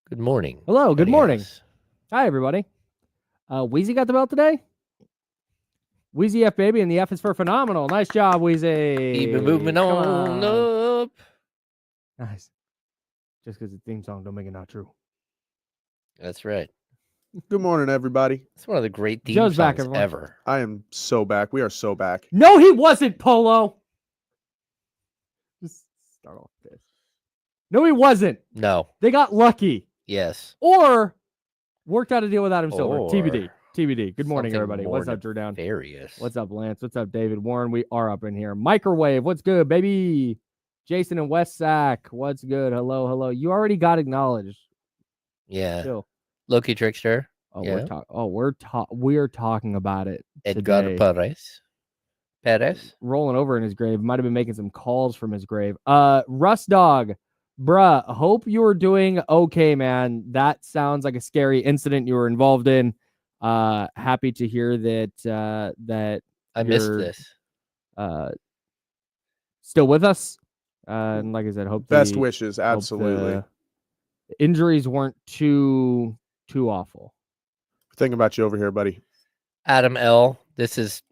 Good morning. Hello, good morning. Adios. Hi, everybody. Wheezy got the belt today? Wheezy F, baby, and the F is for phenomenal. Nice job, Wheezy. Keep it moving Come on up. Nice. Just because the theme song don't make it not true. That's right. Good morning, everybody. It's one of the great theme Joe's back, songs everyone. ever. I am so back. We are so back. No, he wasn't, Polo. Just start off this. No, he wasn't. No. They got lucky. Yes. Or worked out a deal with Adam Silver. Or TBD. TBD. Good morning, something everybody. more What's up, Drew Down? Various. What's up, Lance? What's up, David Warren? We are up in here. Microwave. What's good, baby? Jayson and West Sac. What's good? Hello, hello. You already got acknowledged. Yeah. Still. Loki Trickster. Oh, Yeah. we're talking about it. Edgar today. Perez. Rolling over in his grave. Might have been making some calls from his grave. Rust Dog. Bruh, hope you're doing okay, man. That sounds like a scary incident you were involved in. Happy to hear that I missed you're, this. Still with us. And like I said, hope Best wishes, absolutely. the injuries weren't too awful. Thinking about you over here, buddy. Adam L. This is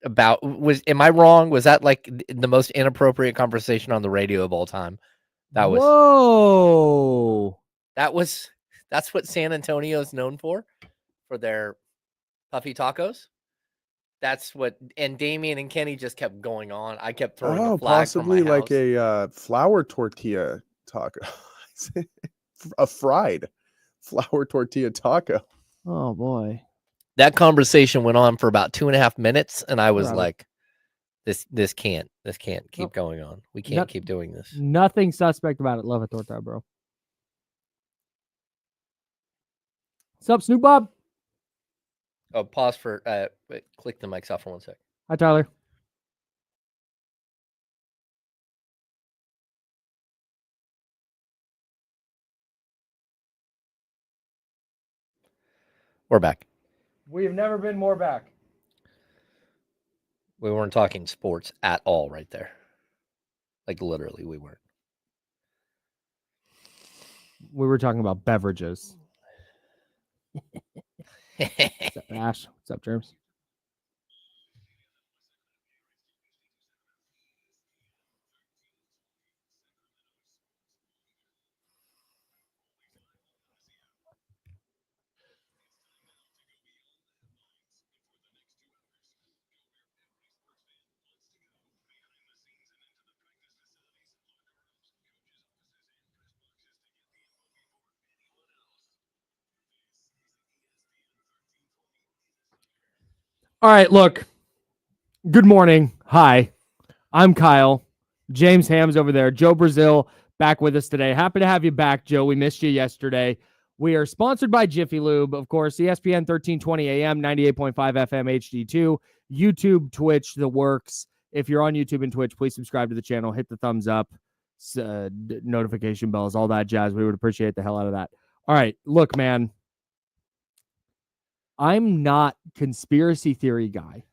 about am I wrong? Was that like the most inappropriate conversation on the radio of all time? Whoa. That's what San Antonio is known for their puffy tacos. That's what, and Damian and Kenny just kept going on. I kept throwing a flag possibly from my like house. a flour tortilla taco. A fried flour tortilla taco. Oh boy. That conversation went on for about 2.5 minutes, and I was Right. like, "This can't keep Nope. going on. We can't keep doing this." Nothing suspect about it. Love a torta, bro. What's up, Snoop Bob? Oh, pause for wait, click the mics off for 1 sec. Hi, Tyler. We're back. We have never been more back. We weren't talking sports at all right there. Like literally, we weren't. We were talking about beverages. What's up, Ash? What's up, James? All right, look. Good morning. Hi. I'm Kyle. James Ham's over there. Joe Brazil back with us today. Happy to have you back, Joe. We missed you yesterday. We are sponsored by Jiffy Lube, of course, ESPN 1320 AM, 98.5 FM HD2, YouTube, Twitch, the works. If you're on YouTube and Twitch, please subscribe to the channel, hit the thumbs up, notification bells, all that jazz. We would appreciate the hell out of that. All right, look, man. I'm not conspiracy theory guy.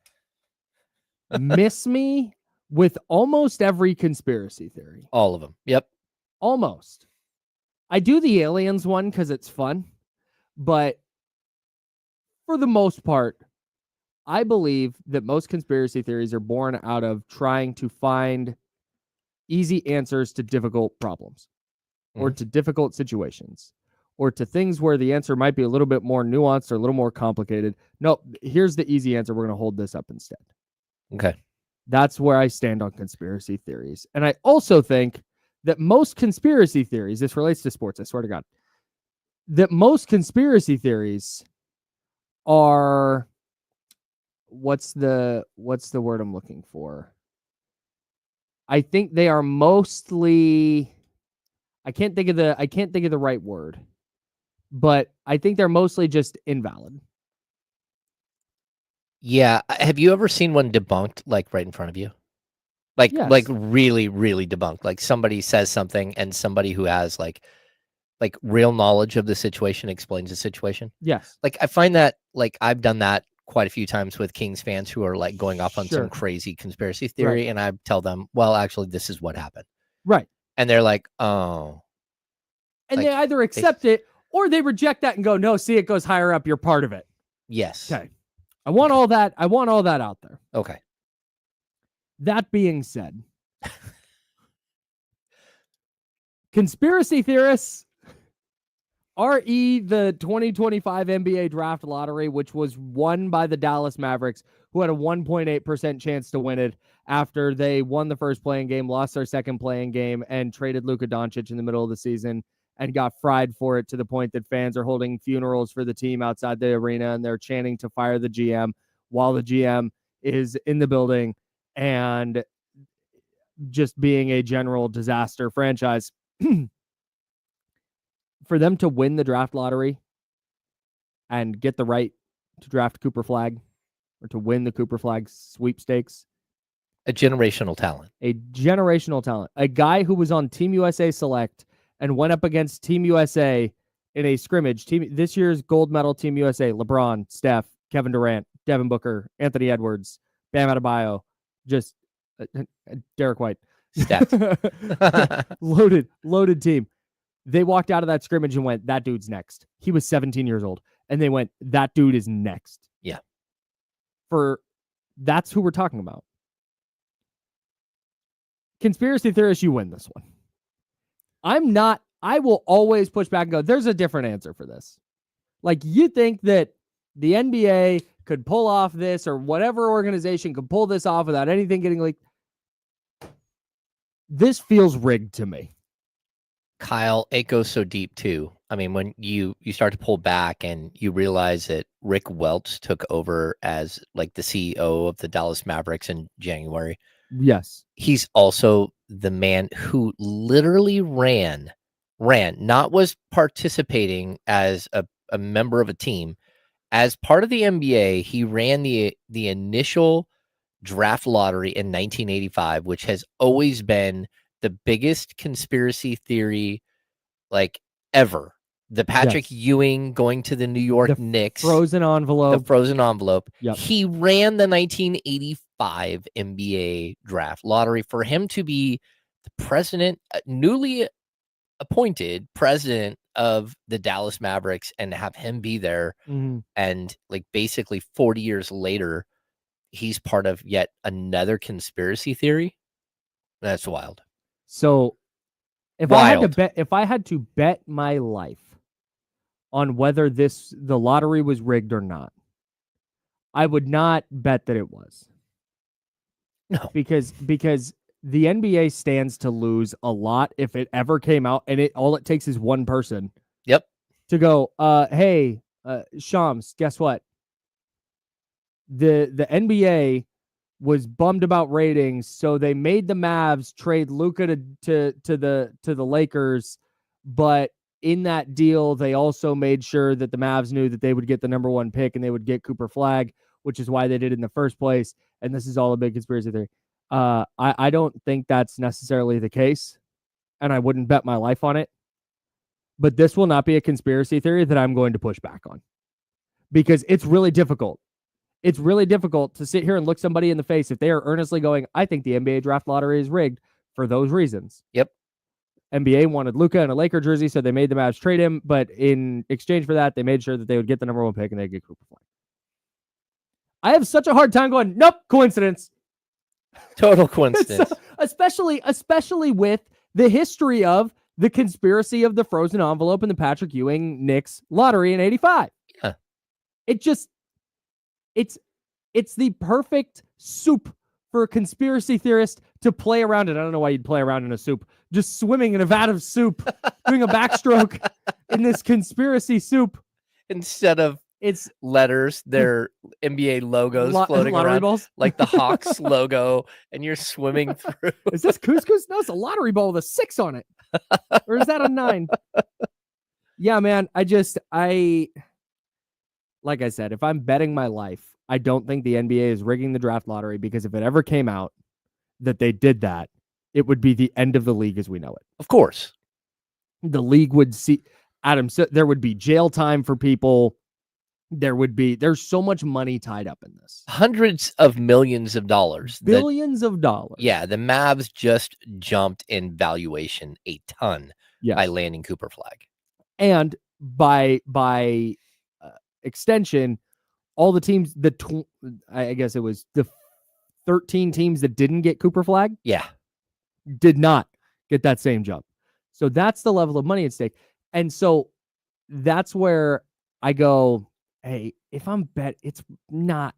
Miss me with almost every conspiracy theory. All of them. Yep. Almost. I do the aliens one because it's fun, but for the most part, I believe that most conspiracy theories are born out of trying to find easy answers to difficult problems or to difficult situations or to things where the answer might be a little bit more nuanced or a little more complicated. No, here's the easy answer. We're going to hold this up instead. Okay. That's where I stand on conspiracy theories. And I also think that most conspiracy theories, this relates to sports, I swear to God, that most conspiracy theories are, what's the word I'm looking for? I think they are mostly, I can't think of the right word, but I think they're mostly just invalid. Yeah. Have you ever seen one debunked like right in front of you? Like, Yes. like really, really debunked. Like somebody says something and somebody who has like real knowledge of the situation explains the situation. Yes. Like I find that like I've done that quite a few times with Kings fans who are like going off on Sure. some crazy conspiracy theory. And I tell them, well, actually, this is what happened. Right. And they're like, oh. And Like, they either accept it Or they reject that and go, no, see, it goes higher up. You're part of it. Yes. Okay. I want all that. I want all that out there. Okay. That being said, conspiracy theorists, the 2025 NBA draft lottery, which was won by the Dallas Mavericks, who had a 1.8% chance to win it after they won the first playing game, lost their second playing game, and traded Luka Doncic in the middle of the season and got fried for it to the point that fans are holding funerals for the team outside the arena and they're chanting to fire the GM while the GM is in the building and just being a general disaster franchise. For them to win the draft lottery and get the right to draft Cooper Flagg or to win the Cooper Flagg sweepstakes. A generational talent. A generational talent. A guy who was on Team USA Select and went up against Team USA in a scrimmage. This year's gold medal Team USA, LeBron, Steph, Kevin Durant, Devin Booker, Anthony Edwards, Bam Adebayo, just Derek White. Stats. loaded team. They walked out of that scrimmage and went, that dude's next. He was 17 years old. And they went, that dude is next. Yeah. That's who we're talking about. Conspiracy theorists, you win this one. I will always push back and go, there's a different answer for this. Like, you think that the NBA could pull off this or whatever organization could pull this off without anything getting leaked. This feels rigged to me. Kyle, it goes so deep too. I mean, when you start to pull back and you realize that Rick Welch took over as like the CEO of the Dallas Mavericks in January. Yes. He's also the man who literally ran, not was participating as a member of a team. As part of the NBA, he ran the initial draft lottery in 1985, which has always been the biggest conspiracy theory like ever. The Patrick Ewing going to the New York Knicks. Frozen envelope. The frozen envelope. Yep. He ran the 1985 NBA draft lottery. For him to be the president, newly appointed president of the Dallas Mavericks, and have him be there, and like basically 40 years later, he's part of yet another conspiracy theory. That's wild. So if I had to bet my life on whether the lottery was rigged or not, I would not bet that it was. No. Because the NBA stands to lose a lot if it ever came out, and all it takes is one person. Yep. To go, hey, Shams, guess what? The NBA was bummed about ratings, so they made the Mavs trade Luka to the Lakers, but in that deal, they also made sure that the Mavs knew that they would get the number one pick and they would get Cooper Flagg, which is why they did it in the first place. And this is all a big conspiracy theory. I don't think that's necessarily the case, and I wouldn't bet my life on it. But this will not be a conspiracy theory that I'm going to push back on, because it's really difficult. It's really difficult to sit here and look somebody in the face if they are earnestly going, I think the NBA draft lottery is rigged for those reasons. Yep. NBA wanted Luka in a Laker jersey, so they made the Mavs trade him, but in exchange for that, they made sure that they would get the number one pick and they'd get Cooper Flagg. I have such a hard time going, nope, coincidence. Total coincidence. Especially with the history of the conspiracy of the frozen envelope and the Patrick Ewing Knicks lottery in 85. Yeah. It's the perfect soup for a conspiracy theorist to play around in. I don't know why you'd play around in a soup. Just swimming in a vat of soup, doing a backstroke in this conspiracy soup. Instead of it's letters, their NBA logos floating around, balls? Like the Hawks logo, and you're swimming through. Is this couscous? No, it's a lottery ball with a 6 on it. Or is that a 9? Yeah, man. Like I said, if I'm betting my life, I don't think the NBA is rigging the draft lottery, because if it ever came out that they did that, it would be the end of the league as we know it. Of course. The league would see, Adam, so there would be jail time for people. There's so much money tied up in this. Hundreds of millions of dollars. Billions of dollars. Yeah, the Mavs just jumped in valuation a ton by landing Cooper Flagg. And by extension, all the teams, I guess it was the 13 teams that didn't get Cooper Flag, did not get that same jump. So that's the level of money at stake. And so that's where I go, hey, if I'm it's not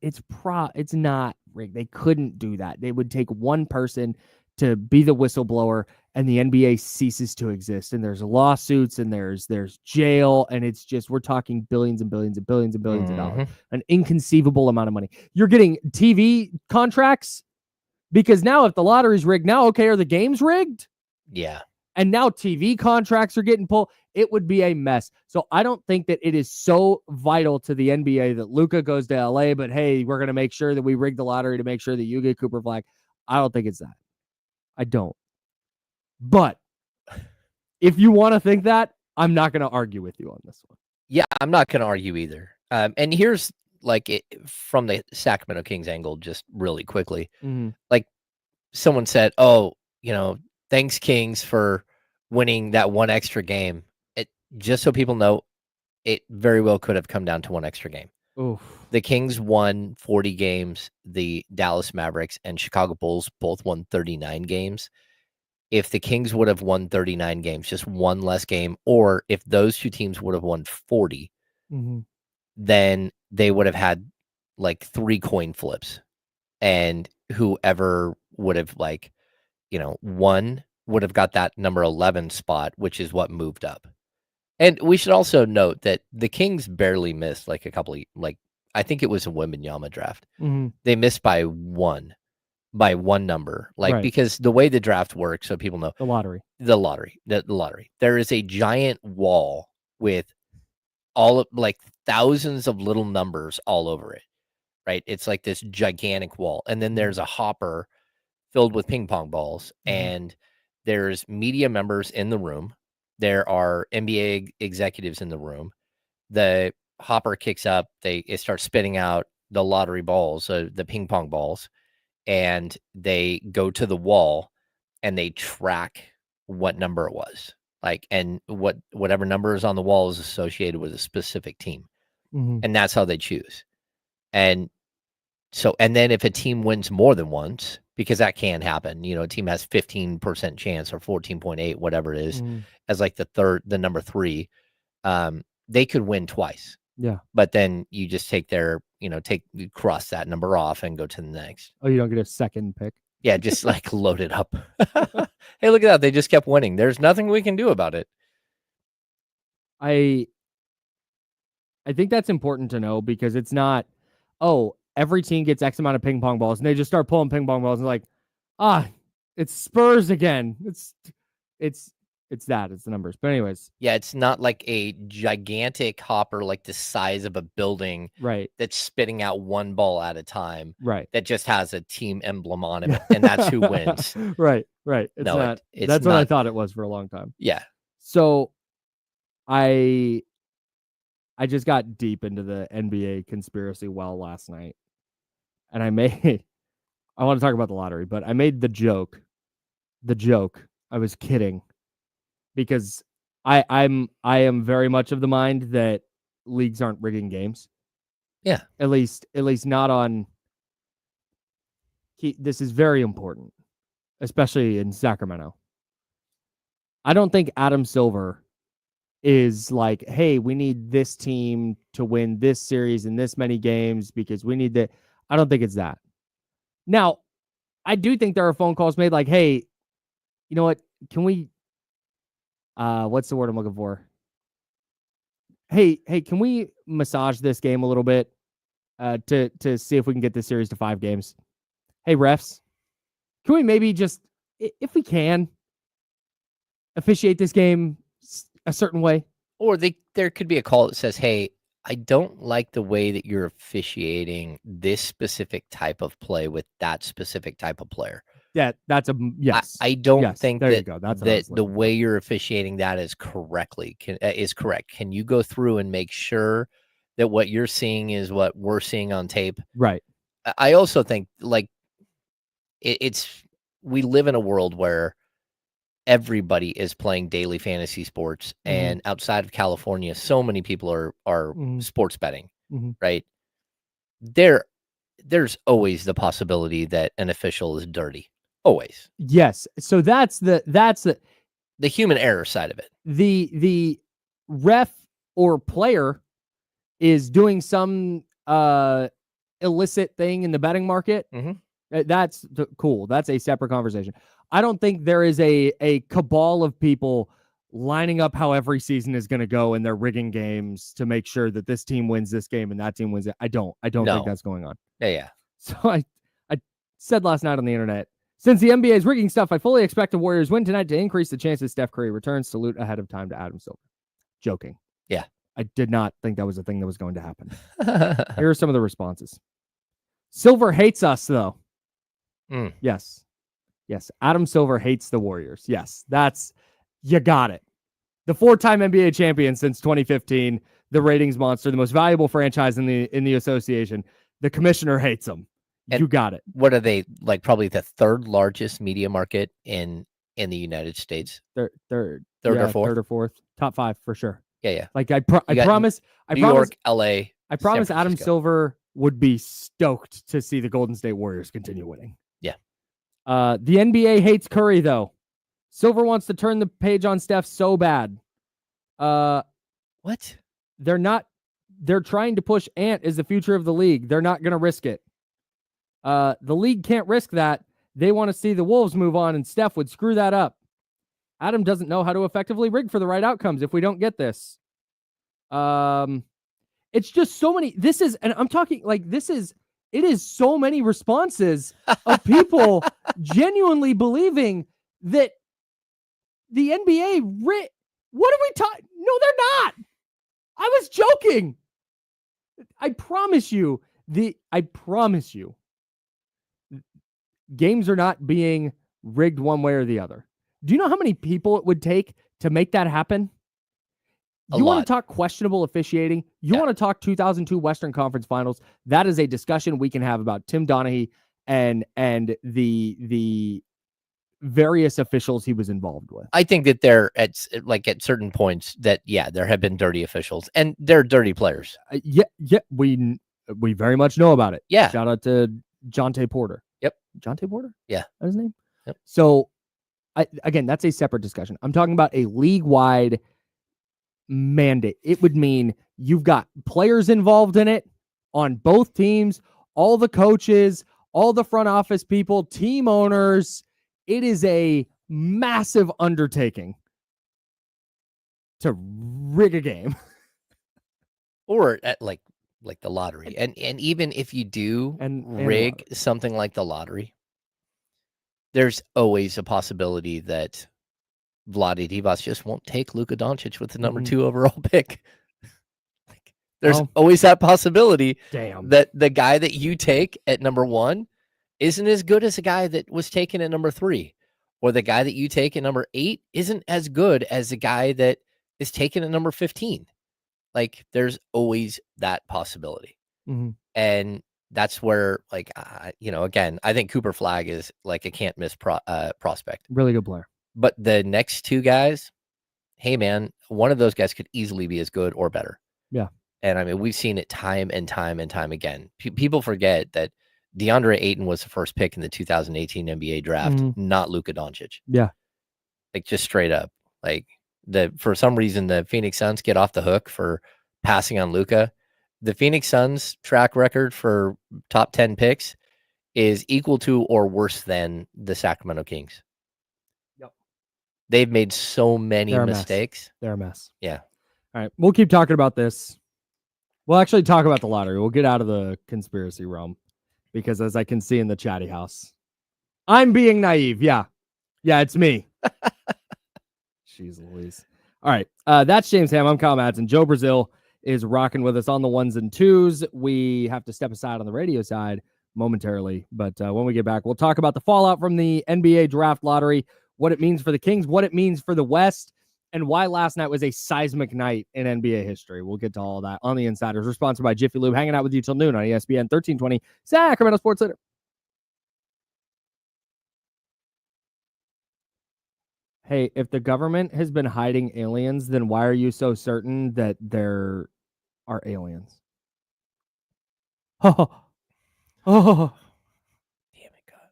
rigged. They couldn't do that. They would take one person to be the whistleblower and the NBA ceases to exist. And there's lawsuits and there's jail. And it's just, we're talking billions and billions and billions and billions of dollars, an inconceivable amount of money. You're getting TV contracts because now if the lottery's rigged, now, okay, are the games rigged? Yeah. And now TV contracts are getting pulled. It would be a mess. So I don't think that it is so vital to the NBA that Luka goes to LA, but hey, we're going to make sure that we rig the lottery to make sure that you get Cooper Flag. I don't think it's that. I don't. But if you want to think that, I'm not going to argue with you on this one. Yeah, I'm not going to argue either. And here's from the Sacramento Kings angle, just really quickly. Like someone said, oh, thanks Kings for winning that one extra game. Just so people know, it very well could have come down to one extra game. Oof. The Kings won 40 games. The Dallas Mavericks and Chicago Bulls both won 39 games. If the Kings would have won 39 games, just one less game, or if those two teams would have won 40, then they would have had like 3 coin flips. And whoever would have won would have got that number 11 spot, which is what moved up. And we should also note that the Kings barely missed a couple of, I think it was a Wembanyama draft. They missed by one number, right. Because the way the draft works, so people know the lottery. There is a giant wall with all of thousands of little numbers all over it, right? It's like this gigantic wall. And then there's a hopper filled with ping pong balls, and there's media members in the room. There are NBA executives in the room. The hopper kicks up. It starts spitting out the lottery balls, the ping pong balls, and they go to the wall and they track what number it was. And whatever number is on the wall is associated with a specific team. And that's how they choose. And then if a team wins more than once, because that can happen, a team has 15% chance or 14.8, whatever it is, as the number 3, they could win twice. Yeah. But then you just take cross that number off and go to the next. Oh, you don't get a second pick? Yeah, just load it up. Hey, look at that. They just kept winning. There's nothing we can do about it. I think that's important to know, because it's not, every team gets X amount of ping pong balls and they just start pulling ping pong balls and it's Spurs again. It's the numbers. But anyways. Yeah, it's not like a gigantic hopper the size of a building, right, that's spitting out one ball at a time, right, that just has a team emblem on it, and that's who wins. Right. It's no, not. It's that's not, what I thought it was for a long time. Yeah. So I just got deep into the NBA conspiracy well last night, and I want to talk about the lottery, but I made the joke. I was kidding, because I am very much of the mind that leagues aren't rigging games. Yeah. At least not on. This is very important, especially in Sacramento. I don't think Adam Silver is like, hey, we need this team to win this series in this many games because we need that. I don't think it's that. Now, I do think there are phone calls made like, hey, you know what? Can we, what's the word I'm looking for? Hey, can we massage this game a little bit to see if we can get this series to 5 games? Hey, refs, can we maybe just, if we can, officiate this game a certain way? Or there could be a call that says, hey, I don't like the way that you're officiating this specific type of play with that specific type of player. Yeah, that's a yes. I don't think there that, you go. That's that the way you're officiating that is correct. Can you go through and make sure that what you're seeing is what we're seeing on tape? Right. I also think we live in a world where everybody is playing daily fantasy sports, and outside of California, so many people are sports betting, right? There's always the possibility that an official is dirty. Always. Yes. So that's the human error side of it. The ref or player is doing some illicit thing in the betting market. That's cool. That's a separate conversation. I don't think there is a cabal of people lining up how every season is going to go, and they're rigging games to make sure that this team wins this game and that team wins it. I don't think that's going on. Yeah. So I said last night on the internet, since the NBA is rigging stuff, I fully expect the Warriors win tonight to increase the chances Steph Curry returns. Salute ahead of time to Adam Silver. Joking. Yeah. I did not think that was a thing that was going to happen. Here are some of the responses. Silver hates us, though. Yes. Adam Silver hates the Warriors. Yes. You got it. The 4-time NBA champion since 2015, the ratings monster, the most valuable franchise in the association. The commissioner hates them. You got it. What are they, like, probably the third largest media market in the United States? Third or fourth? Third or fourth. Top 5 for sure. Yeah. Like I promise New York, LA. I promise Adam Silver would be stoked to see the Golden State Warriors continue winning. Yeah. The NBA hates Curry, though. Silver wants to turn the page on Steph so bad. What? They're trying to push Ant as the future of the league. They're not going to risk it. The league can't risk that. They want to see the Wolves move on, and Steph would screw that up. Adam doesn't know how to effectively rig for the right outcomes if we don't get this. It's just so many. It is so many responses of people genuinely believing that the NBA what are we talking? No, they're not. I was joking. I promise you. Games are not being rigged one way or the other. Do you know how many people it would take to make that happen? You want to talk questionable officiating? You want to talk 2002 Western Conference Finals? That is a discussion we can have about Tim Donaghy and the various officials he was involved with. I think that there at certain points that there have been dirty officials, and they're dirty players. We very much know about it. Yeah. Shout out to Jonte Porter. Yep. Jonte Porter? Yeah. That's his name? Yep. So, again, that's a separate discussion. I'm talking about a league-wide mandate. It would mean you've got players involved in it on both teams, all the coaches, all the front office people, team owners. It is a massive undertaking to rig a game. Or at like the lottery. And even if you do rig something like the lottery, there's always a possibility that Vlade Divac just won't take Luka Doncic with the number 2 overall pick. There's always that possibility that the guy that you take at number 1 isn't as good as the guy that was taken at number 3, or the guy that you take at number 8 isn't as good as the guy that is taken at number 15. Like, there's always that possibility. And that's where, again, I think Cooper Flagg is like a can't miss prospect. Really good player. But the next 2 guys, hey man, one of those guys could easily be as good or better. Yeah. And I mean, we've seen it time and time and time again. People forget that DeAndre Ayton was the first pick in the 2018 NBA draft, not Luka Doncic. Yeah. Like, just straight up. Like, for some reason, the Phoenix Suns get off the hook for passing on Luka. The Phoenix Suns track record for top 10 picks is equal to or worse than the Sacramento Kings. Yep. They've made so many mistakes. They're a mess. Yeah. All right. We'll keep talking about this. We'll actually talk about the lottery. We'll get out of the conspiracy realm, because as I can see in the chatty house, I'm being naive. Yeah. Yeah, it's me. Jeez Louise. All right. That's James Ham. I'm Kyle Madsen. Joe Brazil is rocking with us on the 1s and 2s. We have to step aside on the radio side momentarily, but when we get back, we'll talk about the fallout from the NBA draft lottery, what it means for the Kings, what it means for the West, and why last night was a seismic night in NBA history. We'll get to all of that on the Insiders. We're sponsored by Jiffy Lube, hanging out with you till noon on ESPN 1320 Sacramento Sports Leader. Hey, if the government has been hiding aliens, then why are you so certain that there are aliens? Oh, oh. Damn it, God.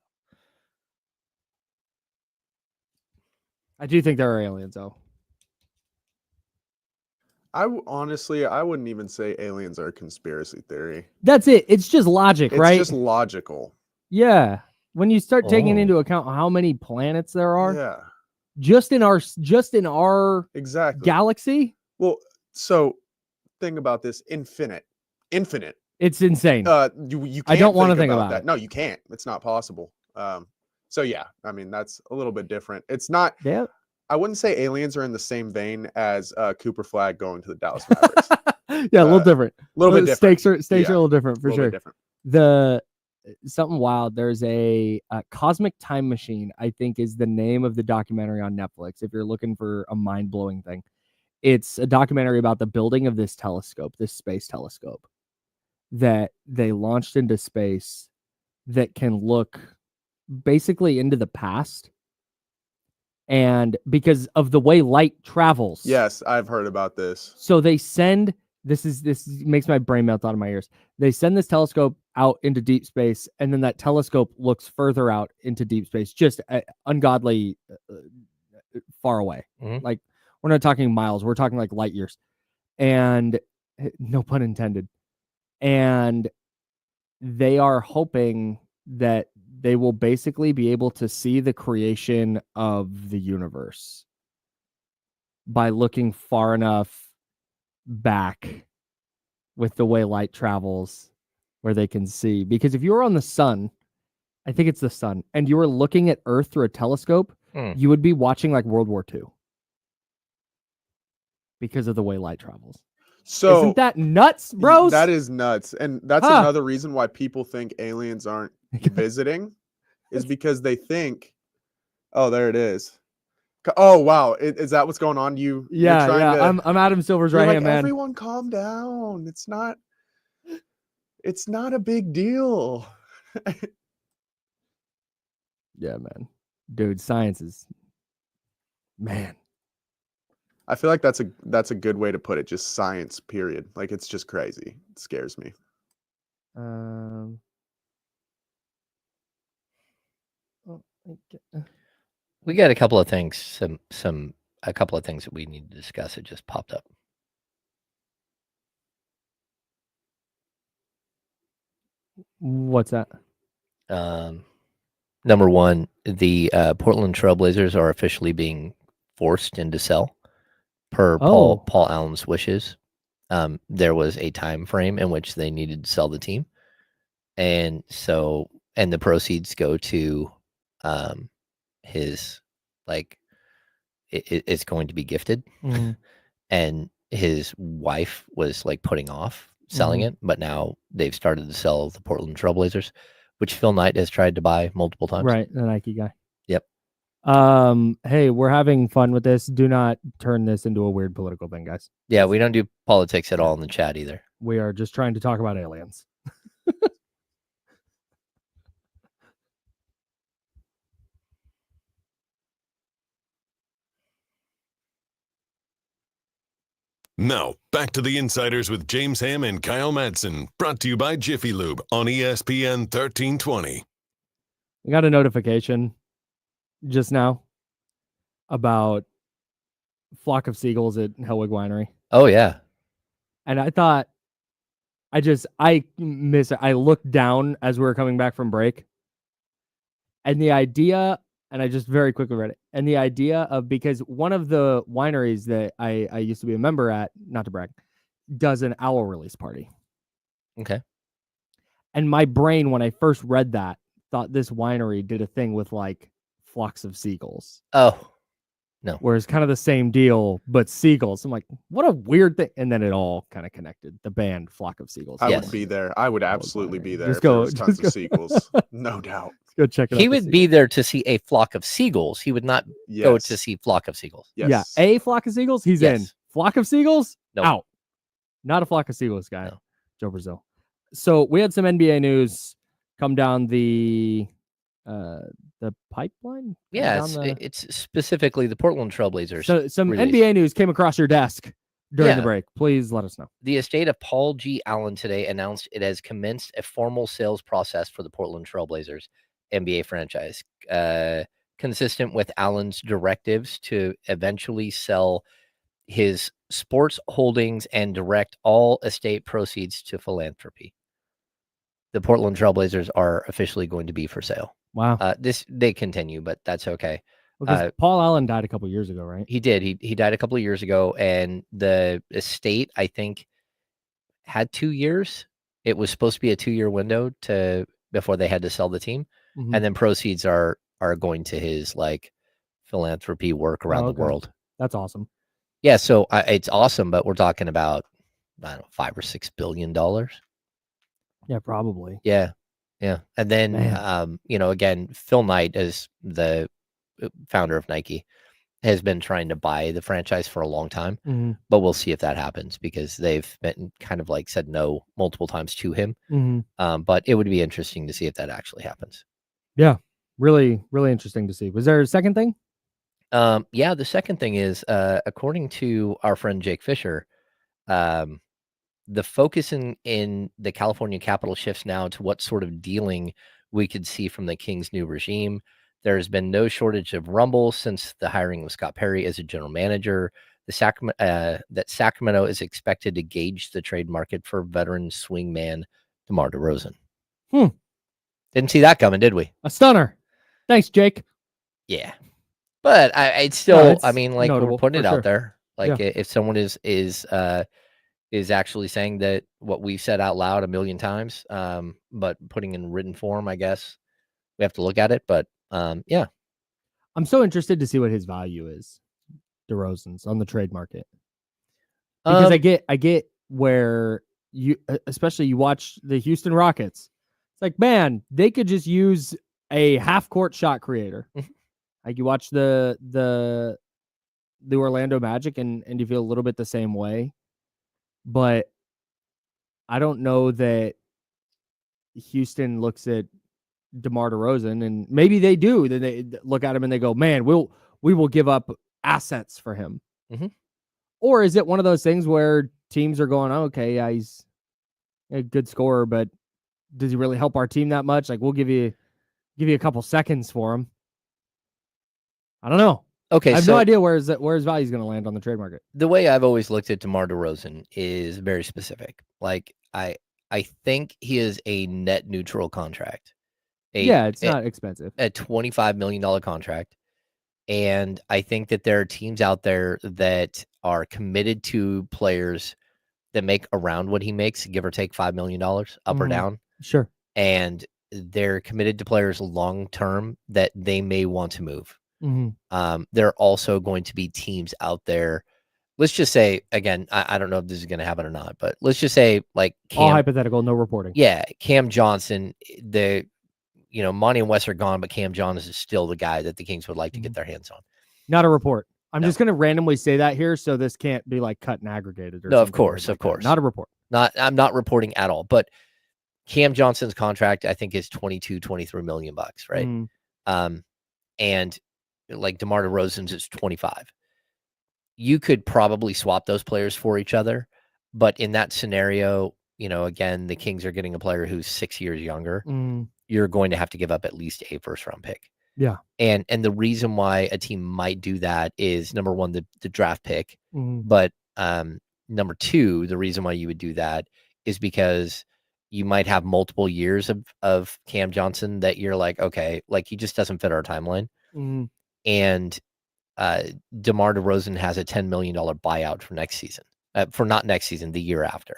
I do think there are aliens, though. Honestly, I wouldn't even say aliens are a conspiracy theory. That's it. It's just logic, It's right? just logical. Yeah. When you start taking Oh. into account how many planets there are, Yeah, just in our exactly. galaxy, Well, so think about this: infinite. it's insane. You I can't don't wanna think about about that. it. No, you can't. It's not possible. So yeah, I mean that's a little bit different. It's not. Yeah. I wouldn't say aliens are in the same vein as Cooper Flag going to the Dallas Mavericks. Yeah, a little different. A little bit different. Stakes are a Yeah, little different for a little sure. bit different. The something wild. There's a Cosmic Time Machine, I think is the name of the documentary on Netflix. If you're looking for a mind blowing thing, it's a documentary about the building of this telescope, this space telescope that they launched into space that can look basically into the past. And because of the way light travels. Yes, I've heard about this. So they send this makes my brain melt out of my ears. They send this telescope out into deep space, and then that telescope looks further out into deep space, just ungodly far away. Mhm. Like we're not talking miles, we're talking like light years. And no pun intended. And they are hoping that they will basically be able to see the creation of the universe by looking far enough back with the way light travels where they can see. Because if you were on the sun, I think it's the sun, and you were looking at Earth through a telescope, you would be watching like World War II because of the way light travels. So isn't that nuts, bros? That is nuts. And that's another reason why people think aliens aren't visiting is because they think, oh, there it is. Oh, wow. Is that what's going on? You're trying to, I'm Adam Silver's right hand man. Everyone calm down. It's not a big deal. Yeah, man. Dude, science is, man. I feel like that's a good way to put it. Just science, period. Like it's just crazy. It scares me. We got a couple of things, a couple of things that we need to discuss. It just popped up. What's that? Number one, the Portland Trailblazers are officially being forced into sell per Paul Allen's wishes. There was a time frame in which they needed to sell the team, and the proceeds go to his it's going to be gifted. Mhm. And his wife was like putting off selling it, but now they've started to sell the Portland Trailblazers, which Phil Knight has tried to buy multiple times. Right, the Nike guy. Yep. Hey, we're having fun with this. Do not turn this into a weird political thing, guys. Yeah, we don't do politics at all in the chat either. We are just trying to talk about aliens. Now, back to the Insiders with James Ham and Kyle Madsen, brought to you by Jiffy Lube on ESPN 1320. We got a notification just now about flock of seagulls at Hellwig Winery. Oh, yeah. And I thought, I looked down as we were coming back from break. And the idea, and I just very quickly read it, and the idea of, because one of the wineries that I used to be a member at, not to brag, does an owl release party. Okay. And my brain, when I first read that, thought this winery did a thing with like flocks of seagulls. Oh, no. Whereas kind of the same deal, but seagulls. I'm like, what a weird thing. And then it all kind of connected. The band Flock of Seagulls. I Yes. would be there. I would absolutely be there. Just If there go- was just tons go. of sequels. No doubt. Go check it out. He would be there to see a flock of seagulls. He would not go Yes. to see flock of seagulls. Yes. Yeah, a flock of seagulls, he's in. Yes. Flock of seagulls, Nope. out. Not a flock of seagulls guy. No. Joe Brazil. So we had some NBA news come down the the pipeline. Yeah, it's specifically the Portland Trailblazers. So some release. NBA news came across your desk during the Yeah. break. Please let us know. The estate of Paul G. Allen today announced it has commenced a formal sales process for the Portland Trailblazers NBA franchise, consistent with Allen's directives to eventually sell his sports holdings and direct all estate proceeds to philanthropy. The Portland Trailblazers are officially going to be for sale. Wow. They continue, but that's okay. Because Paul Allen died a couple years ago, right? He did. He died a couple of years ago, and the estate, I think, had 2 years. It was supposed to be a 2-year window before they had to sell the team, and then proceeds are going to his like philanthropy work around the world. That's awesome. Yeah, so it's awesome, but we're talking about I don't know, $5 or $6 billion. Yeah, probably. Yeah, and then again, Phil Knight, as the founder of Nike, has been trying to buy the franchise for a long time, but we'll see if that happens because they've been kind of like said no multiple times to him. But it would be interesting to see if that actually happens. Yeah, really, really interesting to see. Was there a second thing? Yeah, the second thing is, according to our friend Jake Fisher, the focus in the California Capitol shifts now to what sort of dealing we could see from the Kings' new regime. There has been no shortage of rumble since the hiring of Scott Perry as a general manager. That Sacramento is expected to gauge the trade market for veteran swingman DeMar DeRozan. Didn't see that coming, did we? A stunner. Thanks, Jake. Yeah, but it's still. I mean, like notable, we're putting it out sure. there. Like if someone is actually saying that what we've said out loud a million times, but putting in written form, I guess we have to look at it. But yeah, I'm so interested to see what his value is, DeRozan's, on the trade market, because I get where especially you watch the Houston Rockets. It's like, man, they could just use a half-court shot creator. Like you watch the Orlando Magic, and you feel a little bit the same way. But I don't know that Houston looks at DeMar DeRozan, and maybe they do. Then they look at him and they go, "Man, we will give up assets for him." Or is it one of those things where teams are going, "Oh, okay, yeah, he's a good scorer, but does he really help our team that much? Like, we'll give you a couple seconds for him." I don't know. Okay, I have no idea where his value is going to land on the trade market. The way I've always looked at DeMar DeRozan is very specific. Like I think he is a net neutral contract. It's not expensive. A $25 million contract. And I think that there are teams out there that are committed to players that make around what he makes, give or take $5 million up or down. Sure. And they're committed to players long term that they may want to move. There are also going to be teams out there. Let's just say, again, I don't know if this is going to happen or not, but let's just say like all hypothetical, no reporting. Yeah, Cam Johnson, Monty and West are gone, but Cam Johnson is still the guy that the Kings would like to get their hands on. Not a report. I'm just going to randomly say that here, so this can't be like cut and aggregated. Or no, of course. Not a report. I'm not reporting at all. But Cam Johnson's contract, I think, is $23 million, right? And like DeMar DeRozan's is 25. You could probably swap those players for each other, but in that scenario, again, the Kings are getting a player who's 6 years younger. You're going to have to give up at least a first-round pick. Yeah. And the reason why a team might do that is, number one, the draft pick. But number two, the reason why you would do that is because you might have multiple years of Cam Johnson that you're like, okay, like he just doesn't fit our timeline. And DeMar DeRozan has a $10 million buyout for next season, for not next season, the year after.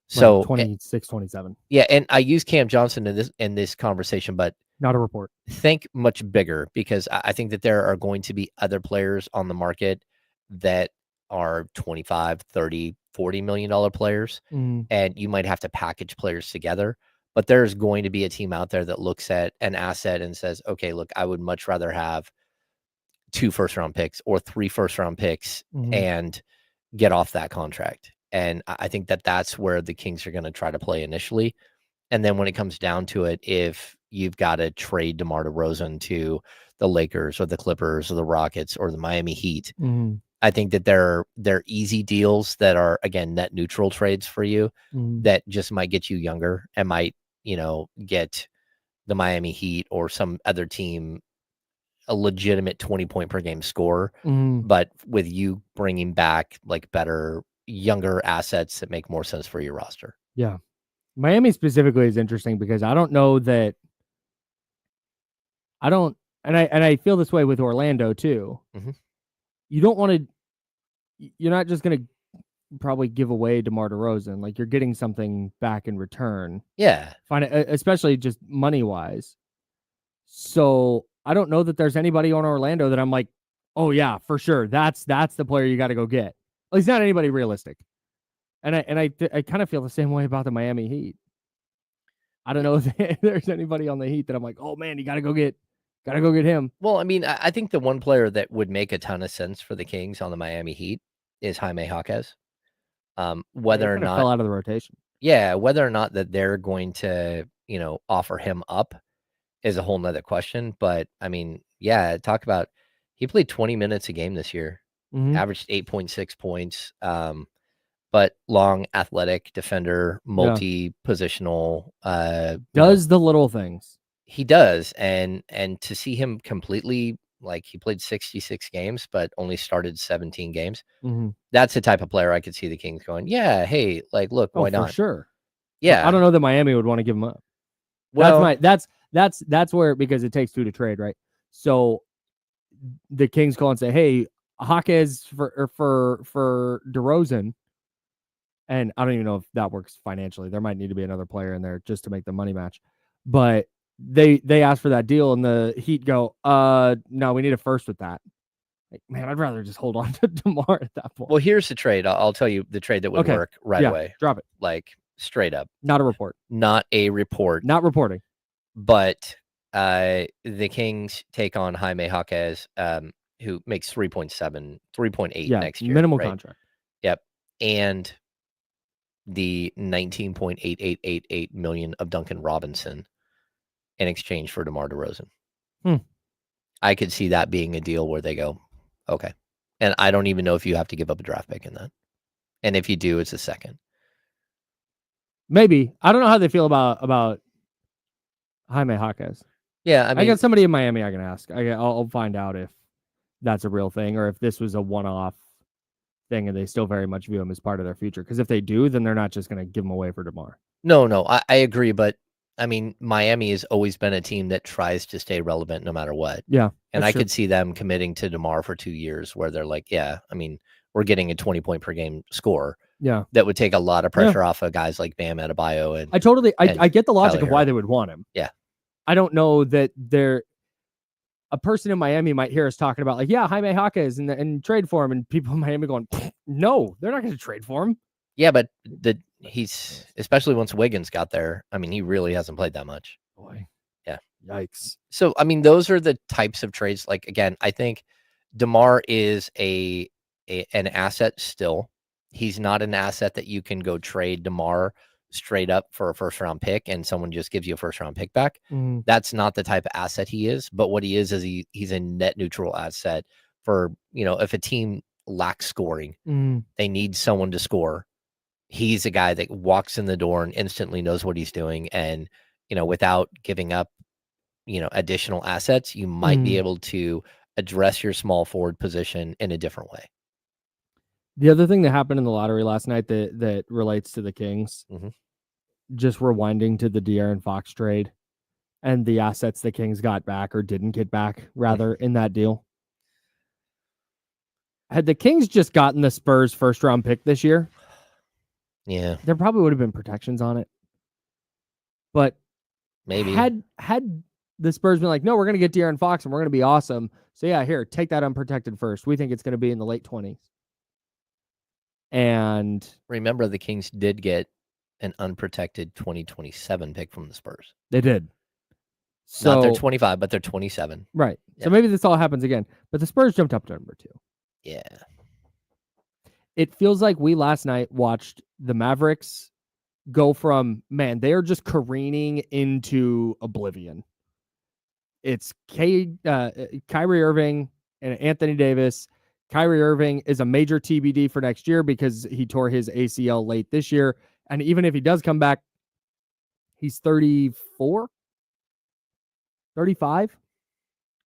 So like 26, 27. Yeah. And I use Cam Johnson in this conversation, but not a report. Think much bigger, because I think that there are going to be other players on the market that are 25, 30, $40 million players. And you might have to package players together, but there's going to be a team out there that looks at an asset and says, okay, look, I would much rather have 2 first-round picks or 3 first-round picks and get off that contract. And I think that that's where the Kings are going to try to play initially. And then when it comes down to it, if you've got to trade DeMar DeRozan to the Lakers or the Clippers or the Rockets or the Miami Heat. Mm-hmm. I think that they're easy deals that are, again, net neutral trades for you that just might get you younger and might, get the Miami Heat or some other team a legitimate 20-point per game score. But with you bringing back like better, younger assets that make more sense for your roster. Yeah. Miami specifically is interesting because I don't know that and I feel this way with Orlando too. Mm-hmm. You don't want to, you're not just going to probably give away DeMar DeRozan. Like you're getting something back in return. Yeah. Especially just money wise. So I don't know that there's anybody on Orlando that I'm like, oh yeah, for sure. That's the player you got to go get. At least not anybody realistic. And I kind of feel the same way about the Miami Heat. I don't know if there's anybody on the Heat that I'm like, oh man, you got to go get him. Well, I mean, I think the one player that would make a ton of sense for the Kings on the Miami Heat is Jaime Jaquez. Whether or not fell out of the rotation. Yeah, whether or not that they're going to, offer him up is a whole nother question. But I mean, yeah, talk about he played 20 minutes a game this year, averaged 8.6 points. But long, athletic defender, multi-positional. Does the little things. He does, and to see him completely, like he played 66 games, but only started 17 games. That's the type of player I could see the Kings going, yeah, hey, like, look, why not? For sure. Yeah. I don't know that Miami would want to give him up. Well, that's where, because it takes two to trade, right? So the Kings call and say, hey, Jaquez for DeRozan. And I don't even know if that works financially. There might need to be another player in there just to make the money match. But they asked for that deal, and the Heat go, no, we need a first with that. Like, man, I'd rather just hold on to DeMar at that point. Well, here's the trade. I'll tell you the trade that would work right away. Drop it. Like, straight up. Not a report. Not a report. Not reporting. But the Kings take on Jaime Jaquez, who makes 3.8 next year. Minimal contract. Yep. And the $19.8888 million of Duncan Robinson in exchange for DeMar DeRozan. I could see that being a deal where they go, okay. And I don't even know if you have to give up a draft pick in that. And if you do, it's a second. Maybe. I don't know how they feel about Jaime Jaquez. Yeah, I mean, I got somebody in Miami I can ask. I'll find out if that's a real thing or if this was a one-off thing and they still very much view him as part of their future. Because if they do, then they're not just going to give him away for DeMar. No, I agree. But, I mean, Miami has always been a team that tries to stay relevant no matter what. Yeah. And I could see them committing to DeMar for 2 years where they're like, yeah, I mean, we're getting a 20-point per game score. Yeah. That would take a lot of pressure off of guys like Bam Adebayo. And I get the logic of why they would want him. Yeah. I don't know that a person in Miami might hear us talking about like, yeah, Jaime Jaquez and trade for him, and people in Miami going, no, they're not going to trade for him. Yeah, but he's, especially once Wiggins got there, I mean, he really hasn't played that much. Boy. Yeah. Yikes. So, I mean, those are the types of trades. Like, again, I think DeMar is an asset still. He's not an asset that you can go trade DeMar straight up for a first round pick and someone just gives you a first round pick back. That's not the type of asset he is. But what he is he's a net neutral asset for, if a team lacks scoring, they need someone to score. He's a guy that walks in the door and instantly knows what he's doing. And, without giving up, additional assets, you might be able to address your small forward position in a different way. The other thing that happened in the lottery last night that relates to the Kings, just rewinding to the De'Aaron Fox trade and the assets the Kings got back or didn't get back, rather, in that deal. Had the Kings just gotten the Spurs first-round pick this year, there probably would have been protections on it. But maybe had the Spurs been like, no, we're going to get De'Aaron Fox and we're going to be awesome. So, yeah, here, take that unprotected first. We think it's going to be in the late 20s. And remember, the Kings did get an unprotected 2027 pick from the Spurs. They did. So, not their 25, but they're 27. Right. Yep. So maybe this all happens again. But the Spurs jumped up to number 2. Yeah. It feels like we last night watched the Mavericks go from, man, they are just careening into oblivion. It's Kyrie Irving and Anthony Davis. Kyrie Irving is a major TBD for next year because he tore his ACL late this year. And even if he does come back, he's 34, 35.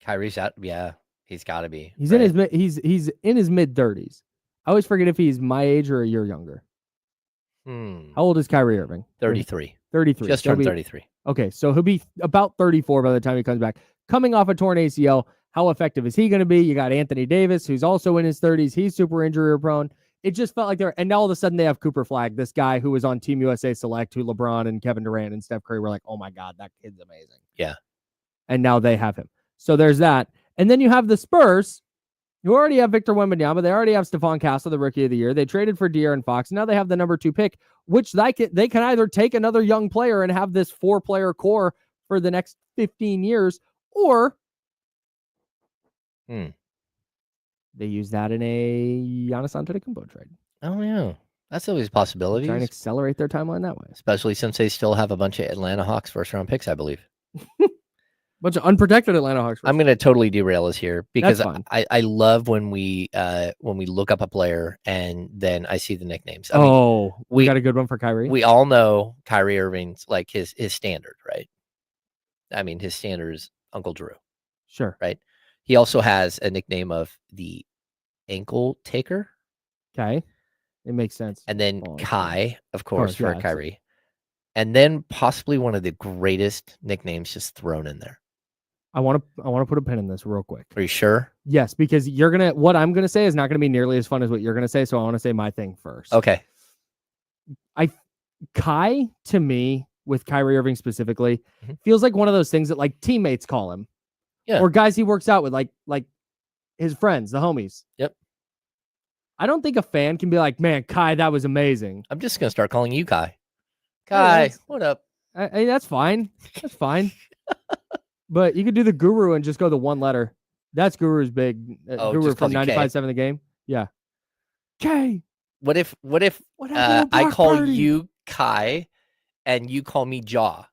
Kyrie's out. Yeah, he's got to be. He's in his mid 30s. I always forget if he's my age or a year younger. How old is Kyrie Irving? 33. 33. Just turned 33. Okay, so he'll be about 34 by the time he comes back. Coming off a torn ACL, how effective is he going to be? You got Anthony Davis, who's also in his 30s. He's super injury prone. It just felt like and now all of a sudden they have Cooper Flagg, this guy who was on Team USA Select, who LeBron and Kevin Durant and Steph Curry were like, oh my God, that kid's amazing. Yeah. And now they have him. So there's that. And then you have the Spurs, who already have Victor Wembanyama. They already have Stephon Castle, the Rookie of the Year. They traded for De'Aaron Fox. Now they have the number 2 pick, which they can either take another young player and have this 4-player core for the next 15 years, or they use that in a Giannis Antetokounmpo trade. Oh, yeah. That's always possibilities. Try and accelerate their timeline that way. Especially since they still have a bunch of Atlanta Hawks first-round picks, I believe. Bunch of unprotected Atlanta Hawks. I'm going to totally derail us here because I love when we look up a player and then I see the nicknames. I mean, we got a good one for Kyrie. We all know Kyrie Irving's like his standard, right? I mean, his standard is Uncle Drew. Sure. Right. He also has a nickname of the ankle taker. Okay. It makes sense. And then Kai, of course, for Kyrie. And then possibly one of the greatest nicknames just thrown in there. I want to put a pin in this real quick. Are you sure? Yes, because what I'm gonna say is not gonna be nearly as fun as what you're gonna say. So I want to say my thing first. Okay. Kai, to me, with Kyrie Irving specifically, feels like one of those things that like teammates call him. Yeah. Or guys he works out with, like his friends, the homies. Yep. I don't think a fan can be like, man, Kai, that was amazing. I'm just gonna start calling you Kai. Kai, what up? Hey, that's fine. That's fine. But you could do the Guru and just go the one letter. That's Guru's big. Guru from 95.7 The Game. Yeah. K. What if I call you Kai and you call me Jaw?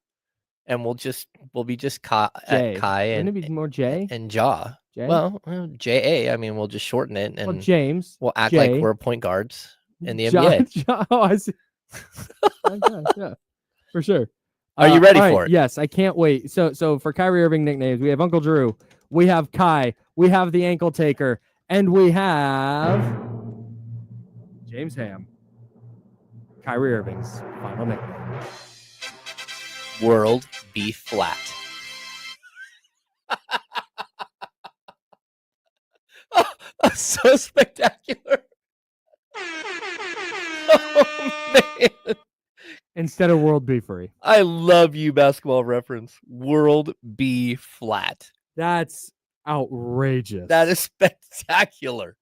And we'll be just Kai and Wouldn't it be more J and Jaw. J? Well, J-A. I mean, we'll just shorten it and James. We'll act J. like we're point guards in the NBA. Oh, I see. Yeah, for sure. Are you ready for it? Yes, I can't wait. So for Kyrie Irving nicknames, we have Uncle Drew, we have Kai, we have the ankle taker, and we have James Ham. Kyrie Irving's final nickname. World be flat. So spectacular. Oh, man. Instead of world be free. I love you, basketball reference. World be flat. That's outrageous. That is spectacular.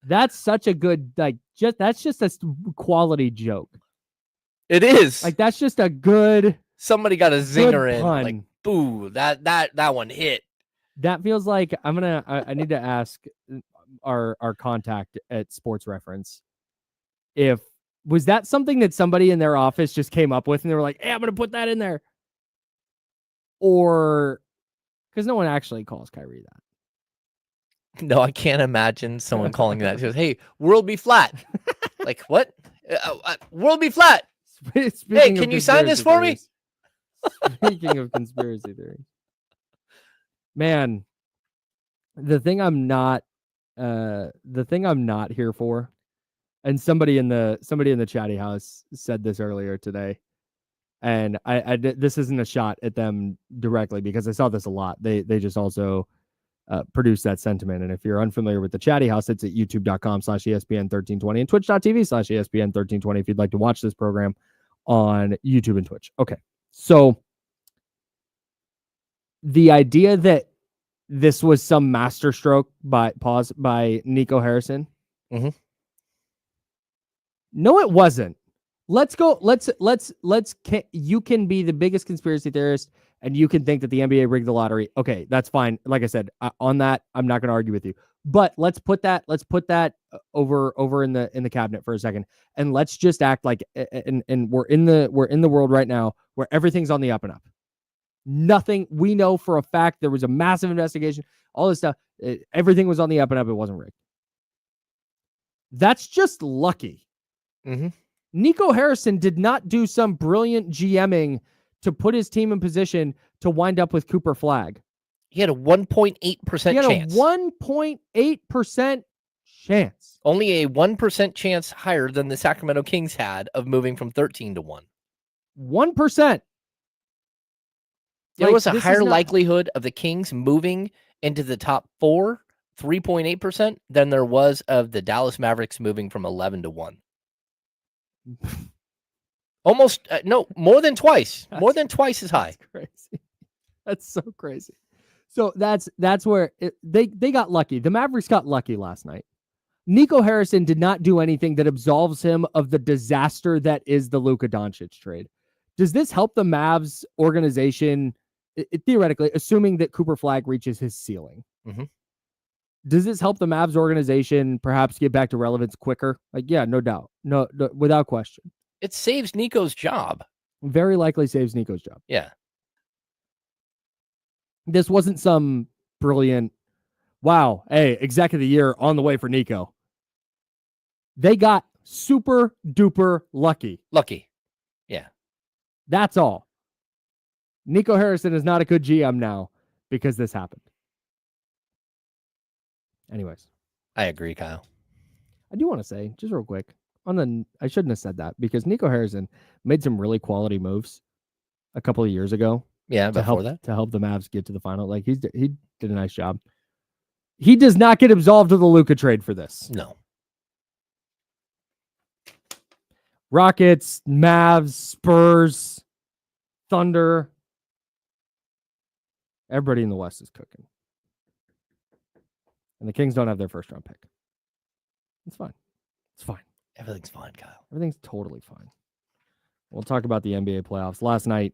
That's such a good, that's just a quality joke. It is. Like, that's just a good. Somebody got a zinger in. Pun. Like, boo, that one hit. That feels like I need to ask our contact at Sports Reference was that something that somebody in their office just came up with and they were like, hey, I'm going to put that in there. Or because no one actually calls Kyrie that. No, I can't imagine someone calling that. He goes, hey, world be flat. Like, what? World be flat. Hey, can you sign this for me? Speaking of conspiracy theories. Man, the thing I'm not here for, and somebody in the chatty house said this earlier today, and this isn't a shot at them directly because I saw this a lot. They just also produce that sentiment. And if you're unfamiliar with the chatty house, it's at youtube.com/ESPN1320 and twitch.tv/ESPN1320 if you'd like to watch this program on YouTube and Twitch. Okay, so the idea that this was some masterstroke by Nico Harrison. Mm-hmm. No, it wasn't. Let's go. You can be the biggest conspiracy theorist and you can think that the NBA rigged the lottery. Okay, that's fine. Like I said, on that, I'm not going to argue with you. But let's put that over in the cabinet for a second, and let's just act like and we're in the world right now where everything's on the up and up. Nothing, we know for a fact there was a massive investigation, all this stuff, everything was on the up and up. It wasn't rigged. That's just lucky. Mm-hmm. Nico Harrison did not do some brilliant GMing to put his team in position to wind up with Cooper Flagg. He had a 1.8% He had chance. a 1.8% chance. Only a 1% chance higher than the Sacramento Kings had of moving from 13 to 1. 1%. There was a higher likelihood of the Kings moving into the top 4, 3.8%, than there was of the Dallas Mavericks moving from 11 to 1. Almost, no, more than twice. More than twice as high. That's crazy. That's so crazy. So that's where they got lucky. The Mavericks got lucky last night. Nico Harrison did not do anything that absolves him of the disaster that is the Luka Doncic trade. Does this help the Mavs organization, theoretically, assuming that Cooper Flagg reaches his ceiling? Mm-hmm. Does this help the Mavs organization perhaps get back to relevance quicker? Like, yeah, no doubt. No, without question. It saves Nico's job. Very likely saves Nico's job. Yeah. This wasn't some brilliant, wow, hey, exec of the year on the way for Nico. They got super duper lucky. Lucky. Yeah. That's all. Nico Harrison is not a good GM now because this happened. Anyways. I agree, Kyle. I do want to say, just real quick, I shouldn't have said that because Nico Harrison made some really quality moves a couple of years ago. Yeah, to help the Mavs get to the final. Like he did a nice job. He does not get absolved of the Luka trade for this. No. Rockets, Mavs, Spurs, Thunder. Everybody in the West is cooking. And the Kings don't have their first round pick. It's fine. It's fine. Everything's fine, Kyle. Everything's totally fine. We'll talk about the NBA playoffs. Last night,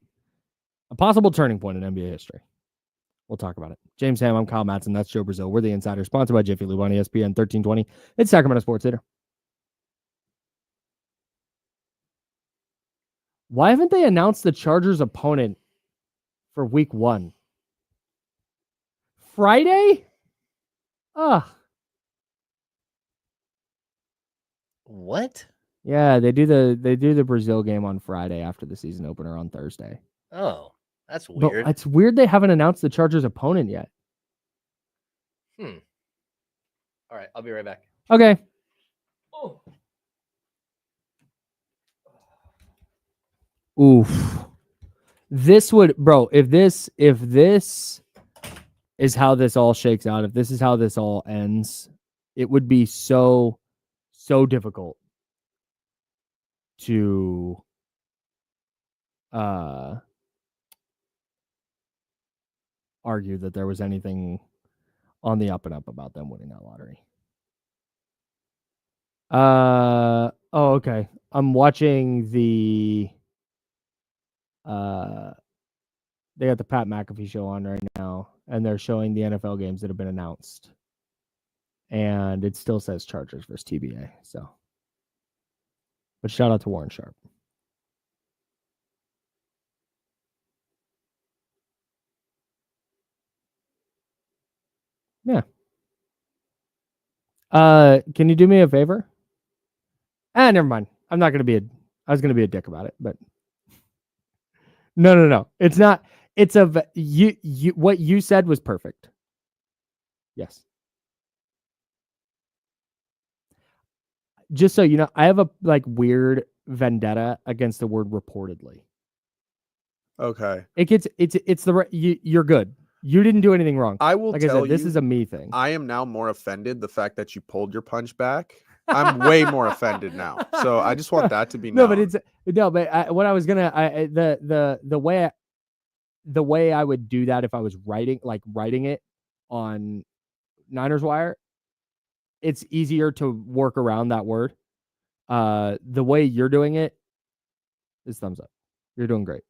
a possible turning point in NBA history. We'll talk about it. James Ham, I'm Kyle Madsen. That's Joe Brazil. We're the Insider, sponsored by Jiffy Lube on ESPN 1320. It's Sacramento Sports Leader. Why haven't they announced the Chargers' opponent for week 1? Friday? What? Yeah, they do the Brazil game on Friday after the season opener on Thursday. Oh, that's weird. But it's weird they haven't announced the Chargers' opponent yet. All right, I'll be right back. Okay. Oh. Oof. This would, bro, if this is how this all shakes out, if this is how this all ends, it would be so difficult to argue that there was anything on the up and up about them winning that lottery. Okay. I'm watching the they got the Pat McAfee show on right now, and they're showing the NFL games that have been announced. And it still says Chargers versus TBA. So, but shout out to Warren Sharp. Yeah. Can you do me a favor? Never mind. I was gonna be a dick about it, but no. It's not. It's you. What you said was perfect. Yes. Just so you know, I have a weird vendetta against the word reportedly. Okay. You're good. You didn't do anything wrong. I will tell you, this is a me thing. I am now more offended the fact that you pulled your punch back. I'm way more offended now. So I just want that to be known. What I was gonna, the way I would do that if I was writing it on Niners Wire, it's easier to work around that word. The way you're doing it is thumbs up. You're doing great.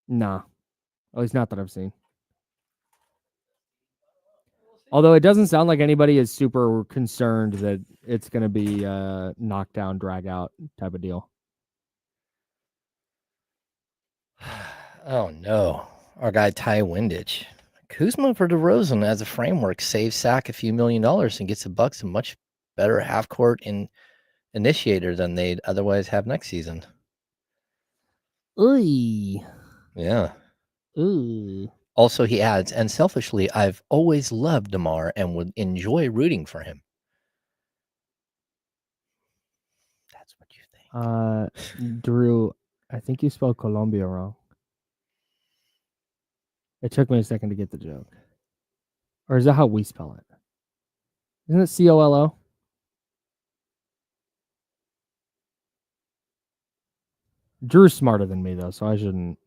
Nah. At least not that I've seen. Although it doesn't sound like anybody is super concerned that it's going to be a knockdown, drag out type of deal. Oh, no. Our guy, Ty Windich. Kuzma for DeRozan as a framework saves Sac a few $1 million and gets the Bucks a much better half-court initiator than they'd otherwise have next season. Ooh. Yeah. Ooh. Also, he adds, and selfishly, I've always loved DeMar and would enjoy rooting for him. That's what you think. Drew, I think you spelled Colombia wrong. It took me a second to get the joke. Or is that how we spell it? Isn't it COLO? Drew's smarter than me, though, so I shouldn't.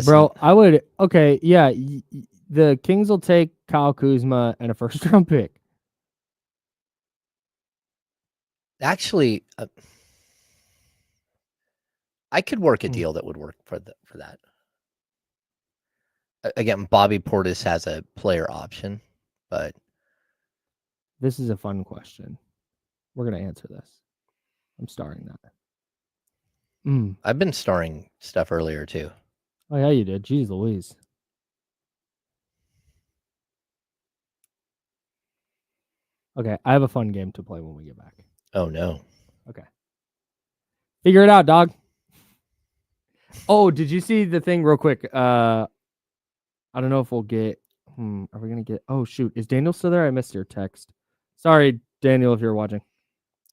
Bro, I would. Okay, yeah. The Kings will take Kyle Kuzma and a first-round pick. Actually, I could work a deal that would work for that. Again, Bobby Portis has a player option, but this is a fun question. We're gonna answer this. I'm starring that. I've been starring stuff earlier too. Oh yeah, you did. Jeez Louise. Okay, I have a fun game to play when we get back. Oh no. Okay. Figure it out, dog. Oh, did you see the thing real quick? I don't know if we'll get are we gonna get shoot. Is Daniel still there? I missed your text. Sorry, Daniel, if you're watching.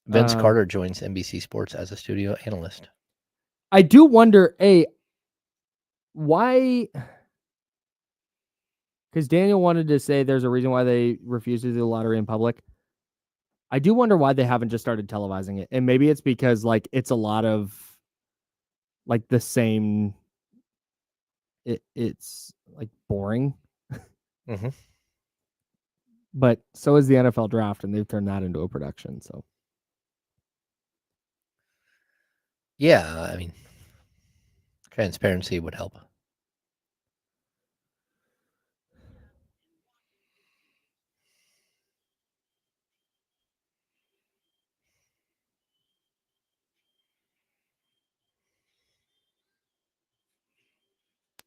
Vince Carter joins NBC Sports as a studio analyst. I do wonder, why? Because Daniel wanted to say there's a reason why they refuse to do the lottery in public. I do wonder why they haven't just started televising it. And maybe it's because like it's a lot of like the same. It's like boring. Mm-hmm. But so is the NFL draft, and they've turned that into a production. So yeah, I mean, transparency would help.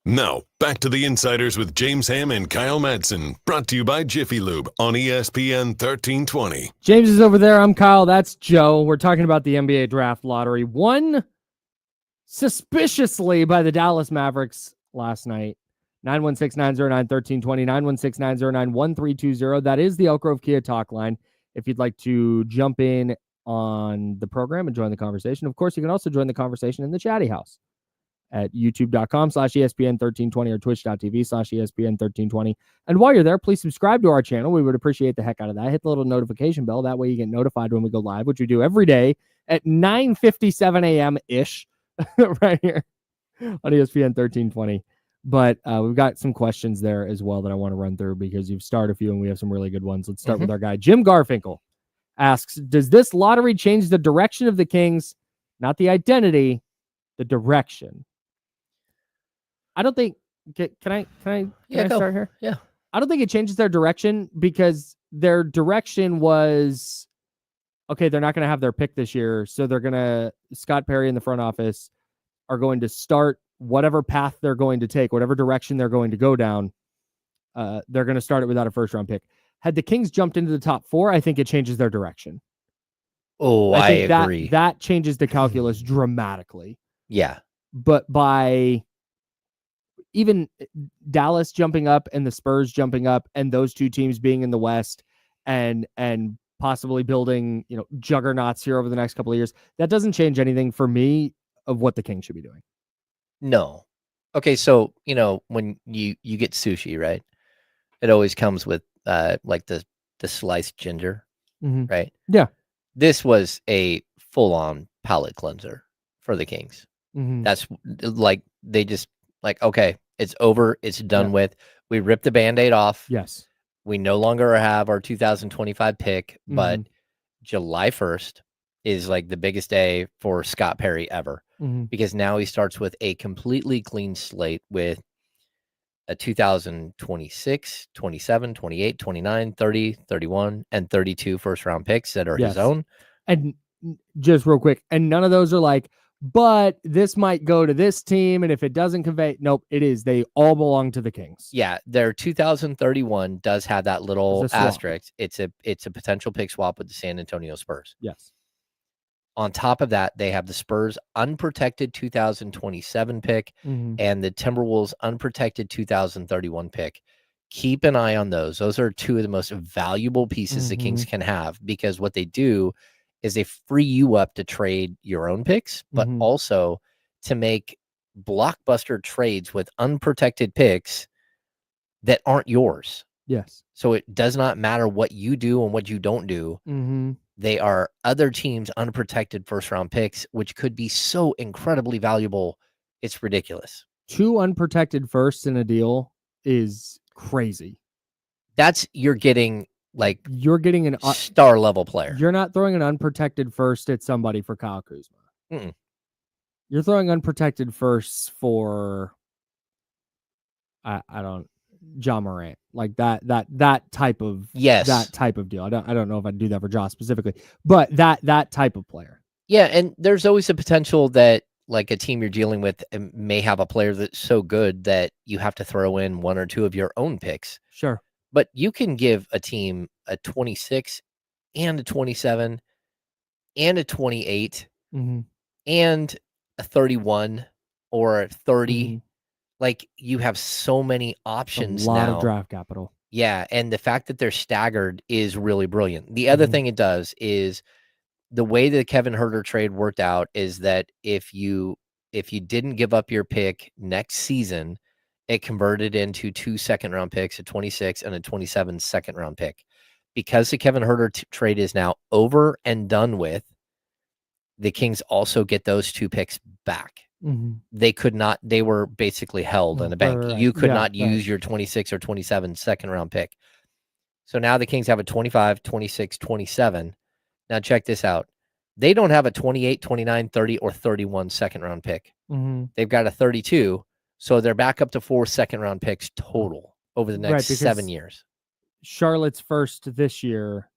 Now, back to the Insiders with James Ham and Kyle Madsen, brought to you by Jiffy Lube on ESPN 1320. James is over there. I'm Kyle. That's Joe. We're talking about the NBA draft lottery. Won suspiciously by the Dallas Mavericks last night. 916-909-1320, 916-909-1320. That is the Elk Grove Kia talk line. If you'd like to jump in on the program and join the conversation. Of course, you can also join the conversation in the chatty house at youtube.com/ESPN1320 or twitch.tv/ESPN1320. And while you're there, please subscribe to our channel. We would appreciate the heck out of that. Hit the little notification bell. That way you get notified when we go live, which we do every day at 9:57 a.m.-ish right here on ESPN 1320. But we've got some questions there as well that I want to run through because you've started a few and we have some really good ones. Let's start with our guy. Jim Garfinkel asks, does this lottery change the direction of the Kings? Not the identity, the direction. I don't think. Can I start here? Yeah. I don't think it changes their direction because their direction was, okay, they're not going to have their pick this year. So they're going to, Scott Perry in the front office are going to start whatever path they're going to take, whatever direction they're going to go down. They're going to start it without a first round pick. Had the Kings jumped into the top 4, I think it changes their direction. Oh, I agree. That changes the calculus dramatically. Yeah. But by even Dallas jumping up and the Spurs jumping up and those two teams being in the West and possibly building, juggernauts here over the next couple of years, that doesn't change anything for me of what the Kings should be doing. No. Okay, so, when you get sushi, right? It always comes with like the sliced ginger, right? Yeah. This was a full-on palate cleanser for the Kings. That's like they just like, okay, it's over, it's done with. We ripped the Band-Aid off. Yes. We no longer have our 2025 pick, but July 1st is like the biggest day for Scott Perry ever, because now he starts with a completely clean slate with a 2026, 27, 28, 29, 30, 31, and 32 first round picks that are his own. And just real quick, and none of those are like, but this might go to this team, and if it doesn't convey, nope, it is. They all belong to the Kings. Yeah, their 2031 does have that little asterisk. It's a potential pick swap with the San Antonio Spurs. Yes. On top of that, they have the Spurs unprotected 2027 pick and the Timberwolves unprotected 2031 pick. Keep an eye on those. Those are two of the most valuable pieces the Kings can have, because what they do is they free you up to trade your own picks, but also to make blockbuster trades with unprotected picks that aren't yours. Yes. So it does not matter what you do and what you don't do. They are other teams' unprotected first-round picks, which could be so incredibly valuable. It's ridiculous. 2 unprotected firsts in a deal is crazy. You're getting an star level player. You're not throwing an unprotected first at somebody for Kyle Kuzma. You're throwing unprotected firsts for John Morant, like that type of that type of deal. I don't know if I'd do that for Josh specifically, but that type of player. Yeah, and there's always a potential that like a team you're dealing with may have a player that's so good that you have to throw in 1 or 2 of your own picks. Sure. But you can give a team a 26 and a 27 and a 28 and a 31 or a 30. Like, you have so many options now. A lot of draft capital. Yeah, and the fact that they're staggered is really brilliant. The other thing it does is the way the Kevin Huerter trade worked out is that if you didn't give up your pick next season, it converted into 2 second-round picks, a 26 and a 27 second-round pick. Because the Kevin Huerter trade is now over and done with, the Kings also get those 2 picks back. They could not, they were basically held in a bank. Right. You could not use your 26 or 27 second-round pick. So now the Kings have a 25, 26, 27. Now check this out. They don't have a 28, 29, 30, or 31 second-round pick. They've got a 32. So they're back up to 4 second-round picks total over the next 7 years. Charlotte's first this year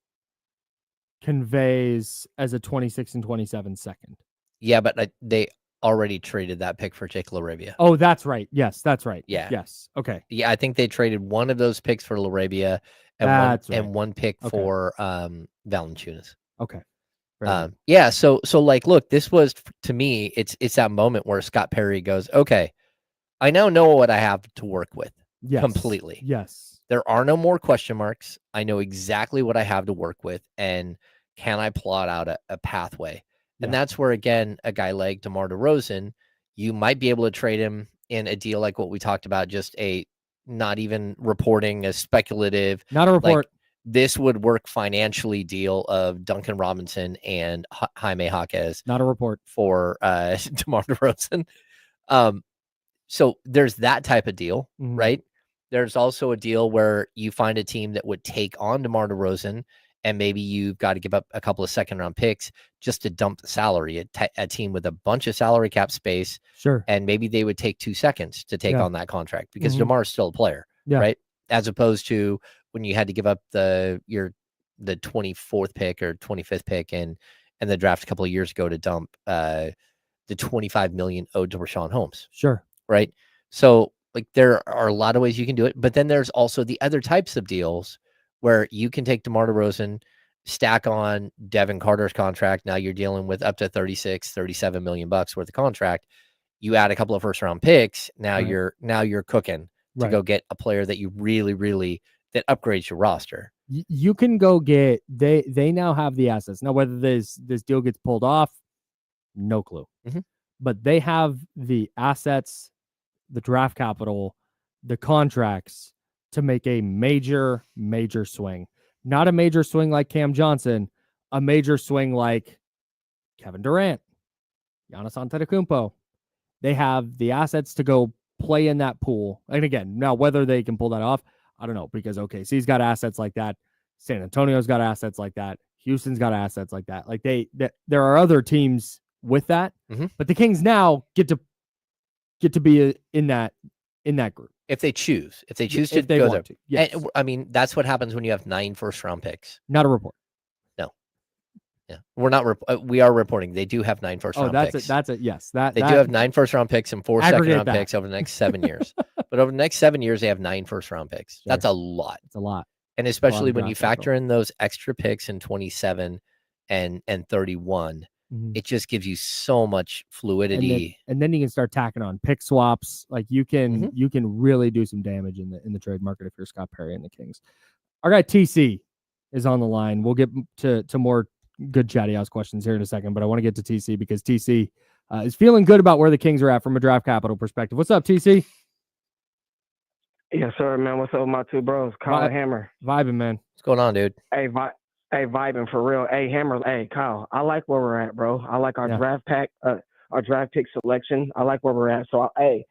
conveys as a 26 and 27 second. Yeah, but they already traded that pick for Jake LaRavia. Oh, that's right. Yes, that's right. Yeah. Yes. Okay. Yeah, I think they traded one of those picks for LaRavia and one pick for Valanciunas. Okay. Yeah, so like, look, this was, to me, it's that moment where Scott Perry goes, okay, I now know what I have to work with. Completely. Yes. There are no more question marks. I know exactly what I have to work with, and can I plot out a pathway? And that's where, again, a guy like DeMar DeRozan, you might be able to trade him in a deal like what we talked about, just a not even reporting, a speculative. Not a report. Like, this would work financially deal of Duncan Robinson and Jaime Jaquez. Not a report. For DeMar DeRozan. So there's that type of deal, right? There's also a deal where you find a team that would take on DeMar DeRozan, and maybe you've got to give up a couple of second-round picks just to dump the salary. A team with a bunch of salary cap space. Sure. And maybe they would take 2 seconds to take on that contract because DeMar is still a player, right? As opposed to when you had to give up the 24th pick or 25th pick and the draft a couple of years ago to dump the $25 million owed to Rashawn Holmes. Sure. Right. So, like, there are a lot of ways you can do it, but then there's also the other types of deals where you can take DeMar DeRozan, stack on Devin Carter's contract. Now you're dealing with up to 36, 37 million bucks worth of contract. You add a couple of first round picks. Now you're cooking to go get a player that you really that upgrades your roster. You can go get, they now have the assets. Now, whether this deal gets pulled off, no clue. But they have the assets, the draft capital, the contracts to make a major swing. Not a major swing like Cam Johnson, a major swing like Kevin Durant, Giannis Antetokounmpo. They have the assets to go play in that pool. And again, now whether they can pull that off, I don't know, because OKC's got assets like that. San Antonio's got assets like that. Houston's got assets like that. Like there are other teams with that, but the Kings now get to be in that group if they choose. If they choose to if they go want there. to. Yes. And, I mean, that's what happens when you have 9 first-round picks. Not a report. No. Yeah. We're not we are reporting they do have 9 first-round picks. That's it. Yes. They do have 9 first-round picks and 4 second-round that. picks over the next 7 years. But over the next 7 years they have 9 first-round picks. Sure. That's a lot. It's a lot. And especially when you factor in those extra picks in 27 and 31, it just gives you so much fluidity. And then you can start tacking on pick swaps. Like you can really do some damage in the trade market if you're Scott Perry and the Kings. Our guy TC is on the line. We'll get to more good chatty house questions here in a second, but I want to get to TC because TC is feeling good about where the Kings are at from a draft capital perspective. What's up, TC? Yes, sir, man. What's up with my two bros? Kyle and Hammer. Vibing, man. What's going on, dude? Hey, vibing for real. Hey, Hammer. Hey, Kyle. I like where we're at, bro. I like our draft pick selection. I like where we're at. So, I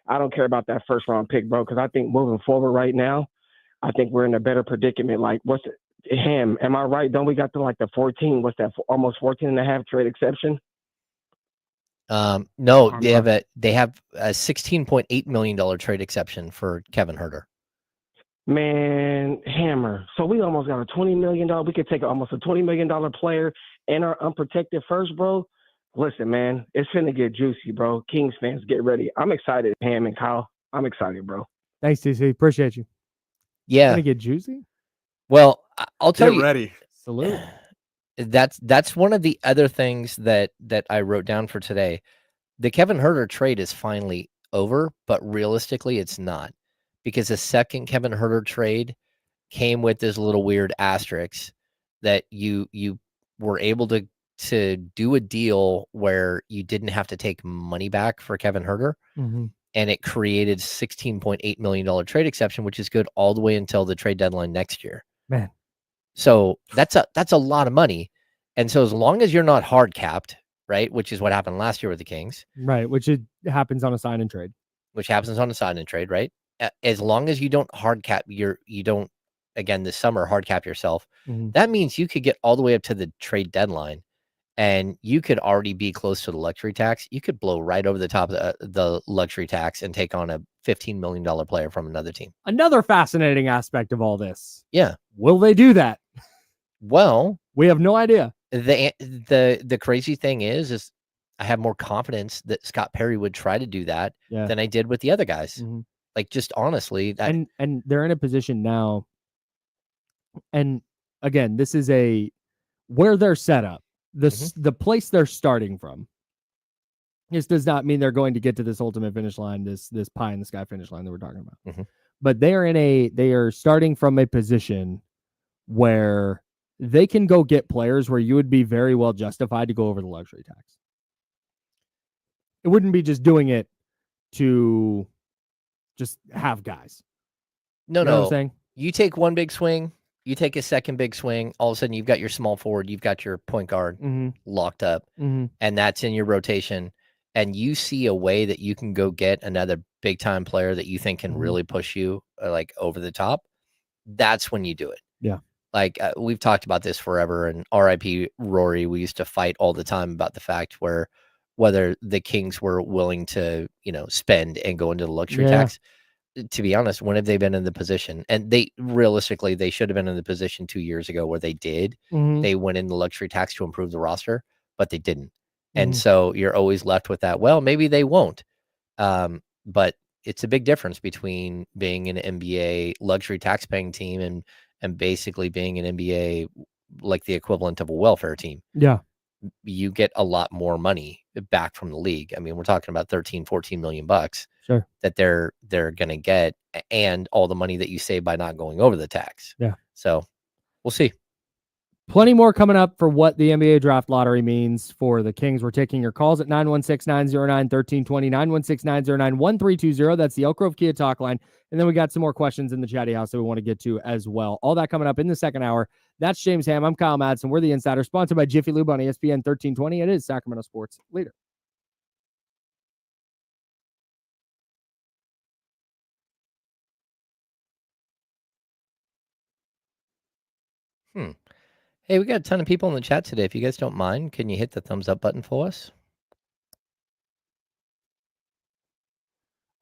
don't care about that first round pick, bro, because I think moving forward right now, I think we're in a better predicament. Like, am I right? Don't we got the 14? What's that? Almost 14 and a half trade exception? No, they have a $16.8 million trade exception for Kevin Huerter. Man, Hammer. So we almost got a $20 million. We could take almost a $20 million player and our unprotected first, bro. Listen, man, it's finna get juicy, bro. Kings fans, get ready. I'm excited, Ham and Kyle. I'm excited, bro. Thanks, TC. Appreciate you. Yeah. Gonna get juicy? Well, I'll tell you. Get ready. Salute. That's one of the other things that I wrote down for today. The Kevin Huerter trade is finally over, but realistically it's not, because the second Kevin Huerter trade came with this little weird asterisk that you were able to do a deal where you didn't have to take money back for Kevin Huerter, and it created $16.8 million trade exception, which is good all the way until the trade deadline next year. Man. So that's a lot of money. And so as long as you're not hard capped, right, which is what happened last year with the Kings. Right, which happens on a sign and trade. Right? As long as you don't hard cap you don't, again, this summer hard cap yourself, that means you could get all the way up to the trade deadline and you could already be close to the luxury tax. You could blow right over the top of the luxury tax and take on a $15 million player from another team. Another fascinating aspect of all this. Yeah. Will they do that? Well, we have no idea. The crazy thing is I have more confidence that Scott Perry would try to do that than I did with the other guys. Like, just honestly, and they're in a position now. And again, this is where they're set up. The place they're starting from. This does not mean they're going to get to this ultimate finish line, this pie in the sky finish line that we're talking about. But they are starting from a position where they can go get players where you would be very well justified to go over the luxury tax. It wouldn't be just doing it to just have guys. No, you know what I'm saying? You take one big swing, you take a second big swing, all of a sudden you've got your small forward, you've got your point guard locked up, and that's in your rotation, and you see a way that you can go get another big time player that you think can really push you like over the top. That's when you do it. Yeah. Like we've talked about this forever, and RIP Rory, we used to fight all the time about the fact whether the Kings were willing to, spend and go into the luxury tax. To be honest, when have they been in the position? And they should have been in the position 2 years ago where they did. They went in the luxury tax to improve the roster, but they didn't. And so you're always left with that. Well, maybe they won't. But it's a big difference between being an NBA luxury tax paying team and basically being an NBA, like the equivalent of a welfare team. Yeah. You get a lot more money back from the league. I mean, we're talking about 13, 14 million bucks that they're going to get, and all the money that you save by not going over the tax. Yeah. So we'll see. Plenty more coming up for what the NBA draft lottery means for the Kings. We're taking your calls at 916-909-1320, 916-909-1320. That's the Elk Grove Kia talk line. And then we got some more questions in the chatty house that we want to get to as well. All that coming up in the second hour. That's James Ham. I'm Kyle Madsen. We're the Insider, sponsored by Jiffy Lube on ESPN 1320. It is Sacramento Sports Leader. Hey, we got a ton of people in the chat today. If you guys don't mind, can you hit the thumbs up button for us?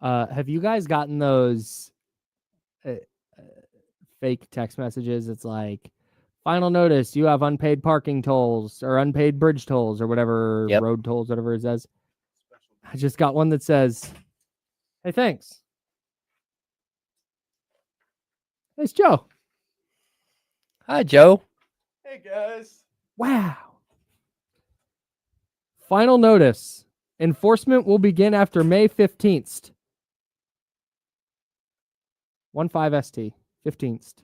Have you guys gotten those fake text messages? It's like, final notice, you have unpaid parking tolls or unpaid bridge tolls or whatever, road tolls, whatever it says. I just got one that says, hey, thanks. It's Joe. Hi, Joe. Hey, guys. Wow. Final notice. Enforcement will begin after May 15th. 15st. 15th.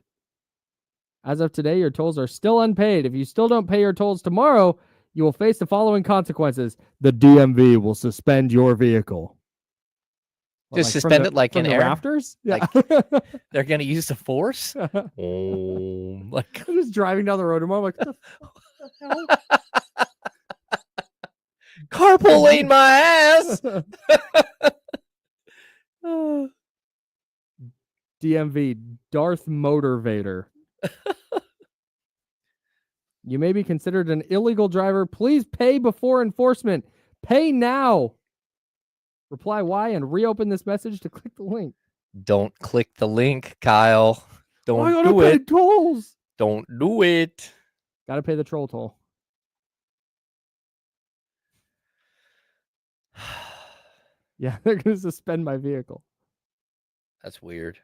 As of today, your tolls are still unpaid. If you still don't pay your tolls tomorrow, you will face the following consequences. The DMV will suspend your vehicle. Just suspend it like in air? Rafters? Yeah. Like, they're going to use the force? Oh, like I'm just driving down the road tomorrow. I'm like, what the hell? Carpooling my ass. DMV, Darth Motivator. You may be considered an illegal driver. Please pay before enforcement. Pay now. Reply Y and reopen this message to click the link. Don't click the link, Kyle. Don't I do gotta pay it. tolls. Don't do it. Gotta pay the troll toll. Yeah, they're gonna suspend my vehicle. That's weird.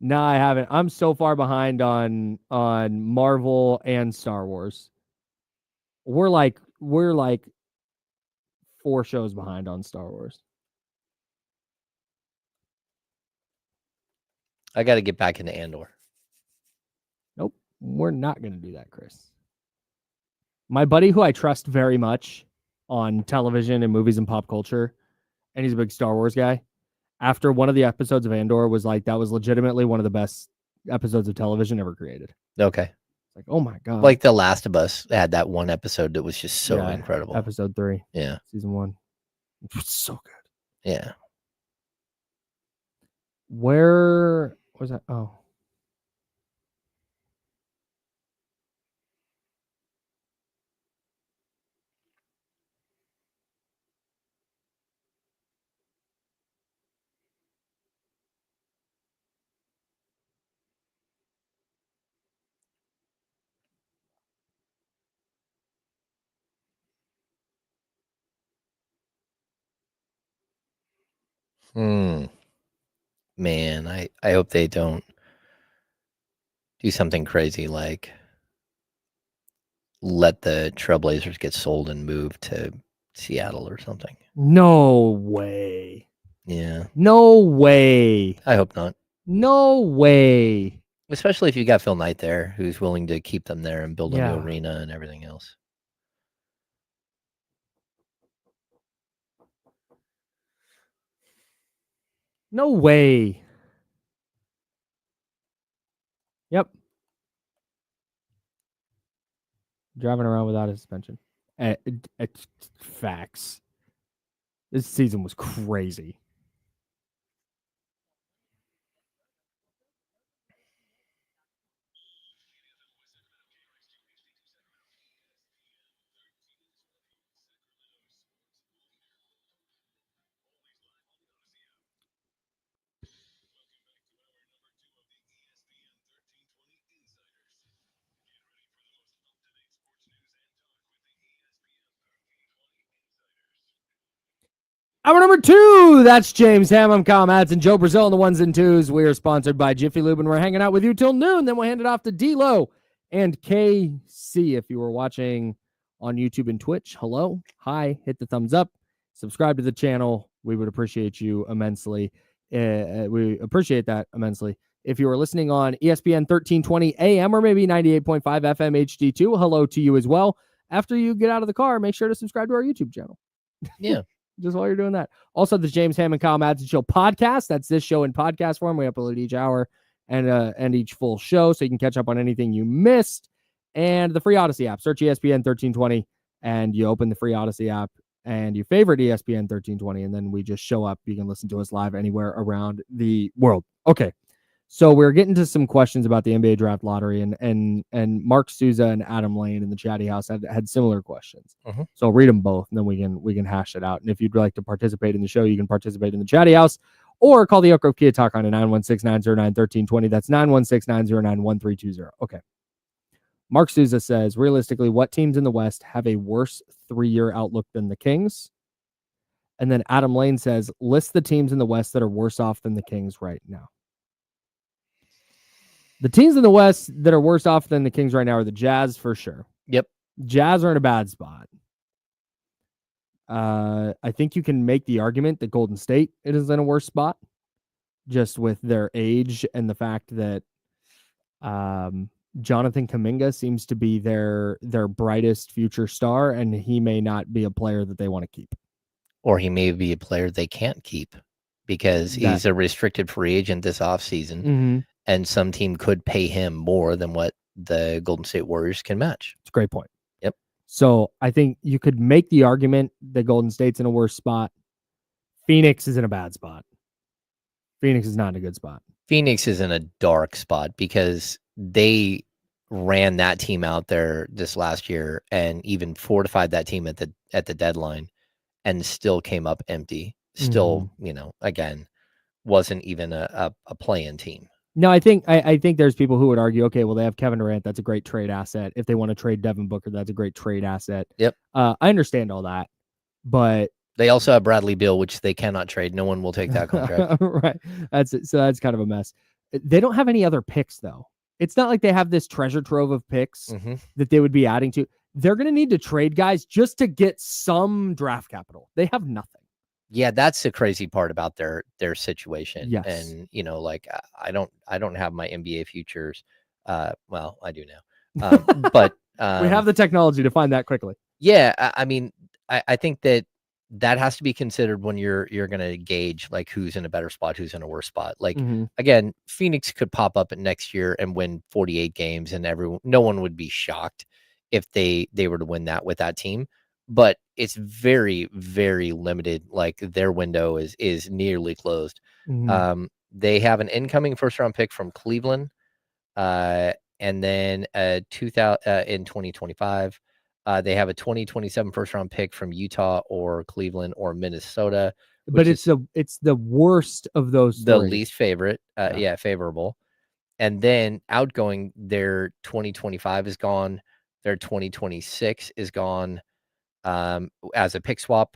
No, I haven't. I'm so far behind on Marvel and Star Wars. We're like 4 shows behind on Star Wars. I got to get back into Andor. Nope, we're not going to do that, Chris. My buddy, who I trust very much on television and movies and pop culture, and he's a big Star Wars guy, after one of the episodes of Andor was like, that was legitimately one of the best episodes of television ever created. Okay. Like, oh my God. Like The Last of Us had that one episode that was just so incredible. Episode 3. Yeah. Season 1. It was so good. Yeah. Where was that? Oh. Man, I hope they don't do something crazy like let the Trailblazers get sold and move to Seattle or something. No way. Yeah. No way. I hope not. No way. Especially if you got Phil Knight there, who's willing to keep them there and build a new arena and everything else. No way. Yep. Driving around without a suspension. Facts. This season was crazy. Hour number 2, that's James Ham. I'm Kyle Madsen, Joe Brazil on the 1s and 2s. We are sponsored by Jiffy Lube, and we're hanging out with you till noon. Then we'll hand it off to D-Lo and KC. If you were watching on YouTube and Twitch, hello, hi, hit the thumbs up, subscribe to the channel. We would appreciate you immensely. We appreciate that immensely. If you are listening on ESPN 1320 AM or maybe 98.5 FM HD2, hello to you as well. After you get out of the car, make sure to subscribe to our YouTube channel. Yeah. Just while you're doing that. Also, the James Ham and Kyle Madsen Show podcast. That's this show in podcast form. We upload each hour and each full show, so you can catch up on anything you missed. And the free Odyssey app. Search ESPN 1320, and you open the free Odyssey app, and you favorite ESPN 1320, and then we just show up. You can listen to us live anywhere around the world. Okay, So we're getting to some questions about the NBA draft lottery, and Mark Souza and Adam Lane in the chatty house had similar questions. So I'll read them both, and then we can hash it out. And if you'd like to participate in the show, you can participate in the chatty house or call the Oak Grove Kia Talk on 916-909-1320. That's 916-909-1320. Okay. Mark Souza says, realistically, what teams in the West have a worse 3-year outlook than the Kings? And then Adam Lane says, list the teams in the West that are worse off than the Kings right now. The teams in the West that are worse off than the Kings right now are the Jazz for sure. Yep. Jazz are in a bad spot. I think you can make the argument that Golden State is in a worse spot just with their age and the fact that Jonathan Kuminga seems to be their brightest future star, and he may not be a player that they want to keep. Or he may be a player they can't keep because he's a restricted free agent this offseason, and some team could pay him more than what the Golden State Warriors can match. It's a great point. Yep. So I think you could make the argument that Golden State's in a worse spot. Phoenix is in a bad spot. Phoenix is not in a good spot. Phoenix is in a dark spot because they ran that team out there this last year and even fortified that team at the deadline and still came up empty. Still, again, wasn't even a play-in team. No, I think there's people who would argue, okay, well, they have Kevin Durant. That's a great trade asset. If they want to trade Devin Booker, that's a great trade asset. Yep. I understand all that, but they also have Bradley Beal, which they cannot trade. No one will take that contract. Right. That's it. So that's kind of a mess. They don't have any other picks, though. It's not like they have this treasure trove of picks that they would be adding to. They're going to need to trade guys just to get some draft capital. They have nothing. Yeah, that's the crazy part about their situation. Yes. And I don't have my NBA futures. Well, I do now. But we have the technology to find that quickly. Yeah, I mean, I think that has to be considered when you're going to gauge like who's in a better spot, who's in a worse spot. Like again, Phoenix could pop up next year and win 48 games, and no one would be shocked if they were to win that with that team. But it's very, very limited. Like their window is nearly closed. They have an incoming first-round pick from Cleveland, and then in 2025, they have a 2027 first-round pick from Utah or Cleveland or Minnesota. But it's the worst of those. The three. least favorite, favorable. And then outgoing, their 2025 is gone. Their 2026 is gone. As a pick swap,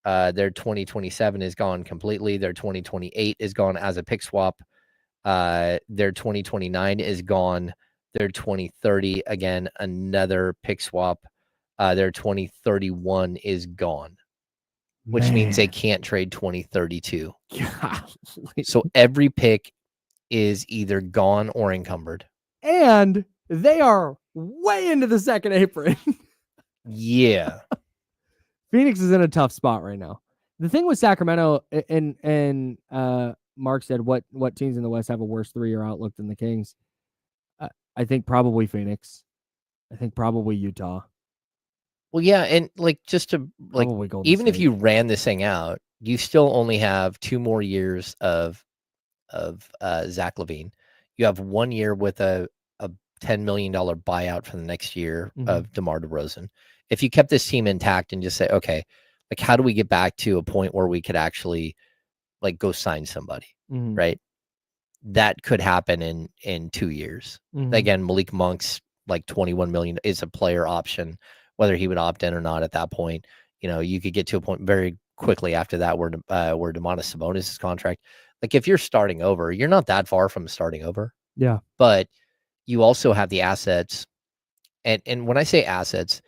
their 2027 is gone completely. Their 2028 is gone as a pick swap. Their 2029 is gone. Their 2030, again, another pick swap. Their 2031 is gone, which means they can't trade 2032. So every pick is either gone or encumbered. And they are way into the second apron. Yeah. Phoenix is in a tough spot right now. The thing with Sacramento, and Mark said, what teams in the West have a worse 3-year outlook than the Kings? I think probably Phoenix. I think probably Utah. Well, yeah, and like just to like, even if you ran this thing out, you still only have 2 more years of Zach LaVine. You have 1 year with a $10 million buyout for the next year of DeMar DeRozan. If you kept this team intact and just say, okay, like how do we get back to a point where we could actually like go sign somebody, right? That could happen in 2 years. Again, Malik Monk's like $21 million is a player option, whether he would opt in or not at that point. You could get to a point very quickly after that where Domantas Sabonis' contract. Like if you're starting over, you're not that far from starting over. Yeah. But you also have the assets. And when I say assets,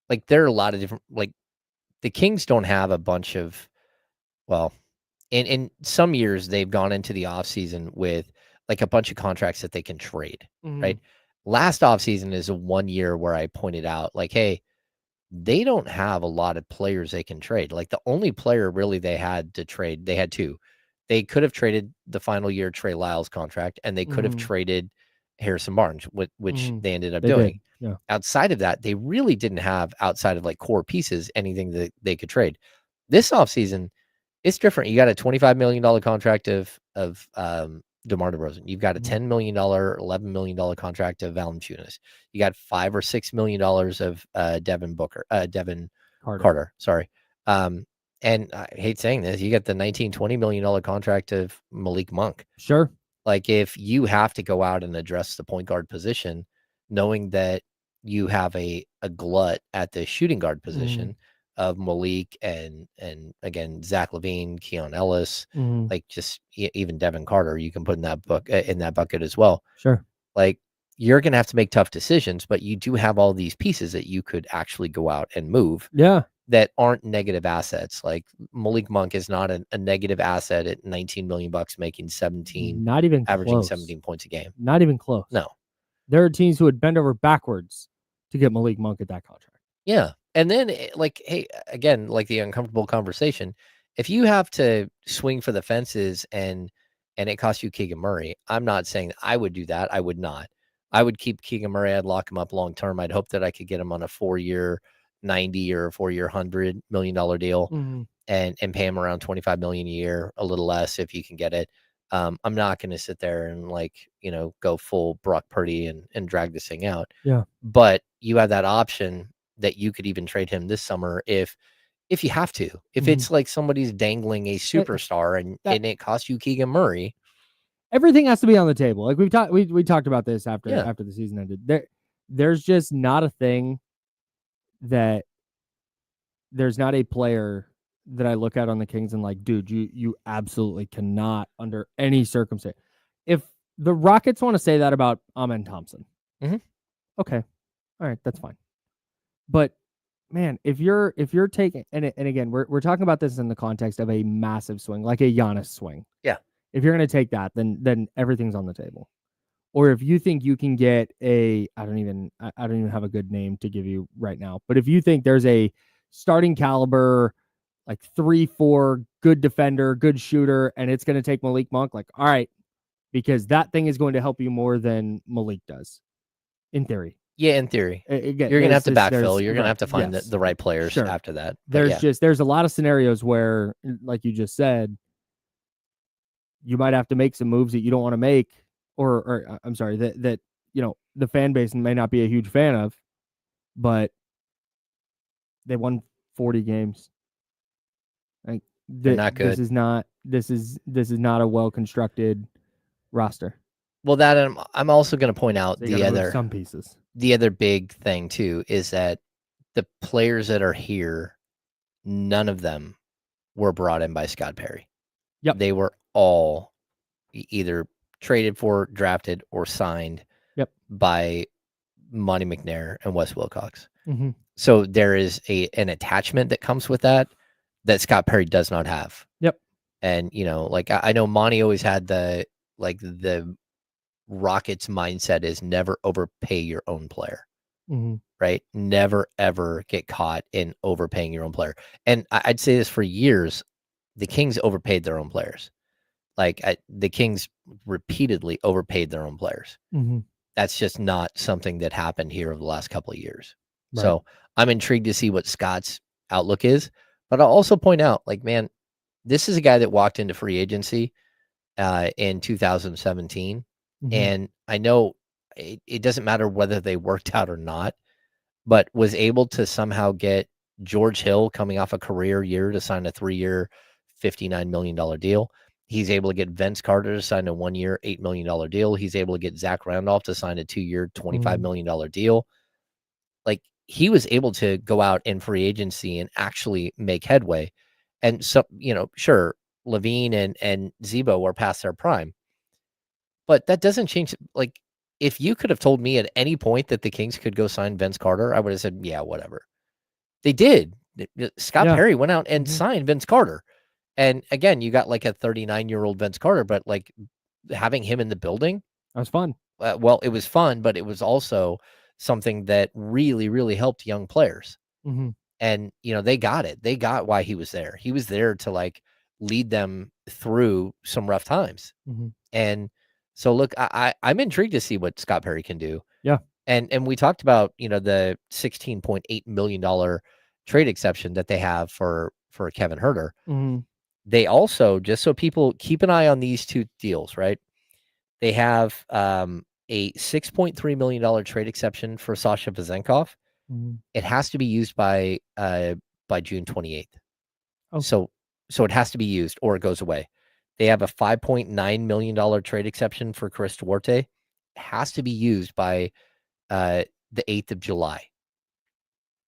like there are a lot of different, like the Kings don't have a bunch of, well, in some years they've gone into the offseason with like a bunch of contracts that they can trade, right? Last offseason is a 1 year where I pointed out like, hey, they don't have a lot of players they can trade. Like the only player really they had to trade, they had 2. They could have traded the final year Trey Lyles contract, and they could have traded Harrison Barnes, which they ended up doing. Yeah. Outside of that, they really didn't have, outside of like core pieces, anything that they could trade. This offseason, it's different. You got a $25 million contract of DeMar DeRozan. You've got a $10 million, $11 million contract of Valanciunas. You got $5 or $6 million of Devin Carter. Sorry. And I hate saying this, you got the $19-20 million contract of Malik Monk. Sure. Like, if you have to go out and address the point guard position, knowing that you have a glut at the shooting guard position of Malik and again Zach LaVine, Keon Ellis, like just even Devin Carter, you can put in that bucket as well. Sure. Like, you're gonna have to make tough decisions, but you do have all these pieces that you could actually go out and move. Yeah. That aren't negative assets. Like, Malik Monk is not a negative asset at $19 million, making 17, not even averaging close. 17 points a game. Not even close. No. There are teams who would bend over backwards to get Malik Monk at that contract. Yeah. And then, like, hey, again, like the uncomfortable conversation, if you have to swing for the fences and it costs you Keegan Murray, I'm not saying I would do that. I would not. I would keep Keegan Murray. I'd lock him up long term. I'd hope that I could get him on a 4-year 90 or a 4-year $100 million deal and pay him around $25 million a year, a little less if you can get it. I'm not going to sit there and, like, go full Brock Purdy and drag this thing out. Yeah. But you have that option that you could even trade him this summer if you have to. If it's like somebody's dangling a superstar and it costs you Keegan Murray. Everything has to be on the table. Like we talked about this after the season ended. There's just not a thing that there's not a player that I look at on the Kings and like, dude, you absolutely cannot under any circumstance. If the Rockets want to say that about Amen Thompson, okay, all right, that's fine. But man, if you're taking and again, we're talking about this in the context of a massive swing, like a Giannis swing. Yeah. If you're going to take that, then everything's on the table. Or if you think you can get I don't even have a good name to give you right now, but if you think there's a starting caliber, like 3-4 good defender, good shooter, and it's going to take Malik Monk, like, all right, because that thing is going to help you more than Malik does, in theory. Yeah, in theory. Again, you're going to have to backfill. You're going to have to find the right players after that. There's a lot of scenarios where, like you just said, you might have to make some moves that you don't want to make, or I'm sorry, that the fan base may not be a huge fan of, but they won 40 games. Like, they're not good. This is not a well constructed roster. Well, that I'm also going to point out some pieces. The other big thing too is that the players that are here, none of them were brought in by Scott Perry. Yep. They were all either traded for, drafted, or signed by Monty McNair and Wes Wilcox. So there is an attachment that comes with that Scott Perry does not have. Yep. And, like, I know Monty always had the Rockets mindset is never overpay your own player, right? Never, ever get caught in overpaying your own player. And I'd say this for years, the Kings overpaid their own players. Like, the Kings repeatedly overpaid their own players. That's just not something that happened here over the last couple of years. Right. So I'm intrigued to see what Scott's outlook is. But I'll also point out, like, man, this is a guy that walked into free agency in 2017. And I know it doesn't matter whether they worked out or not, but was able to somehow get George Hill coming off a career year to sign a 3-year, $59 million deal. He's able to get Vince Carter to sign a 1-year, $8 million deal. He's able to get Zach Randolph to sign a 2-year, $25 million deal. Like, he was able to go out in free agency and actually make headway. And so, sure, Levine and Zebo are past their prime. But that doesn't change. Like, if you could have told me at any point that the Kings could go sign Vince Carter, I would have said, yeah, whatever. They did. Scott Perry went out and signed Vince Carter. And again, you got like a 39-year-old Vince Carter, but like having him in the building. That was fun. Well, it was fun, but it was also something that really, really helped young players. And, they got it. They got why he was there. He was there to, like, lead them through some rough times. And so, look, I'm intrigued to see what Scott Perry can do. Yeah. And we talked about, the $16.8 million trade exception that they have for Kevin Huerter. They also, just so people keep an eye on these two deals, right? They have a $6.3 million trade exception for Sasha Vezenkov. It has to be used by June 28th. Oh. So it has to be used or it goes away. They have a $5.9 million trade exception for Chris Duarte. It has to be used by the 8th of July.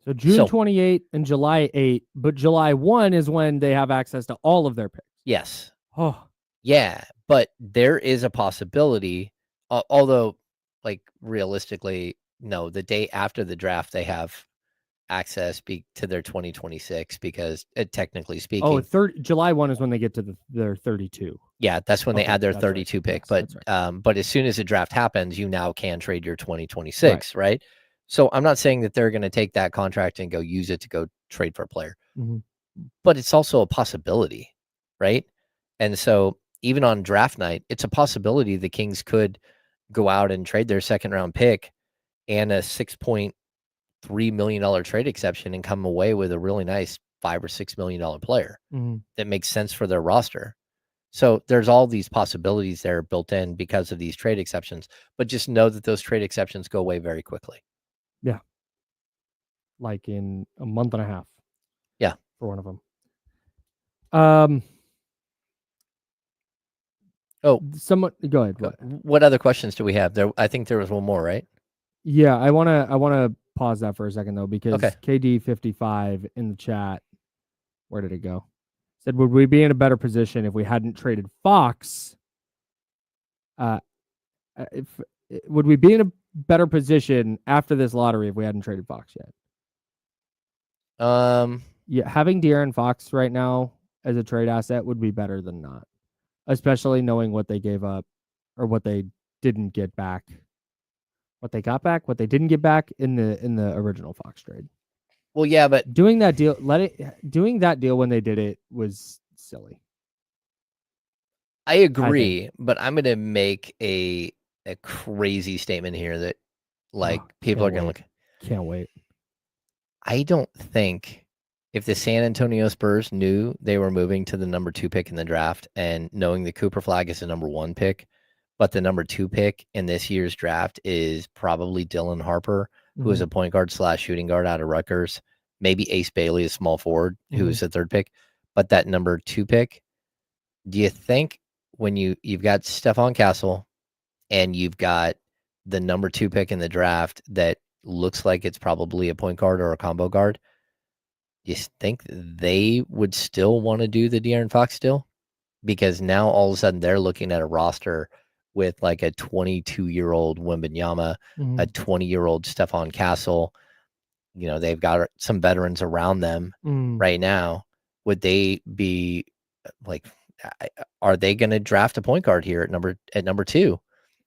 So June 28th and July 8th, but July 1 is when they have access to all of their picks. Yes. Oh. Yeah, but there is a possibility, although, like, realistically, no, the day after the draft, they have access to their 2026 because technically speaking. July 1 is when they get to their 32. Yeah, that's when they add their 32 pick. Yes, but but as soon as the draft happens, you now can trade your 2026, right? So I'm not saying that they're going to take that contract and go use it to go trade for a player. But it's also a possibility, right? And so even on draft night, it's a possibility the Kings could go out and trade their second round pick and a $6.3 million trade exception and come away with a really nice $5 or $6 million player that makes sense for their roster. So there's all these possibilities there built in because of these trade exceptions, but just know that those trade exceptions go away very quickly. Yeah. Like in a month and a half. Yeah. For one of them. Go ahead. What other questions do we have there? I think there was one more, right? Yeah, I want to pause that for a second though, because KD55 in the chat, where did it go? Said, would we be in a better position if we hadn't traded Fox? Would we be in a better position after this lottery if we hadn't traded Fox yet? Yeah, having De'Aaron Fox right now as a trade asset would be better than not, especially knowing what they gave up or what they didn't get back, what they got back, what they didn't get back in the original Fox trade. Well, yeah, but doing that deal when they did it was silly. I agree, but I'm going to make a crazy statement here that people are going to look. Can't wait. I don't think if the San Antonio Spurs knew they were moving to the number 2 pick in the draft and knowing the Cooper Flag is the number 1 pick, but the number 2 pick in this year's draft is probably Dylan Harper, who is a point guard / shooting guard out of Rutgers, maybe Ace Bailey, a small forward, who is the 3rd pick, but that number 2 pick, do you think when you've got Stephon Castle and you've got the number 2 pick in the draft that looks like it's probably a point guard or a combo guard, do you think they would still want to do the De'Aaron Fox deal? Because now all of a sudden they're looking at a roster with like a 22-year-old Wembanyama, a 20-year-old Stephon Castle. They've got some veterans around them right now. Would they be like, are they going to draft a point guard here at number 2?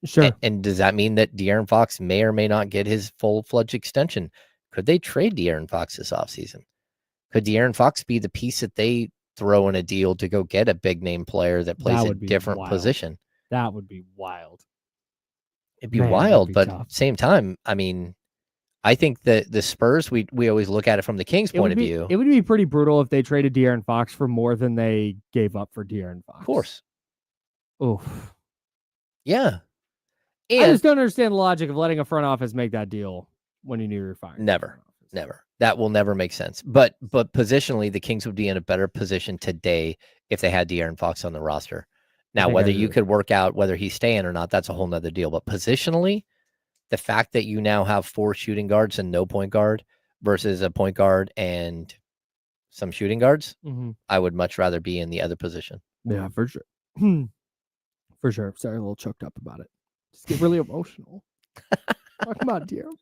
Sure. And does that mean that De'Aaron Fox may or may not get his full-fledged extension? Could they trade De'Aaron Fox this offseason? Could De'Aaron Fox be the piece that they throw in a deal to go get a big-name player that plays a different position? That would be wild. It'd be wild, but at the same time, I mean, I think that the Spurs, we always look at it from the Kings' point of view. It would be pretty brutal if they traded De'Aaron Fox for more than they gave up for De'Aaron Fox. Of course. Oof. Yeah. I just don't understand the logic of letting a front office make that deal when you knew you were firing. Never. That will never make sense. But positionally, the Kings would be in a better position today if they had De'Aaron Fox on the roster. Now, whether you could work out whether he's staying or not, that's a whole nother deal. But positionally, the fact that you now have 4 shooting guards and no point guard versus a point guard and some shooting guards, I would much rather be in the other position. Yeah, for sure. For sure. Sorry, a little choked up about it. Just get really emotional. Talking about De'Aaron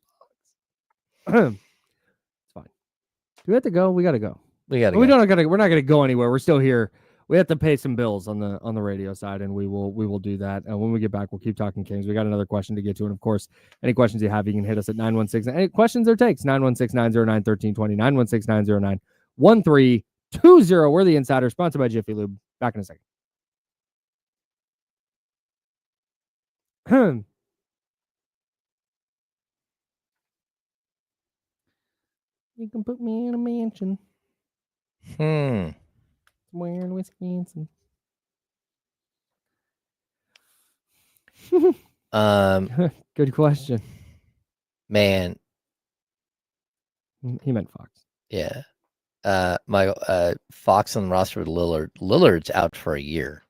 Fox. It's fine. Do we have to go? We got to go. We're not going to go anywhere. We're still here. We have to pay some bills on the radio side, and we will do that. And when we get back, we'll keep talking Kings. We got another question to get to, and of course, any questions you have, you can hit us at 916. Any questions or takes? 916-909-1320. 916-909-1320. We're the Insider, sponsored by Jiffy Lube. Back in a second. You can put me in a mansion. Somewhere in Wisconsin. Good question. Man, He meant Fox. yeah. Fox on the roster with Lillard. Lillard's out for a year.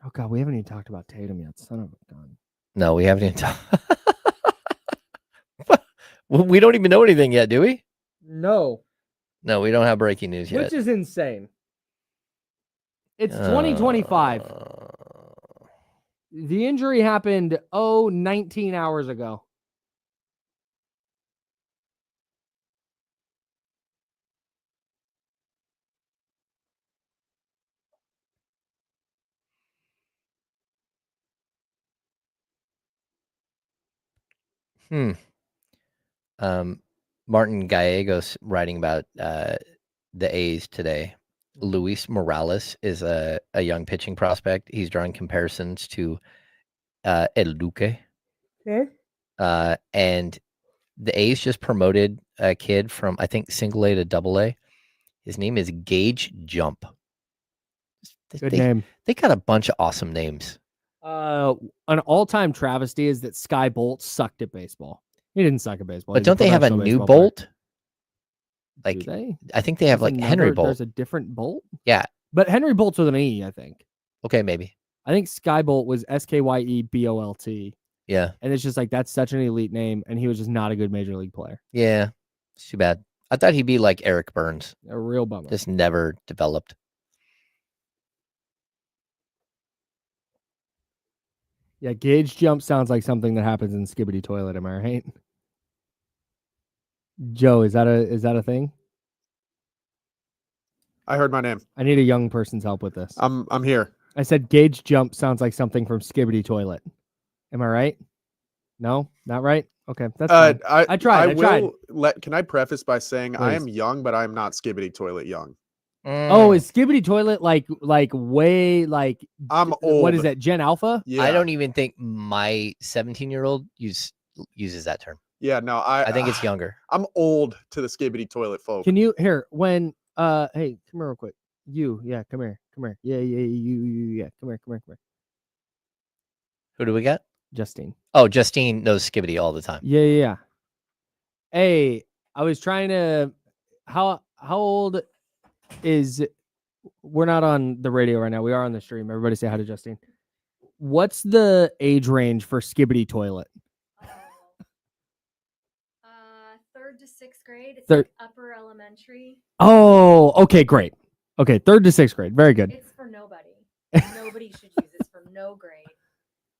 Oh God, we haven't even talked about Tatum yet. Son of a gun. No, we haven't even talked. We don't even know anything yet, do we? No. No, we don't have breaking news yet. Which is insane. It's 2025. The injury happened 19 hours ago. Martin Gallegos writing about the A's today. Luis Morales is a young pitching prospect. He's drawing comparisons to El Duque. Okay. And the A's just promoted a kid from, I think, single A to double A. His name is Gage Jump. Good name. They got a bunch of awesome names. An all-time travesty is that Sky Bolt sucked at baseball. He didn't suck at baseball. But don't they have a new Bolt? Like, do they? I think they have like Henry Bolt. There's a different Bolt? Yeah. But Henry Bolt's with an E, I think. Okay, maybe. I think Sky Bolt was SKYEBOLT. Yeah. And it's just like, that's such an elite name, and he was just not a good major league player. Yeah. It's too bad. I thought he'd be like Eric Burns. A real bummer. Just never developed. Yeah, Gauge Jump sounds like something that happens in Skibbity Toilet, am I right? Joe, is that a thing? I heard my name. I need a young person's help with this. I'm here. I said Gauge Jump sounds like something from Skibbity Toilet. Am I right? No, not right. Okay, that's fine. I tried. Can I preface by saying Please. I am young, but I am not Skibbity Toilet young. Oh, is Skibbity Toilet like way like? I'm old. What is that? Gen Alpha? Yeah. I don't even think my 17-year-old uses that term. Yeah, no, I think it's younger. I'm old to the Skibbity Toilet folk. Can you when hey, come here real quick. Come here. Yeah, you, come here. Who do we got? Justine. Oh, Justine knows Skibbity all the time. Yeah. Hey, I was trying to. How old is? We're not on the radio right now. We are on the stream. Everybody say hi to Justine. What's the age range for Skibbity Toilet? 3rd to 6th grade. It's Third- like upper elementary. Oh, okay, great. Okay, 3rd to 6th grade. Very good. It's for nobody. Nobody should use this for no grade.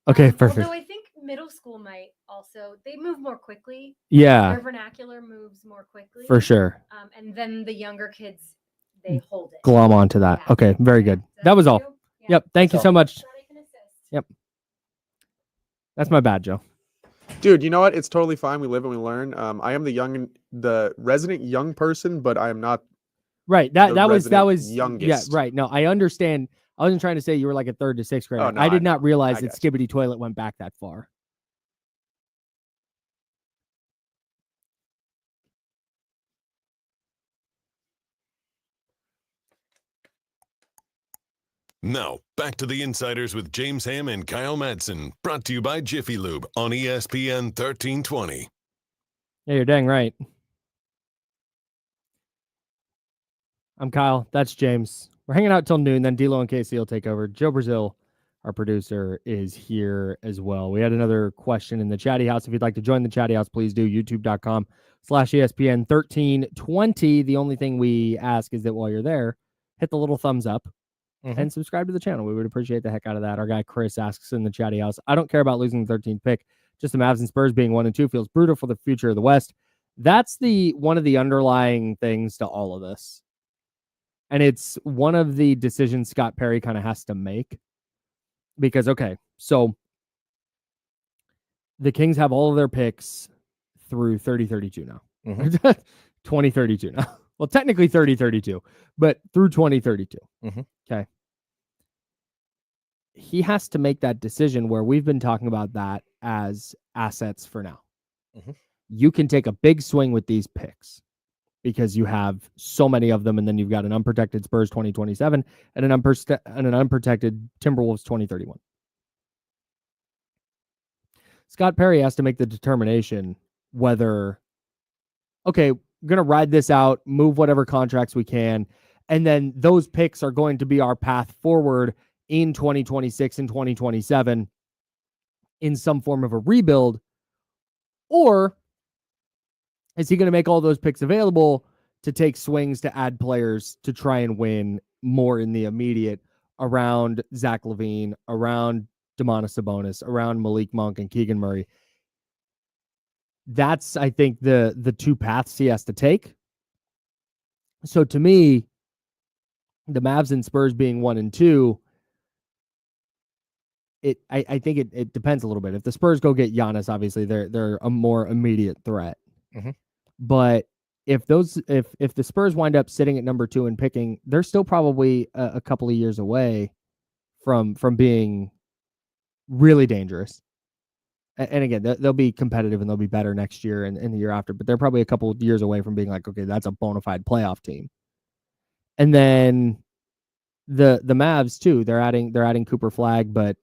Okay, perfect. Although I think middle school might also, they move more quickly. Yeah, Their vernacular moves more quickly. for sure. And then the younger kids, they hold it. Glom onto that. Yeah. Okay, very good. Does That was all. do? Yeah. Yep. Thank you That's so much. Glad I can assist. Yep. That's my bad, Joe. Dude, you know what? It's totally fine. We live and we learn. I am the resident young person, but I am not. Right. That was youngest. Yeah. Right. No, I understand. I wasn't trying to say you were like a 3rd to 6th grade. Oh, no, I did I not know. realize I that got you. Skibbity Toilet went back that far. Now, back to the Insiders with James Ham and Kyle Madsen, brought to you by Jiffy Lube on ESPN 1320. Yeah, you're dang right. I'm Kyle. That's James. We're hanging out till noon. Then D'Lo and Casey will take over. Joe Brazil, our producer, is here as well. We had another question in the chatty house. If you'd like to join the chatty house, please do. YouTube.com/ESPN 1320. The only thing we ask is that while you're there, hit the little thumbs up and subscribe to the channel. We would appreciate the heck out of that. Our guy Chris asks in the chatty house, I don't care about losing the 13th pick. Just the Mavs and Spurs being 1 and 2 feels brutal for the future of the West. That's one of the underlying things to all of this. And it's one of the decisions Scott Perry kind of has to make. Because, okay, so the Kings have all of their picks through 30-32 now. 2032 now. Well, technically 30-32, but through 2032. Okay. He has to make that decision where we've been talking about that as assets for now. You can take a big swing with these picks because you have so many of them, and then you've got an unprotected Spurs 2027 and an unprotected Timberwolves 2031. Scott Perry has to make the determination whether, okay, going to ride this out, move whatever contracts we can, and then those picks are going to be our path forward in 2026 and 2027 in some form of a rebuild, or is he going to make all those picks available to take swings to add players to try and win more in the immediate around Zach LaVine, around Domantas Sabonis, around Malik Monk and Keegan Murray? That's, I think, the two paths he has to take. So to me, the Mavs and Spurs being 1 and 2, I think it depends a little bit. If the Spurs go get Giannis, obviously they're a more immediate threat. Mm-hmm. But if the Spurs wind up sitting at number 2 and picking, they're still probably a couple of years away from being really dangerous. And again, they'll be competitive and they'll be better next year and the year after, but they're probably a couple of years away from being like, okay, that's a bona fide playoff team. And then the Mavs too, they're adding Cooper Flag, but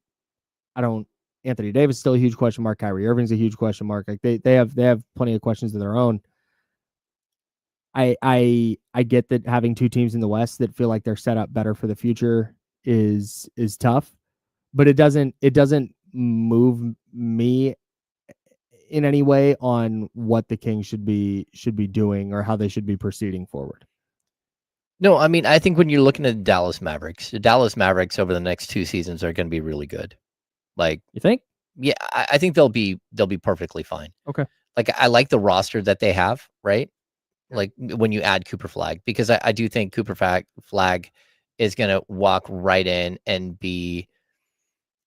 Anthony Davis is still a huge question mark. Kyrie Irving's a huge question mark. Like they have plenty of questions of their own. I get that having two teams in the West that feel like they're set up better for the future is tough, but it doesn't move me in any way on what the Kings should be doing or how they should be proceeding forward. No, I mean, I think when you're looking at the Dallas Mavericks over the next 2 seasons are going to be really good. Like, you think? Yeah, I think they'll be perfectly fine. Okay. Like, I like the roster that they have, right? Like when you add Cooper Flag, because I do think Cooper Flag is going to walk right in and be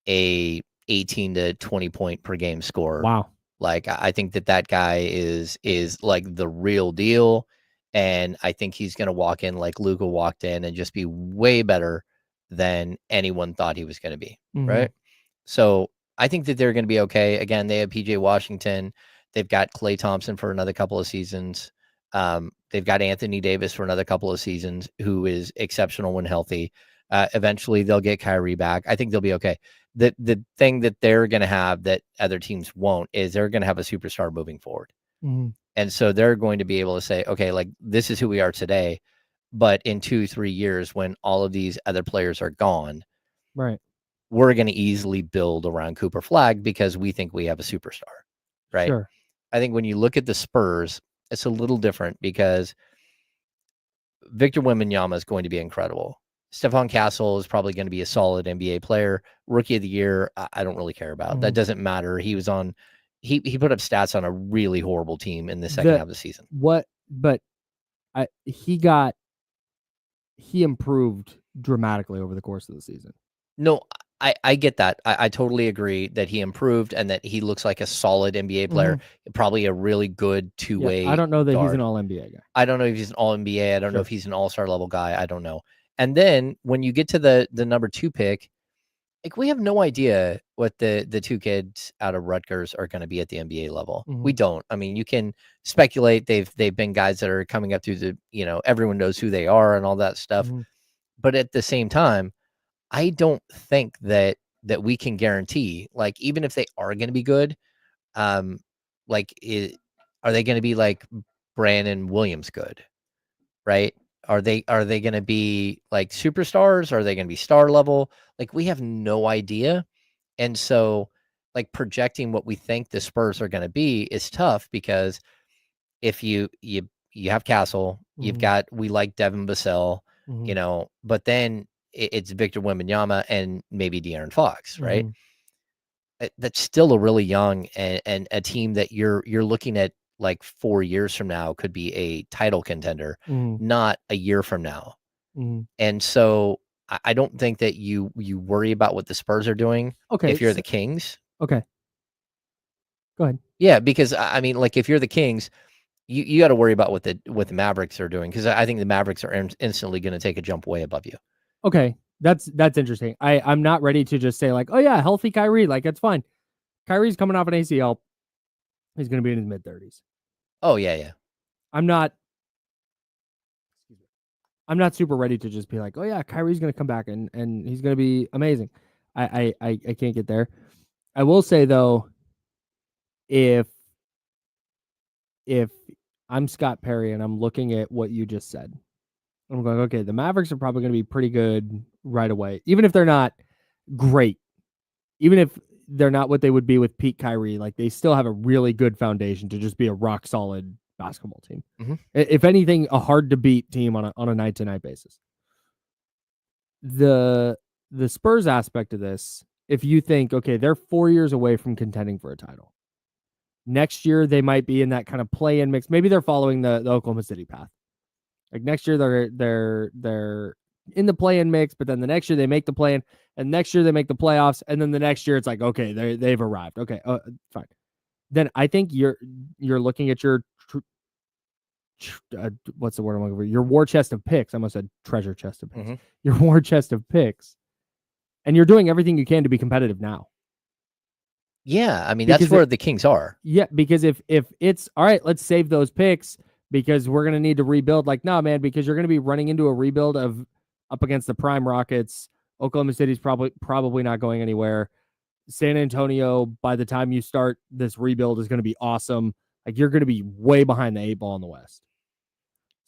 a 18 to 20 point per game scorer. Wow. Like, I think that guy is like the real deal. And I think he's going to walk in like Luka walked in and just be way better than anyone thought he was going to be. Mm-hmm. Right. So I think that they're going to be okay. Again, they have PJ Washington. They've got Klay Thompson for another couple of seasons. They've got Anthony Davis for another couple of seasons, who is exceptional when healthy. Eventually they'll get Kyrie back. I think they'll be okay. The thing that they're going to have that other teams won't is they're going to have a superstar moving forward. Mm-hmm. And so they're going to be able to say, okay, like this is who we are today, but in 2-3 years, when all of these other players are gone, right, we're going to easily build around Cooper Flag because we think we have a superstar, right? Sure. I think when you look at the Spurs, it's a little different because Victor Wembanyama is going to be incredible. Stephon Castle is probably going to be a solid NBA player. Rookie of the year, I don't really care about. Mm-hmm. That doesn't matter. He was on, he put up stats on a really horrible team in the second half of the season. He improved dramatically over the course of the season. No, I get that. I totally agree that he improved and that he looks like a solid NBA player, probably a really good two-way. I don't know that guard. He's an all-NBA guy. I don't know if he's an all-NBA. I don't know if he's an all-star level guy. I don't know. And then when you get to the number 2 pick, like we have no idea what the 2 kids out of Rutgers are going to be at the NBA level. Mm-hmm. We don't. I mean, you can speculate. They've been guys that are coming up through the, everyone knows who they are and all that stuff. Mm-hmm. But at the same time, I don't think that we can guarantee, like, even if they are going to be good, are they going to be like Brandon Williams good, right? Are they going to be like superstars? Are they going to be star level? Like, we have no idea. And so, like, projecting what we think the Spurs are going to be is tough because if you have Castle, you've got, we like Devin Vassell, but then it's Victor Wembanyama and maybe De'Aaron Fox, right? Mm-hmm. That's still a really young and a team that you're looking at like 4 years from now could be a title contender, not a year from now. Mm-hmm. And so I don't think that you worry about what the Spurs are doing. Okay, if you're the Kings. Okay. Go ahead. Yeah, because I mean, like if you're the Kings, you got to worry about what the Mavericks are doing, because I think the Mavericks are instantly going to take a jump way above you. Okay, that's interesting. I'm not ready to just say like, oh yeah, healthy Kyrie, like it's fine. Kyrie's coming off an ACL. He's going to be in his mid-30s. Oh yeah. I'm not super ready to just be like, oh yeah, Kyrie's going to come back and he's going to be amazing. I can't get there. I will say though, if I'm Scott Perry and I'm looking at what you just said, I'm going, okay, the Mavericks are probably going to be pretty good right away, even if they're not great, even if they're not what they would be with Pete Kyrie. Like, they still have a really good foundation to just be a rock solid basketball team. Mm-hmm. If anything, a hard to beat team on a night to night basis. The Spurs aspect of this, if you think, okay, they're 4 years away from contending for a title. Next year, they might be in that kind of play-in mix. Maybe they're following the Oklahoma City path. Like, next year, they're in the play-in mix, but then the next year they make the play-in, and next year they make the playoffs, and then the next year it's like, okay, they've arrived. Okay, fine. Then I think you're looking at your what's the word I'm looking for? Your war chest of picks. I almost said treasure chest of picks. Your war chest of picks, and you're doing everything you can to be competitive now. Yeah, I mean, that's where the Kings are. Yeah, because if it's all right, let's save those picks because we're going to need to rebuild. Like, no, man, because you're going to be running into a rebuild of up against the prime Rockets. Oklahoma City's probably not going anywhere. San Antonio, by the time you start this rebuild, is going to be awesome. Like, you're going to be way behind the 8 ball in the West.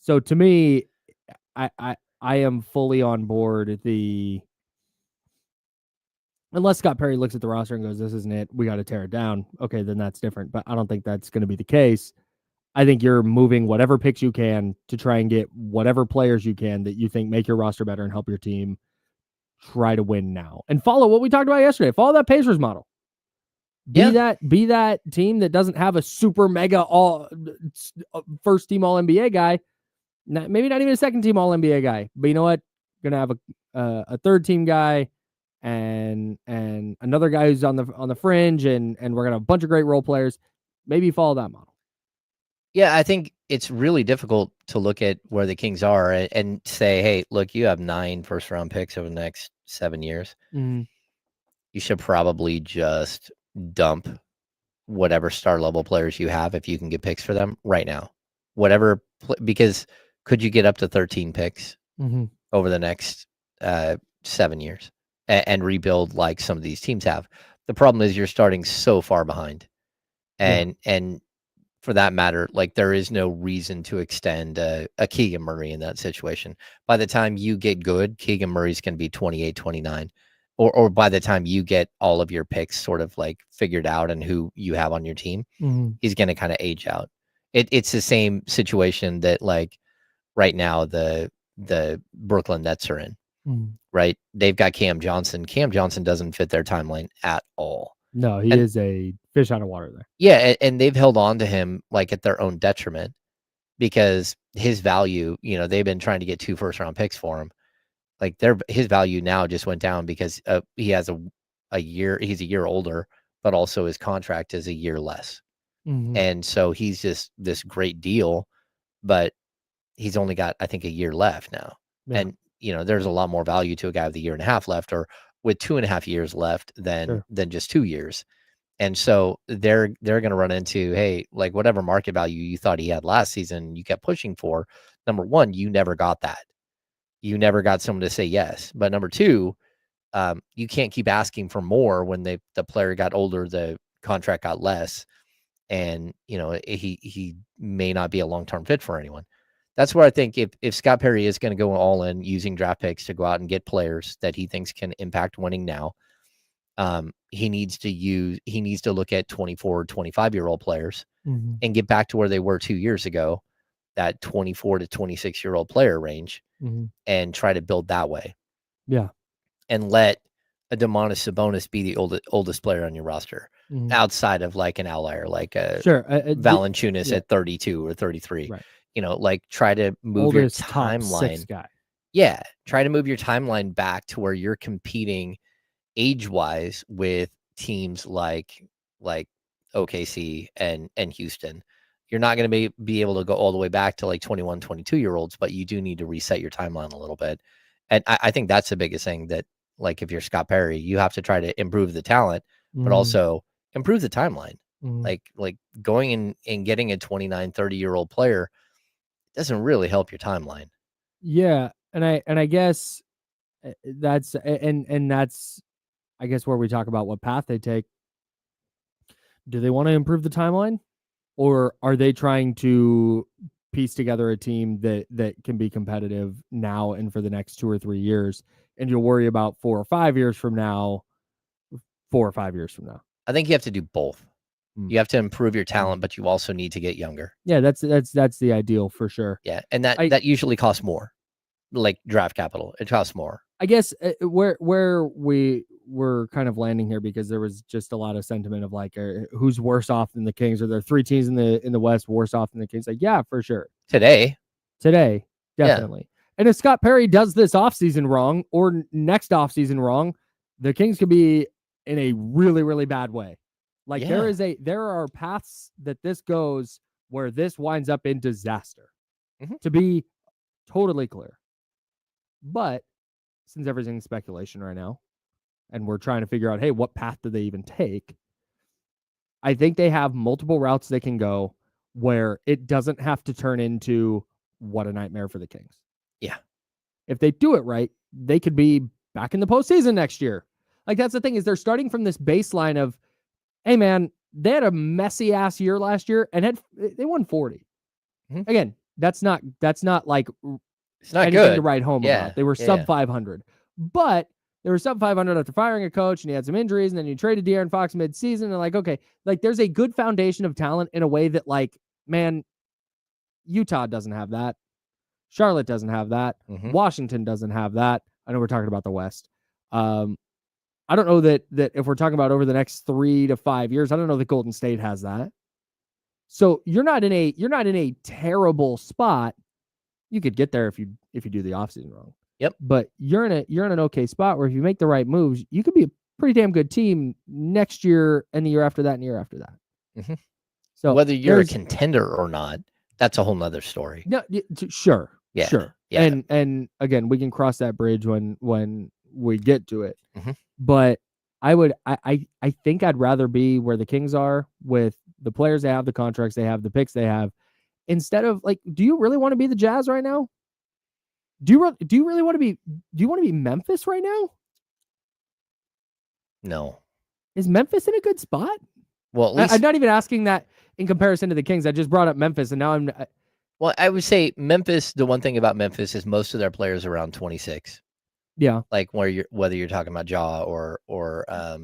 So to me, I am fully on board unless Scott Perry looks at the roster and goes, this isn't it, we got to tear it down. Okay, then that's different. But I don't think that's going to be the case. I think you're moving whatever picks you can to try and get whatever players you can that you think make your roster better and help your team try to win now. And follow what we talked about yesterday. Follow that Pacers model. Be that team that doesn't have a super mega first team All NBA guy. Maybe not even a second team All NBA guy. But you know what? Going to have a third team guy and another guy who's on the fringe, and we're gonna have a bunch of great role players. Maybe follow that model. Yeah, I think it's really difficult to look at where the Kings are and say, hey, look, you have 9 first-round picks over the next 7 years. Mm-hmm. You should probably just dump whatever star-level players you have if you can get picks for them right now. Because could you get up to 13 picks over the next 7 years and rebuild like some of these teams have? The problem is you're starting so far behind. And for that matter, like, there is no reason to extend a Keegan Murray in that situation. By the time you get good, Keegan Murray's going to be 28, 29. Or by the time you get all of your picks sort of like figured out and who you have on your team, he's going to kind of age out. It's the same situation that, like, right now the Brooklyn Nets are in, right? They've got Cam Johnson. Cam Johnson doesn't fit their timeline at all. No, he is a fish out of water there. Yeah, and they've held on to him like at their own detriment because his value, they've been trying to get 2 first-round picks for him. Like, his value now just went down because he has a year. He's a year older, but also his contract is a year less, and so he's just this great deal, but he's only got, I think, a year left now, and there's a lot more value to a guy with a year and a half left, or with 2.5 years left than just 2 years. And so they're going to run into, hey, like, whatever market value you thought he had last season, you kept pushing for. Number one, you never got that. You never got someone to say yes. But number two, you can't keep asking for more when the player got older, the contract got less, and he may not be a long-term fit for anyone. That's where I think if Scott Perry is going to go all in using draft picks to go out and get players that he thinks can impact winning now, he needs to look at 24, 25-year-old players and get back to where they were 2 years ago, that 24 to 26-year-old player range, and try to build that way. Yeah. And let a Domantas Sabonis be the oldest player on your roster outside of like an outlier, like Valanciunas at 32 or 33. Right. Like, try to move your timeline. Guy. Yeah. Try to move your timeline back to where you're competing age-wise with teams like OKC and Houston. You're not going to be able to go all the way back to like 21, 22-year-olds, but you do need to reset your timeline a little bit. And I think that's the biggest thing, that, like, if you're Scott Perry, you have to try to improve the talent, but also improve the timeline. Like going in and getting a 29, 30-year-old player doesn't really help your timeline. Yeah. And I guess that's I guess where we talk about what path they take. do they want to improve the timeline, or are they trying to piece together a team that can be competitive now and for the next 2 or 3 years, and you'll worry about 4 or 5 years from now, 4 or 5 years from now? I think you have to do both. You have to improve your talent, but you also need to get younger. Yeah, that's the ideal for sure. Yeah, and that usually costs more, like draft capital. It costs more. I guess where we're kind of landing here, because there was just a lot of sentiment of like, who's worse off than the Kings? Are there 3 teams in the West worse off than the Kings? Like, yeah, for sure. Today, definitely. Yeah. And if Scott Perry does this offseason wrong or next offseason wrong, the Kings could be in a really, really bad way. Like there are paths that this goes where this winds up in disaster, to be totally clear. But since everything's speculation right now, and we're trying to figure out, hey, what path do they even take? I think they have multiple routes they can go where it doesn't have to turn into what a nightmare for the Kings. Yeah. If they do it right, they could be back in the postseason next year. Like, that's the thing, is they're starting from this baseline of, hey man, they had a messy ass year last year and they won 40. Again, that's not like it's not anything good to write home about. They were sub 500, but they were sub 500 after firing a coach, and he had some injuries, and then you traded De'Aaron Fox mid-season, and like, okay, like there's a good foundation of talent in a way that, like, man, Utah doesn't have that. Charlotte doesn't have that. Washington doesn't have that. I know we're talking about the West. I don't know that if we're talking about over the next 3 to 5 years, I don't know that Golden State has that. So you're not in a terrible spot. You could get there if you do the offseason wrong. Yep. But you're in an okay spot where if you make the right moves, you could be a pretty damn good team next year and the year after that and the year after that. So whether you're a contender or not, that's a whole nother story. No, sure. Yeah. Sure. Yeah. And again, we can cross that bridge when we get to it. But I think I'd rather be where the Kings are, with the players they have, the contracts they have, the picks they have, instead of, like, do you really want to be the Jazz right now? Do you really want to be? Do you want to be Memphis right now? No. Is Memphis in a good spot? Well, at least I'm not even asking that in comparison to the Kings. I just brought up Memphis, and now I'm. Well, I would say Memphis. The one thing about Memphis is most of their players are around 26. Yeah, like whether you're talking about Ja or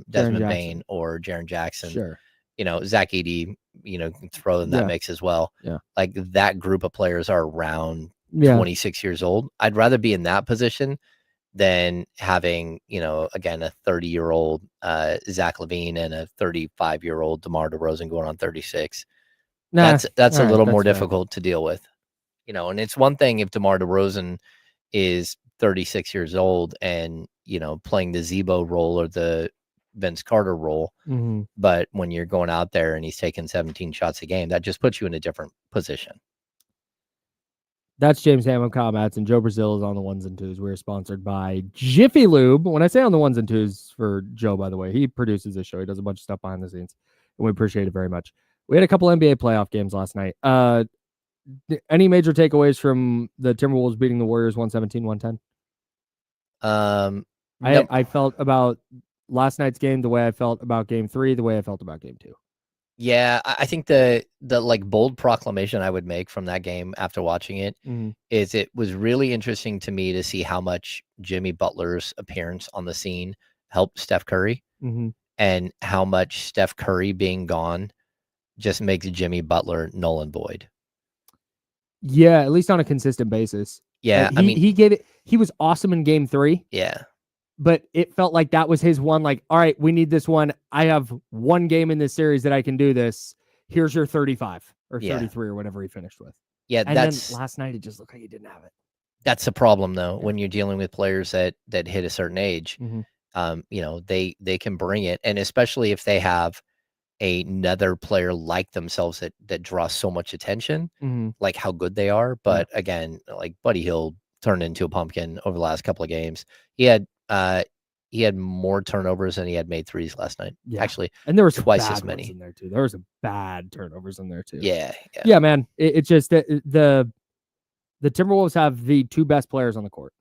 Desmond Bain or Jaren Jackson. Sure. Zach Edey, can throw in that mix as well. Yeah. Like that group of players are around 26 years old. I'd rather be in that position than having, again, a 30-year-old Zach LaVine and a 35-year-old DeMar DeRozan going on 36. That's a little more difficult to deal with. And it's one thing if DeMar DeRozan is 36 years old and, playing the Zebo role or the Vince Carter role. But when you're going out there and he's taking 17 shots a game, that just puts you in a different position. That's James Ham. I'm Kyle Madsen. Joe Brazil is on the ones and twos. We're sponsored by Jiffy Lube. When I say on the ones and twos for Joe, by the way, he produces this show. He does a bunch of stuff behind the scenes, and we appreciate it very much. We had a couple NBA playoff games last night. Any major takeaways from the Timberwolves beating the Warriors 117-110? I felt about last night's game the way I felt about game 3, the way I felt about game 2. Yeah, I think the like bold proclamation I would make from that game after watching it is it was really interesting to me to see how much Jimmy Butler's appearance on the scene helped Steph Curry and how much Steph Curry being gone just makes Jimmy Butler null and void. Yeah, at least on a consistent basis. Yeah, he gave it. He was awesome in game 3. Yeah. But it felt like that was his one, like, all right, we need this one. I have one game in this series that I can do this. Here's your 35 or 33 or whatever he finished with. Yeah, and then last night it just looked like he didn't have it. That's the problem, though, when you're dealing with players that hit a certain age. They can bring it, and especially if they have another player like themselves that draws so much attention, like how good they are. But again, like Buddy Hield turned into a pumpkin over the last couple of games. He had more turnovers than he had made threes last night. Yeah. Actually, and there was twice as many in there too. There was some bad turnovers in there too. Yeah, man. It's just the Timberwolves have the 2 best players on the court.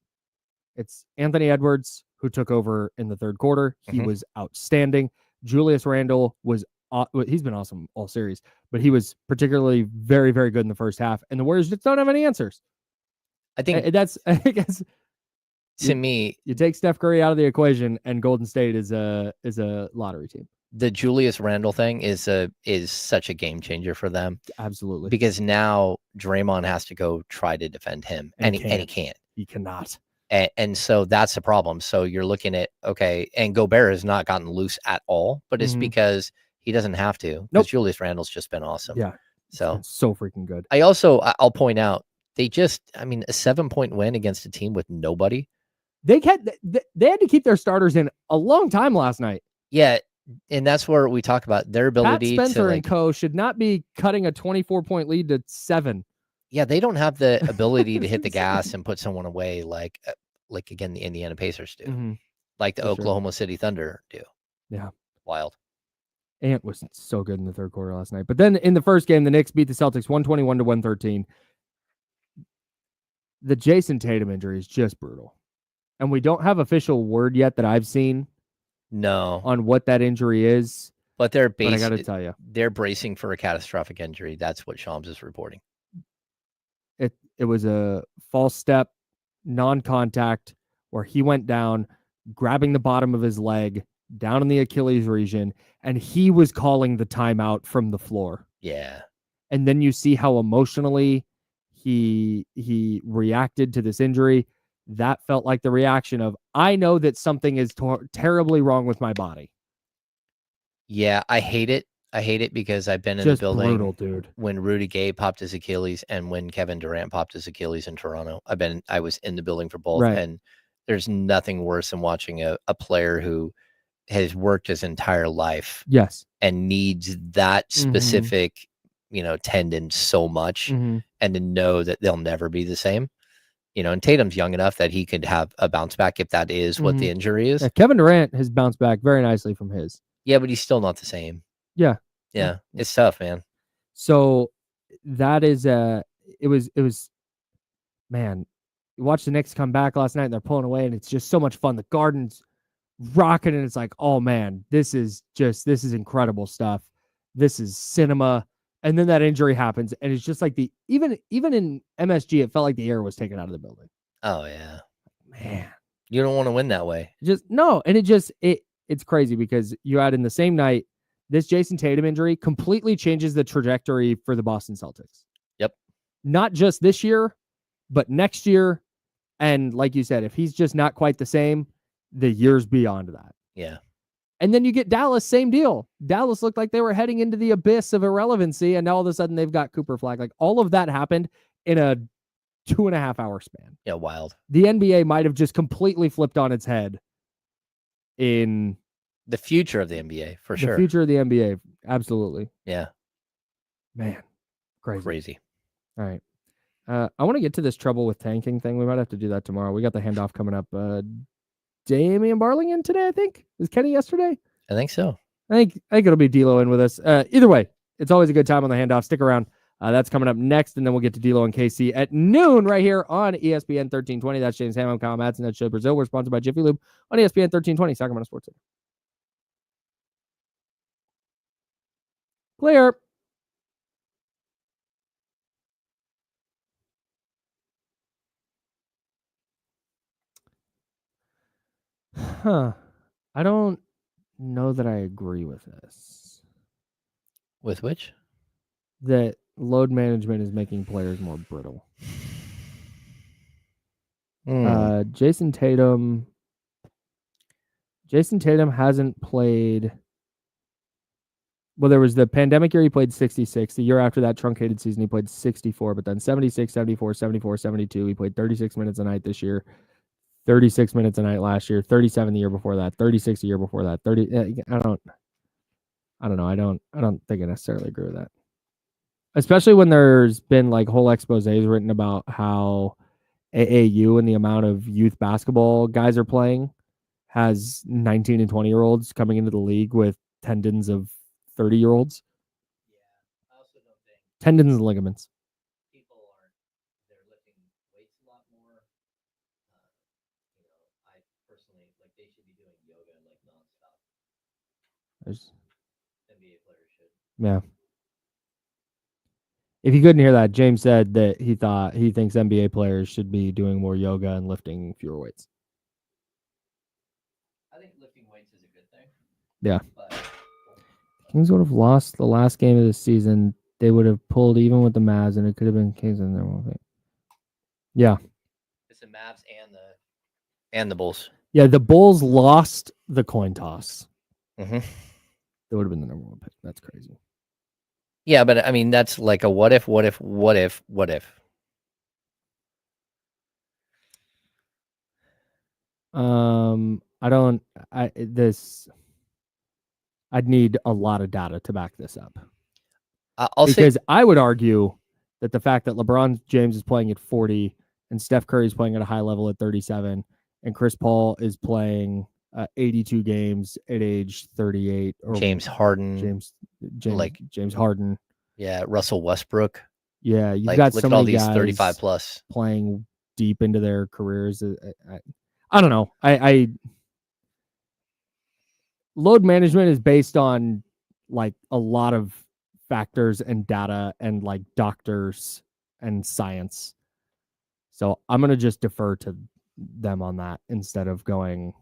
It's Anthony Edwards, who took over in the third quarter. He was outstanding. Julius Randle was he's been awesome all series, but he was particularly very, very good in the first half. And the Warriors just don't have any answers. I think that's, I guess, to me, you take Steph Curry out of the equation, and Golden State is a lottery team. the Julius Randle thing is such a game changer for them. Absolutely, because now Draymond has to go try to defend him, and he can't. He cannot. And so that's the problem. So you're looking at, okay, and Gobert has not gotten loose at all, but it's because he doesn't have to. Because Nope. Julius Randle's just been awesome. Yeah. So freaking good. I'll point out, a 7-point win against a team with nobody. They had to keep their starters in a long time last night. Yeah. And that's where we talk about their ability Pat Spencer to and co should not be cutting a 24-point lead to 7. Yeah, they don't have the ability to hit the gas and put someone away like again the Indiana Pacers do, like the Oklahoma City Thunder do. Yeah, wild. Ant was so good in the third quarter last night. But then in the first game, the Knicks beat the Celtics 121-113. The Jayson Tatum injury is just brutal, and we don't have official word yet that I've seen. No, on what that injury is, but I got to tell you, they're bracing for a catastrophic injury. That's what Shams is reporting. It was a false step, non-contact, where he went down, grabbing the bottom of his leg down in the Achilles region, and he was calling the timeout from the floor. Yeah, and then you see how emotionally he reacted to this injury. That felt like the reaction of, I know that something is terribly wrong with my body. Yeah, I hate it. I hate it because I've been in Just the building brutal, dude. When Rudy Gay popped his Achilles and when Kevin Durant popped his Achilles in Toronto. I was in the building for both. Right. And there's nothing worse than watching a player who has worked his entire life. Yes. And needs that specific, tendon so much, and to know that they'll never be the same. And Tatum's young enough that he could have a bounce back if that is what the injury is. Yeah, Kevin Durant has bounced back very nicely from his. Yeah, but he's still not the same. Yeah. Yeah. It's tough, man. So that is it was man, you watch the Knicks come back last night and they're pulling away and it's just so much fun. The Garden's rocking and it's like, oh man, this is incredible stuff. This is cinema. And then that injury happens and it's just like even in MSG, it felt like the air was taken out of the building. Oh yeah. Man. You don't want to win that way. It's crazy because you add in the same night, this Jayson Tatum injury completely changes the trajectory for the Boston Celtics. Yep. Not just this year, but next year. And like you said, if he's just not quite the same, the years beyond that. Yeah. And then you get Dallas, same deal. Dallas looked like they were heading into the abyss of irrelevancy, and now all of a sudden they've got Cooper Flag. Like all of that happened in a 2.5 hour span. Yeah, wild. The NBA might have just completely flipped on its head in the future of the NBA, for sure. The future of the NBA, absolutely. Yeah. Man, crazy. All right. I want to get to this trouble with tanking thing. We might have to do that tomorrow. We got the handoff coming up. Damian Barling in today, I think. Was Kenny yesterday? I think so. I think it'll be D'Lo in with us. Either way, it's always a good time on the handoff. Stick around. That's coming up next, and then we'll get to D'Lo and KC at noon right here on ESPN 1320. That's James Ham. I'm Kyle Madsen. That's Show Brazil. We're sponsored by Jiffy Lube on ESPN 1320, Sacramento Sports Center. Clear. I don't know that I agree with this. With which? That load management is making players more brittle. Jayson Tatum hasn't played. Well, there was the pandemic year he played 66. The year after that truncated season he played 64, but then 76, 74, 74, 72. He played 36 minutes a night this year. 36 minutes a night last year, 37 the year before that, 36 the year before that, 30. I don't know. I don't think I necessarily agree with that. Especially when there's been like whole exposés written about how AAU and the amount of youth basketball guys are playing has 19 and 20-year-olds coming into the league with tendons of 30-year-olds. Yeah, I also don't think tendons and ligaments. They're lifting weights a lot more. I personally they should be doing yoga like nonstop. There's NBA players Yeah. If you couldn't hear that, James said that he thinks NBA players should be doing more yoga and lifting fewer weights. I think lifting weights is a good thing. Yeah. But Kings would have lost the last game of the season. They would have pulled even with the Mavs, and it could have been Kings in there. Yeah. it's the Mavs and the Bulls. Yeah, the Bulls lost the coin toss. Mm-hmm. They would have been the number 1 pick. That's crazy. Yeah, but I mean that's like a what if. I'd need a lot of data to back this up. Because I would argue that the fact that LeBron James is playing at 40 and Steph Curry is playing at a high level at 37 and Chris Paul is playing 82 games at age 38, or James Harden, James Harden. Yeah, Russell Westbrook. Yeah, you've like, got look so at all many these guys 35 plus playing deep into their careers. I don't know. I load management is based on like a lot of factors and data and like doctors and science. So I'm going to just defer to them on that instead of going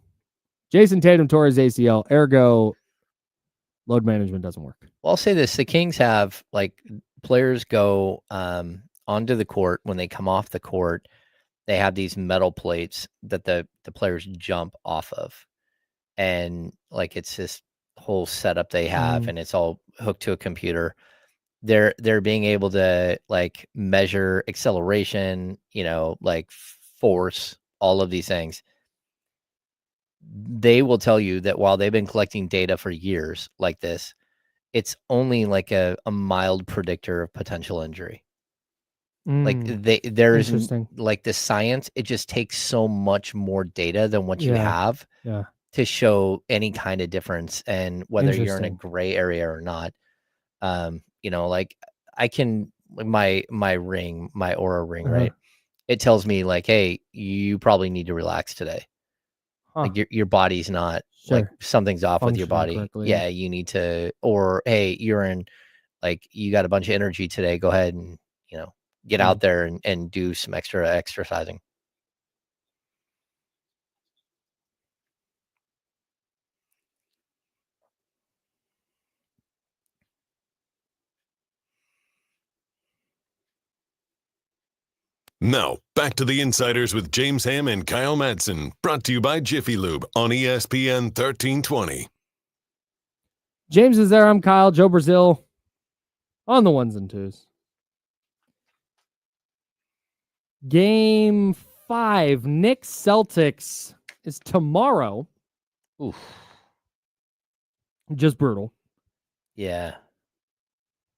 Jayson Tatum tore his ACL, ergo load management doesn't work. Well, I'll say this. The Kings have like players go onto the court. When they come off the court, they have these metal plates that the players jump off of. And like it's this whole setup they have, and it's all hooked to a computer. They're being able to like measure acceleration, like force, all of these things. They will tell you that while they've been collecting data for years like this, it's only like a mild predictor of potential injury. Like there's like the science, it just takes so much more data than what you have to show any kind of difference, and whether you're in a gray area or not. Like I can my ring, my Aura ring, right? It tells me like, hey, you probably need to relax today. Like your body's not like something's off with your body. Correctly. Yeah, you need to, or hey, you're in like you got a bunch of energy today. Go ahead and get out there and do some extra exercising. Now, back to the Insiders with James Ham and Kyle Madsen, brought to you by Jiffy Lube on ESPN 1320. James is there. I'm Kyle. Joe Brazil on the ones and twos. Game 5, Knicks Celtics is tomorrow. Oof. Just brutal. Yeah.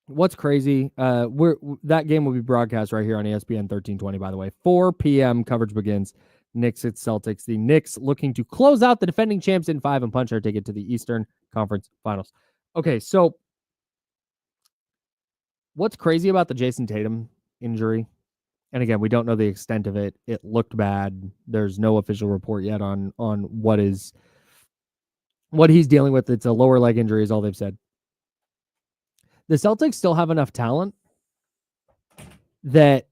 What's crazy? That game will be broadcast right here on ESPN 1320. By the way, 4 p.m. coverage begins. Knicks at Celtics. The Knicks looking to close out the defending champs in 5 and punch their ticket to the Eastern Conference Finals. Okay, so what's crazy about the Jayson Tatum injury? And again, we don't know the extent of it. It looked bad. There's no official report yet on what he's dealing with. It's a lower leg injury, is all they've said. The Celtics still have enough talent that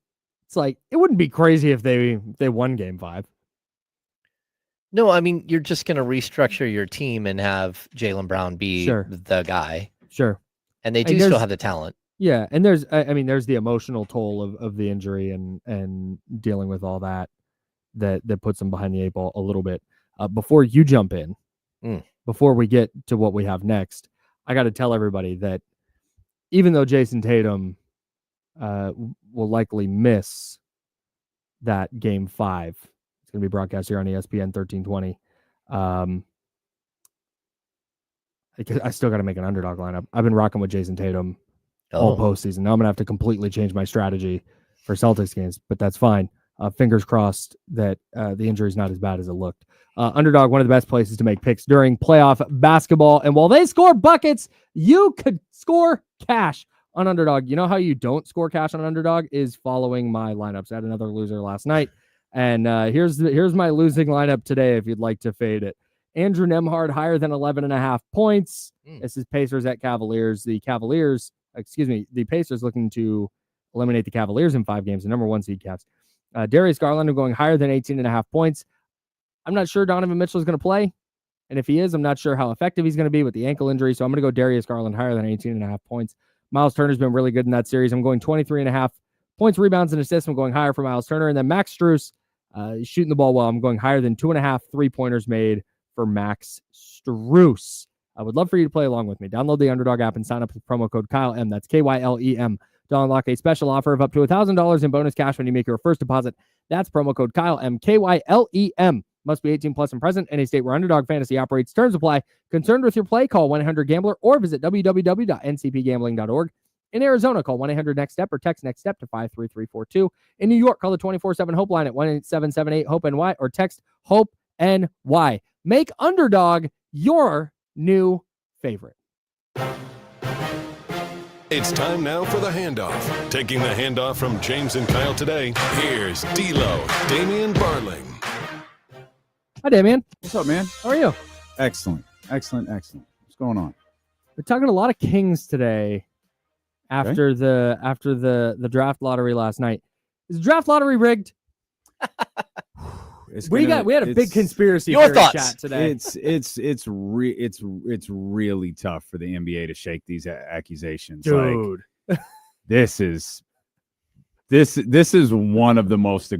it's like it wouldn't be crazy if they won Game 5. No, I mean, you're just going to restructure your team and have Jaylen Brown be the guy. Sure. And they do still have the talent. Yeah, and there's the emotional toll of the injury and dealing with all that puts them behind the 8 ball a little bit. Before you jump in, before we get to what we have next, I got to tell everybody that even though Jayson Tatum will likely miss that Game 5, it's going to be broadcast here on ESPN 1320. I still got to make an underdog lineup. I've been rocking with Jayson Tatum all postseason. Now I'm going to have to completely change my strategy for Celtics games, but that's fine. Fingers crossed that the injury is not as bad as it looked. Underdog, one of the best places to make picks during playoff basketball. And while they score buckets, you could score cash on Underdog. You know how you don't score cash on Underdog is following my lineups. I had another loser last night. And here's my losing lineup today if you'd like to fade it. Andrew Nembhard higher than 11.5 points. Mm. This is Pacers at Cavaliers. The Pacers looking to eliminate the Cavaliers in 5 games, the number 1 seed Cavs. Darius Garland going higher than 18.5 points. I'm not sure Donovan Mitchell is going to play. And if he is, I'm not sure how effective he's going to be with the ankle injury. So I'm going to go Darius Garland higher than 18.5 points. Miles Turner's been really good in that series. I'm going 23.5 points, rebounds, and assists. I'm going higher for Miles Turner. And then Max Strus shooting the ball well. I'm going higher than 2.5 3-pointers made for Max Strus. I would love for you to play along with me. Download the Underdog app and sign up with promo code KYLEM. That's KYLEM. To unlock a special offer of up to $1,000 in bonus cash when you make your first deposit. That's promo code KYLEM. KYLEM. Must be 18 plus and present in a state where Underdog Fantasy operates. Terms apply. Concerned with your play? Call 1-800-GAMBLER or visit www.ncpgambling.org. In Arizona, call 1-800-NEXT-STEP or text NEXT STEP to 53342. In New York, call the 24/7 Hope line at 1-877-8-HOPE-NY or text HOPE-NY. Make Underdog your new favorite. It's time now for the handoff. Taking the handoff from James and Kyle today, here's D-Lo, Damian Barling. Hi, Damian. What's up, man? How are you? Excellent. What's going on? We're talking a lot of Kings today after the draft lottery last night. Is the draft lottery rigged? We had a big conspiracy theory chat today. It's really tough for the NBA to shake these accusations. Dude. Like, this is one of the most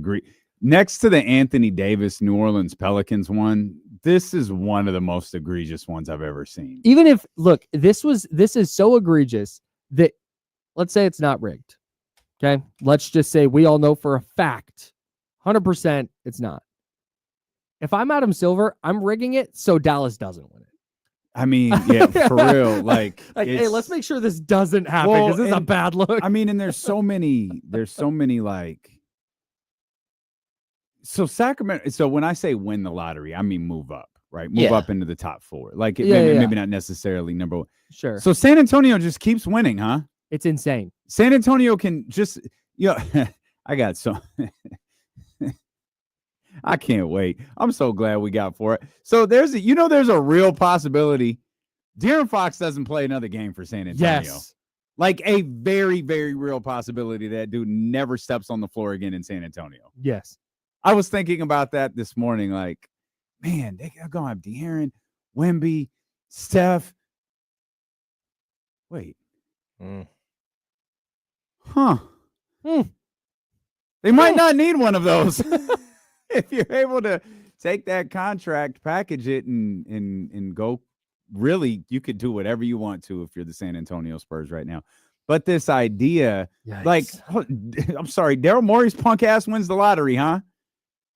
next to the Anthony Davis New Orleans Pelicans one. This is one of the most egregious ones I've ever seen. Even if, look, this is so egregious that, let's say it's not rigged. Okay, let's just say we all know for a fact, 100% it's not. If I'm Adam Silver, I'm rigging it so Dallas doesn't win it. I mean, yeah, for real. Like hey, let's make sure this doesn't happen because this is a bad look. I mean, and there's so many like. So Sacramento. So when I say win the lottery, I mean move up, right? Move up into the top 4. Like maybe not necessarily number 1. Sure. So San Antonio just keeps winning, huh? It's insane. San Antonio can just, I got so. I can't wait. I'm so glad we got for it. So there's a real possibility De'Aaron Fox doesn't play another game for San Antonio. Yes. Like a very, very real possibility that dude never steps on the floor again in San Antonio. Yes. I was thinking about that this morning. Like, man, they're going to have De'Aaron, Wemby, Steph. Wait. Huh. They might not need one of those. If you're able to take that contract, package it, and go, really, you could do whatever you want to if you're the San Antonio Spurs right now. But this idea, Yikes. like, I'm sorry, Daryl Morey's punk ass wins the lottery, huh?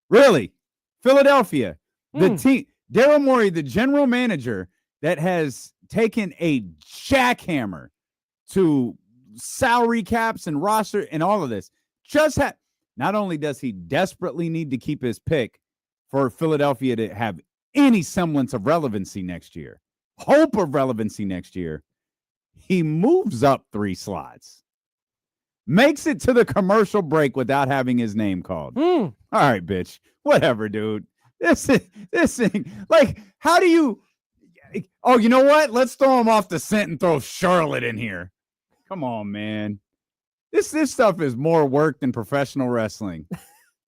Really? Philadelphia, the team, Daryl Morey, the general manager that has taken a jackhammer to salary caps and roster and all of this, not only does he desperately need to keep his pick for Philadelphia to have any semblance of relevancy next year, hope of relevancy next year, he moves up 3 slots, makes it to the commercial break without having his name called. All right, bitch. Whatever, dude. This thing, like, how do you, oh, you know what? Let's throw him off the scent and throw Charlotte in here. Come on, man. This stuff is more work than professional wrestling.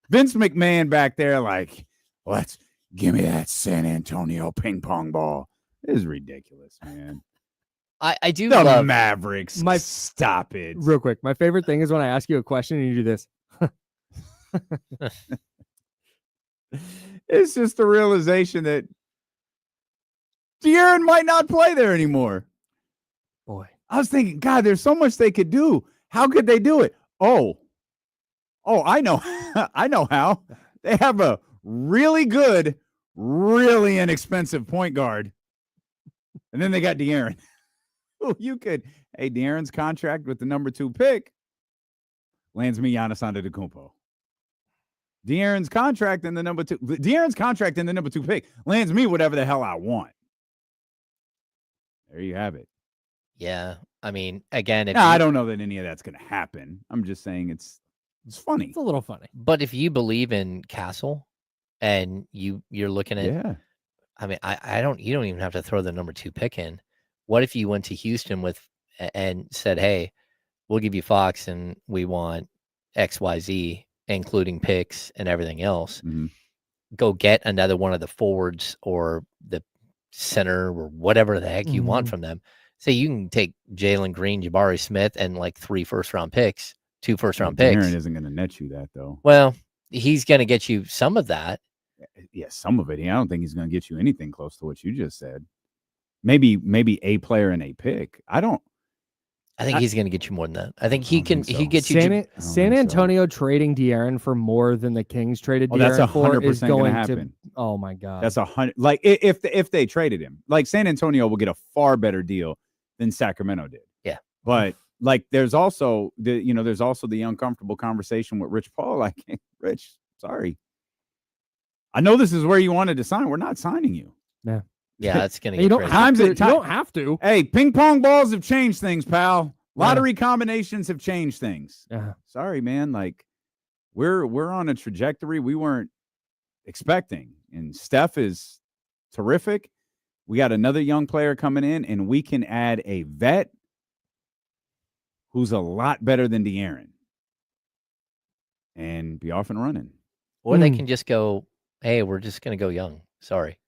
Vince McMahon back there like, let's give me that San Antonio ping pong ball. This is ridiculous, man. I do the love Mavericks. Stop it. Real quick. My favorite thing is when I ask you a question and you do this. It's just the realization that De'Aaron might not play there anymore. Boy. I was thinking, God, there's so much they could do. How could they do it? Oh, I know. I know how. They have a really good, really inexpensive point guard. And then they got De'Aaron. De'Aaron's contract with the number 2 pick lands me Giannis Antetokounmpo. De'Aaron's contract in the number 2 pick lands me whatever the hell I want. There you have it. Yeah. I mean, again, I don't know that any of that's going to happen. I'm just saying it's funny. It's a little funny. But if you believe in Castle and you're looking at I mean, I don't. You don't even have to throw the number 2 pick in. What if you went to Houston and said, "Hey, we'll give you Fox, and we want XYZ, including picks and everything else. Mhm. Go get another one of the forwards or the center or whatever the heck you want from them. Say you can take Jalen Green, Jabari Smith, and like 3 first-round picks, 2 first-round picks. De'Aaron isn't going to net you that, though. Well, he's going to get you some of that. Yeah, some of it. I don't think he's going to get you anything close to what you just said. Maybe a player and a pick. I think he's going to get you more than that. I think he can. think so. He gets you. San Antonio trading De'Aaron for more than the Kings traded Oh, that's De'Aaron for 100% is going gonna to happen. Oh my god. That's 100. Like if they traded him, like San Antonio will get a far better deal than Sacramento did. Yeah. But like there's also the uncomfortable conversation with Rich Paul. Like, hey, Rich, sorry. I know this is where you wanted to sign. We're not signing you. Yeah. Yeah, that's going to you get don't crazy. have to. You You don't have to. Hey, ping pong balls have changed things, pal. Lottery combinations have changed things. Yeah. Sorry, man. Like we're on a trajectory we weren't expecting. And Steph is terrific. We got another young player coming in, and we can add a vet who's a lot better than De'Aaron and be off and running. Or they can just go, hey, we're just going to go young. Sorry.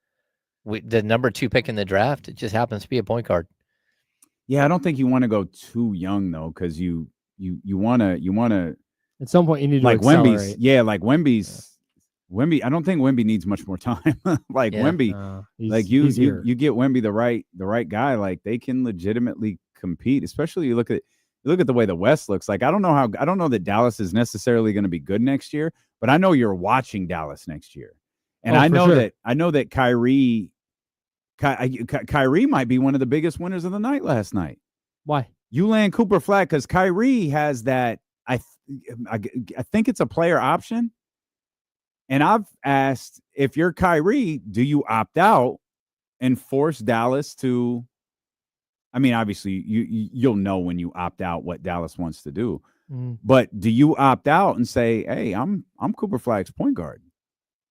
The number 2 pick in the draft, it just happens to be a point guard. Yeah, I don't think you want to go too young though, because you want to At some point, you need to like accelerate. Wemby's. Yeah, like Wemby. I don't think Wemby needs much more time. Like Wemby, like you get Wemby the right guy. Like they can legitimately compete. Especially you look at the way the West looks. Like I don't know that Dallas is necessarily going to be good next year, but I know you're watching Dallas next year, and I know that Kyrie might be one of the biggest winners of the night last night. Why? You land Cooper Flag because Kyrie has that. I think it's a player option. And I've asked, if you're Kyrie, do you opt out and force Dallas to? I mean, obviously, you'll know when you opt out what Dallas wants to do. But do you opt out and say, "Hey, I'm Cooper Flag's point guard.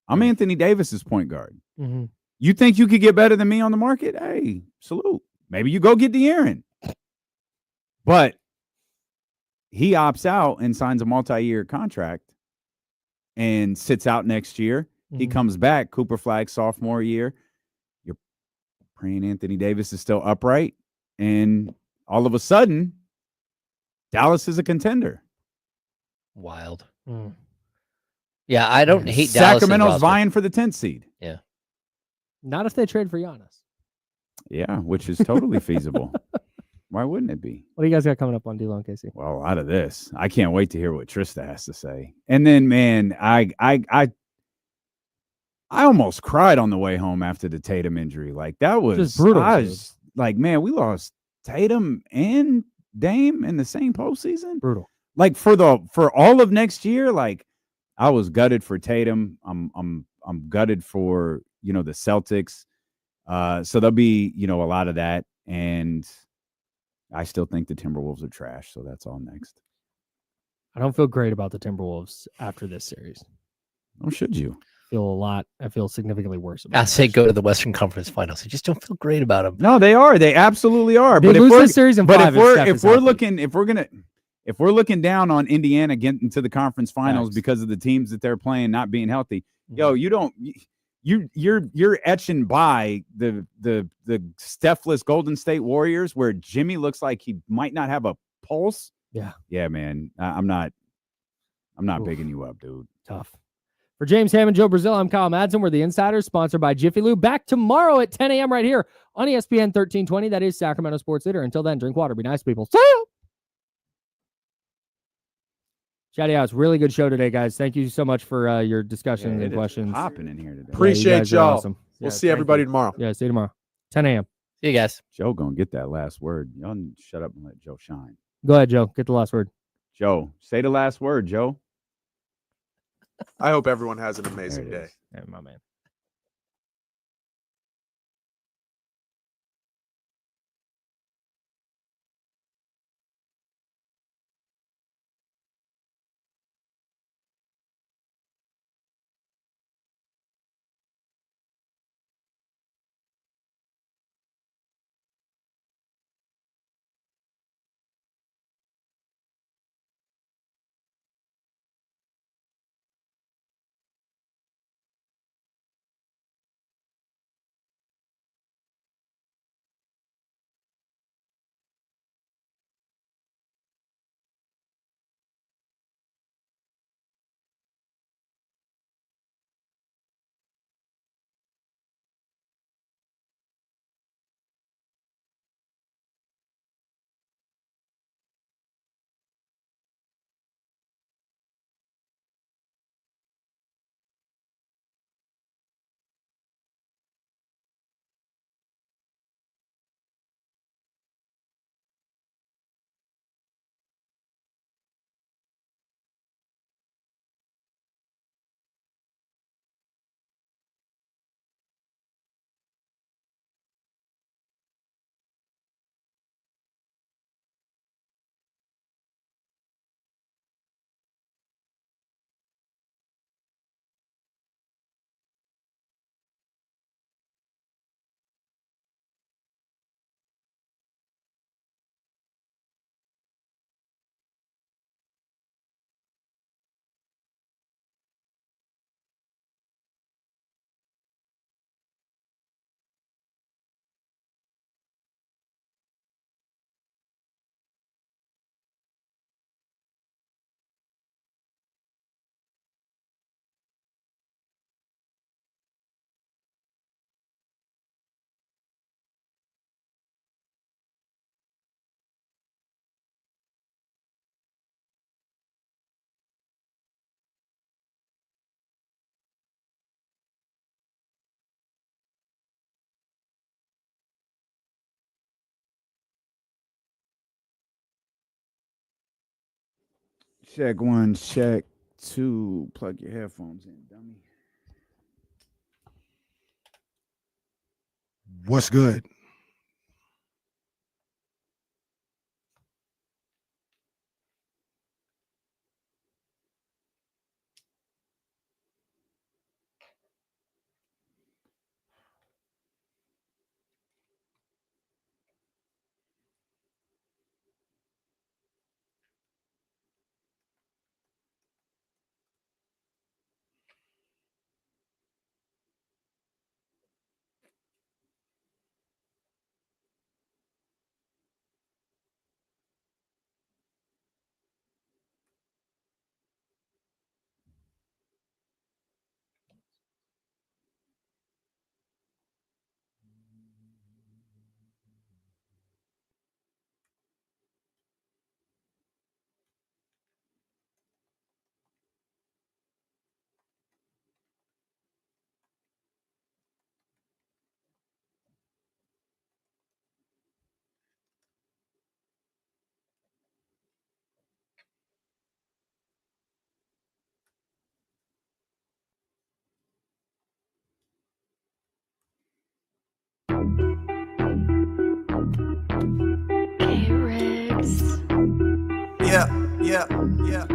I'm Anthony Davis's point guard. You think you could get better than me on the market? Hey, salute. Maybe you go get De'Aaron." But he opts out and signs a multi-year contract and sits out next year. He comes back, Cooper Flag sophomore year. You're praying Anthony Davis is still upright, and all of a sudden, Dallas is a contender. Wild. Yeah, I don't hate Dallas. Sacramento's vying for the 10th seed. Yeah. Not if they trade for Giannis. Yeah, which is totally feasible. Why wouldn't it be? What do you guys got coming up on D-Lo and Casey? Well, out of this, I can't wait to hear what Trista has to say. And then, man, I almost cried on the way home after the Tatum injury. Like that was just brutal. I was like, man, we lost Tatum and Dame in the same postseason. Brutal. Like for all of next year, like I was gutted for Tatum. I'm gutted for the Celtics. So there'll be a lot of that, and I still think the Timberwolves are trash, so that's all next. I don't feel great about the Timberwolves after this series. Oh, should you? I feel significantly worse about it. I say go to the Western Conference Finals. I just don't feel great about them. No, they are. They absolutely are. They lose this series in 5 if we're looking down on Indiana getting to the conference finals because of the teams that they're playing not being healthy, you're etching by the Steph-less Golden State Warriors where Jimmy looks like he might not have a pulse. Yeah, man. I'm not bigging you up, dude. Tough. For James Hammond, Joe Brazil, I'm Kyle Madsen. We're the Insiders, sponsored by Jiffy Lube. Back tomorrow at 10 a.m. right here on ESPN 1320. That is Sacramento Sports Leader. Until then, drink water. Be nice, people. See you. Chatty House, really good show today, guys. Thank you so much for your discussion and questions. Hopping in here today. Appreciate y'all. Awesome. We'll see everybody tomorrow. Yeah, see you tomorrow. 10 a.m. See you guys. Joe gonna get that last word. Y'all shut up and let Joe shine. Go ahead, Joe. Get the last word. Joe, say the last word, Joe. I hope everyone has an amazing day. Yeah, my man. Check 1, check 2. Plug your headphones in, dummy. What's good? Yeah.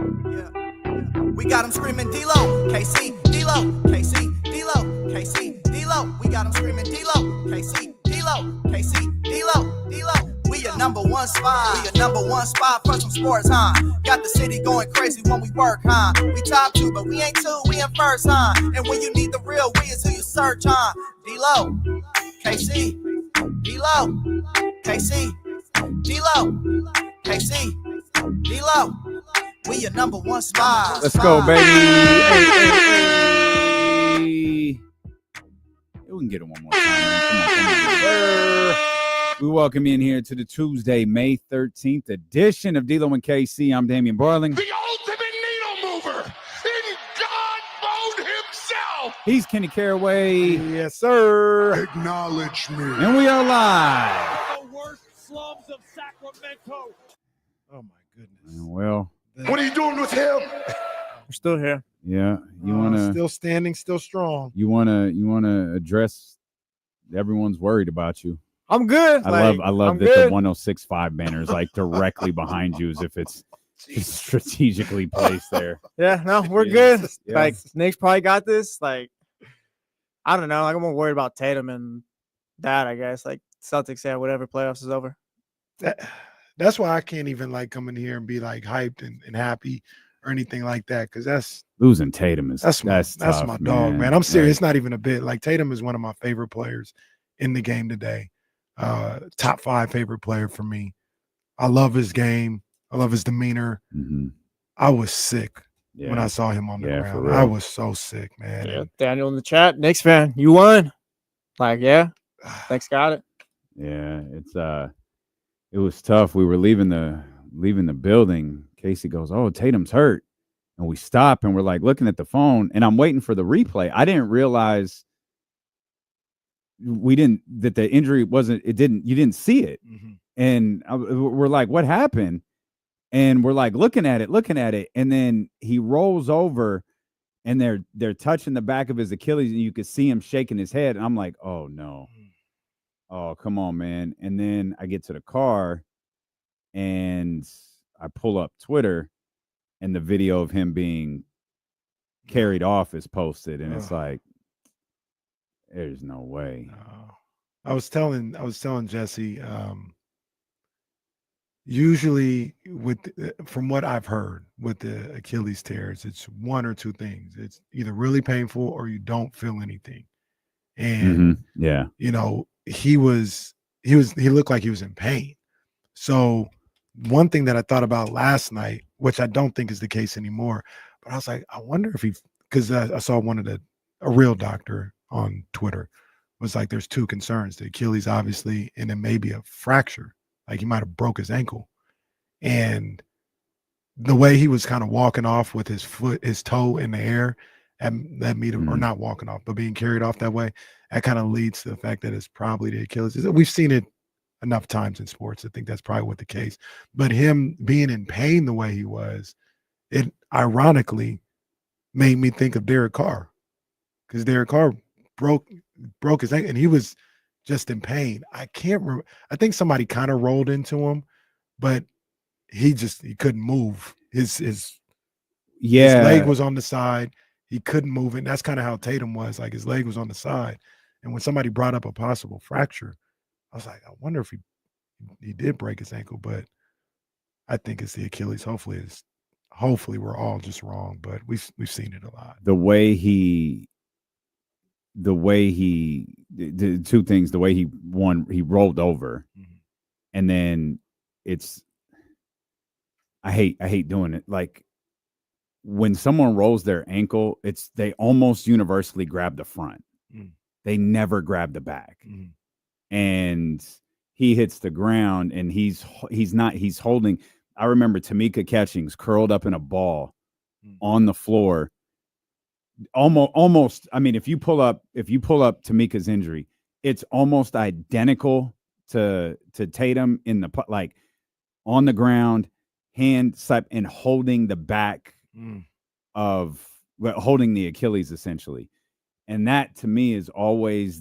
We got them screaming D-Lo, KC, D-Lo, KC, D-Lo, KC, D-Lo. We got them screaming D-Lo, KC, D-Lo, KC, D-Lo, D-Lo. We your number one spot. We your number one spot for some sports, huh? Got the city going crazy when we work, huh? We top 2, but we ain't 2, we in first, huh? And when you need the real, we is who you search, huh? D-Lo, KC, D-Lo, KC, D-Lo, KC, D-Lo. We your number one spot. Let's go, baby. Hey. We can get it one more time, man. Come on. We welcome you in here to the Tuesday, May 13th edition of D-Lo and KC. I'm Damian Barling. The ultimate needle mover in God mode himself. He's Kenny Caraway. Yes, sir. Acknowledge me. And we are live. The worst slums of Sacramento. Oh my goodness. Well, What are you doing with him? We're still here. yeah. You wanna still standing, still strong. you wanna address everyone's worried about you. I'm good. I love that the 106.5 banner is like directly behind you as if it's strategically placed there. Yeah, no, we're Yeah. good. Yeah. Like Nick's probably got this. Like, I don't know. Like, I'm more worried about Tatum and that, I guess. Like Celtics say whatever playoffs is over. That's why I can't even like come in here and be like hyped and happy or anything like that, because that's Losing Tatum is tough, my dog, man. I'm serious. It's not even a bit. Like Tatum is one of my favorite players in the game today. Top 5 favorite player for me. I love his game. I love his demeanor. Mm-hmm. I was sick Yeah. when I saw him on the For ground. real. I was so sick, man. Yeah, Daniel in the chat, Knicks fan, you won. Like, yeah, Knicks got it. Yeah, it was tough. We were leaving the building. Casey goes, "Oh, Tatum's hurt." And we stop and we're like looking at the phone and I'm waiting for the replay. I didn't realize that the injury you didn't see it. Mm-hmm. And we're like, "What happened?" And we're like looking at it. And then he rolls over and they're touching the back of his Achilles and you could see him shaking his head. And I'm like, "Oh no. Oh, come on, man." And then I get to the car and I pull up Twitter and the video of him being carried off is posted. And it's like, there's no way. I was telling Jesse, usually from what I've heard with the Achilles tears, it's one or two things. It's either really painful or you don't feel anything. And Yeah. you know, he looked like he was in pain. So one thing that I thought about last night, which I don't think is the case anymore, but I was like, I wonder if because I saw a real doctor on Twitter was like, there's 2 concerns: the Achilles, obviously, and then maybe a fracture, like he might have broke his ankle. And the way he was kind of walking off with his toe in the air, and that made him, or not walking off, but being carried off that way, that kind of leads to the fact that it's probably the Achilles. We've seen it enough times in sports. I think that's probably what the case. But him being in pain the way he was, it ironically made me think of Derek Carr, because Derek Carr broke his ankle and he was just in pain. I can't remember. I think somebody kind of rolled into him, but he couldn't move. His leg was on the side. He couldn't move it. And that's kind of how Tatum was. Like, his leg was on the side. And when somebody brought up a possible fracture, I was like, I wonder if he did break his ankle, but I think it's the Achilles. Hopefully we're all just wrong, but we've seen it a lot. The two things, the way he rolled over, and then I hate doing it. Like, when someone rolls their ankle, they almost universally grab the front. They never grab the back. And he hits the ground and he's holding. I remember Tamika Catchings curled up in a ball on the floor. Almost. I mean, if you pull up Tamika's injury, it's almost identical to Tatum in the, like, on the ground, hand side and holding the back of holding the Achilles essentially. And that to me is always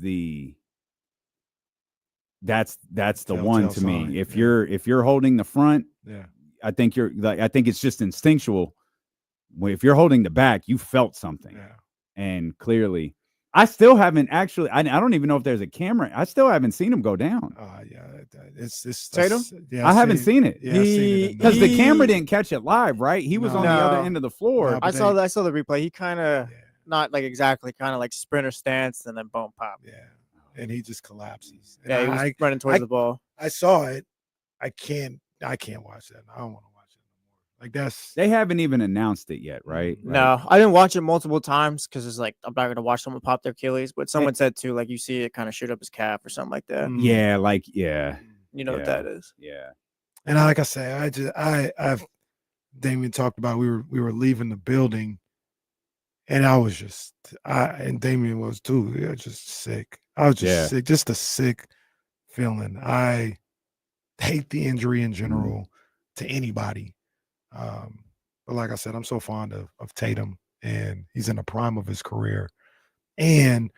that's the one to me. If you're holding the front, I think it's just instinctual. If you're holding the back, you felt something. And clearly, I still haven't actually. I don't even know if there's a camera. I still haven't seen him go down. It's Tatum. Yeah, I haven't seen it. Because the camera didn't catch it live, right? He was on the other end of the floor. No, I saw the replay. He kind of not like exactly, kind of like sprinter stance, and then boom, pop. Yeah, and he just collapses. And Yeah, he was running towards the ball. I saw it. I can't watch that. I don't want to watch it anymore. Like, they haven't even announced it yet, right? No, I didn't watch it multiple times because it's like I'm not gonna watch someone pop their Achilles. But someone said too, like, you see it kind of shoot up his calf or something like that. Yeah, You know what that is. Yeah. And like I say, I've Damien talked about we were leaving the building, and I was just and Damien was too. Yeah, just sick. I was just sick, just a sick feeling. I hate the injury in general to anybody. But like I said, I'm so fond of Tatum, and he's in the prime of his career. And,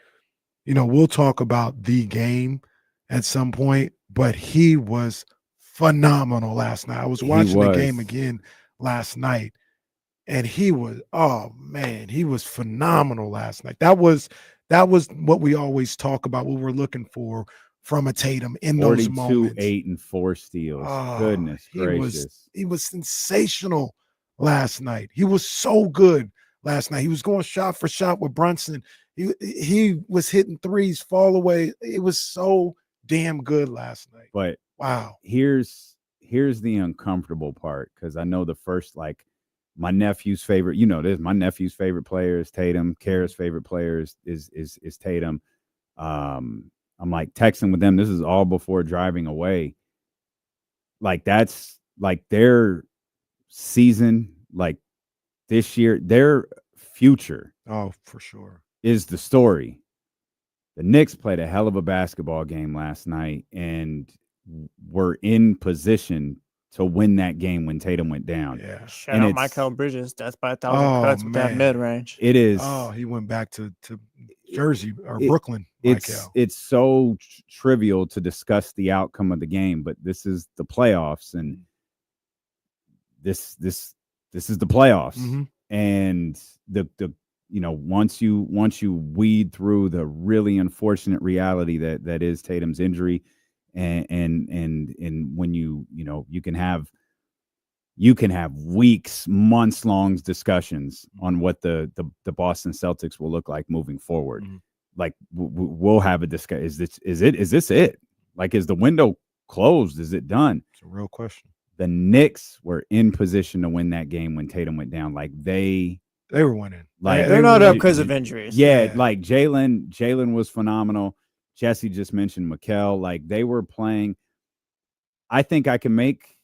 we'll talk about the game at some point, but he was phenomenal last night. I was watching the game again last night, and he was phenomenal last night. That was what we always talk about, what we're looking for from a Tatum in those moments. 42, 8, and 4 steals. Goodness gracious. He was sensational last night. He was so good last night. He was going shot for shot with Brunson. He was hitting threes, fall away. It was so damn good last night. But wow. Here's the uncomfortable part, because I know the first, like, my nephew's favorite, my nephew's favorite player is Tatum. Kara's favorite player is Tatum. I'm like texting with them. This is all before driving away. Like, that's like their season, like this year, their future. Oh, for sure. Is the story. The Knicks played a hell of a basketball game last night and were in position to win that game when Tatum went down. Yeah. Shout out Michael Bridges. That's by 1,000 cuts with that mid range. It is. Oh, he went back to Jersey or Brooklyn. It's so trivial to discuss the outcome of the game, but this is the playoffs, and this is the playoffs. And the once you weed through the really unfortunate reality that is Tatum's injury, and when you can have weeks, months long discussions on what the Boston Celtics will look like moving forward. Like, we'll have a discussion. Is this it? Like, is the window closed? Is it done? It's a real question. The Knicks were in position to win that game when Tatum went down. Like, they were winning. Like, they're not up because of injuries. Yeah, like Jaylen was phenomenal. Jesse just mentioned Mikal. Like, they were playing. I think I can make.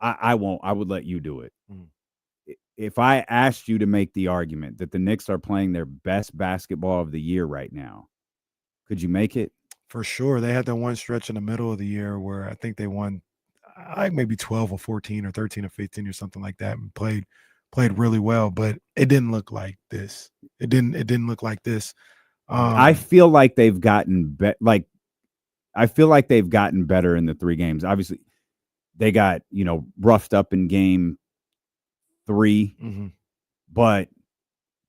I won't. I would let you do it. If I asked you to make the argument that the Knicks are playing their best basketball of the year right now, could you make it? For sure. They had that one stretch in the middle of the year where I think they won like maybe 12 or 14 or 13 or 15 or something like that, and played played really well, but it didn't look like this. It didn't look like this. I feel like they've gotten better. I feel like they've gotten better in the 3 games. Obviously, they got, roughed up in game 3, but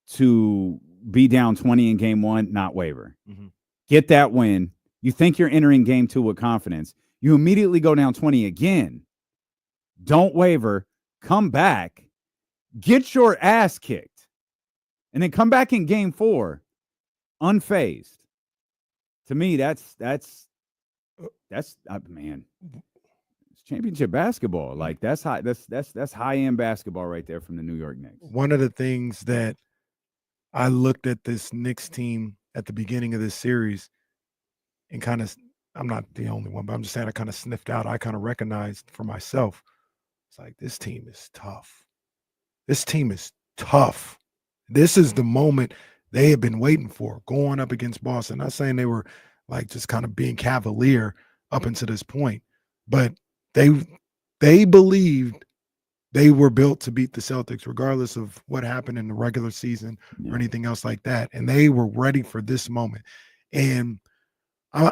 to be down 20 in game 1, not waver. Get that win. You think you're entering game 2 with confidence. You immediately go down 20 again. Don't waver. Come back. Get your ass kicked. And then come back in game 4 unfazed. To me, that's man. It's championship basketball. Like that's high. That's high end basketball right there from the New York Knicks. One of the things that I looked at this Knicks team at the beginning of this series and kind of, I'm not the only one, but I'm just saying I kind of sniffed out. I kind of recognized for myself. It's like, this team is tough. This team is tough. This is the moment they had been waiting for, going up against Boston. Not saying they were like just kind of being cavalier up until this point, but they believed they were built to beat the Celtics, regardless of what happened in the regular season or anything else like that. And they were ready for this moment. And I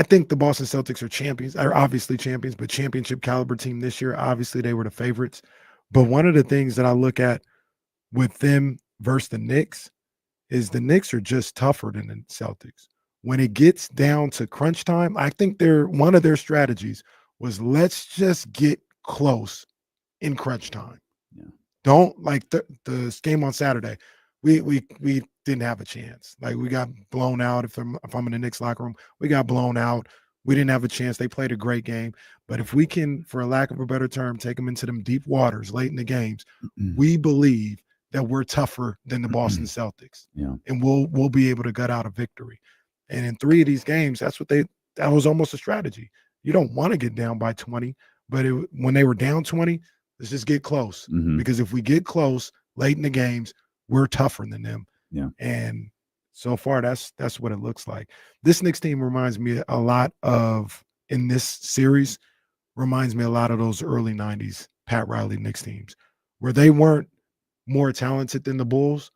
think the Boston Celtics are champions, are obviously champions, but championship caliber team this year. Obviously, they were the favorites. But one of the things that I look at with them versus the Knicks is the Knicks are just tougher than the Celtics. When it gets down to crunch time, I think one of their strategies was, let's just get close in crunch time. Yeah. Don't like the game on Saturday. We didn't have a chance. Like, we got blown out. If I'm in the Knicks locker room, we got blown out. We didn't have a chance. They played a great game. But if we can, for a lack of a better term, take them into them deep waters late in the games, we believe that we're tougher than the Boston Celtics. Yeah. And we'll be able to gut out a victory. And in 3 of these games, that was almost a strategy. You don't want to get down by 20, but when they were down 20, let's just get close. Because if we get close late in the games, we're tougher than them. Yeah. And so far, that's what it looks like. This Knicks team reminds me a lot of, in this series, reminds me a lot of those early 90s Pat Riley Knicks teams, where they weren't more talented than the Bulls,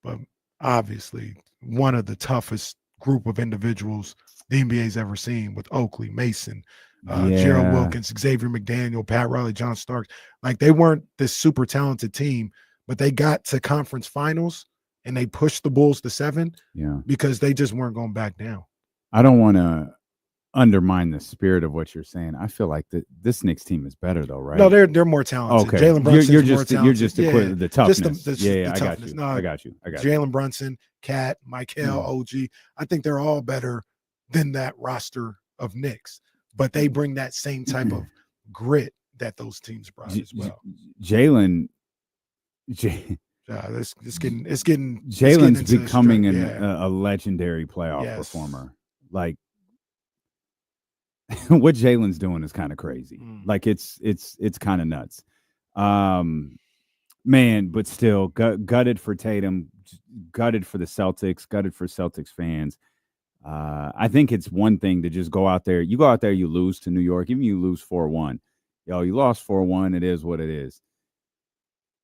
but obviously one of the toughest group of individuals the NBA's ever seen, with Oakley, Mason, Gerald Wilkins, Xavier McDaniel, Pat Riley, John Starks. Like, they weren't this super talented team, but they got to conference finals and they pushed the Bulls to 7 because they just weren't going back down. I don't want to undermine the spirit of what you're saying. I feel like this Knicks team is better, though, right? No, they're more talented. Okay, Jalen Brunson's you're more talented. You're just equating the toughness. The I toughness. got you. Jalen Brunson, Cat, Michael, OG. I think they're all better than that roster of Knicks, but they bring that same type of grit that those teams brought as well. Jalen. Jalen's becoming a legendary playoff performer. Like, what Jalen's doing is kind of crazy. Like, it's kind of nuts. Man, but still gutted for Tatum, gutted for the Celtics, gutted for Celtics fans. I think it's one thing to just go out there. You go out there, you lose to New York, even you lose 4-1. You lost 4-1. It is what it is.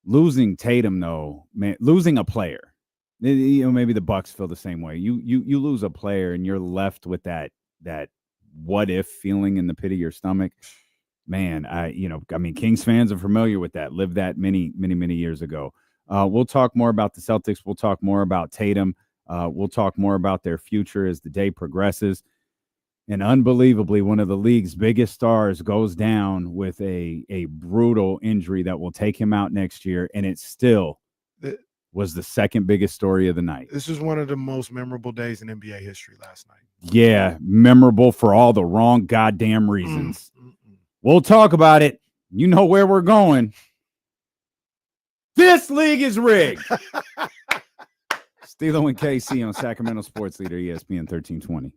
Losing Tatum, though, man, losing a player. Maybe the Bucks feel the same way. You lose a player and you're left with that what if feeling in the pit of your stomach. Man, Kings fans are familiar with that. Lived that many years ago. We'll talk more about the Celtics. We'll talk more about Tatum. We'll talk more about their future as the day progresses. And unbelievably, one of the league's biggest stars goes down with a brutal injury that will take him out next year. And it still was the second biggest story of the night. This was one of the most memorable days in NBA history last night. Yeah, memorable for all the wrong goddamn reasons. We'll talk about it. You know where we're going. This league is rigged. Stilo and KC on Sacramento Sports Leader, ESPN 1320.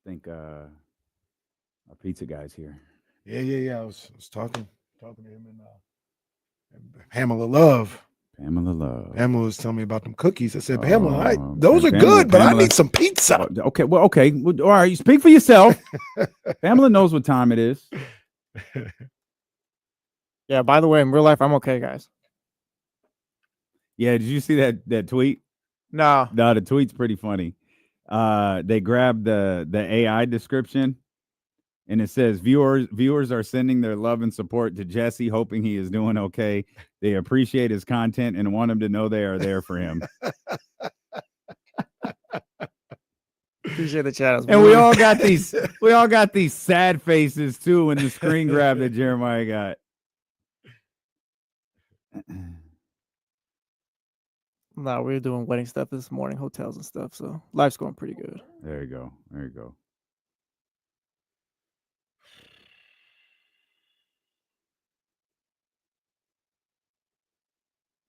I think our pizza guy's here. Yeah. I was talking to him and Pamela Love. Pamela Love. Pamela was telling me about them cookies. I said, Pamela, Oh, those are Pamela- good, but I Pamela- need some pizza. Okay. Well, okay. Well, all right. You speak for yourself. Pamela knows what time it is. Yeah, by the way, in real life, I'm okay, guys. Yeah. Did you see that tweet? No. No, the tweet's pretty funny. They grabbed the AI description, and it says viewers are sending their love and support to Jesse, hoping he is doing okay. They appreciate his content and want him to know they are there for him. Appreciate the chat. And we all got these sad faces too in the screen grab that Jeremiah got. No, we were doing wedding stuff this morning, hotels and stuff. So life's going pretty good. There you go. There you go.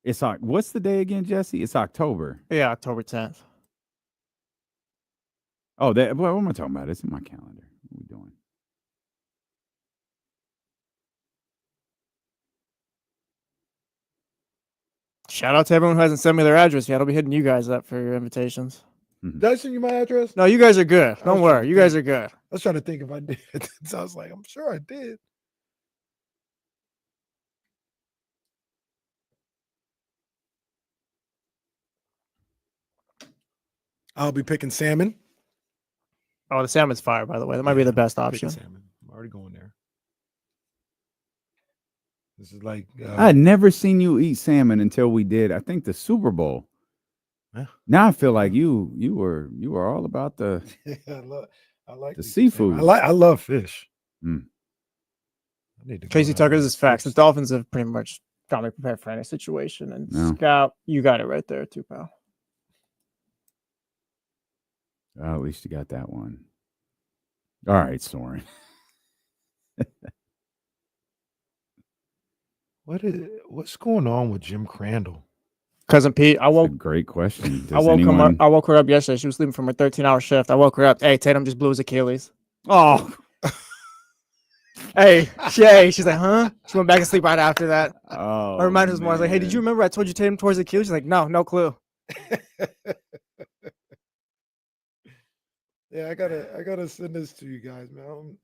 It's what's the day again, Jesse? It's October. Yeah, October 10th. Oh, what am I talking about? It's in my calendar. What are we doing? Shout out to everyone who hasn't sent me their address yet. I'll be hitting you guys up for your invitations. Did I send you my address? No, you guys are good. Don't worry. You guys are good. I was trying to think if I did. So I was like, I'm sure I did. I'll be picking salmon. Oh, the salmon's fire, by the way. That might be the best option. Salmon. I'm already going there. This is like I had never seen you eat salmon until we did, I think, the Super Bowl. Yeah. Now I feel like you were all about the I like the seafood. I love fish. Mm. I need to Tracy go down Tucker, there. this is facts. The Dolphins have pretty much got me prepared for any situation. And No. Scout, you got it right there too, pal. Oh, at least you got that one. All right, Soren. What's going on with Jim Crandall? Cousin Pete, I woke. Great question. I woke him up. I woke her up yesterday. She was sleeping from her 13-hour shift. I woke her up. Hey, Tatum just blew his Achilles. Oh. Hey, she's like, huh? She went back to sleep right after that. Oh, I reminded her more. I was like, hey, did you remember I told you Tatum tore his Achilles? She's like, no clue. Yeah, I gotta send this to you guys, man.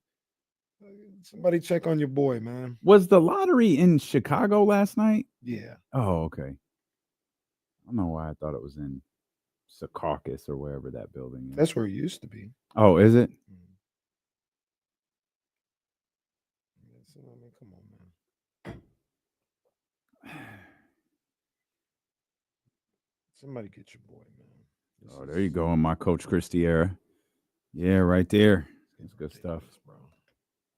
Somebody check on your boy, man. Was the lottery in Chicago last night? Yeah. Oh, okay. I don't know why I thought it was in Secaucus or wherever that building is. That's where it used to be. Oh, is it? Come on, man. Somebody get your boy, man. Oh, there you go in my Coach Christie era. Yeah, right there. That's good stuff. Bro.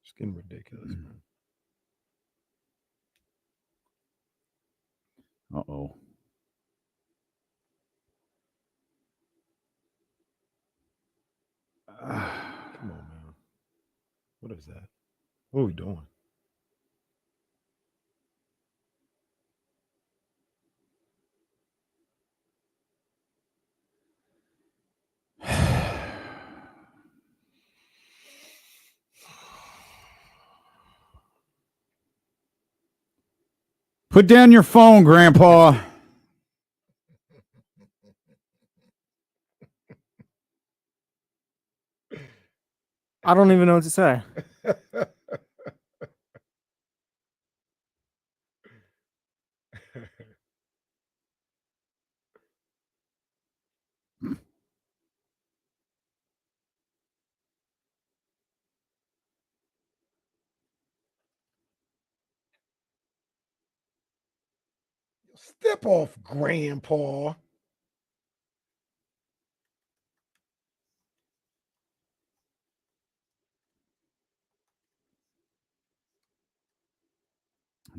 It's getting ridiculous, man. Uh-oh. Come on, man. What is that? What are we doing? Put down your phone, Grandpa. I don't even know what to say. Step off, Grandpa.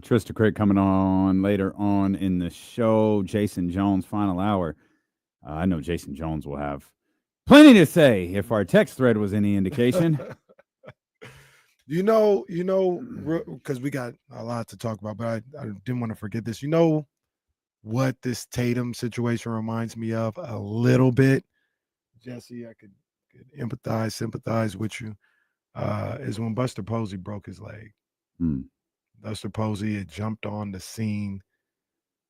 Trista Crick coming on later on in the show. Jayson Jones, final hour. I know Jayson Jones will have plenty to say if our text thread was any indication. You know, because we got a lot to talk about, but I didn't want to forget this. You know what this Tatum situation reminds me of a little bit, Jesse? I could empathize, sympathize with you. Is when Buster Posey broke his leg. Buster Posey had jumped on the scene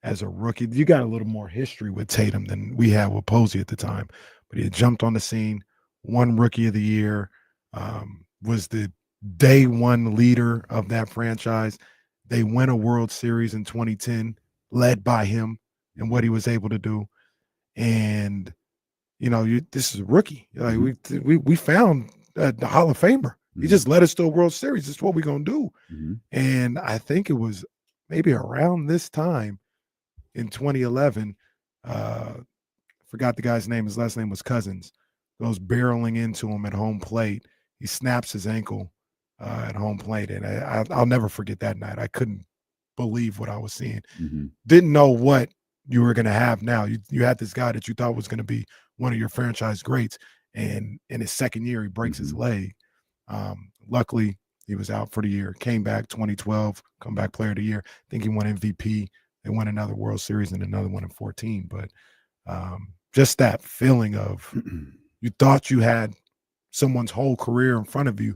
as a rookie. You got a little more history with Tatum than we had with Posey at the time, but he had jumped on the scene, won Rookie of the Year, was the day one leader of that franchise. They win a World Series in 2010, led by him and what he was able to do. And this is a rookie. Like we found the Hall of Famer. He just led us to a World Series. That's what we're gonna do. And I think it was maybe around this time in 2011. Forgot the guy's name. His last name was Cousins. Goes barreling into him at home plate. He snaps his ankle at home plate, and I'll never forget that night. I couldn't believe what I was seeing. Didn't know what you were going to have now. You had this guy that you thought was going to be one of your franchise greats, and in his second year, he breaks his leg. Luckily, he was out for the year. Came back 2012, comeback player of the year. I think he won MVP. They won another World Series and another one in 14. But just that feeling of you thought you had someone's whole career in front of you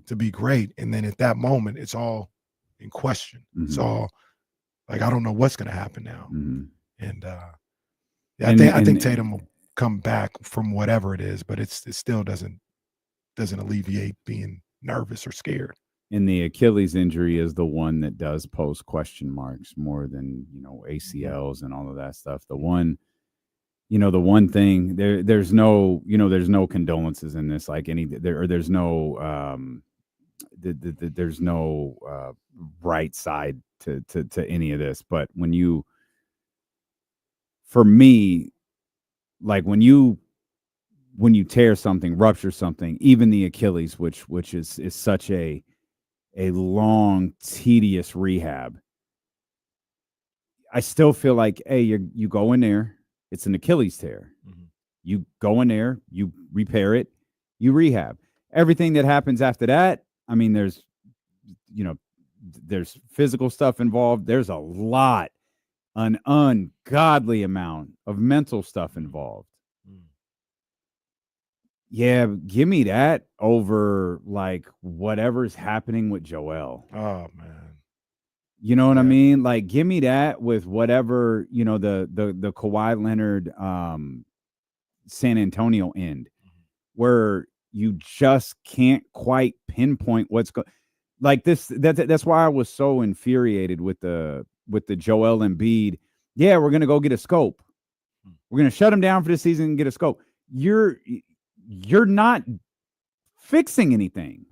to be great, and then at that moment, it's all in question. It's all like, I don't know what's going to happen now. And I think Tatum will come back from whatever it is, but it still doesn't alleviate being nervous or scared. And the Achilles injury is the one that does pose question marks more than ACLs and all of that stuff. The one thing there's no condolences in this, like there's no there's no right side to any of this. But for me, like when you tear something, rupture something, even the Achilles, which is such a long, tedious rehab, I still feel like, hey, you go in there, it's an Achilles tear. You go in there, you repair it, you rehab. Everything that happens after that, I mean, there's physical stuff involved. There's an ungodly amount of mental stuff involved. Yeah, give me that over like whatever's happening with Joel. Oh man. You know what I mean? Like, give me that with whatever, the Kawhi Leonard San Antonio end, where you just can't quite pinpoint what's going. Like this, that's why I was so infuriated with the Joel Embiid. Yeah, we're gonna go get a scope. We're gonna shut him down for the season and get a scope. You're not fixing anything.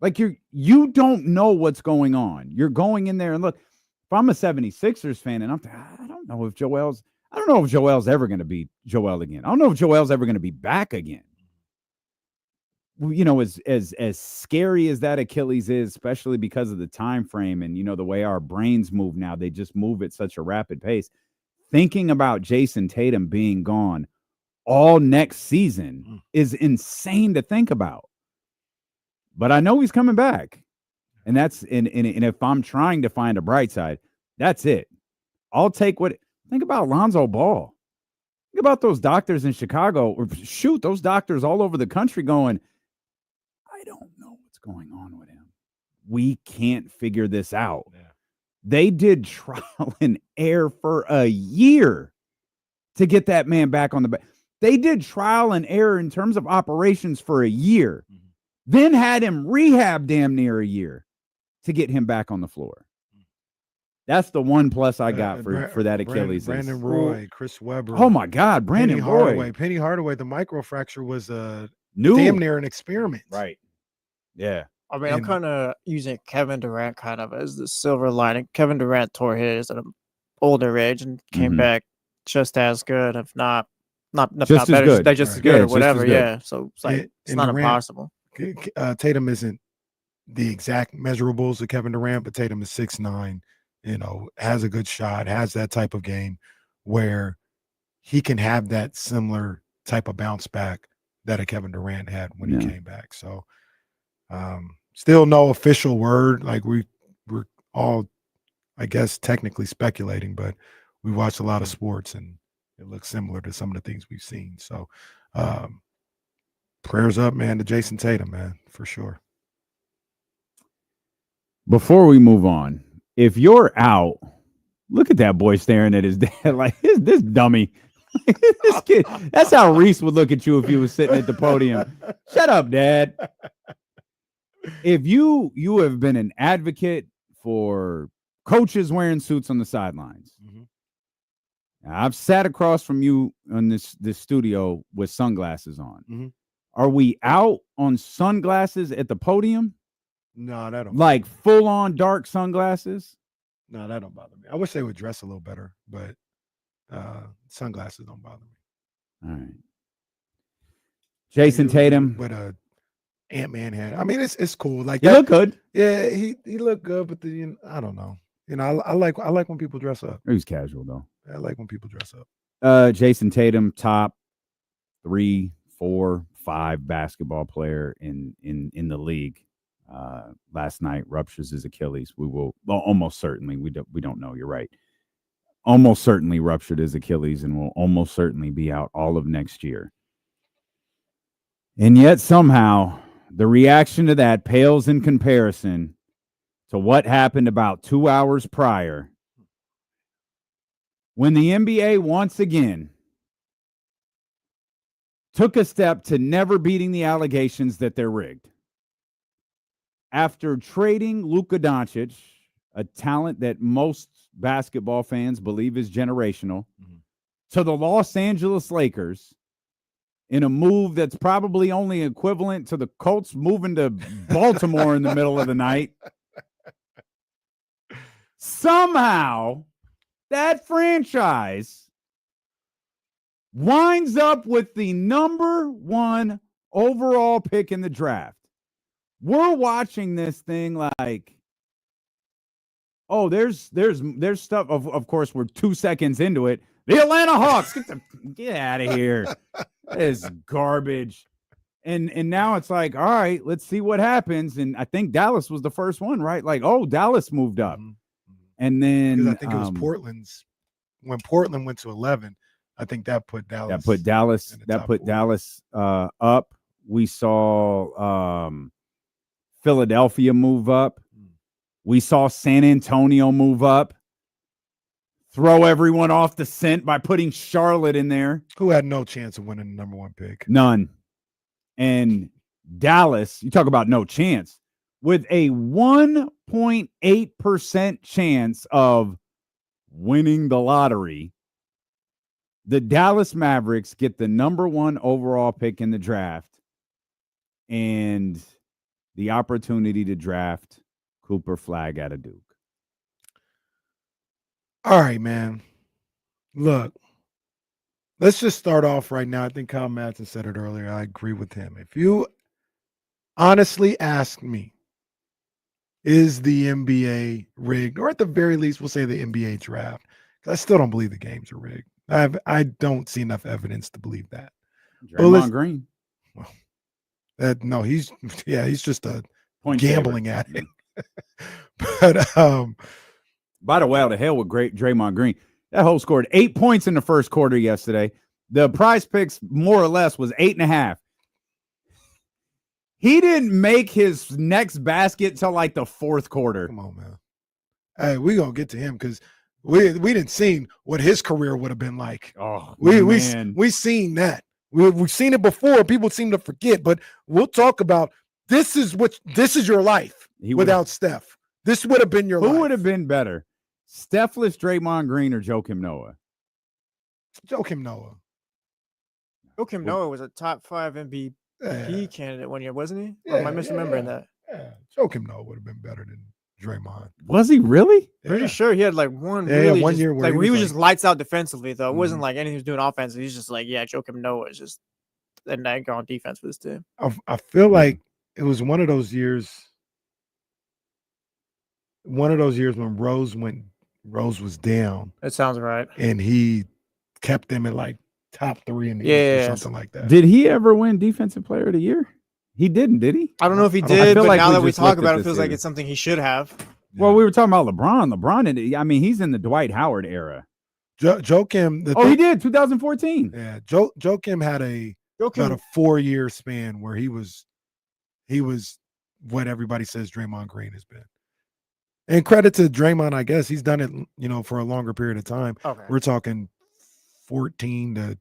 Like you don't know what's going on. You're going in there and look. If I'm a 76ers fan and I don't know if Joel's ever going to be Joel again. I don't know if Joel's ever going to be back again. As scary as that Achilles is, especially because of the time frame and the way our brains move now, they just move at such a rapid pace. Thinking about Jayson Tatum being gone all next season is insane to think about. But I know he's coming back. And that's and if I'm trying to find a bright side, that's it. I'll take think about Lonzo Ball. Think about those doctors in Chicago, or those doctors all over the country going, I don't know what's going on with him. We can't figure this out. Yeah. They did trial and error for a year to get that man back on the back. They did trial and error in terms of operations for a year. Then had him rehab damn near a year to get him back on the floor. That's the one plus I got for that Achilles. Brandon Roy, Chris Webber. Oh my God, Brandon Roy. Penny Hardaway, the microfracture was damn near an experiment. Right. Yeah. I mean, I'm kind of using Kevin Durant kind of as the silver lining. Kevin Durant tore his at an older age and came back just as good, if not just better. Good. They're just as good or whatever. Yeah. So it's like it's not impossible. Tatum isn't the exact measurables of Kevin Durant, but Tatum is 6'9", has a good shot, has that type of game where he can have that similar type of bounce back that a Kevin Durant had when he came back. So still no official word. Like we're all, I guess, technically speculating, but we watched a lot of sports and it looks similar to some of the things we've seen. So prayers up, man, to Jayson Tatum, man, for sure. Before we move on, if you're out, Look at that boy staring at his dad like this dummy. This kid. That's how Reese would look at you if he was sitting at the podium. Shut up, Dad. If you have been an advocate for coaches wearing suits on the sidelines. I've sat across from you in this studio with sunglasses on. Are we out on sunglasses at the podium? No, that don't. Like full on dark sunglasses? No, that don't bother me. I wish they would dress a little better, but sunglasses don't bother me. All right. Jayson Tatum with a Ant-Man hat. I mean, it's cool. Like he look good. Yeah, he looked good, but I don't know. I like when people dress up. He was casual though. I like when people dress up. Jayson Tatum, top 3, 4, 5 basketball player in the league. Last night ruptures his Achilles. Almost certainly. We don't know. You're right. Almost certainly ruptured his Achilles and will almost certainly be out all of next year. And yet somehow the reaction to that pales in comparison to what happened about 2 hours prior when the NBA once again took a step to never beating the allegations that they're rigged. After trading Luka Doncic, a talent that most basketball fans believe is generational, to the Los Angeles Lakers in a move that's probably only equivalent to the Colts moving to Baltimore in the middle of the night. Somehow, that franchise winds up with the number 1 overall pick in the draft. We're watching this thing like, oh, there's stuff. Of course, we're 2 seconds into it. The Atlanta Hawks, get out of here. This garbage. And now it's like, all right, let's see what happens. And I think Dallas was the first one, right? Like, oh, Dallas moved up. And then I think it was Portland's. When Portland went to 11, I think that put Dallas. That put Dallas up. We saw Philadelphia move up. We saw San Antonio move up. Throw everyone off the scent by putting Charlotte in there. Who had no chance of winning the number 1 pick. None. And Dallas, you talk about no chance, with a 1.8% chance of winning the lottery. The Dallas Mavericks get the number 1 overall pick in the draft and the opportunity to draft Cooper Flagg out of Duke. All right, man. Look, let's just start off right now. I think Kyle Madsen said it earlier. I agree with him. If you honestly ask me, is the NBA rigged? Or at the very least, we'll say the NBA draft. I still don't believe the games are rigged. I don't see enough evidence to believe that. Draymond Green. Well, no, he's just a gambling addict. But by the way, how the hell with great Draymond Green? That hoe scored 8 points in the first quarter yesterday. The prize picks more or less was 8.5. He didn't make his next basket till like the fourth quarter. Come on, man. Hey, we gonna get to him because we didn't see what his career would have been like. Oh, we seen that. We've seen it before. People seem to forget, but we'll talk about this is your life without Steph. This would have been your life. Who would have been better? Stephless Draymond Green or Joakim Noah? Joakim Noah. Joakim Noah was a top 5 MVP candidate one year, wasn't he? Yeah, or am I misremembering that? Yeah, Joakim Noah would have been better than Draymond. Was he really? Pretty sure he had like one year where he was just lights out defensively, though. It wasn't like anything he was doing offensively. He's just like, Joakim Noah is just a night on defense for this team. I feel like it was one of those years when Rose was down. That sounds right. And he kept them in like top 3 in the East or something like that. Did he ever win Defensive Player of the Year? He didn't, did he? I don't know if he did, but now that we talk about it, it feels like it's something he should have. Well, we were talking about LeBron. LeBron, he's in the Dwight Howard era. Joakim. He did, 2014. Yeah, Joakim had about a 4-year span where he was what everybody says Draymond Green has been. And credit to Draymond, I guess. He's done it, for a longer period of time. Okay. We're talking 14 to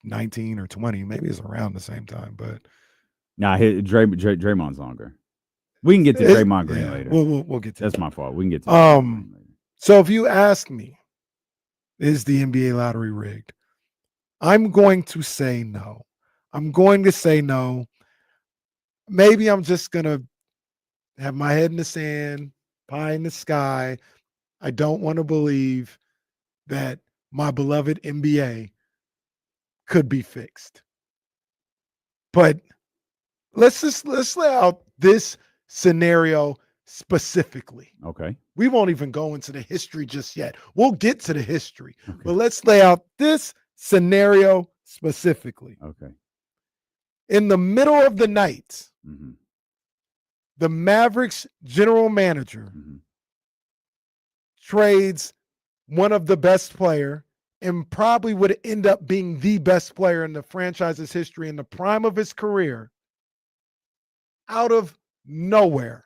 19 or 20. Maybe it's around the same time, but Nah, Draymond's longer. We can get to Draymond Green later. We'll get to That's that. my fault. We can get to Draymond Green later. So if you ask me, is the NBA lottery rigged? I'm going to say no. Maybe I'm just going to have my head in the sand, pie in the sky. I don't want to believe that my beloved NBA could be fixed. But let's lay out this scenario specifically. Okay. We won't even go into the history just yet. We'll get to the history, but let's lay out this scenario specifically. Okay. In the middle of the night, the Mavericks general manager trades one of the best player and probably would end up being the best player in the franchise's history in the prime of his career out of nowhere.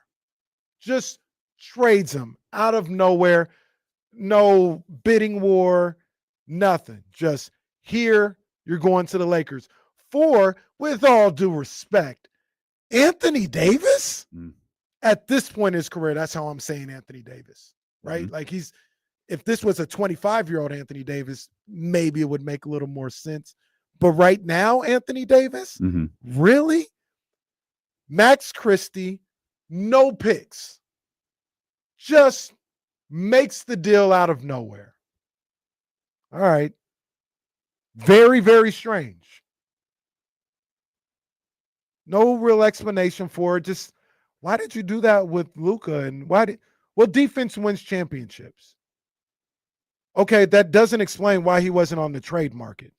Just trades him out of nowhere. No bidding war, nothing. Just here, you're going to the Lakers. For, with all due respect, Anthony Davis, at this point in his career, that's how I'm saying Anthony Davis, right? Like if this was a 25-year-old Anthony Davis, maybe it would make a little more sense. But right now, Anthony Davis, really? Max Christie, no picks, just makes the deal out of nowhere. All right. Very, very strange. No real explanation for it. Just why did you do that with Luka? And defense wins championships. Okay, that doesn't explain why he wasn't on the trade market.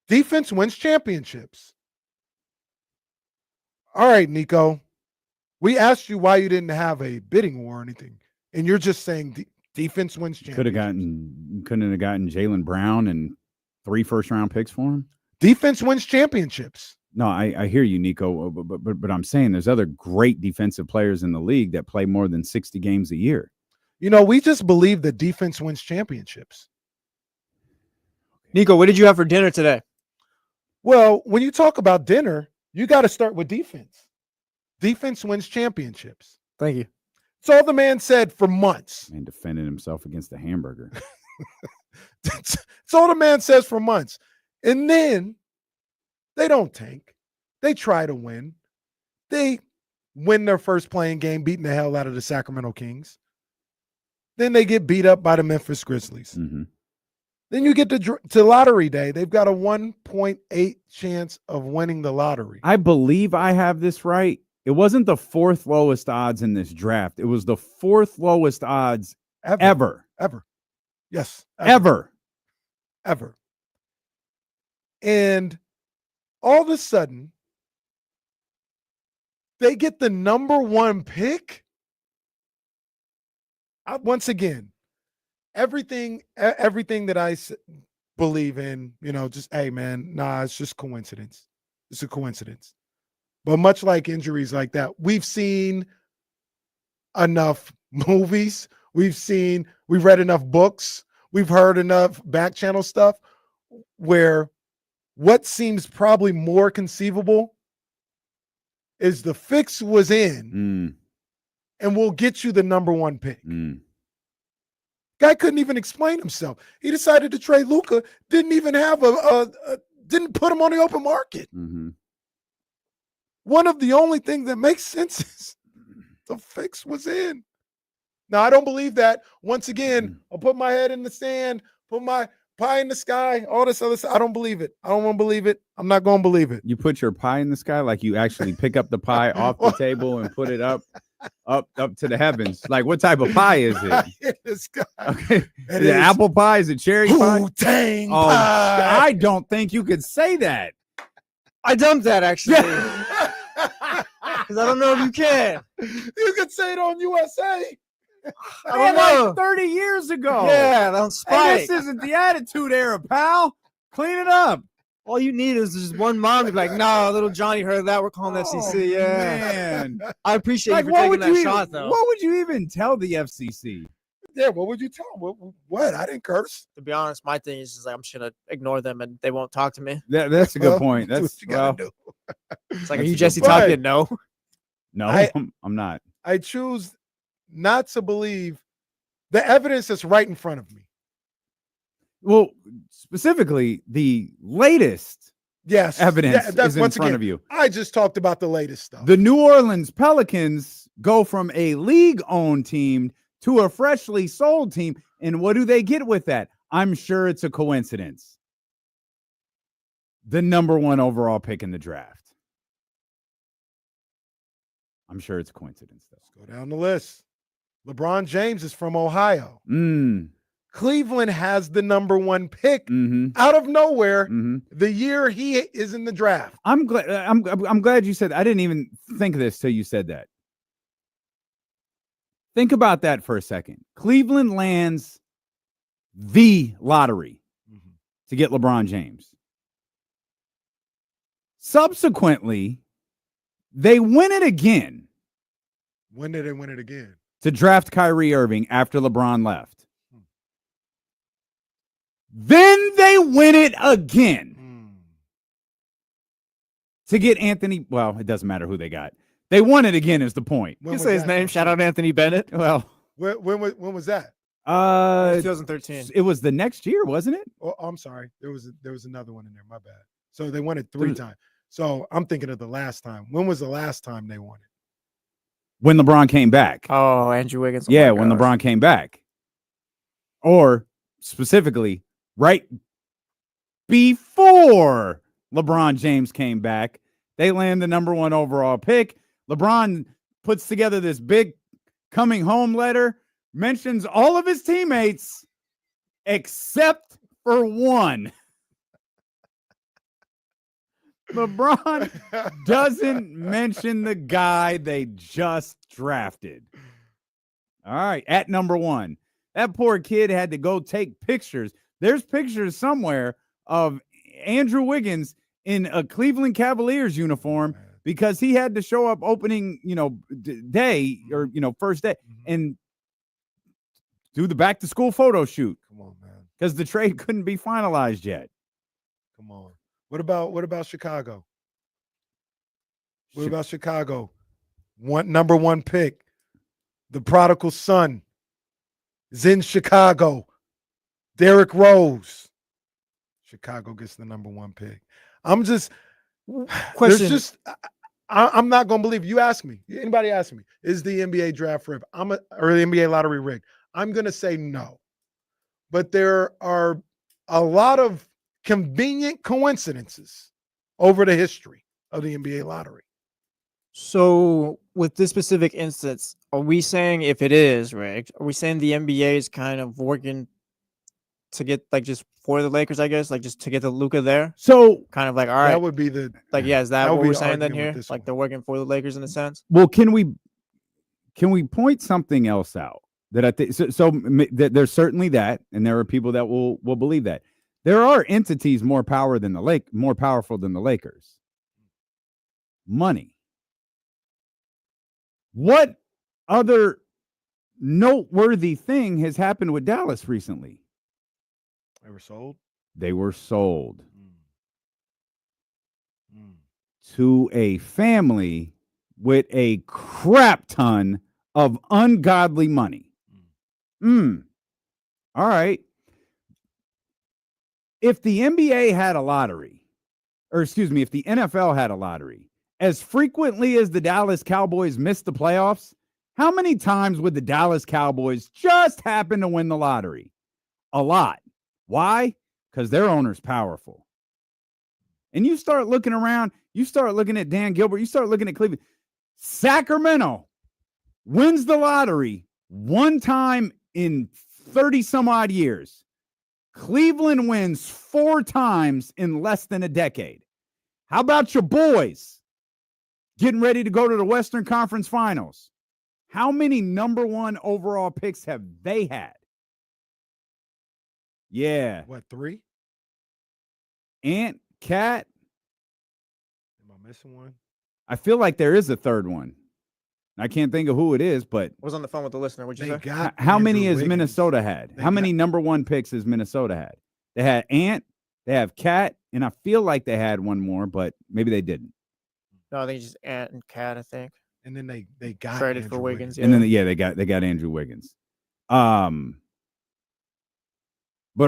Defense wins championships. All right, Nico. We asked you why you didn't have a bidding war or anything, and you're just saying defense wins championships. Couldn't have gotten Jaylen Brown and 3 first-round picks for him. Defense wins championships. No, I hear you, Nico, but I'm saying there's other great defensive players in the league that play more than 60 games a year. We just believe that defense wins championships. Nico, what did you have for dinner today? Well, when you talk about dinner, you got to start with defense. Defense wins championships. Thank you. It's all the man said for months. And defending himself against the hamburger. It's all the man says for months. And then they don't tank. They try to win. They win their first playing game, beating the hell out of the Sacramento Kings. Then they get beat up by the Memphis Grizzlies. Then you get to lottery day. They've got a 1.8 chance of winning the lottery. I believe I have this right. It wasn't the 4th lowest odds in this draft. It was the 4th lowest odds ever. Yes. Ever. And all of a sudden, they get the number 1 pick. Once again, everything that I believe in, just, hey, man, it's just coincidence. It's a coincidence. But much like injuries like that, we've seen enough movies. We've read enough books. We've heard enough back channel stuff where what seems probably more conceivable is the fix was in and we'll get you the number 1 pick. Guy couldn't even explain himself. He decided to trade Luka, didn't even have didn't put him on the open market. One of the only things that makes sense is the fix was in. Now, I don't believe that. Once again, I'll put my head in the sand, put my pie in the sky, all this other stuff. I don't believe it. I don't want to believe it. I'm not going to believe it. You put your pie in the sky like you actually pick up the pie off the table and put it up to the heavens. Like, what type of pie is it? In the sky. Okay. It Is it is apple pie? Is it cherry pie? Wu-Tang Oh, pie. I don't think you could say that. I dumped that actually. Because I don't know if you can. You could say it on USA. I don't know. Like 30 years ago. Yeah, don't Hey, spike. this isn't the Attitude Era, pal. Clean it up. All you need is just one mom to be like, no, little Johnny heard that. We're calling the FCC. Yeah. Man. I appreciate Like, you for taking that you shot, even, though. what would you even tell the FCC? Yeah, what would you tell them? What? I didn't curse. To be honest, my thing is just like I'm just gonna ignore them and they won't talk to me. That's a good point. Do what That's you gotta do. It's like, That's are a you good Jesse point. Tapia? No. no, I- I'm not. I choose not to believe the evidence that's right in front of me. Well, specifically, the latest Yes, evidence that's is in once front again, of you. I just talked about the latest stuff. The New Orleans Pelicans go from a league-owned team to a freshly sold team. And what do they get with that? I'm sure it's a coincidence. The number 1 overall pick in the draft. I'm sure it's a coincidence, though. Let's go down the list. LeBron James is from Ohio. Mm. Cleveland has the number 1 pick Mm-hmm. out of nowhere Mm-hmm. the year he is in the draft. I'm glad. I'm glad you said that. I didn't even think of this till you said that. Think about that for a second. Cleveland lands the lottery to get LeBron James. Subsequently, they win it again When did they win it again? to draft Kyrie Irving after LeBron left. Then they win it again to get Anthony. Well, it doesn't matter who they got. They won it again is the point. You can say his name. Shout out Anthony Bennett. Well, When was that? 2013. It was the next year, wasn't it? Oh, I'm sorry. There was another one in there. My bad. So they won it 3 times. So I'm thinking of the last time. When was the last time they won it? When LeBron came back. Oh, Andrew Wiggins. Oh Yeah, my when gosh. LeBron came back. Or specifically, right before LeBron James came back, they land the number 1 overall pick. LeBron puts together this big coming home letter, mentions all of his teammates except for one. LeBron doesn't mention the guy they just drafted. All right, at number 1. That poor kid had to go take pictures. There's pictures somewhere of Andrew Wiggins in a Cleveland Cavaliers uniform because he had to show up opening, day or, first day and do the back to school photo shoot. Come on, man. Because the trade couldn't be finalized yet. Come on. What about Chicago? What about Chicago? Number 1 pick. The prodigal son is in Chicago. Derrick Rose. Chicago gets the number 1 pick. I'm just Question. I'm not gonna believe you. Ask me. Anybody ask me? Is the NBA draft rigged? Or the NBA lottery rigged? I'm gonna say no. But there are a lot of convenient coincidences over the history of the NBA lottery. So, with this specific instance, are we saying if it is rigged, are we saying the NBA is kind of working to get just for the Lakers, I guess, just to get the Luka there? So, kind of all right. That would be the is that would what be we're the saying then argument here? with this one. They're working for the Lakers in a sense? well, can we point something else out that I think there's certainly that, and there are people that will believe that. There are entities more powerful than the Lakers. Money. What other noteworthy thing has happened with Dallas recently? They were sold. They were sold to a family with a crap ton of ungodly money. All right. If the NBA had a lottery, if the NFL had a lottery, as frequently as the Dallas Cowboys missed the playoffs, how many times would the Dallas Cowboys just happen to win the lottery? A lot. Why? Because their owner's powerful. And you start looking around, you start looking at Dan Gilbert, you start looking at Cleveland. Sacramento wins the lottery 1 time in 30 some odd years. Cleveland wins 4 times in less than a decade. How about your boys getting ready to go to the Western Conference Finals? How many number 1 overall picks have they had? Yeah. What, 3? And Cat. Am I missing one? I feel like there is a third one. I can't think of who it is, but I was on the phone with the listener. What'd you say? how many Andrew has Wiggins. Minnesota had? How many number one picks has Minnesota had? They had Ant, they have Cat, and I feel like they had one more, but maybe they didn't. No, I think just Ant and Cat, I think. And then they got traded Andrew for Wiggins. And then they got Andrew Wiggins. But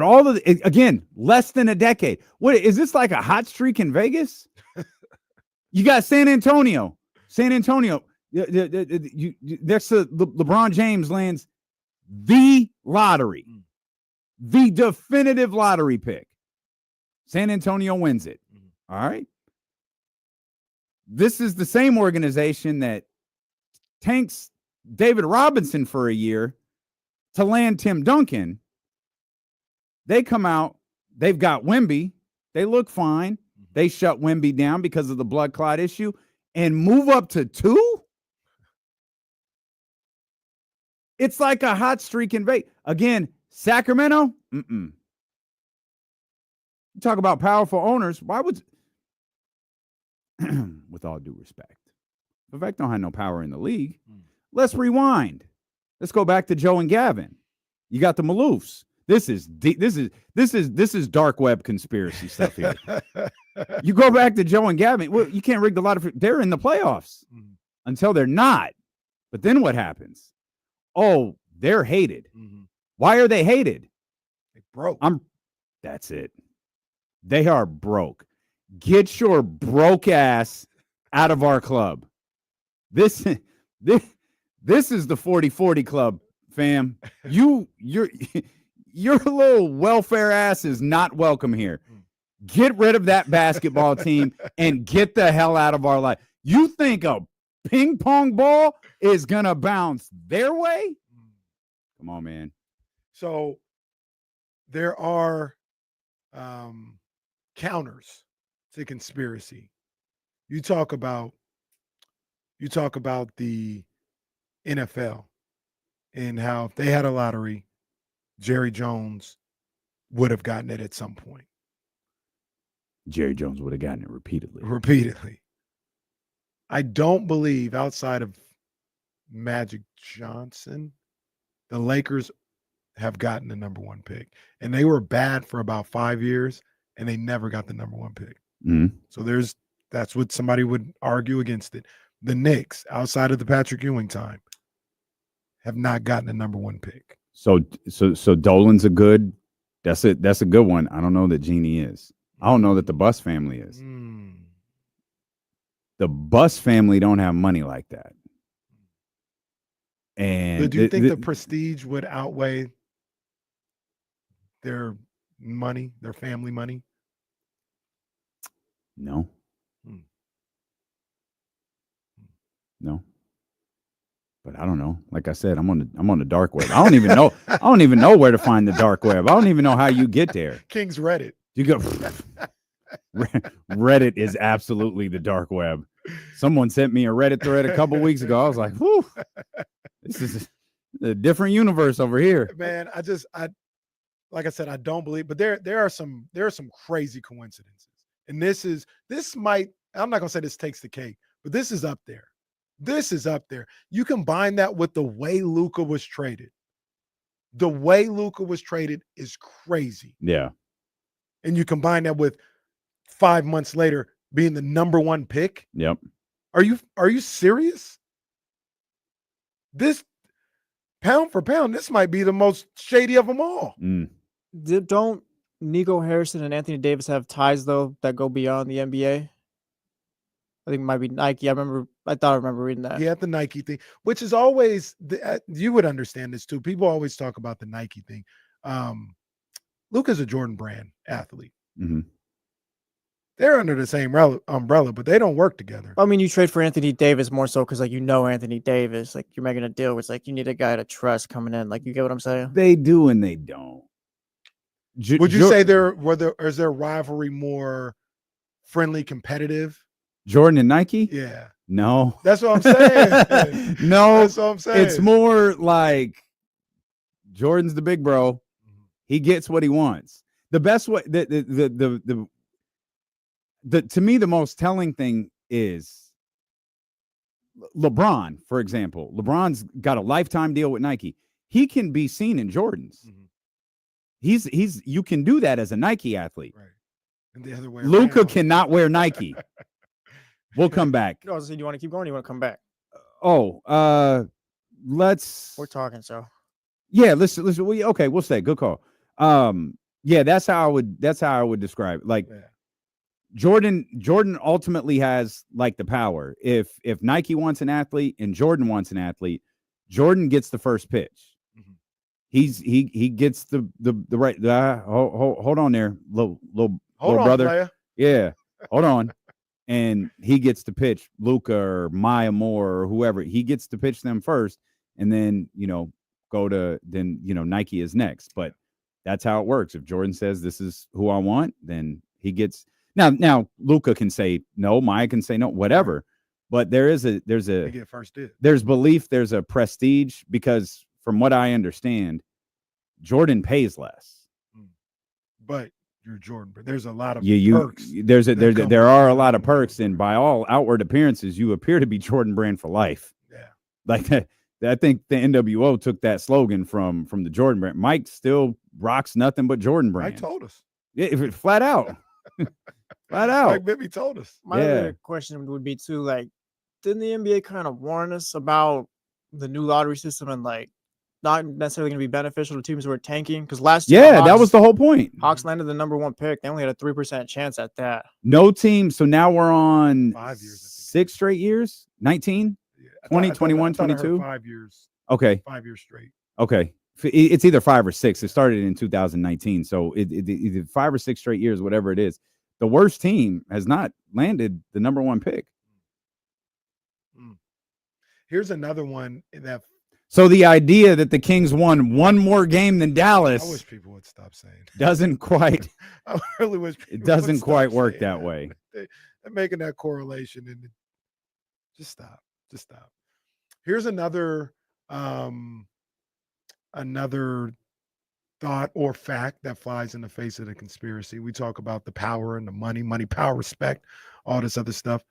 all of the, again, less than a decade. What is this, like a hot streak in Vegas? You got San Antonio. There's LeBron James lands the lottery, the definitive lottery pick. San Antonio wins it. All right. This is the same organization that tanks David Robinson for a year to land Tim Duncan. They come out, they've got Wemby. They look fine. They shut Wemby down because of the blood clot issue and move up to 2. It's like a hot streak in Vegas. Again, Sacramento, You talk about powerful owners. Why would, with all due respect, Vivek don't have no power in the league. Let's rewind. Let's go back to Joe and Gavin. You got the Maloofs. This is dark web conspiracy stuff here. You go back to Joe and Gavin. Well, you can't rig the lottery. They're in the playoffs until they're not. But then what happens? Oh, they're hated. Why are they hated? They broke. That's it. They are broke. Get your broke ass out of our club. This is the 40-40 club, fam. Your little welfare ass is not welcome here. Get rid of that basketball team and get the hell out of our life. You think a ping pong ball is going to bounce their way? Come on, man. So there are counters to conspiracy. You talk about the NFL and how if they had a lottery, Jerry Jones would have gotten it at some point. Jerry Jones would have gotten it Repeatedly. I don't believe outside of Magic Johnson, the Lakers have gotten the number 1 pick. And they were bad for about 5 years, and they never got the number 1 pick. So that's what somebody would argue against it. The Knicks, outside of the Patrick Ewing time, have not gotten the number 1 pick. So Dolan's that's a good one. I don't know that Jeannie is. I don't know that the Bus family is. The Bus family don't have money like that. And do you think the prestige would outweigh their money, their family money? No. No. But I don't know. Like I said, I'm on the dark web. I don't even know. I don't even know where to find the dark web. I don't even know how you get there. King's Reddit. You go. Reddit is absolutely the dark web. Someone sent me a Reddit thread a couple weeks ago. I was like, "Whew, this is a different universe over here." Man, I like I said, I don't believe, but there are some crazy coincidences, and this might. I'm not gonna say this takes the cake, but this is up there. This is up there. You combine that with the way Luka was traded. The way Luka was traded is crazy. Yeah. And you combine that with 5 months later being the number 1 pick. Yep. Are you serious? This pound for pound, this might be the most shady of them all. Don't Nico Harrison and Anthony Davis have ties though that go beyond the NBA? I think it might be Nike. I thought I remember reading that. Yeah, the Nike thing, which is always you would understand this too. People always talk about the Nike thing. Luka's a Jordan Brand athlete. They're under the same umbrella, but they don't work together. I mean, you trade for Anthony Davis more so because, Anthony Davis. Like, you're making a deal. It's like you need a guy to trust coming in. Like, you get what I'm saying? They do and they don't. Would you say is their rivalry more friendly, competitive? Jordan and Nike? Yeah. No. That's what I'm saying. No. That's what I'm saying. It's more like Jordan's the big bro. He gets what he wants. The best way, the to me, the most telling thing is LeBron, for example. LeBron's got a lifetime deal with Nike. He can be seen in Jordans. He's you can do that as a Nike athlete. Right. And the other way Luka around. cannot wear Nike. We'll come back. No, so do you want to keep going? Or you want to come back? Let's. We're talking, so. Yeah, listen. Okay, we'll stay. Good call. Yeah, that's how I would describe it. Like, Jordan ultimately has like the power. If Nike wants an athlete and Jordan wants an athlete, Jordan gets the first pitch. He gets the right. Hold on there, little brother. Player. Yeah, hold on. And he gets to pitch Luka or Maya Moore or whoever. He gets to pitch them first, and then Nike is next. But that's how it works. If Jordan says this is who I want, then he gets. Now Luka can say no, Maya can say no, whatever. But there's They get first dibs. there's belief, there's a prestige, because from what I understand, Jordan pays less. But you're Jordan, but there's a lot of perks. There are a lot of perks, and by all outward appearances, you appear to be Jordan brand for life. Yeah. Like I think the NWO took that slogan from the Jordan brand. Mike still rocks nothing but Jordan brand. Mike told us. Yeah, flat out. Flat out. Mike Bibby told us. My other question would be too, like, didn't the NBA kind of warn us about the new lottery system and like not necessarily going to be beneficial to teams who are tanking? Because last year, that was the whole point. Hawks landed the #1 pick. They only had a 3% chance at that. No team. So now we're on 5 years. 6 straight years. 19, 20, 21, 22. 5 years. Okay. 5 years straight. Okay. It's either 5 or 6. It started in 2019. So it 5 or 6 straight years, whatever it is. The worst team has not landed the #1 pick. Here's another one that. So the idea that the Kings won one more game than Dallas, I wish people would stop saying. Doesn't quite. I really wish it doesn't quite work that way. They're making that correlation, and just stop. Here's another thought or fact that flies in the face of the conspiracy. We talk about the power and the money, power, respect, all this other stuff.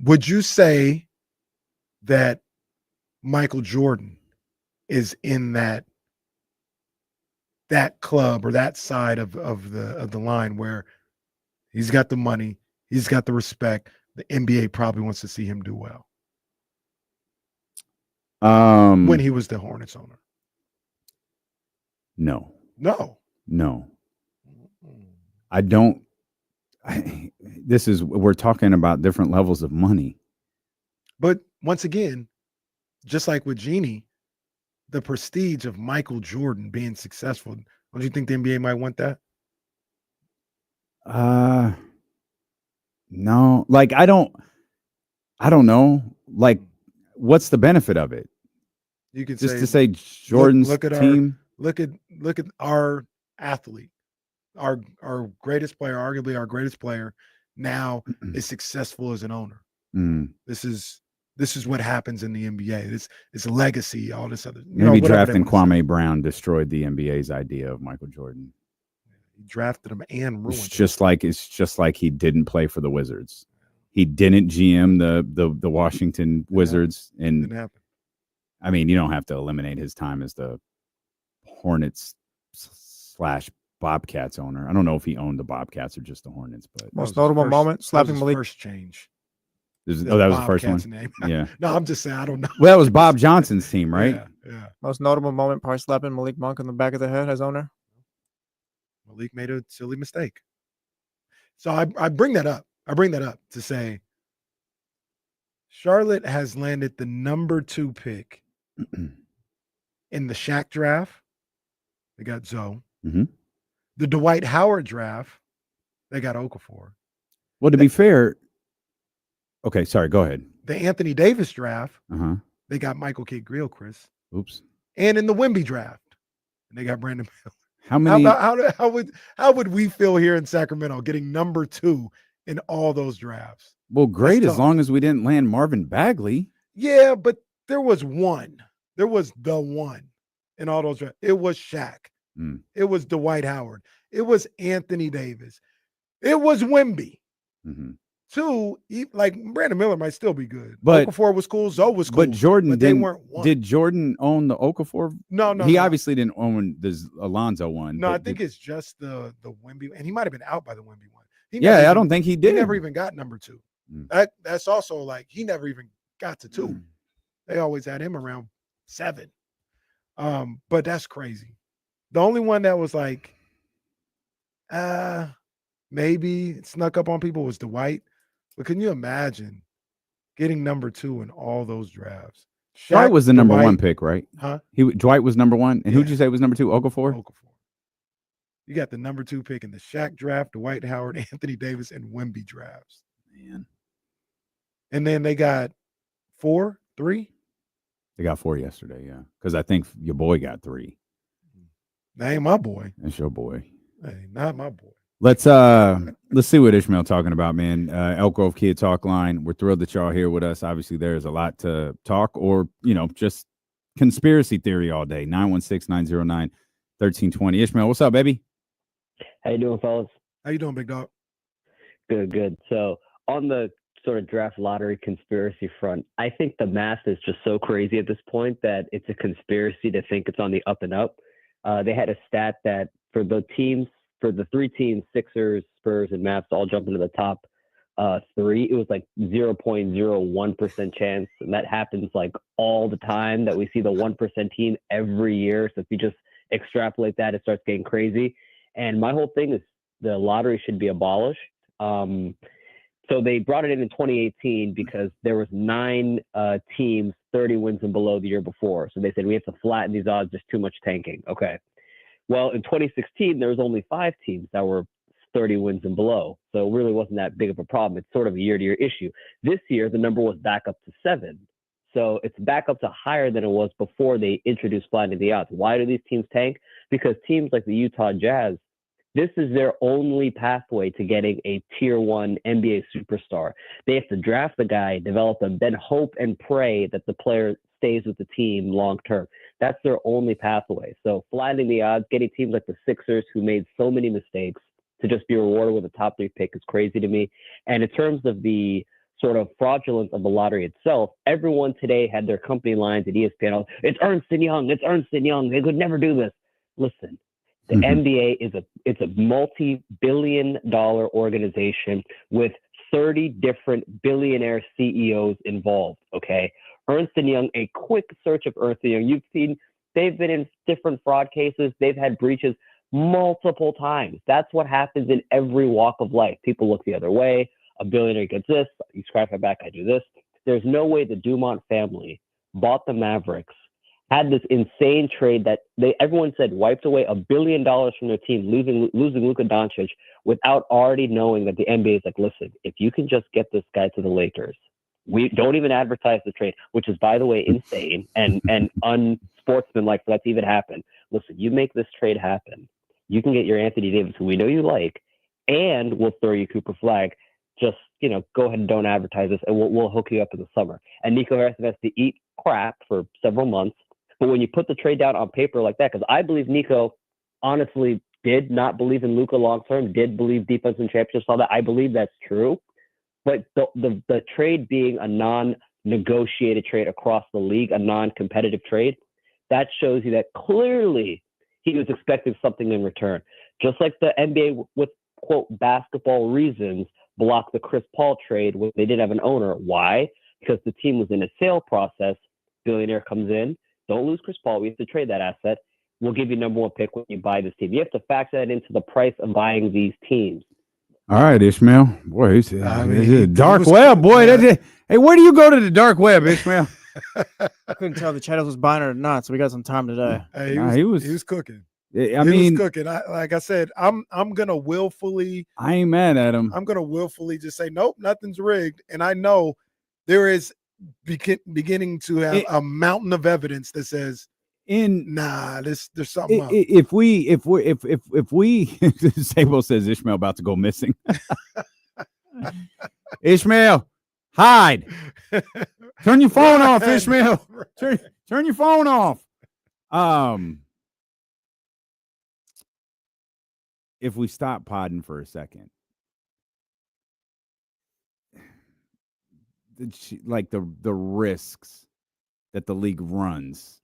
Would you say that Michael Jordan is in that club or that side of the line where he's got the money, he's got the respect? The NBA probably wants to see him do well. When he was the Hornets owner. No. I don't. We're talking about different levels of money. But once again, just like with Jeannie, the prestige of Michael Jordan being successful, don't you think the NBA might want that? No. Like, I don't know. Like, what's the benefit of it? You could just to say Jordan's look at team. Look at our athlete, our greatest player, arguably our greatest player, now is successful as an owner. This is what happens in the NBA. It's legacy, all this other. Maybe drafting Kwame Brown destroyed the NBA's idea of Michael Jordan. He drafted him and ruined it's just like he didn't play for the Wizards. He didn't GM the Washington Wizards, and didn't happen. I mean, you don't have to eliminate his time as the Hornets / Bobcats owner. I don't know if he owned the Bobcats or just the Hornets, but most notable moment, slapping Malik. First change. That was the first one. Name. Yeah. No, I'm just saying I don't know. Well, that was Bob Johnson's team, right? Yeah. Most notable moment, probably slapping Malik Monk in the back of the head as owner. Malik made a silly mistake. So I bring that up. To say Charlotte has landed the #2 pick in the Shaq draft. They got Zoe. The Dwight Howard draft, they got Okafor. Well, to be fair, okay, sorry, go ahead. The Anthony Davis draft, they got Michael Kidd-Gilchrist. Oops. And in the Wemby draft, they got Brandon Miller. How many? How would we feel here in Sacramento getting #2 in all those drafts? Well, great, as long as we didn't land Marvin Bagley. Yeah, but there was one. There was the one in all those drafts. It was Shaq. It was Dwight Howard. It was Anthony Davis. It was Wemby. Mm-hmm. 2, like Brandon Miller might still be good. But Okafor was cool. Zoe was cool. But Jordan they didn't. weren't one. Did Jordan own the Okafor? No. He obviously didn't own the Alonzo one. No, I think it's just the Wemby, and he might have been out by the Wemby one. I don't think he did. He never even got number 2. That's also like he never even got to 2. They always had him around 7. But that's crazy. The only one that was like, maybe it snuck up on people was Dwight. But can you imagine getting number 2 in all those drafts? Dwight was the number 1 pick, right? Huh? Dwight was number 1. And who'd you say was number 2? Okafor? You got the number 2 pick in the Shaq draft, Dwight Howard, Anthony Davis, and Wemby drafts. Man. And then they got 4, 3? They got 4 yesterday, yeah. Because I think your boy got 3. That ain't my boy. That's your boy. Hey, not my boy. Let's see what Ishmael talking about, man. Elk Grove Kid Talk Line. We're thrilled that y'all are here with us. Obviously, there's a lot to talk, or just conspiracy theory all day. 916-909-1320. Ishmael, what's up, baby? How you doing, fellas? How you doing, big dog? Good. So on the sort of draft lottery conspiracy front, I think the math is just so crazy at this point that it's a conspiracy to think it's on the up and up. They had a stat that for the 3 teams, Sixers, Spurs, and Mavs all jump into the top 3, it was like 0.01% chance. And that happens like all the time that we see the 1% team every year. So if you just extrapolate that, it starts getting crazy. And my whole thing is the lottery should be abolished. So they brought it in 2018 because there was 9 teams, 30 wins and below the year before. So they said, we have to flatten these odds. There's too much tanking. Okay. Well, in 2016, there was only 5 teams that were 30 wins and below. So it really wasn't that big of a problem. It's sort of a year-to-year issue. This year, the number was back up to 7. So it's back up to higher than it was before they introduced flattening the odds. Why do these teams tank? Because teams like the Utah Jazz, this is their only pathway to getting a tier 1 NBA superstar. They have to draft the guy, develop him, then hope and pray that the player stays with the team long term. That's their only pathway. So flattening the odds, getting teams like the Sixers, who made so many mistakes, to just be rewarded with a top 3 pick is crazy to me. And in terms of the sort of fraudulence of the lottery itself, everyone today had their company lines at ESPN. It's Ernst & Young. It's Ernst & Young. They could never do this. Listen, the NBA is a multi-billion-dollar organization with 30 different billionaire CEOs involved, okay? Ernst & Young, a quick search of Ernst & Young, you've seen they've been in different fraud cases. They've had breaches multiple times. That's what happens in every walk of life. People look the other way. A billionaire gets this. You scratch my back, I do this. There's no way the Dumont family bought the Mavericks, had this insane trade that everyone said wiped away $1 billion from their team, losing Luka Doncic, without already knowing that the NBA is like, listen, if you can just get this guy to the Lakers, we don't even advertise the trade, which is, by the way, insane and unsportsmanlike for that to even happen. Listen, you make this trade happen, you can get your Anthony Davis, who we know you like, and we'll throw you Cooper Flag. Just, go ahead and don't advertise this, and we'll hook you up in the summer. And Nico Harrison has to eat crap for several months. But when you put the trade down on paper like that, because I believe Nico honestly did not believe in Luka long term, did believe defense and championships, all that. I believe that's true. But the trade being a non-negotiated trade across the league, a non-competitive trade, that shows you that clearly he was expecting something in return. Just like the NBA, with, quote, basketball reasons, blocked the Chris Paul trade when they didn't have an owner. Why? Because the team was in a sale process. Billionaire comes in. Don't lose Chris Paul. We have to trade that asset. We'll give you number 1 pick when you buy this team. You have to factor that into the price of buying these teams. All right, Ishmael. Boy, he's dark web, boy. Hey, where do you go to the dark web, Ishmael? I couldn't tell if the Chattels was buying it or not, so we got some time today. Hey, he was cooking. He was cooking. Like I said, I'm gonna willfully. I ain't mad at him. I'm gonna willfully just say nope, nothing's rigged, and I know there is beginning to have a mountain of evidence that says there's something up. If we Sabo says Ishmael about to go missing. Ishmael, hide. Turn your phone off, Ishmael. Turn your phone off. If we stop podding for a second, the risks that the league runs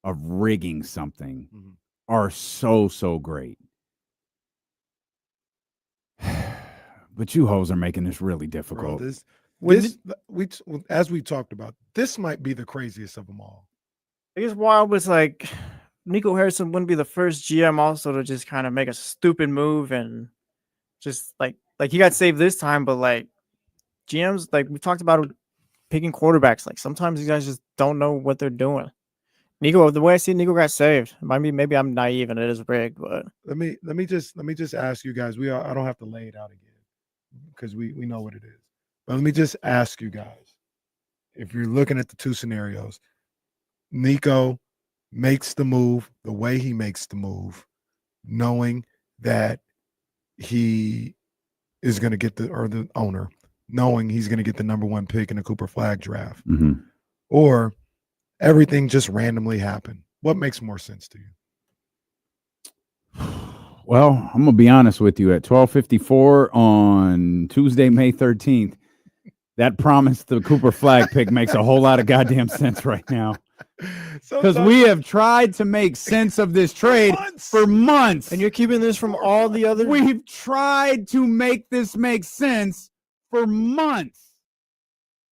of rigging something are so great. But you hoes are making this really difficult. Bro, as we talked about, this might be the craziest of them all. I guess wild was like Nico Harrison wouldn't be the first GM also to just kind of make a stupid move and just like he got saved this time, but like GMs, like we talked about picking quarterbacks, like sometimes these guys just don't know what they're doing. Nico, the way I see it, Nico got saved. Maybe I'm naive and it is rigged, but let me just ask you guys. I don't have to lay it out again because we know what it is. But let me just ask you guys, if you're looking at the two scenarios, Nico makes the move the way he makes the move, knowing that he is going to get the owner, knowing he's going to get the number 1 pick in the Cooper Flag draft, or everything just randomly happened. What makes more sense to you? Well, I'm going to be honest with you. At 12:54 on Tuesday, May 13th, that promise to the Cooper Flag pick makes a whole lot of goddamn sense right now. Because we have tried to make sense of this trade for months. And you're keeping this from all the other. We've tried to make this make sense for months.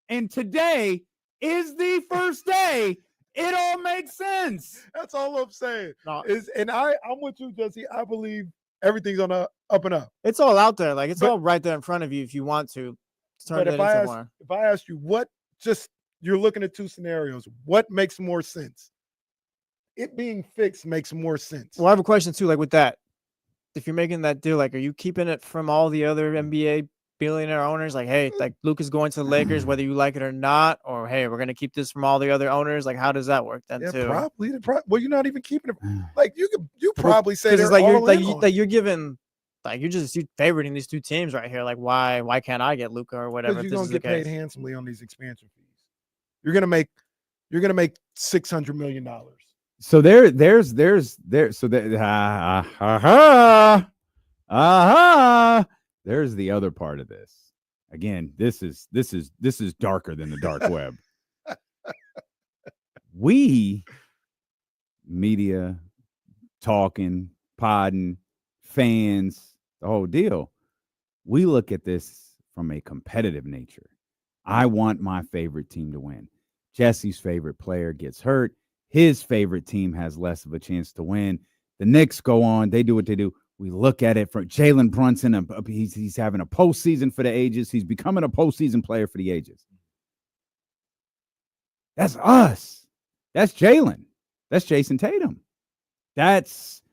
And today is the first day it all makes sense. That's all I'm saying. No. I'm with you, Jesse. I believe everything's on the up and up. It's all out there. Like it's all right there in front of you if you want to turn it into somewhere. If I ask you you're looking at two scenarios, what makes more sense? It being fixed makes more sense. Well, I have a question too, like with that. If you're making that deal, like are you keeping it from all the other NBA billionaire owners? Like, hey, like Luke is going to the Lakers, whether you like it or not, or hey, we're gonna keep this from all the other owners. Like, how does that work then too? Probably. Well, you're not even keeping it. Like you probably say it's like you're giving. Like you're favoriting these two teams right here. Like why can't I get Luka or whatever? Because you're gonna get paid handsomely on these expansion fees. You're gonna make $600 million. So there's the other part of this. Again, this is darker than the dark web. We media talking, podding, fans, the whole deal. We look at this from a competitive nature. I want my favorite team to win. Jesse's favorite player gets hurt. His favorite team has less of a chance to win. The Knicks go on. They do what they do. We look at it from Jalen Brunson. He's having a postseason for the ages. He's becoming a postseason player for the ages. That's us. That's Jalen. That's Jayson Tatum. That's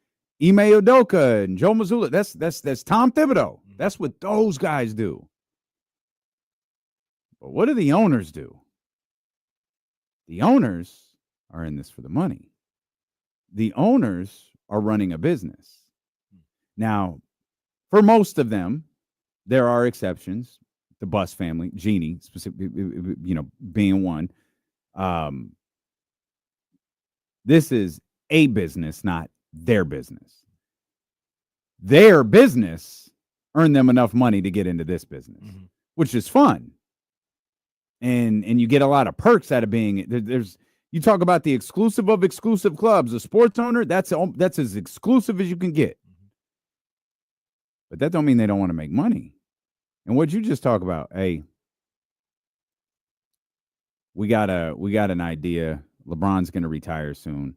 Ime Udoka and Joe Mazzulla. That's Tom Thibodeau. That's what those guys do. But what do the owners do? The owners are in this for the money. The owners are running a business. Now, for most of them, there are exceptions. The Buss family, Jeannie, specifically, being one. This is a business, not their business. Their business earned them enough money to get into this business, which is fun. And you get a lot of perks out of being there's. You talk about the exclusive of exclusive clubs. A sports owner, that's as exclusive as you can get. But that don't mean they don't want to make money. And what you just talk about, hey, we got an idea. LeBron's going to retire soon.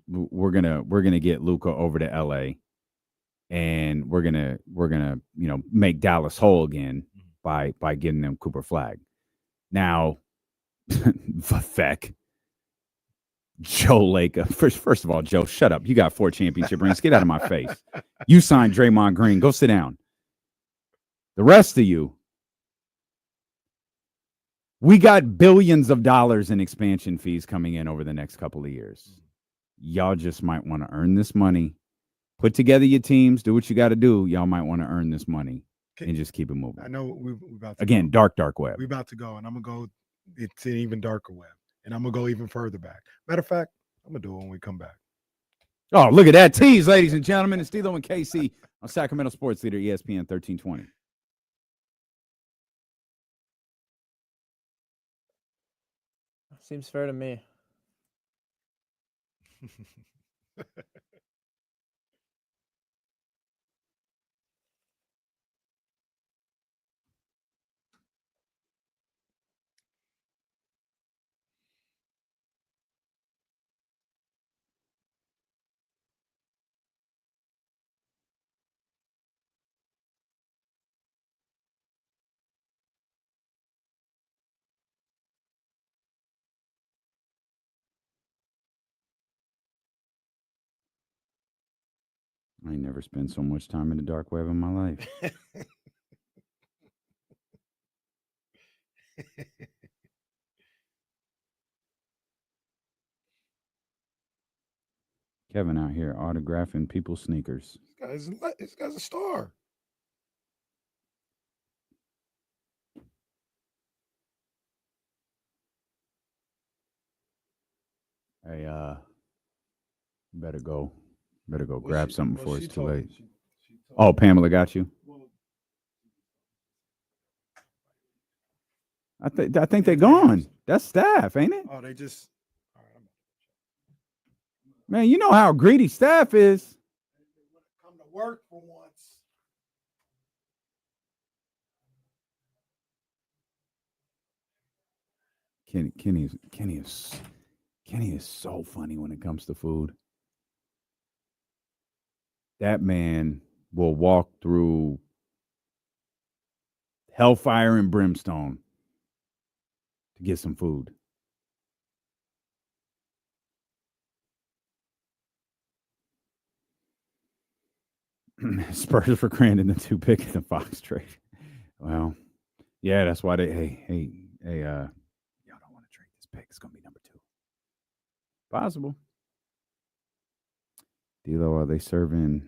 We're gonna get Luka over to LA, and we're gonna make Dallas whole again by getting them Cooper Flag. Now, Vivek, Joe Lacob. First of all, Joe, shut up. You got 4 championship rings. Get out of my face. You signed Draymond Green. Go sit down. The rest of you, we got billions of dollars in expansion fees coming in over the next couple of years. Y'all just might want to earn this money. Put together your teams. Do what you got to do. Y'all might want to earn this money and just keep it moving. I know we're about to again, go. dark web. We're about to go, and I'm going to go. It's an even darker web, and I'm going to go even further back. Matter of fact, I'm going to do it when we come back. Oh, look at that tease, ladies and gentlemen. It's Stilo and KC on Sacramento Sports Leader, ESPN 1320. Seems fair to me. I ain't never spent so much time in the dark web in my life. Kevin out here autographing people's sneakers. This guy's a star. Hey, better go grab something before it's too late. Oh, Pamela got you. I think they're gone. That's staff, ain't it? Oh, they just. Man, you know how greedy staff is. Come to work for once. Kenny is so funny when it comes to food. That man will walk through hellfire and brimstone to get some food. Spurs for Crandon, the 2 pick in the Fox trade. Well, yeah, that's why they hey, y'all don't want to trade this pick. It's gonna be number 2. Possible. D'Lo, are they serving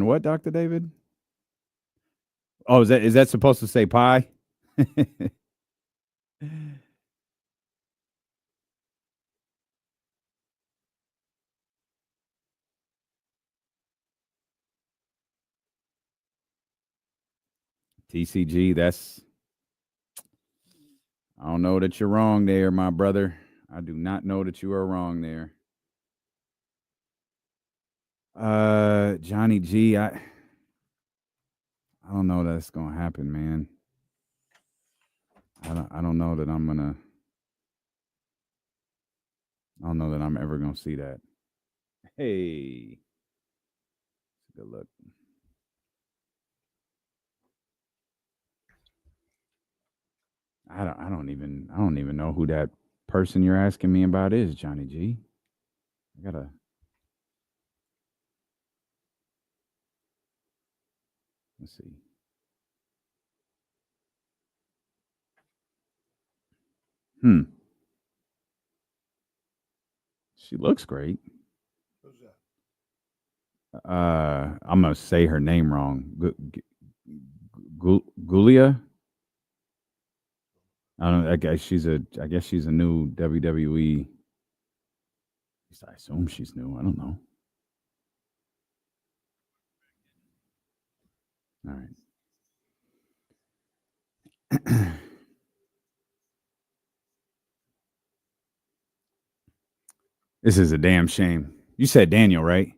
what, Dr. David? Oh, is that supposed to say pie? TCG, I don't know that you're wrong there, my brother. I do not know that you are wrong there. Johnny G, I don't know that it's gonna happen, man. I don't know that I'm ever gonna see that. Hey, good look. I don't even know who that person you're asking me about is, Johnny G. Let's see. She looks great. Who's that? I'm gonna say her name wrong. Gulia. I guess she's a new WWE. I assume she's new. I don't know. All right. This is a damn shame. You said Daniel, right?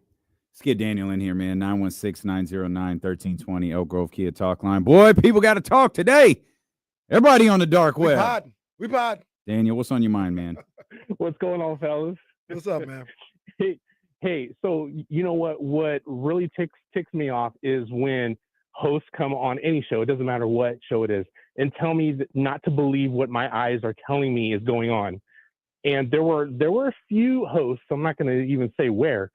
Let's get Daniel in here, man. 916-909-1320 Elk Grove Kia Talk Line. Boy, people got to talk today. Everybody on the dark web. We pod. Daniel, what's on your mind, man? What's going on, fellas? What's up, man? Hey, so you know what really ticks me off is when hosts come on any show, it doesn't matter what show it is, and tell me not to believe what my eyes are telling me is going on. And there were a few hosts, I'm not going to even say where,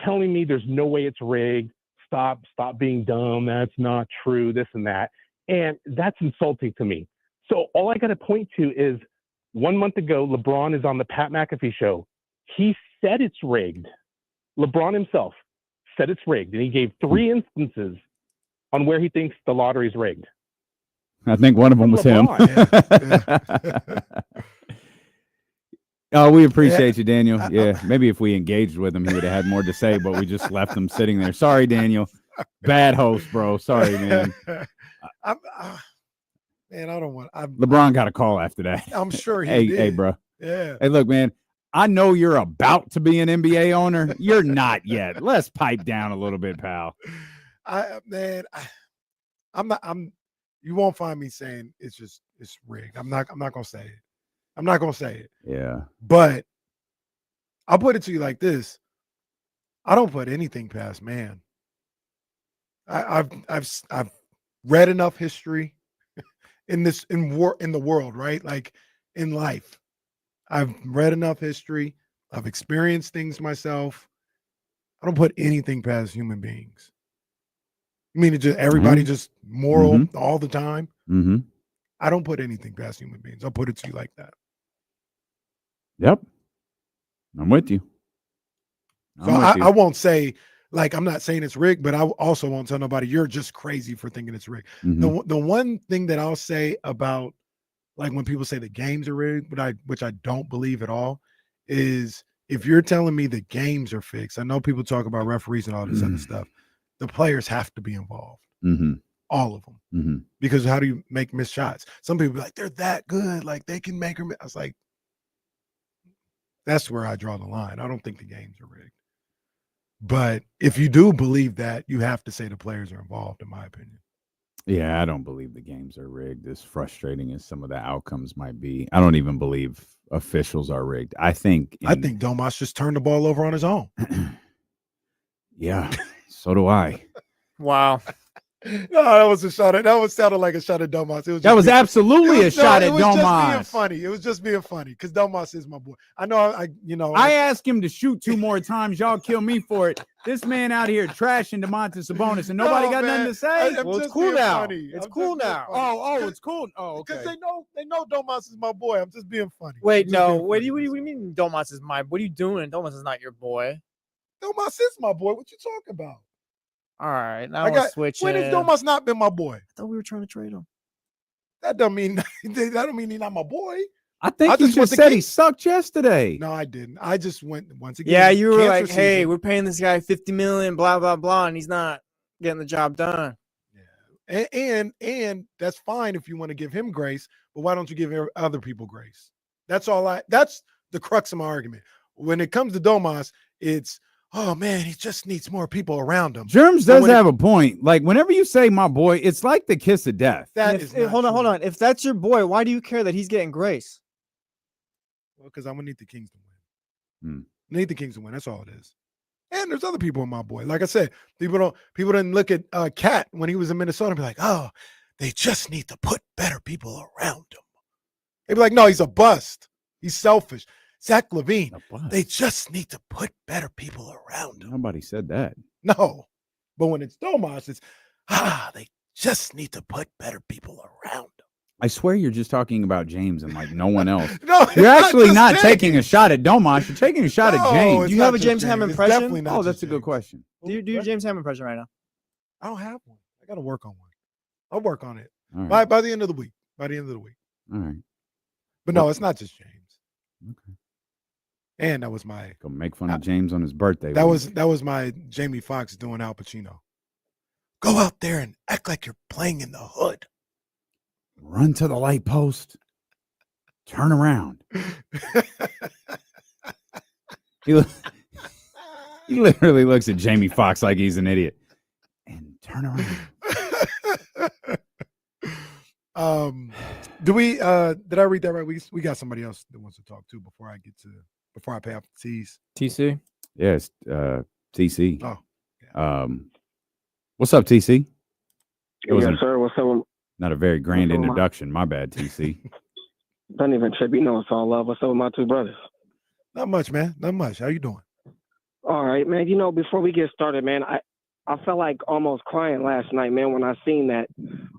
telling me there's no way it's rigged. Stop being dumb. That's not true, this and that. And that's insulting to me. So all I got to point to is 1 month ago, LeBron is on the Pat McAfee show. He said it's rigged. LeBron himself said it's rigged. And he gave 3 instances on where he thinks the lottery's rigged. I think one of them was him. Oh, we appreciate you, Daniel. Yeah, maybe if we engaged with him, he would have had more to say, but we just left him sitting there. Sorry, Daniel. Bad host, bro. Sorry, man. Man, I don't want. LeBron got a call after that. I'm sure he hey, did. Hey, bro. Yeah. Hey, look, man. I know you're about to be an NBA owner. You're not yet. Let's pipe down a little bit, pal. You won't find me saying it's rigged. I'm not gonna say it. I'm not gonna say it. Yeah. But I'll put it to you like this. I don't put anything past man. I've read enough history in the world, right? Like in life. I've read enough history. I've experienced things myself. I don't put anything past human beings. I mean, everybody just moral all the time. Mm-hmm. I don't put anything past human beings. I'll put it to you like that. Yep. I'm with you. I won't say, like, I'm not saying it's rigged, but I also won't tell nobody you're just crazy for thinking it's rigged. Mm-hmm. The one thing that I'll say about, like, when people say the games are rigged, which I don't believe at all, is if you're telling me the games are fixed, I know people talk about referees and all this other stuff. The players have to be involved. Mm-hmm. All of them. Mm-hmm. Because how do you make missed shots? Some people be like, they're that good. Like, they can make them. I was like, that's where I draw the line. I don't think the games are rigged. But if you do believe that, you have to say the players are involved, in my opinion. Yeah, I don't believe the games are rigged, as frustrating as some of the outcomes might be. I don't even believe officials are rigged. I think Domas just turned the ball over on his own. Yeah, so do I. Wow. No, that was a shot. That sounded like a shot at Domas. That was absolutely a shot at Domas. It was just being funny. It was just being funny because Domas is my boy. I know. I asked him to shoot 2 more times. Y'all kill me for it. This man out here trashing Domantas Sabonis, and nobody got nothing to say. Well, it's cool now. It's cool now. Oh, it's cool. Oh, okay. Because they know Domas is my boy. I'm just being funny. Wait, no. What do you mean Domas is my? What are you doing? Domas is not your boy. Domas is my boy. What you talking about? All right, now we'll switch. When has Domas not been my boy? I thought we were trying to trade him. That don't mean he's not my boy. I think you just said he sucked yesterday. No, I didn't. I just went once again. Yeah, you were like, "Hey, we're paying this guy $50 million, blah blah blah," and he's not getting the job done. Yeah, and that's fine if you want to give him grace, but why don't you give other people grace? That's the crux of my argument. When it comes to Domas, it's, oh man, he just needs more people around him. Germs does have a point. Like, whenever you say my boy, it's like the kiss of death. Hold on. If that's your boy, why do you care that he's getting grace? Well, because I'm gonna need the Kings to win. Need the Kings to win. That's all it is. And there's other people in my boy. Like I said, people didn't look at Cat when he was in Minnesota and be like, oh, they just need to put better people around him. They'd be like, no, he's a bust. He's selfish. Zach LaVine, they just need to put better people around him. Nobody said that. No. But when it's Domas, it's, they just need to put better people around him. I swear you're just talking about James and like no one else. No, you're actually not taking a shot at Domas. You're taking a shot at James. Do you have a James Ham impression? Definitely not. Oh, that's a good question. Do you James Ham impression right now? I don't have one. I got to work on one. I'll work on it right. by the end of the week. All right. But no, it's not just James. Okay. And that was my go make fun of James on his birthday. That was my Jamie Foxx doing Al Pacino. Go out there and act like you're playing in the hood. Run to the light post. Turn around. He literally looks at Jamie Foxx like he's an idiot. And turn around. Did I read that right? We got somebody else that wants to talk too before I pay off the T's. TC? Yes, TC. Oh. Yeah. What's up, TC? Yes, sir. What's up? Not a very grand introduction. My bad, TC. Don't even trip. You know it's all love. What's up with my two brothers? Not much, man. Not much. How you doing? All right, man. You know, before we get started, man, I felt like almost crying last night, man, when I seen that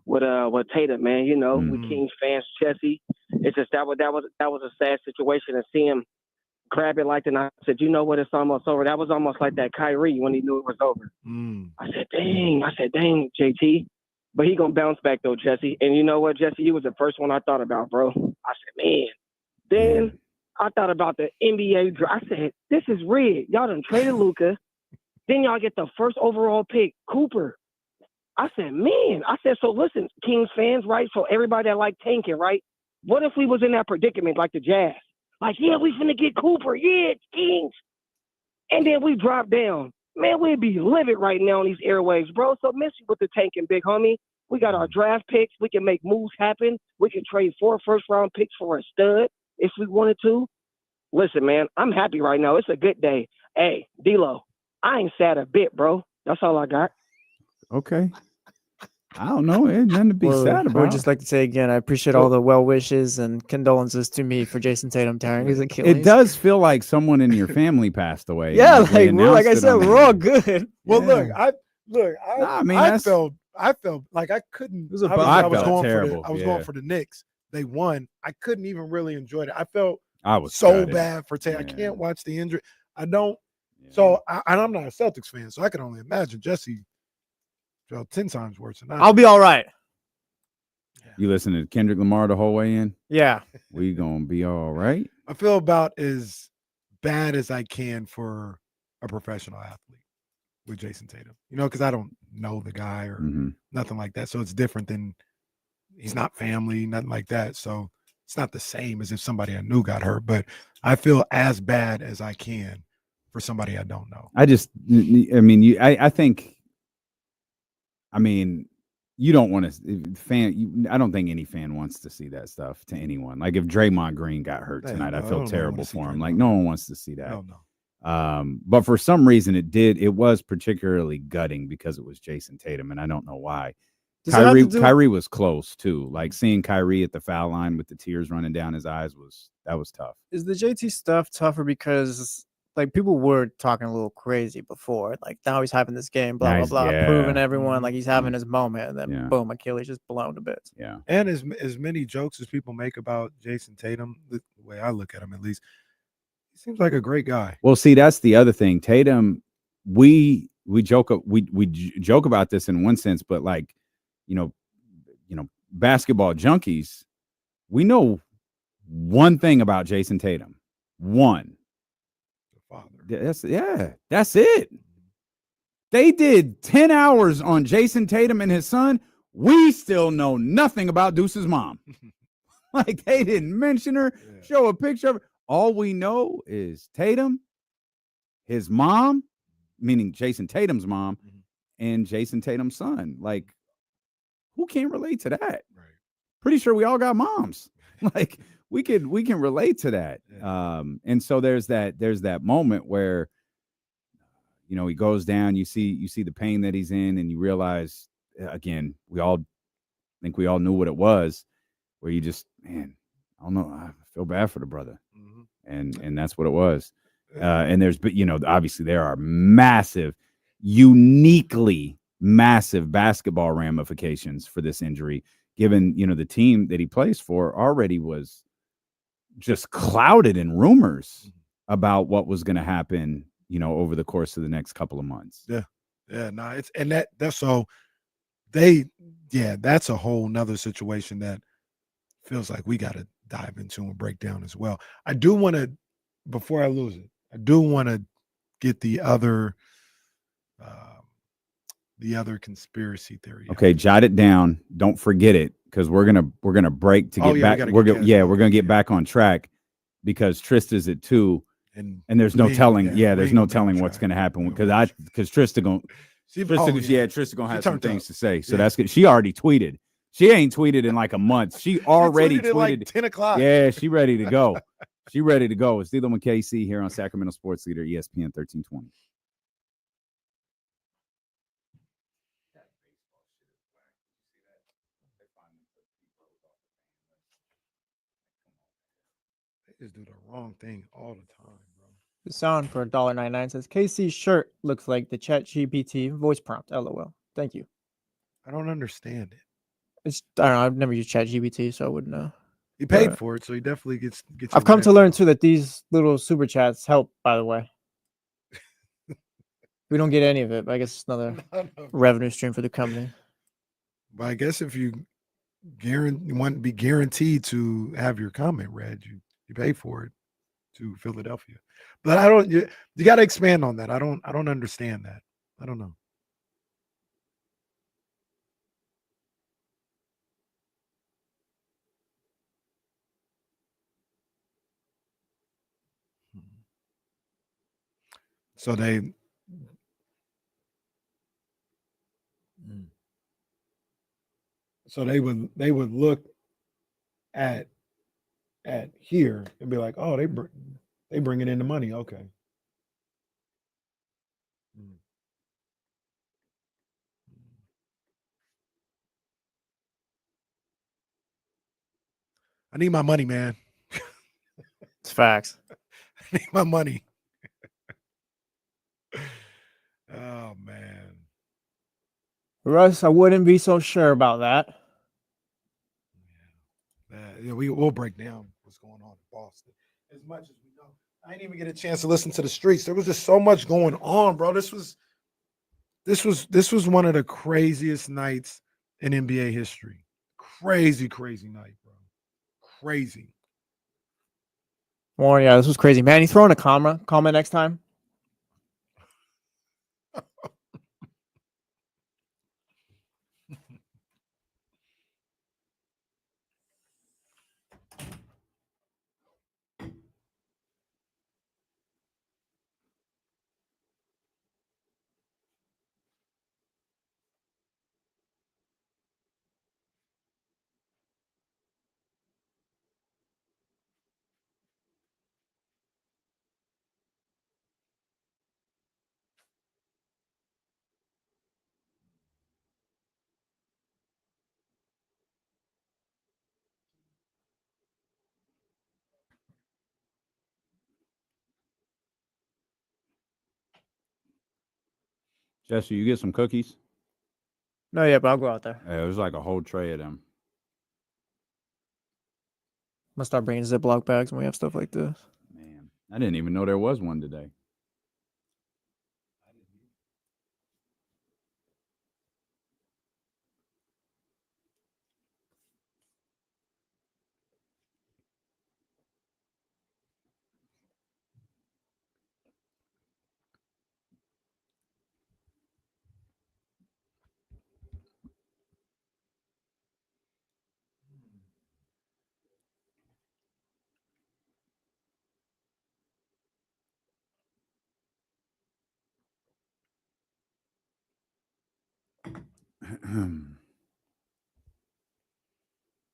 with Tatum, man. You know, with Kings fans, Chessie. It's just that was a sad situation to see him grab it like that. And I said, you know what? It's almost over. That was almost like that Kyrie when he knew it was over. I said, dang, JT. But he gonna bounce back though, Chessie. And you know what, Jesse? You was the first one I thought about, bro. I said, man. Then I thought about the NBA draft. I said, this is rigged. Y'all done traded Luka. Then y'all get the first overall pick, Cooper. I said, man, so listen, Kings fans, right? So everybody that like tanking, right? What if we was in that predicament like the Jazz? Like, yeah, we finna get Cooper. Yeah, it's Kings. And then we drop down. Man, we'd be livid right now on these airwaves, bro. So miss you with the tanking, big homie. We got our draft picks. We can make moves happen. We can trade 4 first-round picks for a stud if we wanted to. Listen, man, I'm happy right now. It's a good day. Hey, D-Lo, I ain't sad a bit, bro. That's all I got. Okay. I don't know. Ain't nothing to be sad I about. would just like to say again, I appreciate all the well wishes and condolences to me for Jayson Tatum tearing his Achilles. It does feel like someone in your family passed away. Yeah, Like like I said, we're all good. Well, Yeah. I felt like I couldn't. It was a I was, bummer. I was I felt going terrible, for I was yeah. going for the Knicks. They won. I couldn't even really enjoy it. I felt I was so gutted. bad for Tatum. I Yeah. can't watch the injury. I don't. Yeah. So and I'm not a Celtics fan, so I can only imagine Jesse felt 10 times worse than I. I'll be all right. You listen to Kendrick Lamar the whole way in? Yeah. We gonna be all right. I feel about as bad as I can for a professional athlete with Jayson Tatum. You know, because I don't know the guy or Mhm. nothing like that. So it's different than he's not family, nothing like that. So it's not the same as if somebody I knew got hurt. But I feel as bad as I can for somebody I don't know. I think. I mean, you don't want to I don't think any fan wants to see that stuff to anyone. Like if Draymond Green got hurt Yeah, tonight, no, I I feel don't terrible wanna see for him. Draymond. Like no one wants to see that. Hell no. But for some reason it was particularly gutting because it was Jayson Tatum, and I don't know why. Does it have to do- Kyrie was close too. Like seeing Kyrie at the foul line with the tears running down his eyes was tough. Is the JT stuff tougher because like people were talking a little crazy before? Like now he's having this game, blah Nice, blah blah, yeah. proving everyone like he's having his moment, and then Yeah. boom, Achilles just blown to bits. Yeah. And as many jokes as people make about Jayson Tatum, the way I look at him at least, he seems like a great guy. Well, see, that's the other thing. Tatum, we joke joke about this in one sense, but like, you know, basketball junkies, we know one thing about Jayson Tatum. One. The father. That's it. They did 10 hours on Jayson Tatum and his son. We still know nothing about Deuce's mom. Like they didn't mention her, show a picture of her. All we know is Tatum, his mom, meaning Jayson Tatum's mom, and Jayson Tatum's son. Like, who can't relate to that? Right. Pretty sure we all got moms. Like we can relate to that. Yeah. And so there's that moment where he goes down, you see the pain that he's in, and you realize again, we all knew what it was, where you just, man, I don't know, I feel bad for the brother. And that's what it was. And obviously there are uniquely massive basketball ramifications for this injury, given, the team that he plays for already was just clouded in rumors about what was going to happen, over the course of the next couple of months. Yeah. Yeah. No, that's a whole nother situation that feels like we got to dive into and break down as well. I do want to, before I lose it, I do want to get the other conspiracy theory. Okay, jot it down. Don't forget it, because we're gonna break to get back. We're gonna get back on track, because Trista's at 2, and there's no telling. There's no telling what's gonna happen, because Trista gonna have some things to say. So that's good. She already tweeted. She ain't tweeted in like a month. She already tweeted like 10 o'clock. Yeah, she ready to go. She ready to go. It's D-Lo and KC here on Sacramento Sports Leader ESPN 1320. They just do the wrong thing all the time, bro. The sound for $1.99 says KC's shirt looks like the ChatGPT voice prompt. LOL. Thank you. I don't understand it. I don't know. I've never used ChatGPT, so I wouldn't know. He paid for it, so he definitely gets. I've come to learn too that these little super chats help. By the way, we don't get any of it, but I guess it's another revenue stream for the company. But I guess if you want to be guaranteed to have your comment read, you pay for it to Philadelphia. But I don't. You got to expand on that. I don't understand that. I don't know. So they would look at here and be like, oh, they bringing in the money. Okay. I need my money, man. It's facts. I need my money. Oh man. Russ, I wouldn't be so sure about that. Yeah, we'll break down what's going on in Boston as much as we know. I didn't even get a chance to listen to the streets. There was just so much going on, bro. This was one of the craziest nights in NBA history. Crazy night, bro. Crazy. Well, yeah, this was crazy, man. You throwing a comment next time? Jesse, you get some cookies? No, yeah, but I'll go out there. Yeah, there's like a whole tray of them. I'm gonna start bringing Ziploc bags when we have stuff like this. Man, I didn't even know there was one today.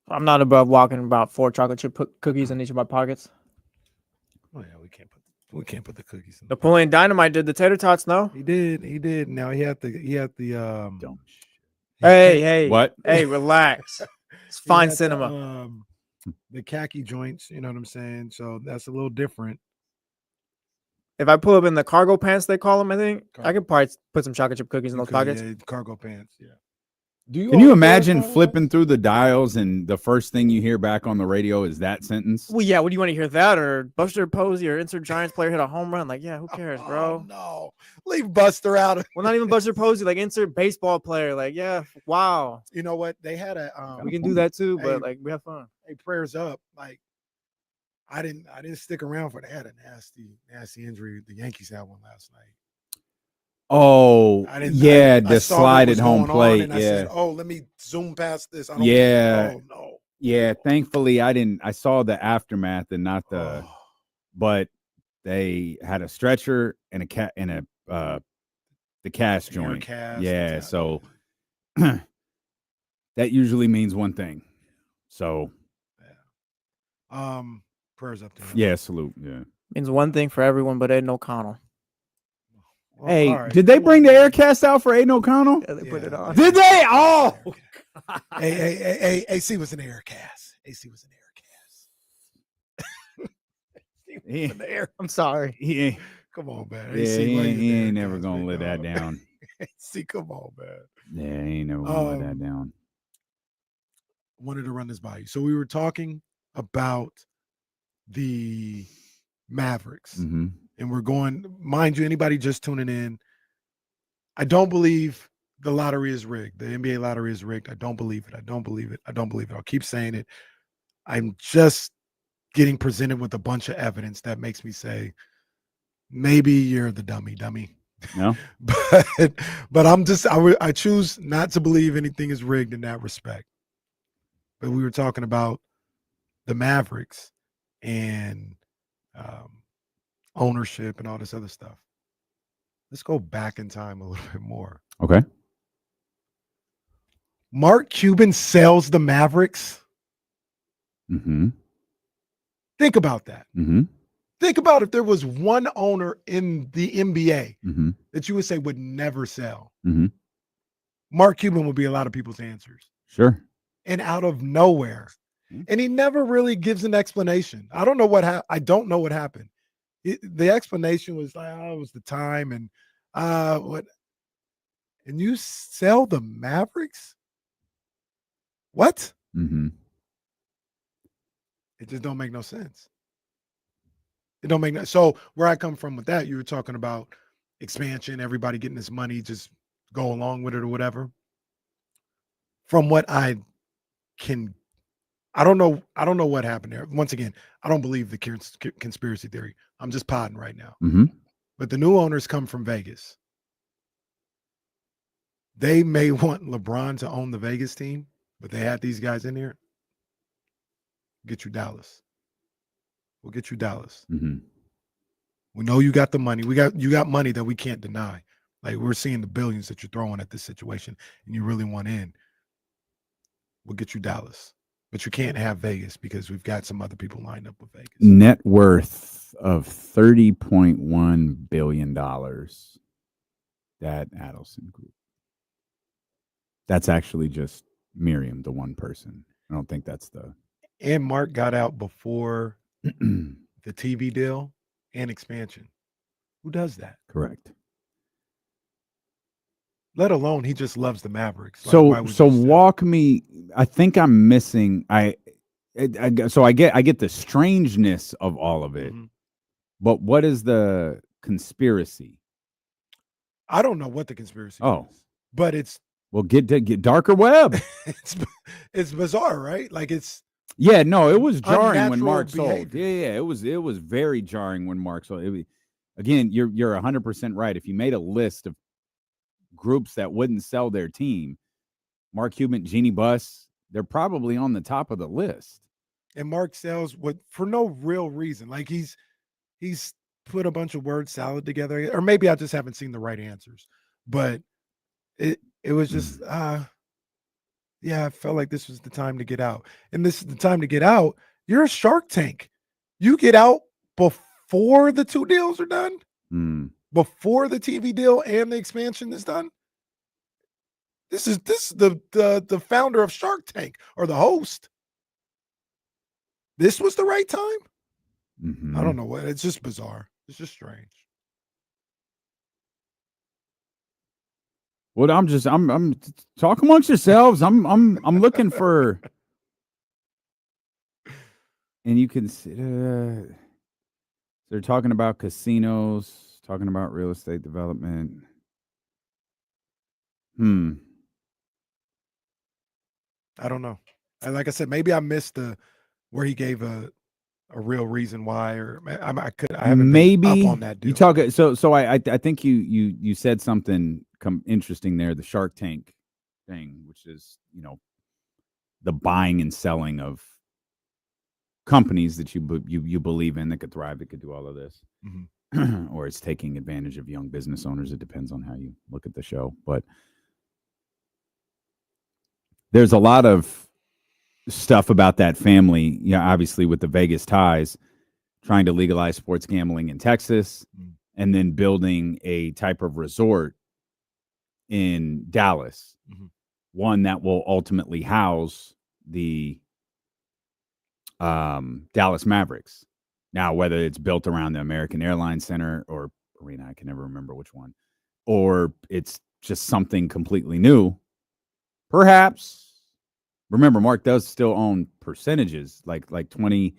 I'm not above walking about 4 chocolate chip cookies in each of my pockets. Oh yeah, we can't put the cookies in. Napoleon Dynamite did the tater tots, no? He did. Now he had the Hey, what? Hey, relax. It's fine cinema. The khaki joints, you know what I'm saying? So that's a little different. If I pull up in the cargo pants, they call them, I think I could probably put some chocolate chip cookies in those pockets. Yeah, cargo pants, yeah. Can you imagine flipping through the dials and the first thing you hear back on the radio is that sentence? Well, yeah. What do you want to hear, that or Buster Posey or insert Giants player hit a home run? Like, yeah, who cares, bro? No, leave Buster out. Well, not even Buster Posey. Like, insert baseball player. Like, yeah, wow. You know what? They had a. We can do that too, but like, we have fun. Hey, prayers up. Like, I didn't stick around for that. They had a nasty injury. The Yankees had one last night. Oh, the slide at home plate. I said, oh, let me zoom past this. No. Yeah, thankfully I saw the aftermath and not the but they had a stretcher and the cast joint. Exactly. So that usually means one thing. So prayers up to him. Yeah, salute. Yeah. Means one thing for everyone but Aiden O'Connell. Well, hey, did they bring the air cast out for Aiden O'Connell? Yeah, they put it on. Did they? Oh, hey, AC was an air cast. AC was an air cast. I'm sorry. Come on, man. Yeah, he ain't never gonna let that down. AC, come on, man. Yeah, he ain't never gonna let that down. Wanted to run this by you. So we were talking about the Mavericks. Mm-hmm. And we're going, mind you, anybody just tuning in, I don't believe the lottery is rigged. The NBA lottery is rigged. I don't believe it. I don't believe it. I'll keep saying it. I'm just getting presented with a bunch of evidence that makes me say, maybe you're the dummy. No. but I choose not to believe anything is rigged in that respect. But we were talking about the Mavericks and ownership and all this other stuff. Let's go back in time a little bit more. Okay. Mark Cuban sells the Mavericks. Mm-hmm. Think about that. Mm-hmm. Think about if there was one owner in the NBA Mm-hmm. that you would say would never sell. Mm-hmm. Mark Cuban would be a lot of people's answers. Sure. And out of nowhere. And he never really gives an explanation. I don't know what happened. I don't know what happened. The explanation was like, oh, it was the time and what. And you sell the Mavericks? What? Mm-hmm. It just don't make no sense. It don't make no. So where I come from with that, you were talking about expansion, everybody getting this money, just go along with it or whatever. From what I don't know what happened there. Once again, I don't believe the conspiracy theory. I'm just podding right now. Mm-hmm. But the new owners come from Vegas. They may want LeBron to own the Vegas team, but they had these guys in here. Get you Dallas. We'll get you Dallas. Mm-hmm. We know you got the money. You got money that we can't deny. Like we're seeing the billions that you're throwing at this situation, and you really want in. We'll get you Dallas. But you can't have Vegas because we've got some other people lined up with Vegas. Net worth of $30.1 billion. That Adelson Group. That's actually just Miriam, the one person. I don't think that's the. And Mark got out before the TV deal and expansion. Who does that? Correct. Let alone he just loves the Mavericks. So walk me. I think I'm missing. I get the strangeness of all of it, but what is the conspiracy? I don't know what the conspiracy is, but it's get darker web. it's bizarre, right? Like it's no, it was jarring when Mark sold. behavior. It was very jarring when Mark sold. Again, you're 100% right. If you made a list of groups that wouldn't sell their team, Mark Cuban, Jeannie Buss, they're probably on the top of the list. And Mark sells for no real reason. Like he's put a bunch of word salad together, or maybe I just haven't seen the right answers. But it was just I felt like this was the time to get out. And this is the time to get out. You're a Shark Tank. You get out before the two deals are done. Before the TV deal and the expansion is done. This is the founder of Shark Tank or the host. This was the right time. I don't know what. It's just bizarre. It's just strange. Well, I'm talk amongst yourselves. I'm looking for, and you can see they're talking about casinos, talking about real estate development. I don't know. Like I said, maybe I missed where he gave a real reason why, or I haven't been up on that deal. You talk so I think you said something interesting there, the Shark Tank thing, which is the buying and selling of companies that you believe in that could thrive, that could do all of this, or it's taking advantage of young business owners. It depends on how you look at the show, but there's a lot of stuff about that family, obviously with the Vegas ties, trying to legalize sports gambling in Texas, and then building a type of resort in Dallas, one that will ultimately house the Dallas Mavericks. Now, whether it's built around the American Airlines Center or arena, I can never remember which one, or it's just something completely new, perhaps. Remember, Mark does still own percentages, like 20.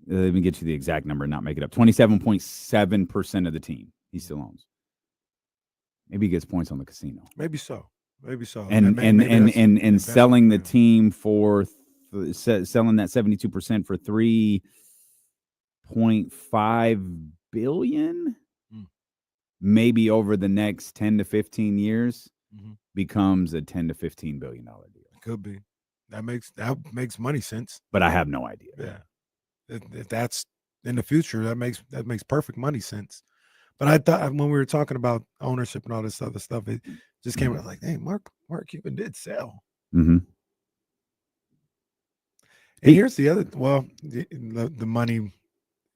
Let me get you the exact number and not make it up. 27.7% of the team he still owns. Maybe he gets points on the casino. Maybe so. And selling the team for selling that 72% for $3.5 billion. Maybe over the next 10 to 15 years becomes a $10 to $15 billion deal. Could be. That makes money sense. But I have no idea. Yeah. If that's in the future, that makes perfect money sense. But I thought when we were talking about ownership and all this other stuff, it just came out like, hey, Mark Cuban did sell. Mm-hmm. And here's the other, the money,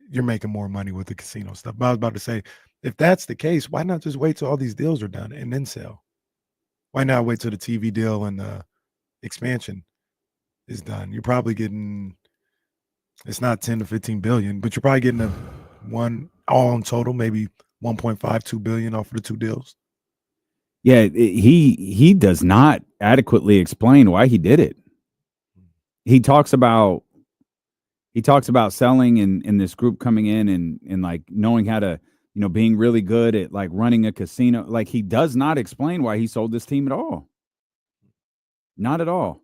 you're making more money with the casino stuff. But I was about to say, if that's the case, why not just wait till all these deals are done and then sell? Why not wait till the TV deal and the expansion is done? You're probably getting, it's not 10 to 15 billion, but you're probably getting all in total, maybe 1.52 billion off of the 2 deals. Yeah, he does not adequately explain why he did it. He talks about selling and this group coming in and like knowing how to, being really good at like running a casino. Like he does not explain why he sold this team at all. Not at all.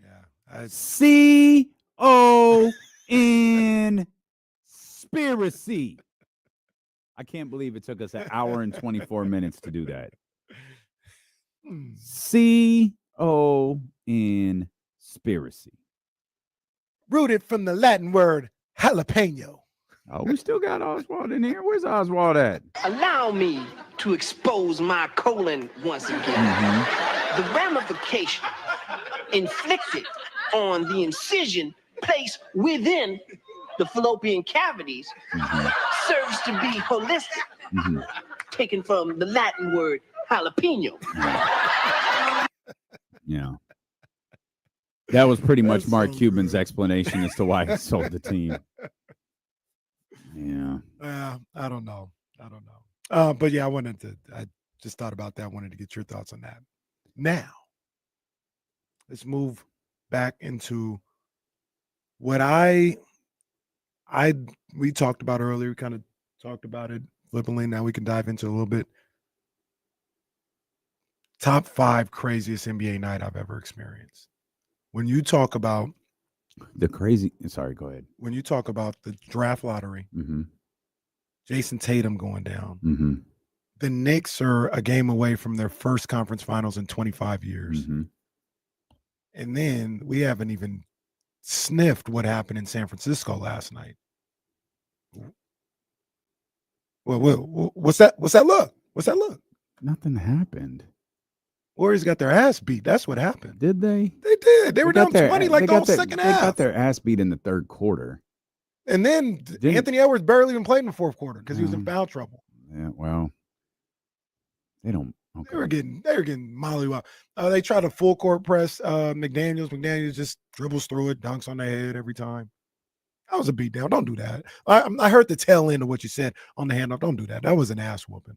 Yeah. Conspiracy. I can't believe it took us an hour and 24 minutes to do that. Conspiracy. Rooted from the Latin word jalapeno. Oh, we still got Oswald in here. Where's Oswald at? Allow me to expose my colon once again. Mm-hmm. The ramification inflicted on the incision placed within the fallopian cavities serves to be holistic, taken from the Latin word jalapeno. Yeah. That was pretty much Mark Cuban's explanation as to why he sold the team. Yeah. I don't know. But yeah, I just thought about that. Wanted to get your thoughts on that. Now, let's move back into what we talked about earlier. We kind of talked about it flippantly. Now we can dive into a little bit. Top 5 craziest NBA night I've ever experienced. When you talk about sorry, go ahead. When you talk about the draft lottery, Jayson Tatum going down, the Knicks are a game away from their first conference finals in 25 years. And then we haven't even sniffed what happened in San Francisco last night. Well, what's that look? What's that look? Nothing happened. Warriors got their ass beat. That's what happened. Did they? They did. They were down 20 like the whole second half. They got their ass beat in the third quarter. And then Anthony Edwards barely even played in the fourth quarter because he was in foul trouble. Yeah, well, they don't. Okay. They were getting mollywopped. They tried a full court press. McDaniels. McDaniels just dribbles through it, dunks on their head every time. That was a beatdown. Don't do that. I heard the tail end of what you said on the handoff. Don't do that. That was an ass whooping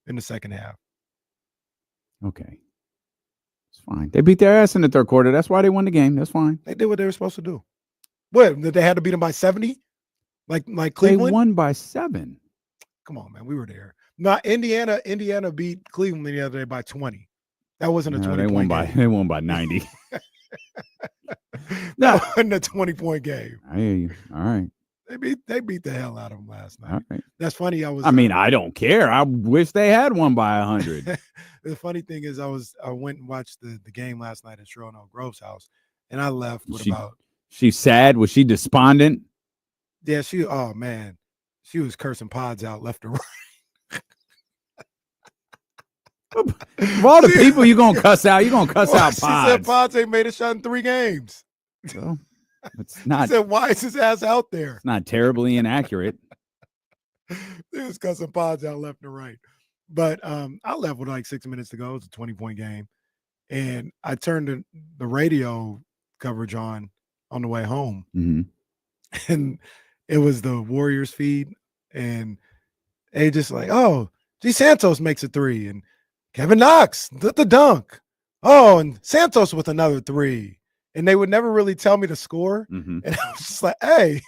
in the second half. Okay. It's fine. They beat their ass in the third quarter. That's why they won the game. That's fine. They did what they were supposed to do. What? They had to beat them by 70? Like Cleveland? They won by 7. Come on, man. We were there. Not Indiana beat Cleveland the other day by 20. That wasn't a 20-point game. They won by 90. That wasn't a 20-point game. I hear you. All right. They beat the hell out of them last night. All right. That's funny. I don't care. I wish they had won by 100. The funny thing is I went and watched the game last night at Sherrill Grove's house, and I left with She's sad. Was she despondent? Yeah, she was cursing pods out left and right. Of all the people you're going to cuss out, you're going to cuss out Pods. She said Pods ain't made a shot in 3 games. So, it's not. She said, why is his ass out there? It's not terribly inaccurate. They was cussing Pods out left and right. But I left with like 6 minutes to go. It's a 20-point game. And I turned the radio coverage on the way home. And it was the Warriors feed. And they just like, oh, G. Santos makes a 3. And Kevin Knox, the dunk. Oh, and Santos with another 3. And they would never really tell me the score. And I was just like, hey,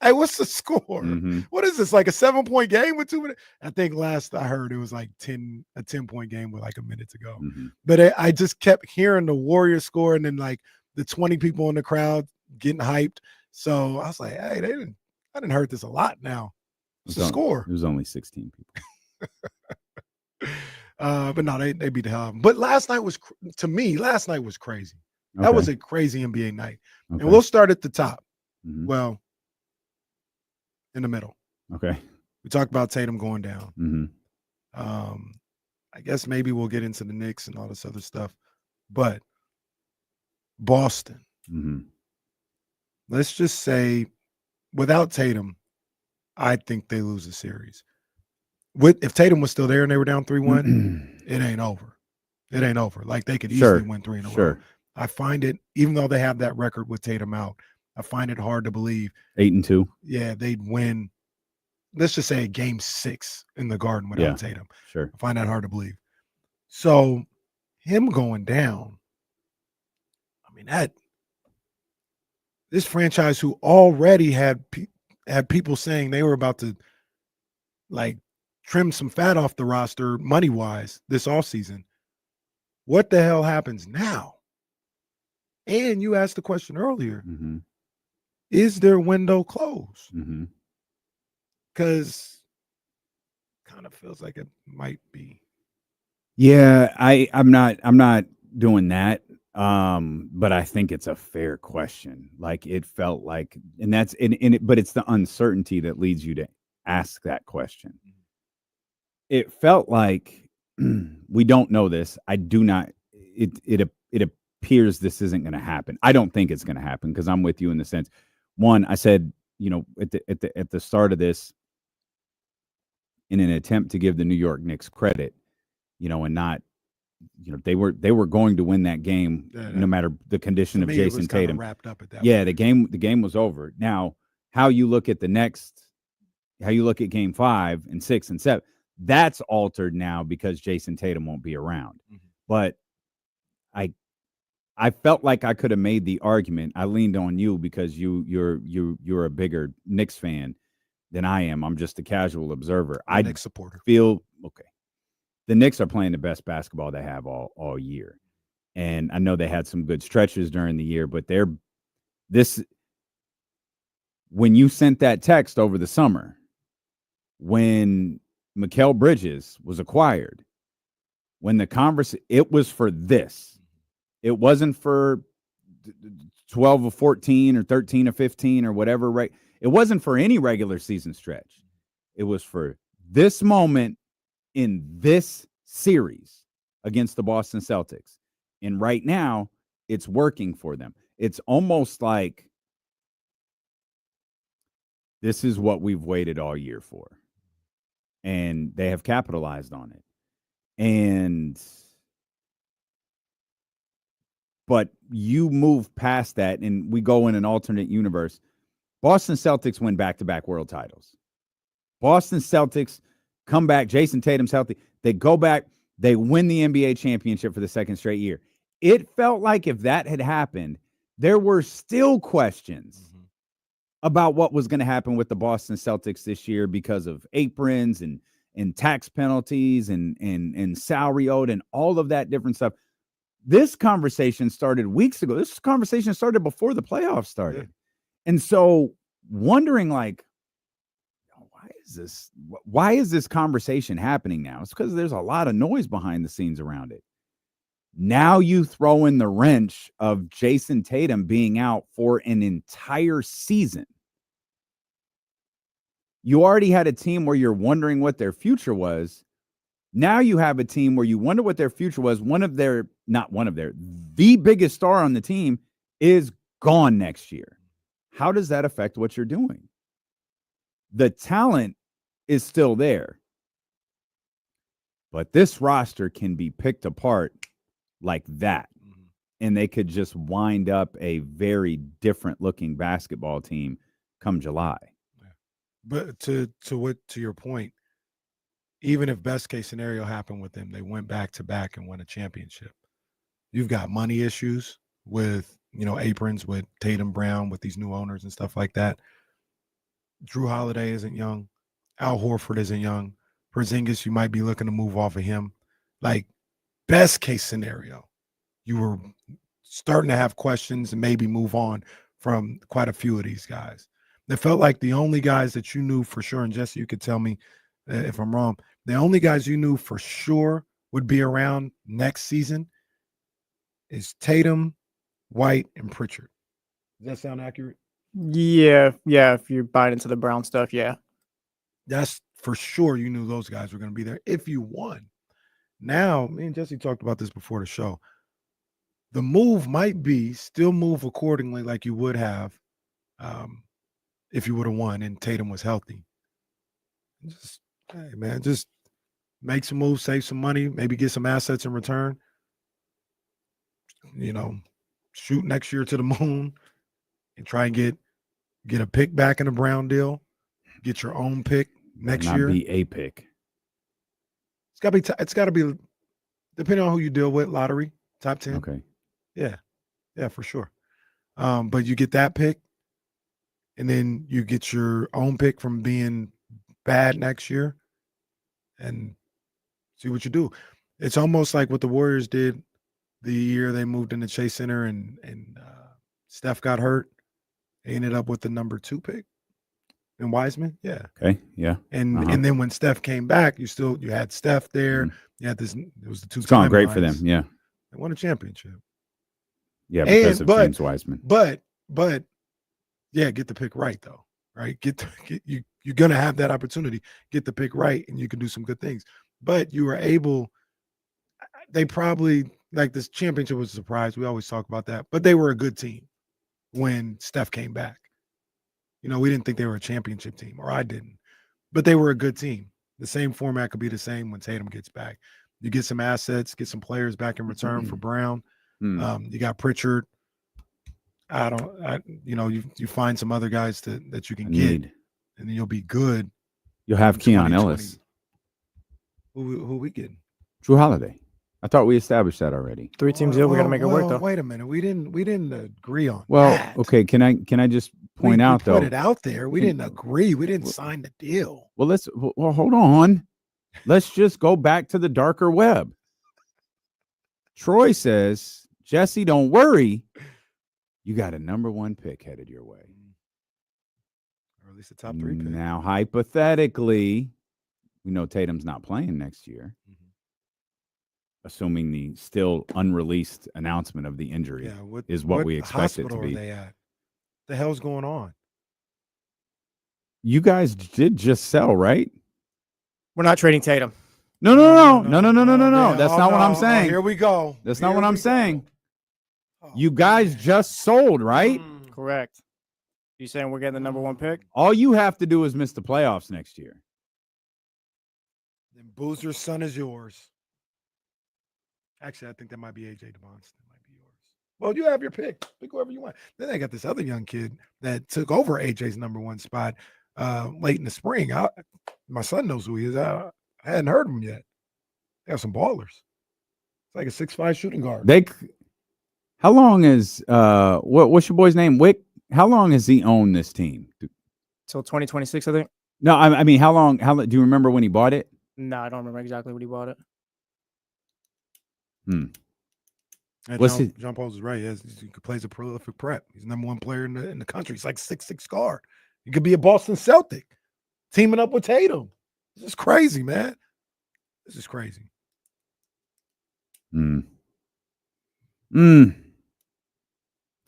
what's the score? What is this, like a 7-point game with 2 minutes? I think last I heard it was like a 10-point game with like a minute to go. But I just kept hearing the Warriors score and then like the 20 people in the crowd getting hyped. So I was like, hey, I didn't heard this a lot now. What's the score? It was only 16 people. But no, they beat the hell out of them. But last night was crazy. That was a crazy NBA night. And we'll start at the top. Well, in the middle. Okay. We talked about Tatum going down. Mm-hmm. I guess maybe we'll get into the Knicks and all this other stuff. But Boston, Mm-hmm. let's just say without Tatum, I think they lose the series. If Tatum was still there and they were down 3-1, it ain't over. It ain't over. Like they could easily win 3 in a row. I find it, even though they have that record with Tatum out, I find it hard to believe 8-2. Yeah, they'd win. Let's just say game 6 in the Garden without Tatum. Sure. I find that hard to believe. So him going down, I mean, this franchise who already had people saying they were about to like trim some fat off the roster money-wise this offseason. What the hell happens now? And you asked the question earlier, Mm-hmm. is their window closed? Mm-hmm. Because kind of feels like it might be. Yeah, I'm not doing that. But I think it's a fair question. Like it felt like, and that's but it's the uncertainty that leads you to ask that question. It felt like we don't know this. I do not. It appears this isn't going to happen. I don't think it's going to happen because I'm with you in the sense. One, I said, at the start of this, in an attempt to give the New York Knicks credit, and not. They were going to win that game no matter the condition of Jayson Tatum. Wrapped up at that point. The game was over. Now, how you look at game 5 and 6 and 7, that's altered now because Jayson Tatum won't be around. Mm-hmm. But I felt like I could have made the argument. I leaned on you because you're a bigger Knicks fan than I am. I'm just a casual observer. I'm a Knicks supporter. Feel okay. The Knicks are playing the best basketball they have all year. And I know they had some good stretches during the year, but when you sent that text over the summer, when Mikal Bridges was acquired, when it was for this. It wasn't for 12 or 14 or 13 or 15 or whatever, right? It wasn't for any regular season stretch. It was for this moment in this series against the Boston Celtics. And right now, it's working for them. It's almost like this is what we've waited all year for. And they have capitalized on it. But you move past that and we go in an alternate universe. Boston Celtics win back-to-back world titles. Boston Celtics come back. Jayson Tatum's healthy. They go back. They win the NBA championship for the second straight year. It felt like if that had happened, there were still questions about what was going to happen with the Boston Celtics this year because of aprons and tax penalties and salary owed and all of that different stuff. This conversation started weeks ago. This conversation started before the playoffs started. Yeah. And so wondering why is this conversation happening now? It's because there's a lot of noise behind the scenes around it. Now you throw in the wrench of Jayson Tatum being out for an entire season. You already had a team where you're wondering what their future was. Now you have a team where you wonder what their future was. The biggest star on the team is gone next year. How does that affect what you're doing? The talent is still there. But this roster can be picked apart like that. And they could just wind up a very different looking basketball team come July. But to your point, even if best case scenario happened with them, they went back to back and won a championship. You've got money issues with, aprons with Tatum Brown, with these new owners and stuff like that. Drew Holiday isn't young. Al Horford isn't young. Porzingis, you might be looking to move off of him. Like, best case scenario, you were starting to have questions and maybe move on from quite a few of these guys. It felt like the only guys that you knew for sure, and Jesse, you could tell me if I'm wrong, the only guys you knew for sure would be around next season is Tatum, White, and Pritchard. Does that sound accurate? Yeah. If you're buying into the Brown stuff, yeah. That's for sure. You knew those guys were going to be there if you won. Now, me and Jesse talked about this before the show. The move might be still move accordingly like you would have if you would have won and Tatum was healthy. Just, hey, man, just make some moves, save some money, maybe get some assets in return. Shoot next year to the moon and try and get a pick back in the Brown deal. Get your own pick next year. Be a pick. It's got to be depending on who you deal with. Lottery top 10. Okay. Yeah, for sure. But you get that pick, and then you get your own pick from being bad next year, and see what you do. It's almost like what the Warriors did the year they moved into Chase Center and Steph got hurt. They ended up with the number 2 pick in Wiseman. Yeah. Okay. Yeah. And then when Steph came back, you had Steph there. You had this. It was the 2. It's gone great for them. Yeah. They won a championship. Yeah, because of James Wiseman. But yeah, get the pick right though. Right? You're gonna have that opportunity. Get the pick right, and you can do some good things. But you were able. They probably this championship was a surprise. We always talk about that, but they were a good team when Steph came back. We didn't think they were a championship team, or I didn't, but they were a good team. The same format could be the same when Tatum gets back. You get some assets, get some players back in return for Brown. You got Pritchard. You find some other guys that you can get, and then you'll be good. You'll have Keon Ellis. Who we getting? Drew Holiday. I thought we established that already. 3 teams deal. We got to make it work though. Wait a minute. We didn't agree on. Well, okay. Can I just point out though? Put it out there. We didn't agree. We didn't sign the deal. Well, hold on. Let's just go back to the darker web. Troy says, Jesse, don't worry. You got a number 1 pick headed your way. Or at least a top 3 pick. Now, hypothetically, we know Tatum's not playing next year. Assuming the still unreleased announcement of the injury is what we expect it to be. Are they at? The hell's going on? You guys did just sell, right? We're not trading Tatum. No. That's not what I'm saying. Here we go. That's not what I'm saying. You guys just sold, right? Correct. You saying we're getting the number 1 pick? All you have to do is miss the playoffs next year. Then Boozer's son is yours. Actually, I think that might be AJ DeMons. That might be yours. Well, you have your pick. Pick whoever you want. Then they got this other young kid that took over AJ's number 1 spot late in the spring. My son knows who he is. I hadn't heard him yet. They have some ballers. It's like a 6'5" shooting guard. How long is what's your boy's name? Wick? How long has he owned this team? Till 2026, I think. No, I mean, how long do you remember when he bought it? No, I don't remember exactly when he bought it. John Paul's is right. He plays a prolific prep. He's the number 1 player in the country. He's like 6'6" guard. He could be a Boston Celtic, teaming up with Tatum. This is crazy, man. This is crazy.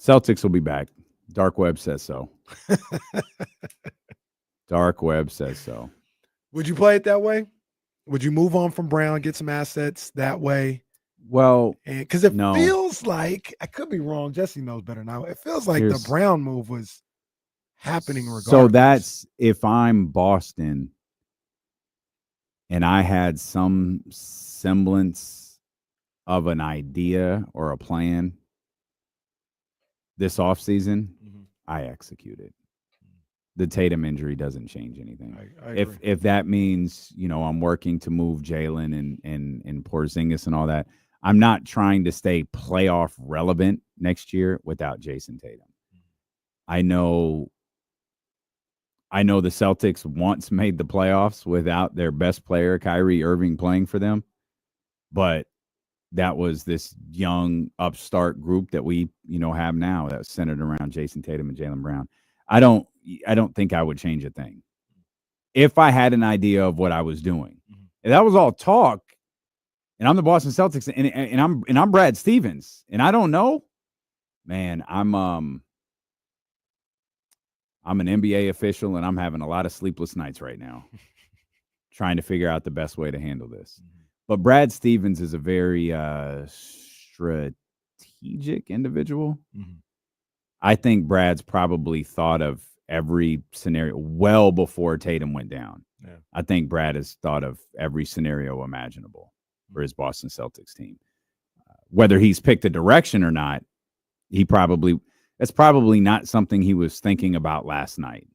Celtics will be back. Dark web says so. Dark web says so. Would you play it that way? Would you move on from Brown, get some assets that way? Well, because it feels like, I could be wrong. Jesse knows better now. It feels like the Brown move was happening regardless. So that's if I'm Boston and I had some semblance of an idea or a plan this offseason, I execute it. The Tatum injury doesn't change anything. I if that means, I'm working to move Jaylen and Porzingis and all that, I'm not trying to stay playoff relevant next year without Jayson Tatum. I know the Celtics once made the playoffs without their best player, Kyrie Irving, playing for them, but that was this young upstart group that we, have now that's centered around Jayson Tatum and Jaylen Brown. I don't think I would change a thing if I had an idea of what I was doing. And that was all talk. And I'm the Boston Celtics, and I'm Brad Stevens, and I don't know, man. I'm an NBA official, and I'm having a lot of sleepless nights right now trying to figure out the best way to handle this. But Brad Stevens is a very strategic individual. I think Brad's probably thought of every scenario well before Tatum went down. Yeah. I think Brad has thought of every scenario imaginable for his Boston Celtics team. Whether he's picked a direction or not, that's probably not something he was thinking about last night.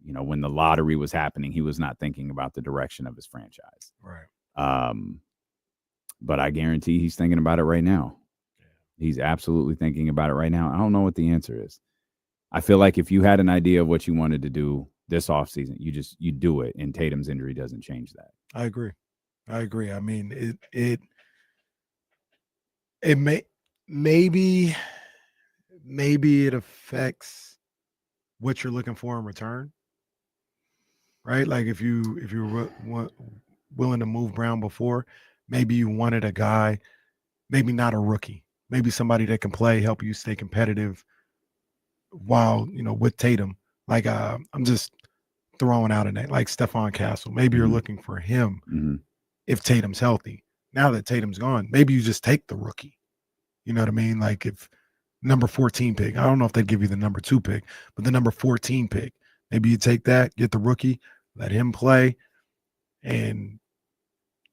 You know, when the lottery was happening, he was not thinking about the direction of his franchise. Right. But I guarantee he's thinking about it right now. He's absolutely thinking about it right now. I don't know what the answer is. I feel like if you had an idea of what you wanted to do this offseason, you do it, and Tatum's injury doesn't change that. I agree. I mean, it maybe it affects what you're looking for in return, right? Like if you were willing to move Brown before, maybe you wanted a guy, maybe not a rookie, maybe somebody that can play, help you stay competitive while, with Tatum. Like I'm just throwing out a name, like Stephon Castle. Maybe you're looking for him if Tatum's healthy. Now that Tatum's gone, maybe you just take the rookie. You know what I mean? Like if number 14 pick, I don't know if they'd give you the number 2 pick, but the number 14 pick, maybe you take that, get the rookie, let him play, and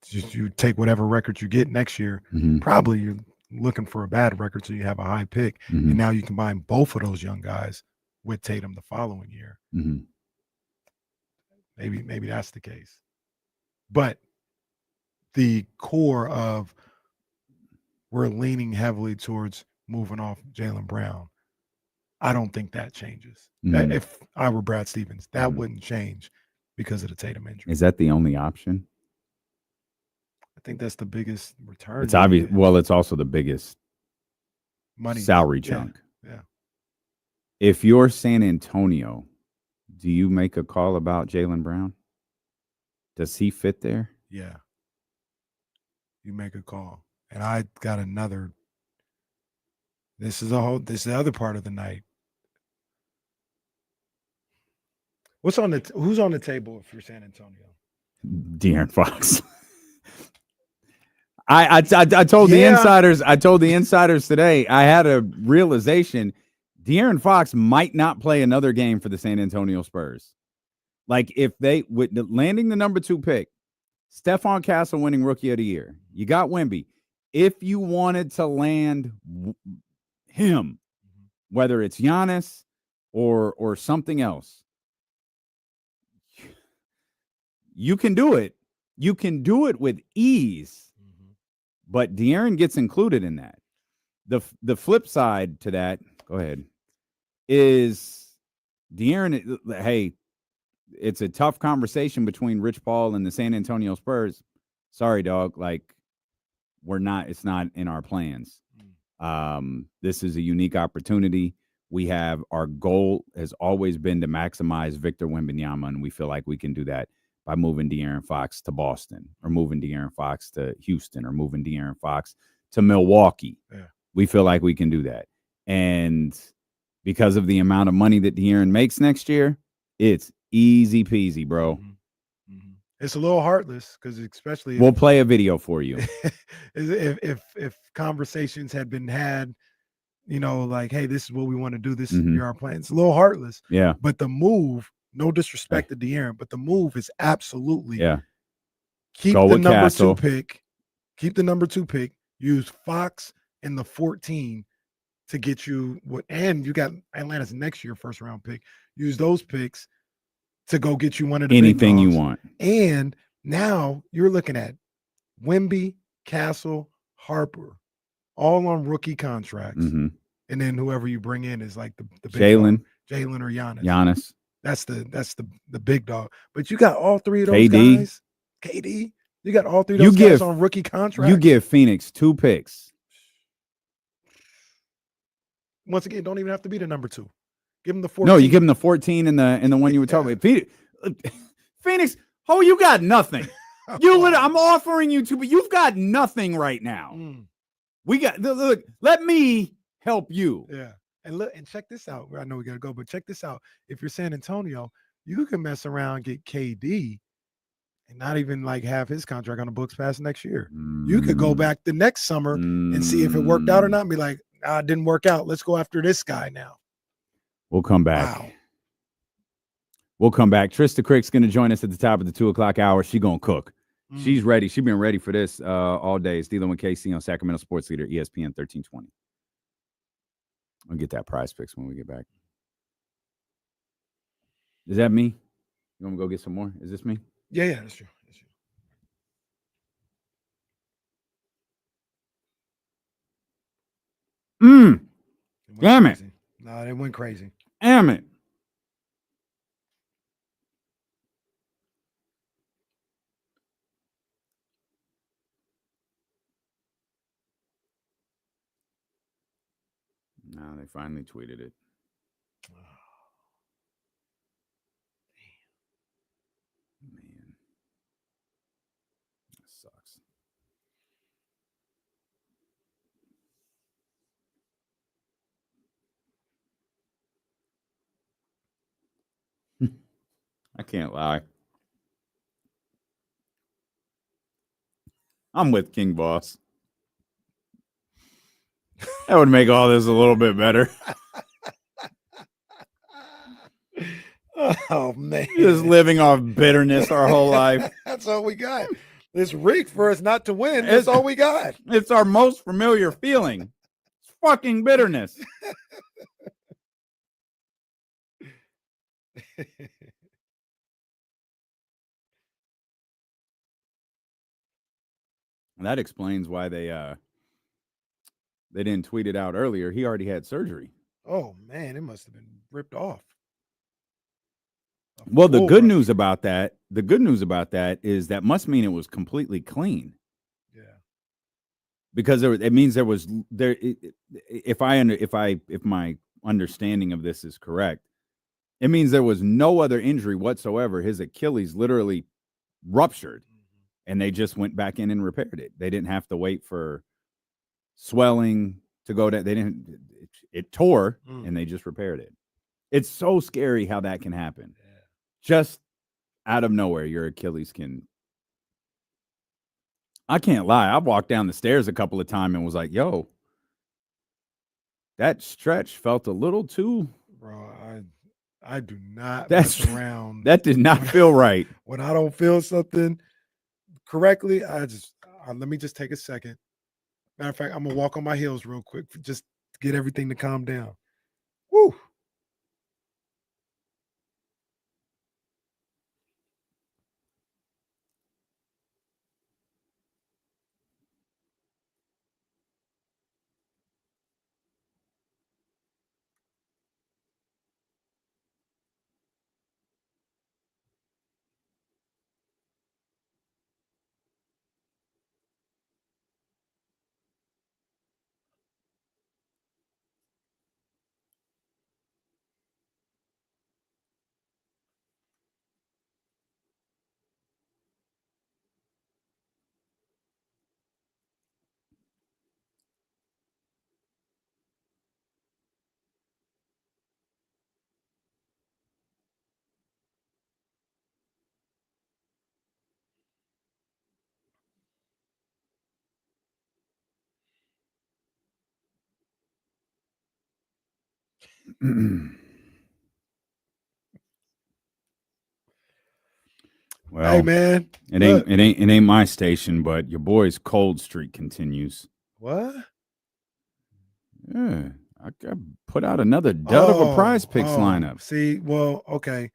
just you take whatever record you get next year. Probably you're looking for a bad record, so you have a high pick, and now you combine both of those young guys with Tatum the following year. Maybe that's the case. But the core of we're leaning heavily towards moving off Jaylen Brown, I don't think that changes. If I were Brad Stevens, that wouldn't change because of the Tatum injury. Is that the only option? I think that's the biggest return. It's obvious. Well, it's also the biggest money salary chunk. Yeah. If you're San Antonio, do you make a call about Jaylen Brown? Does he fit there? Yeah. You make a call. And I got another. This is the other part of the night. Who's on the table if you're San Antonio? De'Aaron Fox. I told the insiders. I told the insiders today. I had a realization. De'Aaron Fox might not play another game for the San Antonio Spurs. Like if they with landing the number 2 pick, Stephon Castle winning Rookie of the Year. You got Wemby. If you wanted to land him, whether it's Giannis or something else, you can do it. You can do it with ease. But De'Aaron gets included in that. The flip side to that, go ahead, is De'Aaron, hey, it's a tough conversation between Rich Paul and the San Antonio Spurs. Sorry, dog. Like, it's not in our plans. This is a unique opportunity. Our goal has always been to maximize Victor Wembanyama, and we feel like we can do that by moving De'Aaron Fox to Boston, or moving De'Aaron Fox to Houston, or moving De'Aaron Fox to Milwaukee. Yeah. We feel like we can do that. And because of the amount of money that De'Aaron makes next year, it's easy peasy, bro. It's a little heartless because especially we'll play a video for you. if conversations had been had, like, hey, this is what we want to do. This is our plan. It's a little heartless. Yeah. But the move, no disrespect to De'Aaron, but the move is absolutely keep the number 2 pick. Keep the number 2 pick. Use Fox and the 14 to get you and you got Atlanta's next year first round pick. Use those picks to go get you one of the anything big you dogs. want. And now you're looking at Wemby, Castle, Harper, all on rookie contracts. And then whoever you bring in is like the big Jaylen or Giannis. Giannis. That's the big dog. But you got all 3 of those guys. KD. You got all 3 of those guys on rookie contracts. You give Phoenix 2 picks. Once again, don't even have to be the number 2. Give him the 14. No, you give him the 14 and the one you were talking about. Phoenix, you got nothing. I'm offering you 2, but you've got nothing right now. We got look. Let me help you. Yeah, And look, and check this out. I know we gotta go, but check this out. If you're San Antonio, you can mess around, get KD, and not even like have his contract on the books past next year. You could go back the next summer and see if it worked out or not. And be like, nah, it didn't work out. Let's go after this guy now. We'll come back. Wow. We'll come back. Trista Crick's going to join us at the top of the 2:00 hour. She's going to cook. She's ready. She's been ready for this all day. It's D'Lo and KC on Sacramento Sports Leader, ESPN 1320. I'll get that prize picks when we get back. Is that me? You want me to go get some more? Is this me? Yeah, that's true. That's true. Damn it. No, they went crazy. Damn it. Now they finally tweeted it. Man. That sucks. I can't lie. I'm with King Boss. That would make all this a little bit better. Oh, man. Just living off bitterness our whole life. That's all we got. It's rigged for us not to win. That's all we got. It's our most familiar feeling. It's fucking bitterness. And that explains why they didn't tweet it out earlier. He already had surgery. Oh, man, it must have been ripped off. Well, the good news about that is that must mean it was completely clean. Yeah. Because it means there was there. If my understanding of this is correct, it means there was no other injury whatsoever. His Achilles literally ruptured, and they just went back in and repaired it. They didn't have to wait for swelling to go down. They didn't. It tore, and they just repaired it. It's so scary how that can happen. Yeah. Just out of nowhere, your Achilles can. I can't lie. I walked down the stairs a couple of times and was like, "Yo, that stretch felt a little too." Bro, I do not mess around. That did not feel right. When I don't feel something correctly, let me just take a second. Matter of fact, I'm gonna walk on my heels real quick just to get everything to calm down. Woo. Well, hey man, it ain't my station, but your boy's cold streak continues. What? Yeah, I put out another dud of a prize picks lineup. See, well, okay.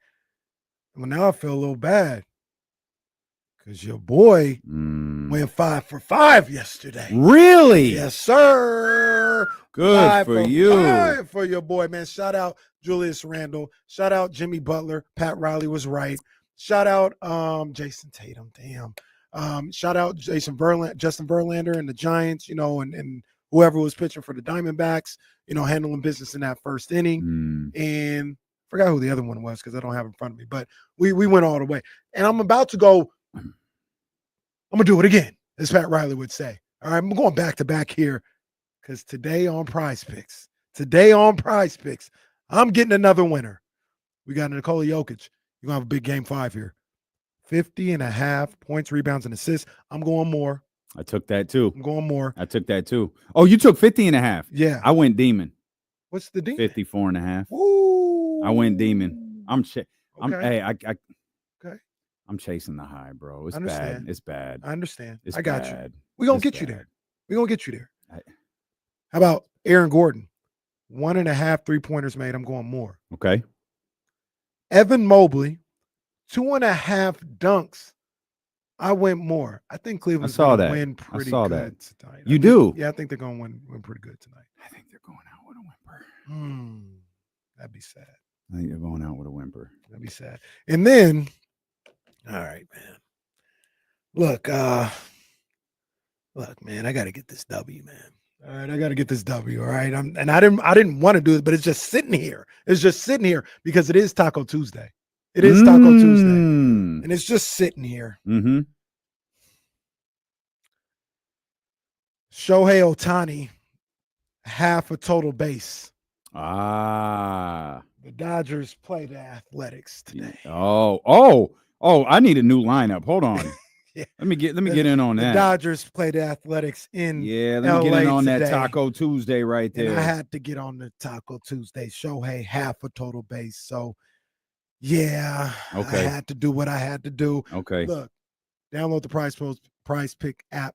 Well, now I feel a little bad because your boy went 5 for 5 yesterday. Really? Yes, sir. Good 5 for you. 5 for your boy, man. Shout out Julius Randle. Shout out Jimmy Butler. Pat Riley was right. Shout out Jayson Tatum. Damn. Shout out Justin Verlander and the Giants, and whoever was pitching for the Diamondbacks, handling business in that first inning. And forgot who the other one was because I don't have it in front of me. But we went all the way. And I'm about to go, I'm going to do it again, as Pat Riley would say. All right, I'm going back to back here because today on Prize Picks, Today on Prize Picks, I'm getting another winner. We got Nikola Jokic. You're going to have a big game 5 here. 50.5 points, rebounds, and assists. I'm going more. I took that too. I'm going more. I took that too. Oh, you took 50.5. Yeah. I went demon. What's the demon? 54.5. Ooh. I went demon. Okay. Okay. I'm chasing the high, bro. It's understand. bad. It's bad. I understand. It's I got bad. you. We're going to get you there. We're going to get you there. How about Aaron Gordon? 1.5 3-pointers made. I'm going more. Okay. Evan Mobley, 2.5 dunks. I went more. I think Cleveland's going to win pretty good tonight. You do? Yeah, I think they're going to win pretty good tonight. I think they're going out with a whimper. That'd be sad. I think they're going out with a whimper. That'd be sad. And then, all right, man. Look, man, I got to get this W, man. All right, I got to get this W. All right, I didn't want to do it, but it's just sitting here. It's just sitting here because it is Taco Tuesday. It is Taco Tuesday, and it's just sitting here. Mm-hmm. Shohei Ohtani, half a total base. Ah. The Dodgers play the Athletics today. Oh! I need a new lineup. Hold on. Yeah. Let me get in on that. The Dodgers play the Athletics in let me LA get in on today. that Taco Tuesday right there. And I had to get on the Taco Tuesday. Shohei, half a total base. So, yeah, okay. I had to do what I had to do. Okay. Look, download the Prize Pick app.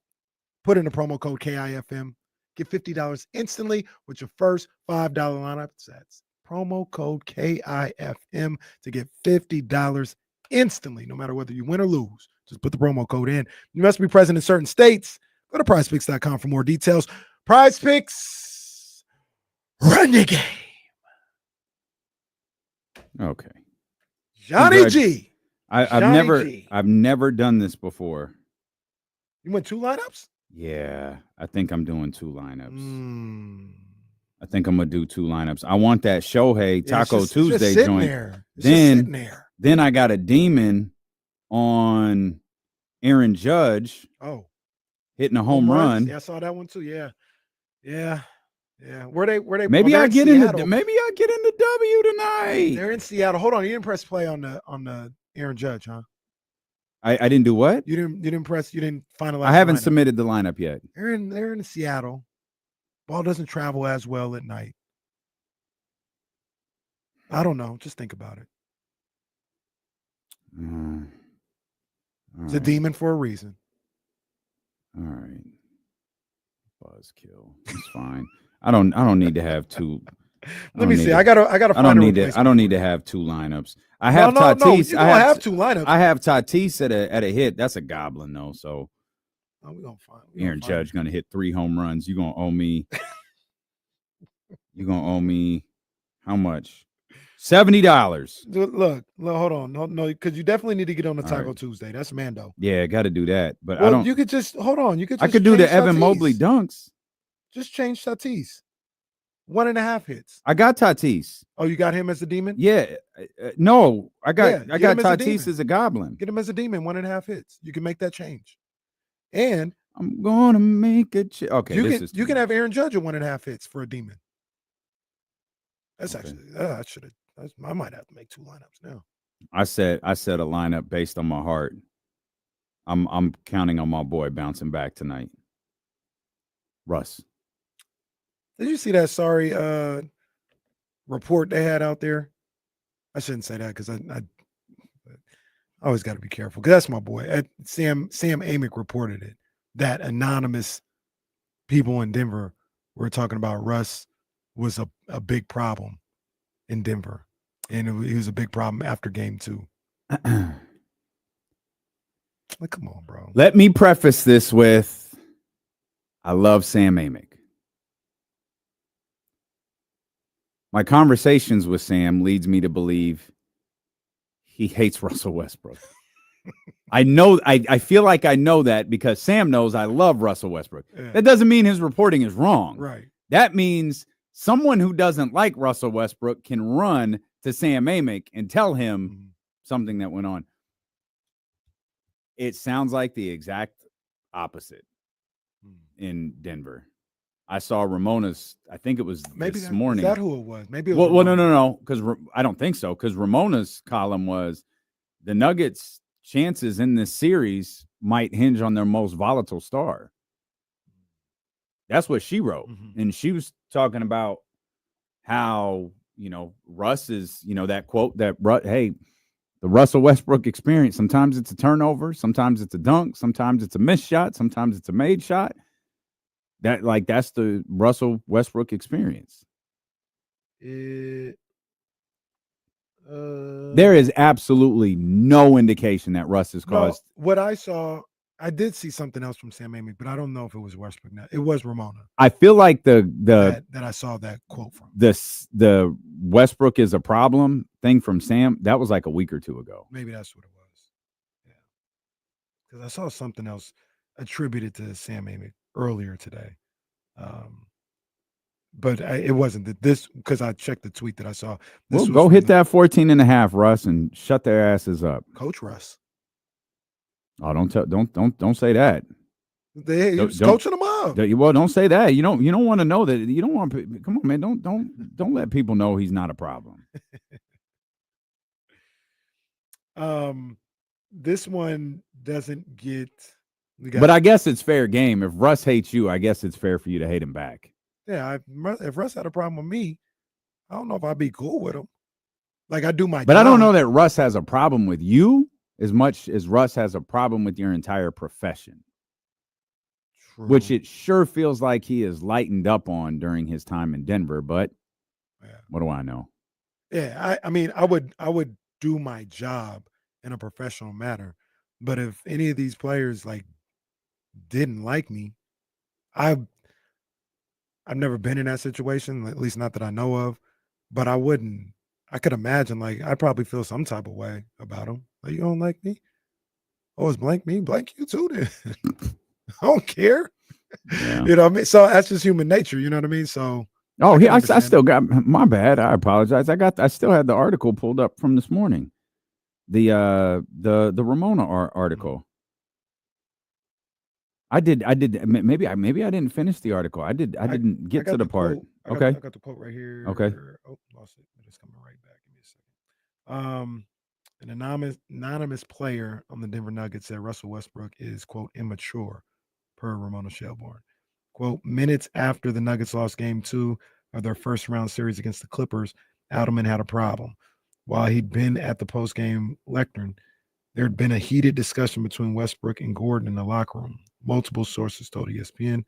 Put in the promo code KIFM. Get $50 instantly with your first $5 lineup. That's promo code KIFM to get $50 instantly, no matter whether you win or lose. Just put the promo code in. You must be present in certain states. Go to prizepicks.com for more details. Prize Picks, run your game. Okay. Johnny G. I've never done this before. You went 2 lineups? Yeah, I think I'm doing 2 lineups. I think I'm gonna do 2 lineups. I want that Shohei Taco Tuesday joint. Then I got a demon on Aaron Judge. Oh, hitting a home run. Yeah, I saw that one too. Yeah. Where they? Maybe I get in the W tonight. They're in Seattle. Hold on, you didn't press play on the Aaron Judge, huh? I didn't do what? You didn't finalize. I haven't submitted the lineup yet. They're in Seattle. Ball doesn't travel as well at night. I don't know. Just think about it. It's a demon for a reason. All right. Buzzkill. It's fine. I don't need to have 2. Let me see. I gotta find I don't need to have 2 lineups. I have Tatis. No, you don't have 2 lineups. I have Tatis at a hit. That's a goblin though. So we're gonna find Aaron Judge gonna hit 3 home runs. You're gonna owe me. You're gonna owe me how much? $70. Look, hold on. No, because you definitely need to get on the Taco Tuesday. That's Mando. Yeah, got to do that. But I don't. You could just hold on. I could do the Evan Mobley dunks. Just change Tatis. 1.5 hits. I got Tatis. Oh, you got him as a demon? Yeah. No, I got Tatis as a goblin. Get him as a demon. 1.5 hits. You can make that change. And I'm gonna make a change. Okay, you can have Aaron Judge at 1.5 hits for a demon. That's actually I might have to make 2 lineups now. I said a lineup based on my heart. I'm counting on my boy bouncing back tonight. Russ. Did you see that sorry report they had out there? I shouldn't say that because I always got to be careful because that's my boy. Sam Amick reported it that anonymous people in Denver were talking about Russ was a big problem in Denver, and he was a big problem after game 2. Like, come on, bro. Let me preface this with, I love Sam Amick. My conversations with Sam leads me to believe he hates Russell Westbrook. I know, I feel like I know that because Sam knows I love Russell Westbrook. Yeah. That doesn't mean his reporting is wrong. Right. That means someone who doesn't like Russell Westbrook can run to Sam Amick and tell him something that went on. It sounds like the exact opposite in Denver. I saw Ramona's. I think it was Maybe this morning. Is that who it was? Maybe it was. Well, no, because I don't think so. Because Ramona's column was the Nuggets' chances in this series might hinge on their most volatile star. That's what she wrote, and she was talking about how Russ is that quote that hey, the Russell Westbrook experience. Sometimes it's a turnover, sometimes it's a dunk, sometimes it's a missed shot, sometimes it's a made shot. That's the Russell Westbrook experience. There is absolutely no indication that Russ has caused. No, what I saw, I did see something else from Sam Amick, but I don't know if it was Westbrook. Now it was Ramona. I feel like that I saw that quote from the Westbrook is a problem thing from Sam. That was like a week or two ago. Maybe that's what it was. Yeah, because I saw something else attributed to Sam Amick earlier today. But it wasn't this because I checked the tweet that I saw. Well, go hit that 14.5, Russ, and shut their asses up. Coach Russ. Oh, don't say that. He's coaching them up. Well, don't say that. You don't want to know that. You don't want. Come on, man. Don't let people know he's not a problem. This one doesn't get. But I guess it's fair game. If Russ hates you, I guess it's fair for you to hate him back. Yeah, if Russ had a problem with me, I don't know if I'd be cool with him. Like I do my But job. I don't know that Russ has a problem with you as much as Russ has a problem with your entire profession. True. Which it sure feels like he is lightened up on during his time in Denver, but what do I know? Yeah, I mean, I would do my job in a professional manner. But if any of these players didn't like me, I've never been in that situation, at least not that I know of, but I could imagine, I'd probably feel some type of way about them. Like, you don't like me? Oh, it's blank me? Blank you too then. I don't care. Yeah. You know what I mean? So that's just human nature, you know what I mean? So I still got my bad. I apologize. I still had the article pulled up from this morning. The Ramona article. I did. Maybe I didn't finish the article. I didn't get to the part. I got the quote right here. Okay. Oh, lost it. It's coming right back. Give me a second. An anonymous player on the Denver Nuggets said Russell Westbrook is, quote, immature, per Ramona Shelburne. Quote, minutes after the Nuggets lost game 2 of their first round series against the Clippers, Adelman had a problem. While he'd been at the post-game lectern, there had been a heated discussion between Westbrook and Gordon in the locker room. Multiple sources told ESPN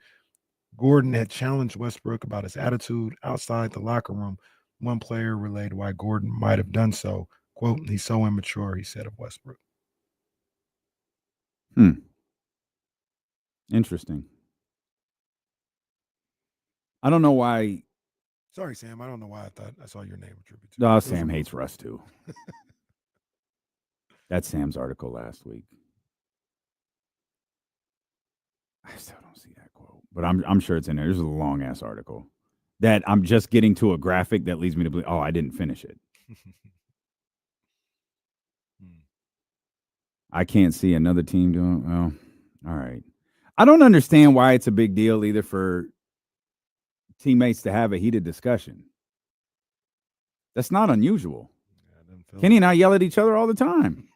Gordon had challenged Westbrook about his attitude outside the locker room. One player relayed why Gordon might have done so. Quote, he's so immature, he said of Westbrook. Interesting. I don't know why. Sorry, Sam. I don't know why I thought I saw your name attributed to. No, Sam hates Russ too. That's Sam's article last week. I still don't see that quote, but I'm sure it's in there. This is a long ass article that I'm just getting to a graphic that leads me to believe. Oh, I didn't finish it. I can't see another team doing well. All right. I don't understand why it's a big deal either for teammates to have a heated discussion. That's not unusual. Kenny and I yell at each other all the time.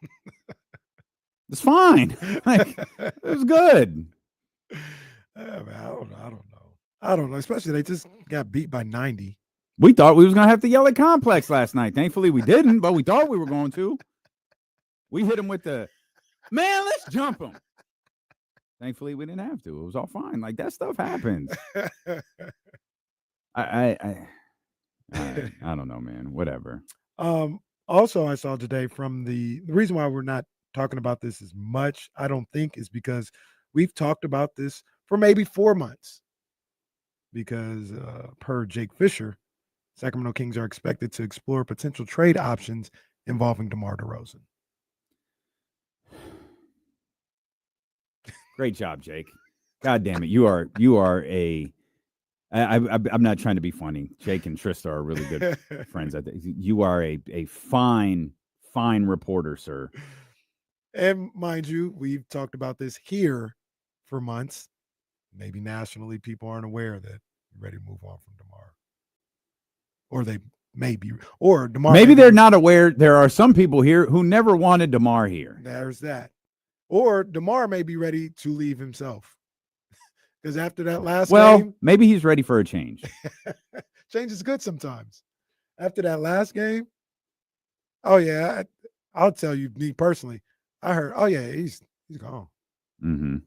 It's fine. It was good. Yeah, man, I don't know. Especially they just got beat by 90. We thought we was going to have to yell at Complex last night. Thankfully, we didn't, but we thought we were going to. We hit him with the, man, let's jump him. Thankfully, we didn't have to. It was all fine. That stuff happens. I don't know, man. Whatever. Also, I saw today from the reason why we're not talking about this as much, I don't think, is because we've talked about this for maybe 4 months. Because per Jake Fisher, Sacramento Kings are expected to explore potential trade options involving DeMar DeRozan. Great job, Jake. God damn it. You are a I'm not trying to be funny. Jake and Trista are really good friends. I think you are a fine reporter, sir. And mind you, we've talked about this here for months. Maybe nationally, people aren't aware that ready to move on from DeMar. Or they may be, or DeMar. Maybe they're not aware. There are some people here who never wanted DeMar here. There's that. Or DeMar may be ready to leave himself. Because after that last game. Maybe he's ready for a change. Change is good sometimes. After that last game. Oh, yeah. I'll tell you, me personally. I heard, oh, yeah, he's gone. Mm-hmm.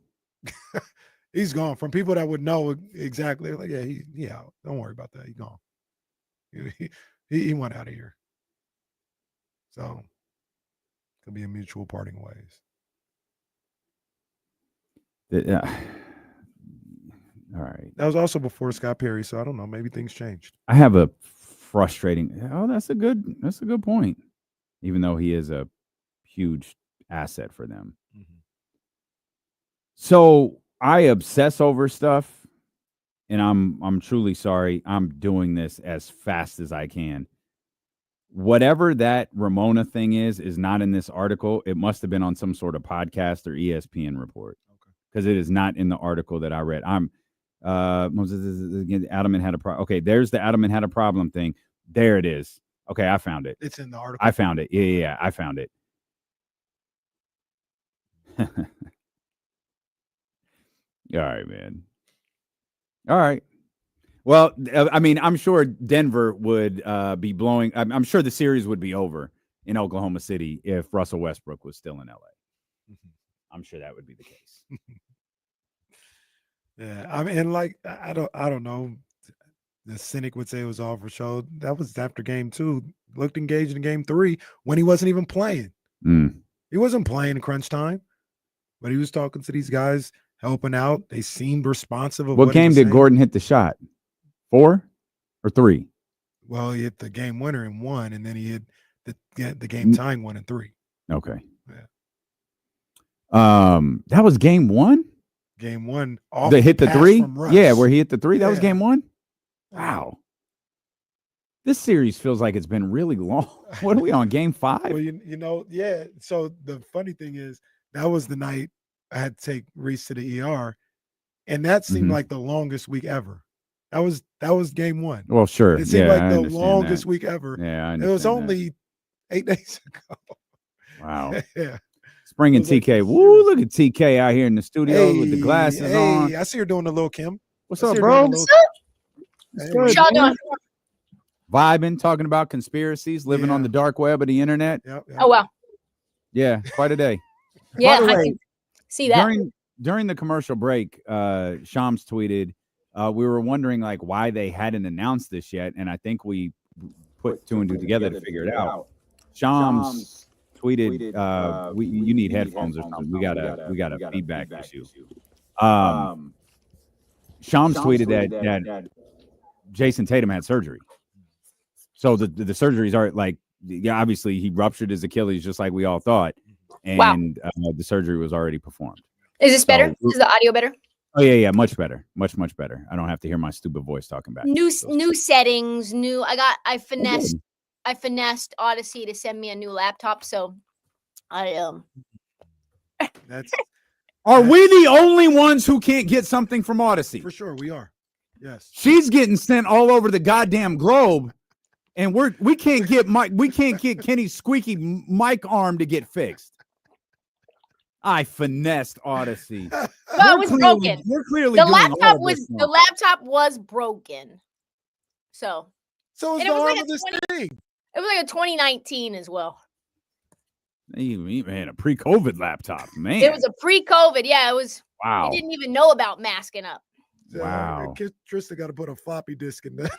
He's gone. From people that would know exactly. Like, yeah, he out. Don't worry about that. He's gone. He went out of here. So, could be a mutual parting ways. All right. That was also before Scott Perry, so I don't know. Maybe things changed. I have a frustrating. Oh, that's a good point. Even though he is a huge asset for them. Mm-hmm. So I obsess over stuff, and I'm truly sorry. I'm doing this as fast as I can. Whatever that Ramona thing is not in this article. It must have been on some sort of podcast or ESPN report. Okay. Because it is not in the article that I read. Adam and had a problem. Okay, there's the Adam and had a problem thing. There it is. Okay, I found it. It's in the article. I found it. Yeah, I found it. All right, man. All right. Well, I mean, I'm sure Denver would be blowing. I'm sure the series would be over in Oklahoma City if Russell Westbrook was still in LA. Mm-hmm. I'm sure that would be the case. Yeah, I mean, and like I don't know. The cynic would say it was all for show. That was after game 2. Looked engaged in game 3 when he wasn't even playing. He wasn't playing in crunch time, but he was talking to these guys, helping out. They seemed responsive. Of what game did Gordon hit the shot? 4 or 3? Well, he hit the game winner in 1, and then he hit the game tying 1 and 3. Okay. Yeah. That was game 1. Game 1. They hit the 3. Yeah, where he hit the 3. That was game 1. Wow. This series feels like it's been really long. What are we on, game 5? Well, you know, yeah. So the funny thing is, that was the night I had to take Reese to the ER, and that seemed like the longest week ever. That was game 1. Well, sure. It seemed like the longest week ever. Yeah, it was only 8 days ago. Wow. Yeah. Spring and TK. Woo, look at TK out here in the studio with the glasses on. I see her doing the little Kim. What's up, bro? What's up? What y'all doing? Vibing, talking about conspiracies, living on the dark web of the internet. Yep. Oh, wow. Yeah, quite a day. Yeah, I can see that. During the commercial break, Shams tweeted, we were wondering like why they hadn't announced this yet, and I think we put 2 and 2 together to figure it out. Shams tweeted, you need headphones or something. We got a feedback issue. Shams tweeted that Jayson Tatum had surgery. So the surgeries are like, obviously he ruptured his Achilles just like we all thought, and the surgery was already performed. Is this better? Is the audio better? Oh yeah, much better, much better. I don't have to hear my stupid voice talking back. New settings, I finessed Odyssey to send me a new laptop, so That's. Are we the only ones who can't get something from Odyssey? For sure, we are. Yes. She's getting sent all over the goddamn globe, and we can't get Kenny's squeaky mic arm to get fixed. I finessed Odyssey. Well, it was broken. We're clearly the laptop was broken. So it's the arm of this thing. It was like a 2019 as well. Man, a pre-COVID laptop, man. It was a pre-COVID. Yeah, it was. Wow. I didn't even know about masking up. Wow. Trista got to put a floppy disk in there.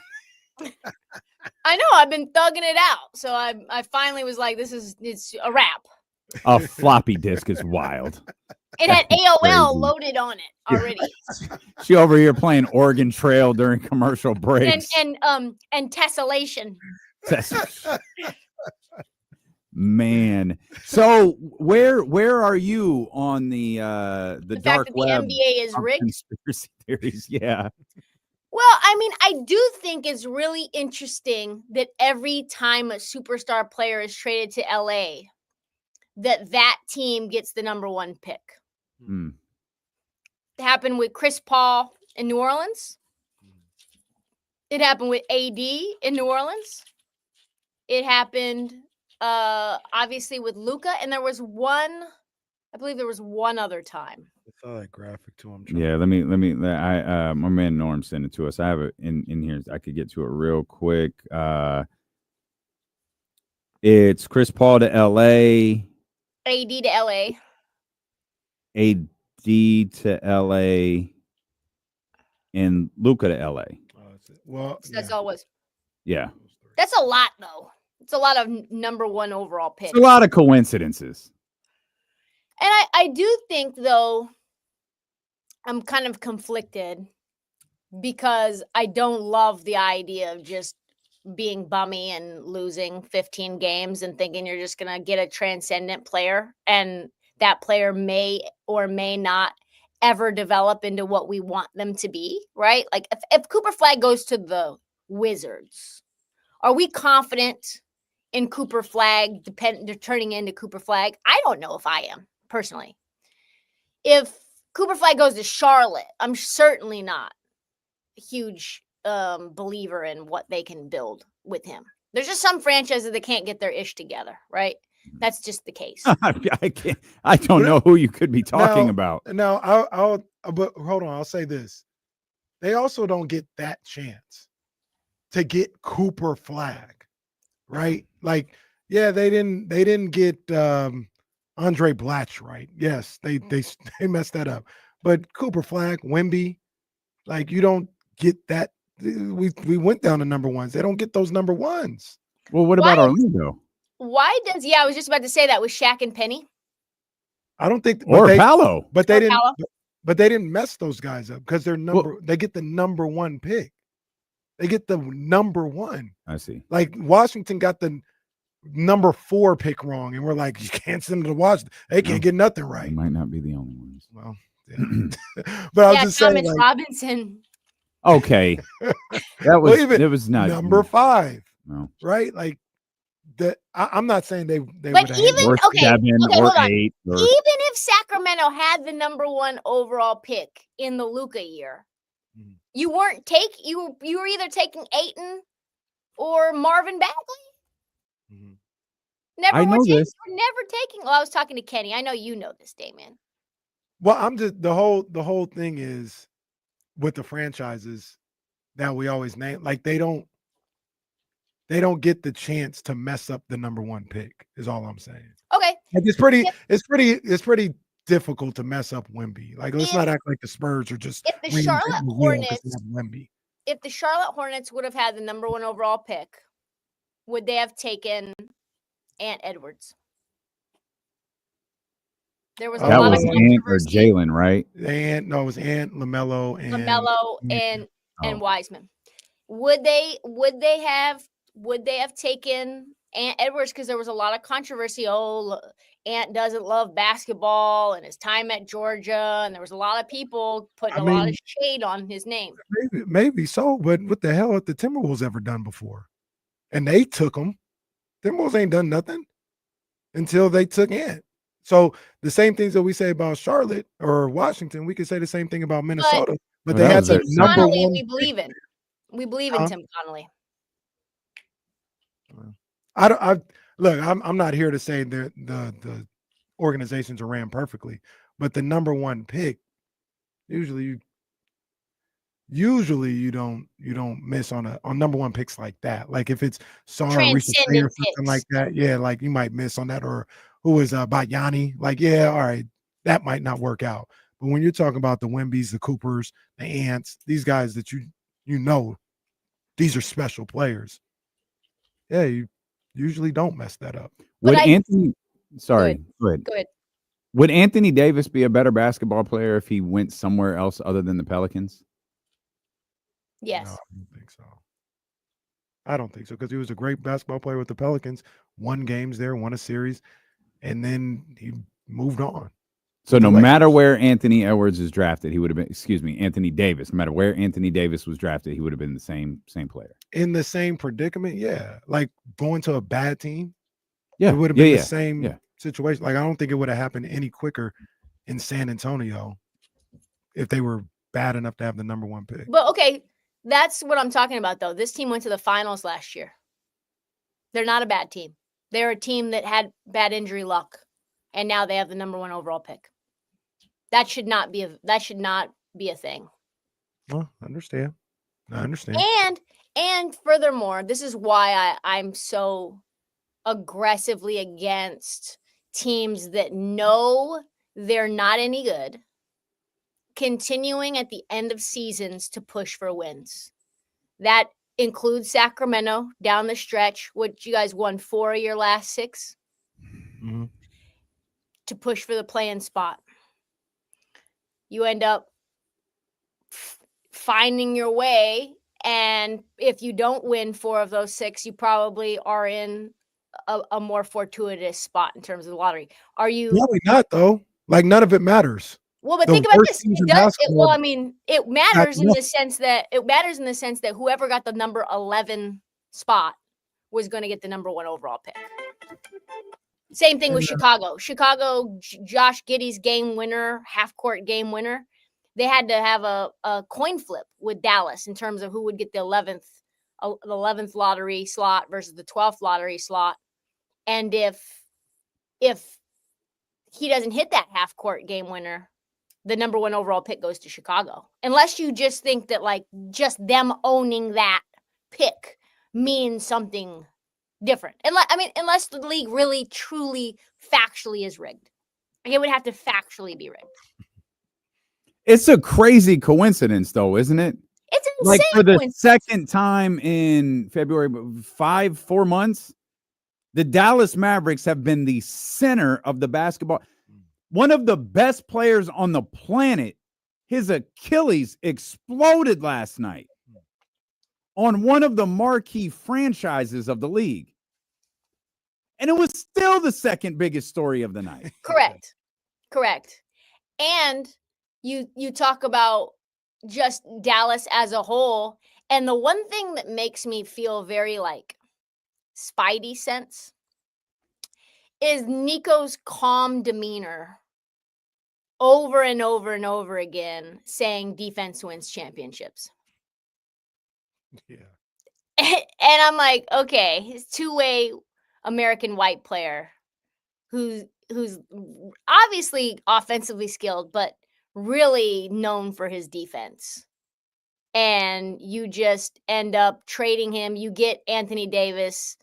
I know. I've been thugging it out. So I finally was like, it's a wrap. A floppy disk is wild. It had AOL loaded on it already. She over here playing Oregon Trail during commercial breaks. And tessellation. Man, so where are you on the dark fact that web? The NBA is rigged. Conspiracy theories, yeah. Well, I mean, I do think it's really interesting that every time a superstar player is traded to LA, that team gets the number 1 pick. It happened with Chris Paul in New Orleans. It happened with AD in New Orleans. It happened obviously with Luka, and there was one. I believe there was one other time. I saw that graphic too. Yeah, let me. My man Norm sent it to us. I have it in here. I could get to it real quick. It's Chris Paul to LA. AD to LA. AD to LA. And Luka to LA. Well, So that's all it was. Yeah. That's a lot, though. It's a lot of number one overall picks. It's a lot of coincidences. And I do think, though, I'm kind of conflicted because I don't love the idea of just being bummy and losing 15 games and thinking you're just going to get a transcendent player. And that player may or may not ever develop into what we want them to be, right? Like if Cooper Flag goes to the Wizards, are we confident in Cooper Flag turning into Cooper Flag? I don't know if I am, personally. If Cooper Flag goes to Charlotte, I'm certainly not a huge believer in what they can build with him. There's just some franchises that can't get their ish together, right? That's just the case. I don't know who you could be talking about. Now, but hold on. I'll say this: they also don't get that chance to get Cooper Flag, right? Like, yeah, they didn't get Andre Blatch right. Yes, they messed that up. But Cooper Flag, Wemby, like you don't get that. We went down to number ones. They don't get those number ones. Well, what about Orlando? Why does I was just about to say that with Shaq and Penny. I don't think Paolo. But they didn't but they didn't mess those guys up because they get the number one pick. They get the number one. I see. Like Washington got the number 4 pick wrong, and we're like, you can't send them to Washington. They can't get nothing right. They might not be the only ones. Well, yeah. But I was just saying, Thomas Robinson. Okay. That was not number 5. No. Right? Like I'm not saying they but even or 7 or 8 even if Sacramento had the number 1 overall pick in the Luka year, you were either taking Ayton or Marvin Bagley. I know this. We're never taking. Well, I was talking to Kenny. I know you know this, Damien. Well, I'm just the whole thing is with the franchises that we always name, like they don't get the chance to mess up the number 1 pick, is all I'm saying. Okay. Like it's pretty difficult to mess up Wemby. Like let's not act like the Spurs are just if the Charlotte Hornets would have had the number 1 overall pick, would they have taken Ant Edwards? There was a lot of Ant or Jaylen, right? It was Ant, LaMelo, and Wiseman. Would they have taken Ant Edwards? Because there was a lot of controversy. Oh, Ant doesn't love basketball and his time at Georgia, and there was a lot of people putting a lot of shade on his name. Maybe so, but what the hell have the Timberwolves ever done before? And they took him. Timberwolves ain't done nothing until they took Ant. So the same things that we say about Charlotte or Washington, we could say the same thing about Minnesota. But they had the number 1. We believe in. We believe in Tim Connolly. I'm not here to say the organizations are ran perfectly, but the number 1 pick, usually you don't miss on number 1 picks like that. Like if it's Sar or something like that, yeah, like you might miss on that. Or who is Bayani? Like, yeah, all right, that might not work out. But when you're talking about the Wembys, the Coopers, the Ants, these guys that you know, these are special players. Yeah, you usually don't mess that up. Would Anthony? Sorry, go ahead. Would Anthony Davis be a better basketball player if he went somewhere else other than the Pelicans? Yes. No, I don't think so because he was a great basketball player with the Pelicans. Won games there, won a series, and then he moved on. So no matter where Anthony Edwards is drafted, he would have been. Anthony Davis. No matter where Anthony Davis was drafted, he would have been the same player in the same predicament. Yeah, like going to a bad team. Yeah, it would have been the same situation. Like I don't think it would have happened any quicker in San Antonio if they were bad enough to have the number 1 pick. But okay, That's what I'm talking about, though. This team went to the finals last year. They're not a bad team. They're a team that had bad injury luck, and now they have the number 1 overall pick. That should not be a thing. Well, I understand. And furthermore, this is why I'm so aggressively against teams that know they're not any good continuing at the end of seasons to push for wins. That includes Sacramento down the stretch, which you guys won 4 of your last 6 to push for the play-in spot. You end up finding your way, and if you don't win 4 of those 6, you probably are in a more fortuitous spot in terms of the lottery. Are you? Probably not, though. Like, none of it matters. Well, but The think about worst this. teams It in does. basketball Well, I mean, it matters in nothing. the sense that whoever got the number 11 spot was going to get the number 1 overall pick. Same thing with Chicago. Josh Giddey's game winner, half-court game winner. They had to have a coin flip with Dallas in terms of who would get the 11th lottery slot versus the 12th lottery slot. And if he doesn't hit that half-court game winner, the number 1 overall pick goes to Chicago. Unless you just think that, like, just them owning that pick means something different. Unless the league really, truly, factually is rigged. It would have to factually be rigged. It's a crazy coincidence, though, isn't it? It's insane. Like, for the second time in February, 4 months, the Dallas Mavericks have been the center of the basketball. One of the best players on the planet, his Achilles exploded last night on one of the marquee franchises of the league. And it was still the second biggest story of the night. Correct. And you talk about just Dallas as a whole. And the one thing that makes me feel very like Spidey sense is Nico's calm demeanor over and over and over again saying defense wins championships. Yeah. And I'm like, okay, his 2-way American white player who's obviously offensively skilled, but really known for his defense. And you just end up trading him. You get Anthony Davis,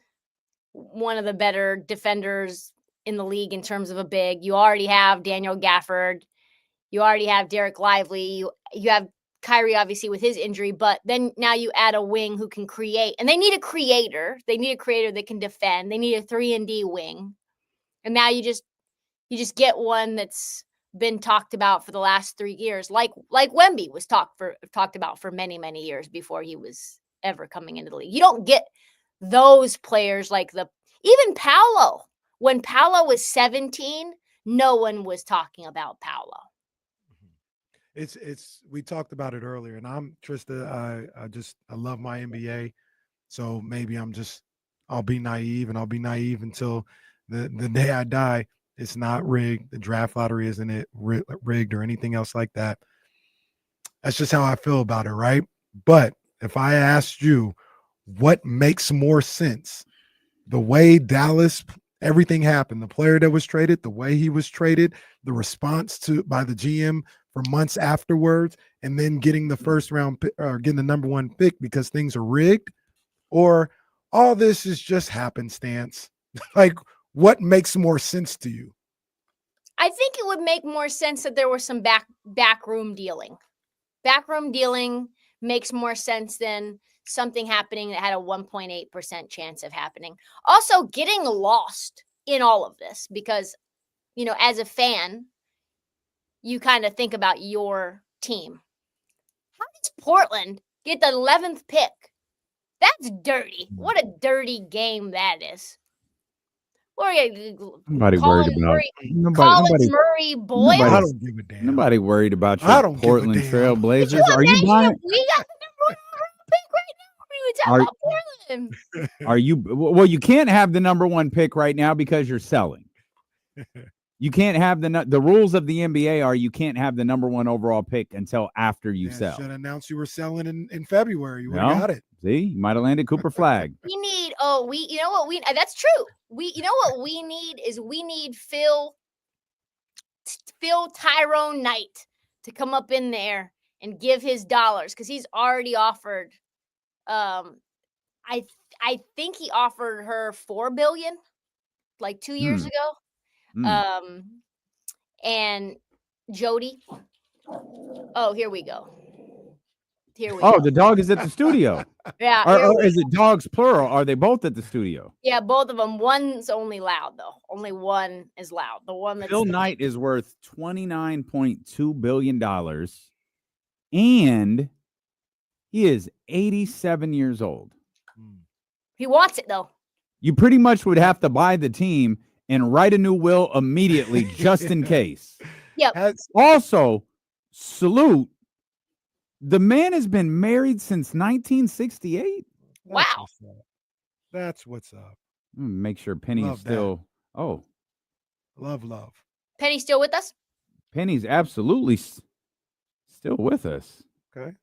one of the better defenders in the league in terms of a big. You already have Daniel Gafford. You already have Derek Lively. You have Kyrie, obviously, with his injury. But then now you add a wing who can create. And they need a creator. They need a creator that can defend. They need a 3-and-D wing. And now you just get one that's been talked about for the last 3 years, like Wemby was talked about for many, many years before he was ever coming into the league. You don't get those players like even Paolo. When Paolo was 17, no one was talking about Paolo. It's we talked about it earlier, and I'm Trista. I love my NBA, so maybe I'll be naive, and I'll be naive until the day I die. It's not rigged. The draft lottery isn't rigged or anything else like that. That's just how I feel about it, right? But if I asked you what makes more sense, the way Dallas, everything happened, the player that was traded, the way he was traded, the response by the GM for months afterwards, and then getting the first round pick, or getting the number 1 pick because things are rigged, or all this is just happenstance. Like, what makes more sense to you? I think it would make more sense that there was some backroom dealing. Backroom dealing makes more sense than something happening that had a 1.8% chance of happening. Also, getting lost in all of this because, as a fan, you kind of think about your team. How does Portland get the 11th pick? That's dirty. What a dirty game that is. Nobody worried about Collins Murray Boyle. I don't give a damn. Nobody worried about your Portland Trail Blazers. Are you buying? We got the number 1 pick right now. We talk about Portland. Are you? Well, you can't have the number 1 pick right now because you're selling. You can't have the rules of the NBA are you can't have the number 1 overall pick until after you sell. Should announce you were selling in February. You would have got it. See, you might have landed Cooper Flag. You know what we that's true. What we need is Phil Tyrone Knight to come up in there and give his dollars because he's already offered. I think he offered her $4 billion like 2 years ago. And Jody. Oh, here we go. The dog is at the studio. Yeah. Or is it dogs plural? Are they both at the studio? Yeah, both of them. One's only loud though. Only one is loud. The one that's Phil Knight is worth $29.2 billion, and he is 87 years old. He wants it though. You pretty much would have to buy the team and write a new will immediately just in case. Yep. Also, salute. The man has been married since 1968. Wow. That's what's up. Make sure Penny's still. That. Oh. Love. Penny still with us? Penny's absolutely still with us. Okay.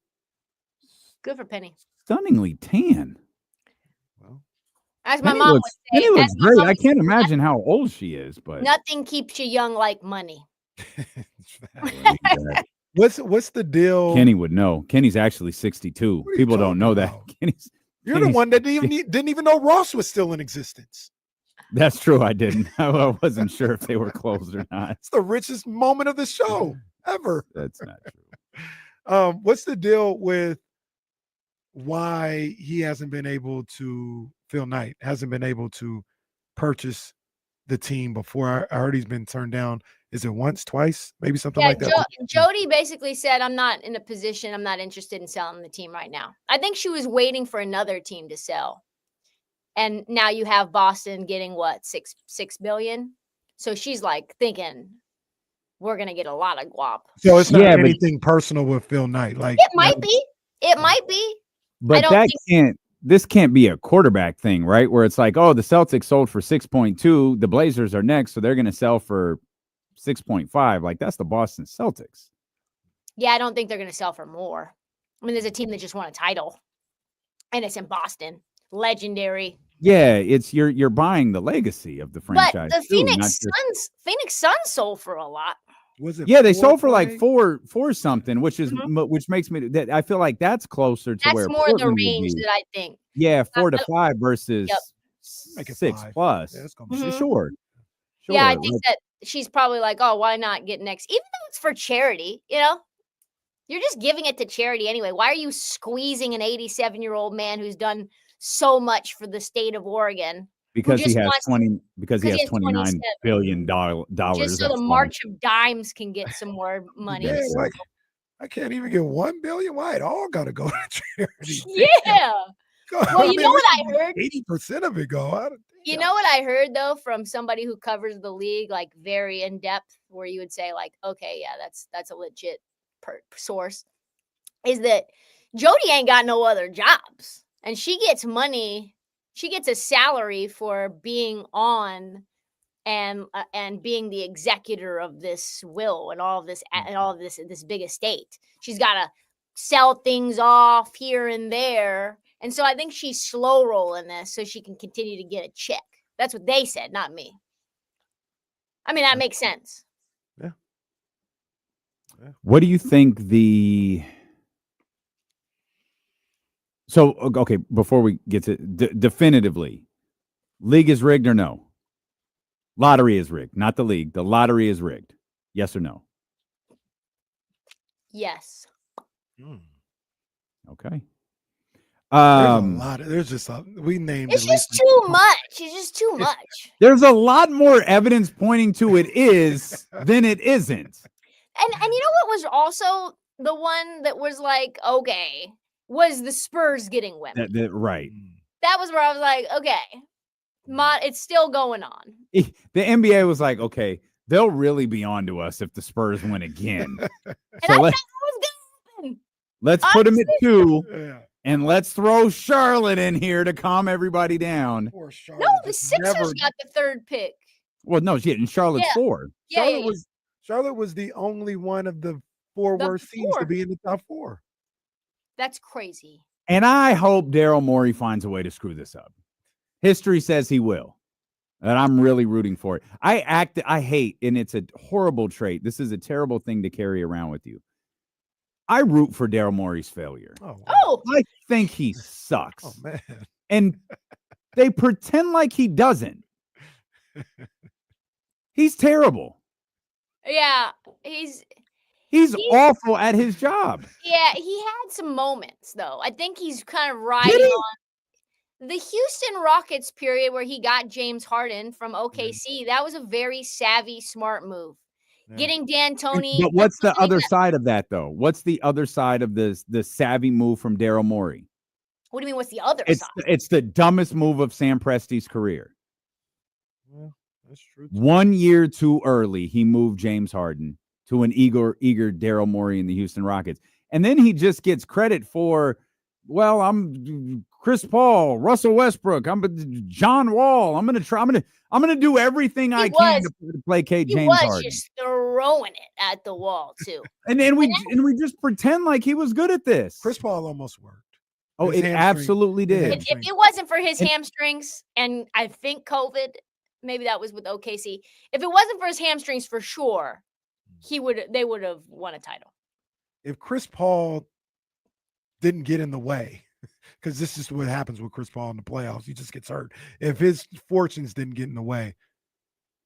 Good for Penny. Stunningly tan. As my mom would say, Penny looks great. I can't imagine how old she is, but nothing keeps you young like money. What's the deal? Kenny would know. Kenny's actually 62. People don't know that. You're the one that didn't even know Ross was still in existence. That's true. I didn't. I wasn't sure if they were closed or not. It's the richest moment of the show ever. That's not true. What's the deal with why he hasn't been able to? Phil Knight hasn't been able to purchase the team before. I heard he's been turned down. Is it once, twice, maybe something like that? Jody basically said, I'm not in a position. I'm not interested in selling the team right now. I think she was waiting for another team to sell. And now you have Boston getting what, $6 billion? So she's like thinking we're going to get a lot of guap. So it's not anything personal with Phil Knight. Like it might be. It might be. But this can't be a quarterback thing, right? Where it's like, oh, the Celtics sold for 6.2. The Blazers are next. So they're going to sell for 6.5. Like that's the Boston Celtics. Yeah, I don't think they're going to sell for more. I mean, there's a team that just won a title, and it's in Boston. Legendary. Yeah, it's you're buying the legacy of the franchise. But the Phoenix Suns sold for a lot. Was it? Yeah, they sold for like four something, which makes me that I feel like that's closer to where more Portland the range that I think. Yeah, 4 to 5 versus 6 plus. Yeah, Sure. Yeah, I think that she's probably like, oh, why not get next? Even though it's for charity, you're just giving it to charity anyway. Why are you squeezing an 87-year-old man who's done so much for the state of Oregon? Because he has $29 billion. Just so the March of Dimes can get some more money. Yeah, like, I can't even get $1 billion. Why? It all got to go to charity. Yeah. Well, you know what I heard? 80% of it go. You know what I heard though from somebody who covers the league like very in depth, where you would say like, okay, yeah, that's a legit source. Is that Jody ain't got no other jobs, and she gets money. She gets a salary for being on and being the executor of this will and all of this big estate. She's got to sell things off here and there. And so I think she's slow rolling this so she can continue to get a check. That's what they said, not me. I mean, that makes sense. Yeah. What do you think So, okay, before we get to definitively, league is rigged or no? Lottery is rigged, not the league. The lottery is rigged. Yes or no? Yes. Okay. There's just we named it's just too much. It's just too much. There's a lot more evidence pointing to it is than it isn't. And you know what was also the one that was like, okay, was the Spurs getting women. Right. That was where I was like, okay, it's still going on. The NBA was like, okay, they'll really be on to us if the Spurs win again. So let's put them at 2, and let's throw Charlotte in here to calm everybody down. No, the Sixers got the 3rd pick. Well, no, shit. And Charlotte's Yeah. 4. Charlotte was the only one of the 4 worst teams to be in the top 4. That's crazy. And I hope Daryl Morey finds a way to screw this up. History says he will. And I'm really rooting for it. I hate, and it's a horrible trait. This is a terrible thing to carry around with you. I root for Daryl Morey's failure. Oh. I think he sucks. Oh, man. And they pretend like he doesn't. He's terrible. Yeah, he's awful at his job. Yeah, he had some moments though. I think he's kind of riding on the Houston Rockets period where he got James Harden from OKC. That was a very savvy, smart move. Yeah. Getting D'Antoni. But what's the other side of that, though? What's the other side of the savvy move from Daryl Morey? What do you mean? What's the other side? It's the dumbest move of Sam Presti's career. Well, that's true. 1 year too early, he moved James Harden to an eager Daryl Morey in the Houston Rockets, and then he just gets credit for, well, I'm Chris Paul, Russell Westbrook, I'm John Wall. I'm gonna do everything I can to placate James Harden. He was just throwing it at the wall too. and we just pretend like he was good at this. Chris Paul almost worked. Oh, it absolutely did. If it wasn't for his hamstrings, and I think COVID, maybe that was with OKC. If it wasn't for his hamstrings, for sure, they would have won a title. If Chris Paul didn't get in the way, because this is what happens with Chris Paul in the playoffs. He just gets hurt. If his fortunes didn't get in the way,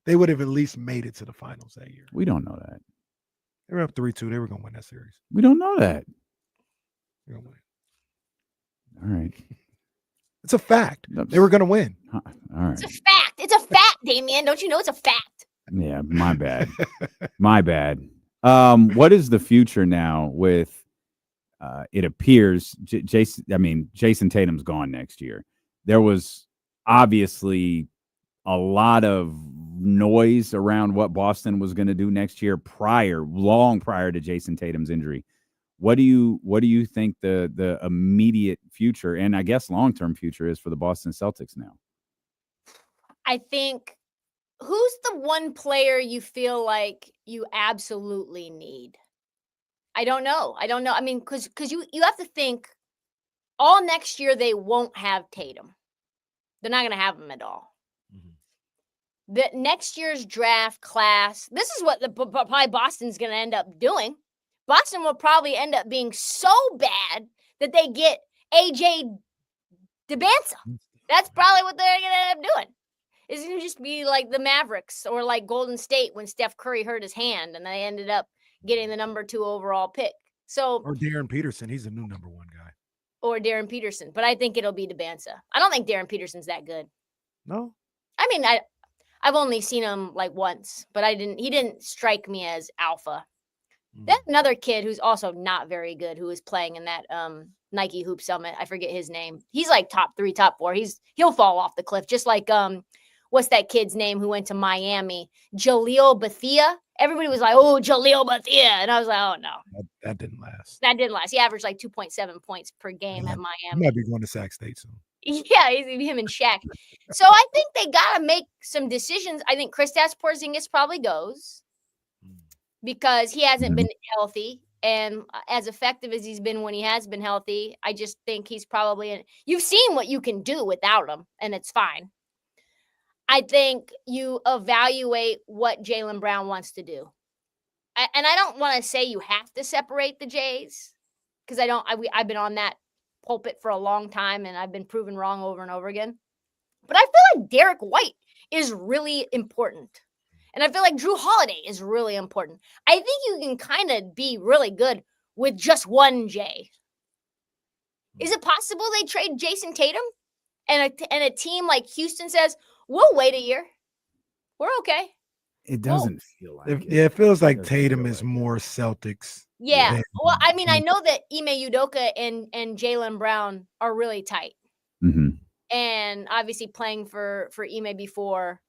they would have at least made it to the finals that year. We don't know that. They were up 3-2. They were going to win that series. We don't know that. They're going to win. All right. It's a fact. They were going to win. All right. It's a fact. It's a fact, Damian. Don't you know it's a fact? Yeah, my bad. My bad. What is the future now with it appears Jayson Tatum's gone next year. There was obviously a lot of noise around what Boston was going to do next year long prior to Jayson Tatum's injury. What do you think the immediate future and I guess long-term future is for the Boston Celtics now? I think who's the one player you feel like you absolutely need? I don't know. I mean, because you have to think all next year they won't have Tatum. They're not going to have him at all. Mm-hmm. The next year's draft class, this is what probably Boston's going to end up doing. Boston will probably end up being so bad that they get AJ DeBanza. That's probably what they're going to end up doing. It's going to just be like the Mavericks or like Golden State when Steph Curry hurt his hand and they ended up getting the number 2 overall pick. Or Darren Peterson. He's a new number 1 guy. Or Darren Peterson. But I think it'll be DeBanza. I don't think Darren Peterson's that good. No? I mean, I've only seen him like once, but he didn't strike me as alpha. That's another kid who's also not very good who is playing in that Nike Hoop Summit. I forget his name. He's like top 3, top 4. He'll fall off the cliff. Just like what's that kid's name who went to Miami? Jaleel Bethia. Everybody was like, oh, Jaleel Bethia. And I was like, oh, no. That didn't last. That didn't last. He averaged like 2.7 points per game at Miami. He might be going to Sac State soon. Yeah, him and Shaq. So I think they got to make some decisions. I think Kristaps Porzingis probably goes because he hasn't been healthy. And as effective as he's been when he has been healthy, I just think he's probably you've seen what you can do without him, and it's fine. I think you evaluate what Jaylen Brown wants to do. And I don't want to say you have to separate the Jays because I've been on that pulpit for a long time and I've been proven wrong over and over again. But I feel like Derek White is really important. And I feel like Drew Holiday is really important. I think you can kind of be really good with just one J. Is it possible they trade Jayson Tatum and a team like Houston says, we'll wait a year. We're okay. It doesn't feel like it. Yeah, it feels like Tatum is more Celtics. Yeah. Well, I mean, I know that Ime Udoka and Jaylen Brown are really tight. Mm-hmm. And obviously playing for Ime before.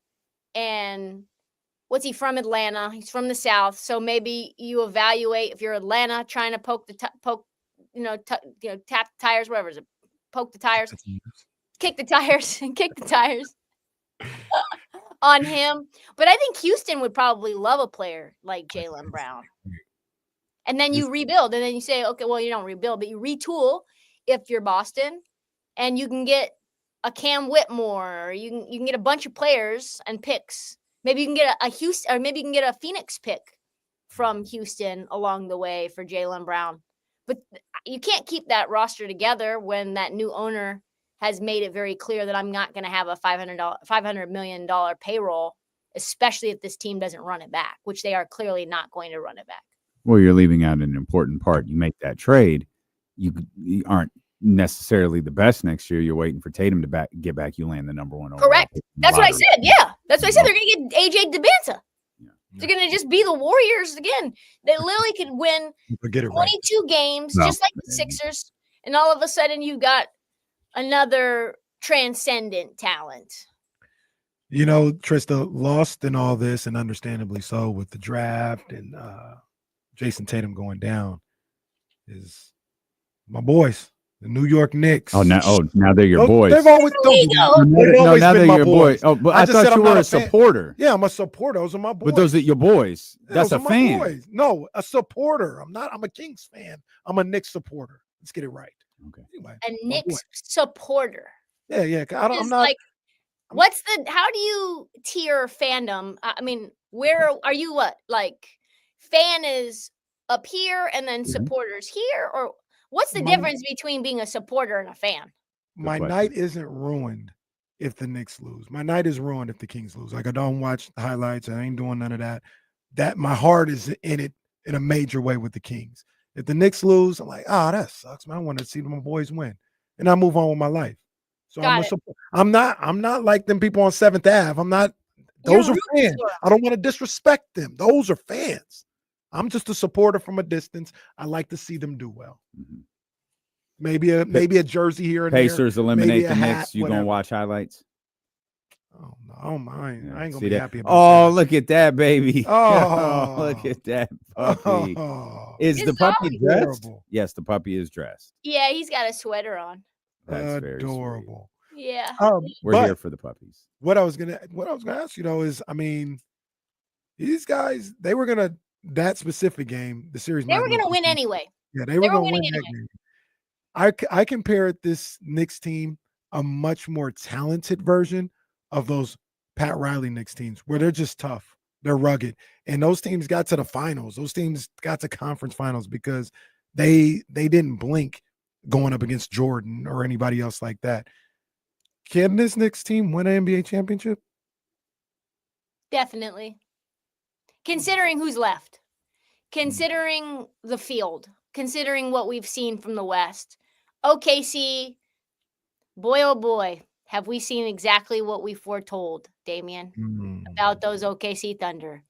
And what's he from? Atlanta. He's from the South. So maybe you evaluate if you're Atlanta trying to tap the tires, whatever is it? Poke the tires. Kick the tires and kick the tires. on him. But I think Houston would probably love a player like Jaylen Brown. And then you rebuild, and then you say, okay, well, you don't rebuild, but you retool if you're Boston, and you can get a Cam Whitmore, or you can get a bunch of players and picks. Maybe you can get a Houston, or maybe you can get a Phoenix pick from Houston along the way for Jaylen Brown. But you can't keep that roster together when that new owner has made it very clear that I'm not going to have a $500 million payroll, especially if this team doesn't run it back, which they are clearly not going to run it back. Well, you're leaving out an important part. You make that trade, you aren't necessarily the best next year. You're waiting for Tatum to get back. You land the number one overall. Correct. That's what I said. Yeah, that's what I said. They're going to get AJ DeBanza. Yeah. They're going to just be the Warriors again. They literally could win 22 games, just like the Sixers, and all of a sudden you got another transcendent talent. You know, Trista, lost in all this, and understandably so, with the draft and Jayson Tatum going down, is my boys, the New York Knicks. Now they're your boys. They've always now they're your boys. Oh, but I thought you were a supporter. Yeah, I'm a supporter. Those are my boys. But those are your boys. That's a fan. Boys. No, a supporter. I'm a Kings fan. I'm a Knicks supporter. Let's get it right. Okay. Anyway, a Knicks supporter. Yeah. I'm not. Like, how do you tier fandom? I mean, where are you? What, like, fan is up here and then supporters here, or what's the difference between being a supporter and a fan? My night isn't ruined if the Knicks lose. My night is ruined if the Kings lose. Like, I don't watch the highlights. I ain't doing none of that. That my heart is in it in a major way with the Kings. If the Knicks lose, I'm like, that sucks, man. I want to see my boys win, and I move on with my life. So I'm not like them people on 7th Ave. I'm not. Those are fans. I don't want to disrespect them. Those are fans. I'm just a supporter from a distance. I like to see them do well. Mm-hmm. Maybe a jersey here and Pacers there. Eliminate the Knicks. You gonna watch highlights? Oh no, I don't mind. Yeah, I ain't gonna be happy about that. Look at that, baby. Oh, look at that puppy. Is the puppy dressed? Adorable. Yes, the puppy is dressed. Yeah, he's got a sweater on. That's adorable. Yeah. We're here for the puppies. What I was gonna ask you though is, I mean, these guys, they were gonna that specific game, the series. They were gonna win anyway. Yeah, they were gonna win that game. I compare this Knicks team a much more talented version of those Pat Riley Knicks teams, where they're just tough, they're rugged, and those teams got to the finals. Those teams got to conference finals because they didn't blink going up against Jordan or anybody else like that. Can this Knicks team win an NBA championship? Definitely. Considering who's left, considering the field, considering what we've seen from the West. OKC, boy, oh boy, have we seen exactly what we foretold, Damian, about those OKC Thunder.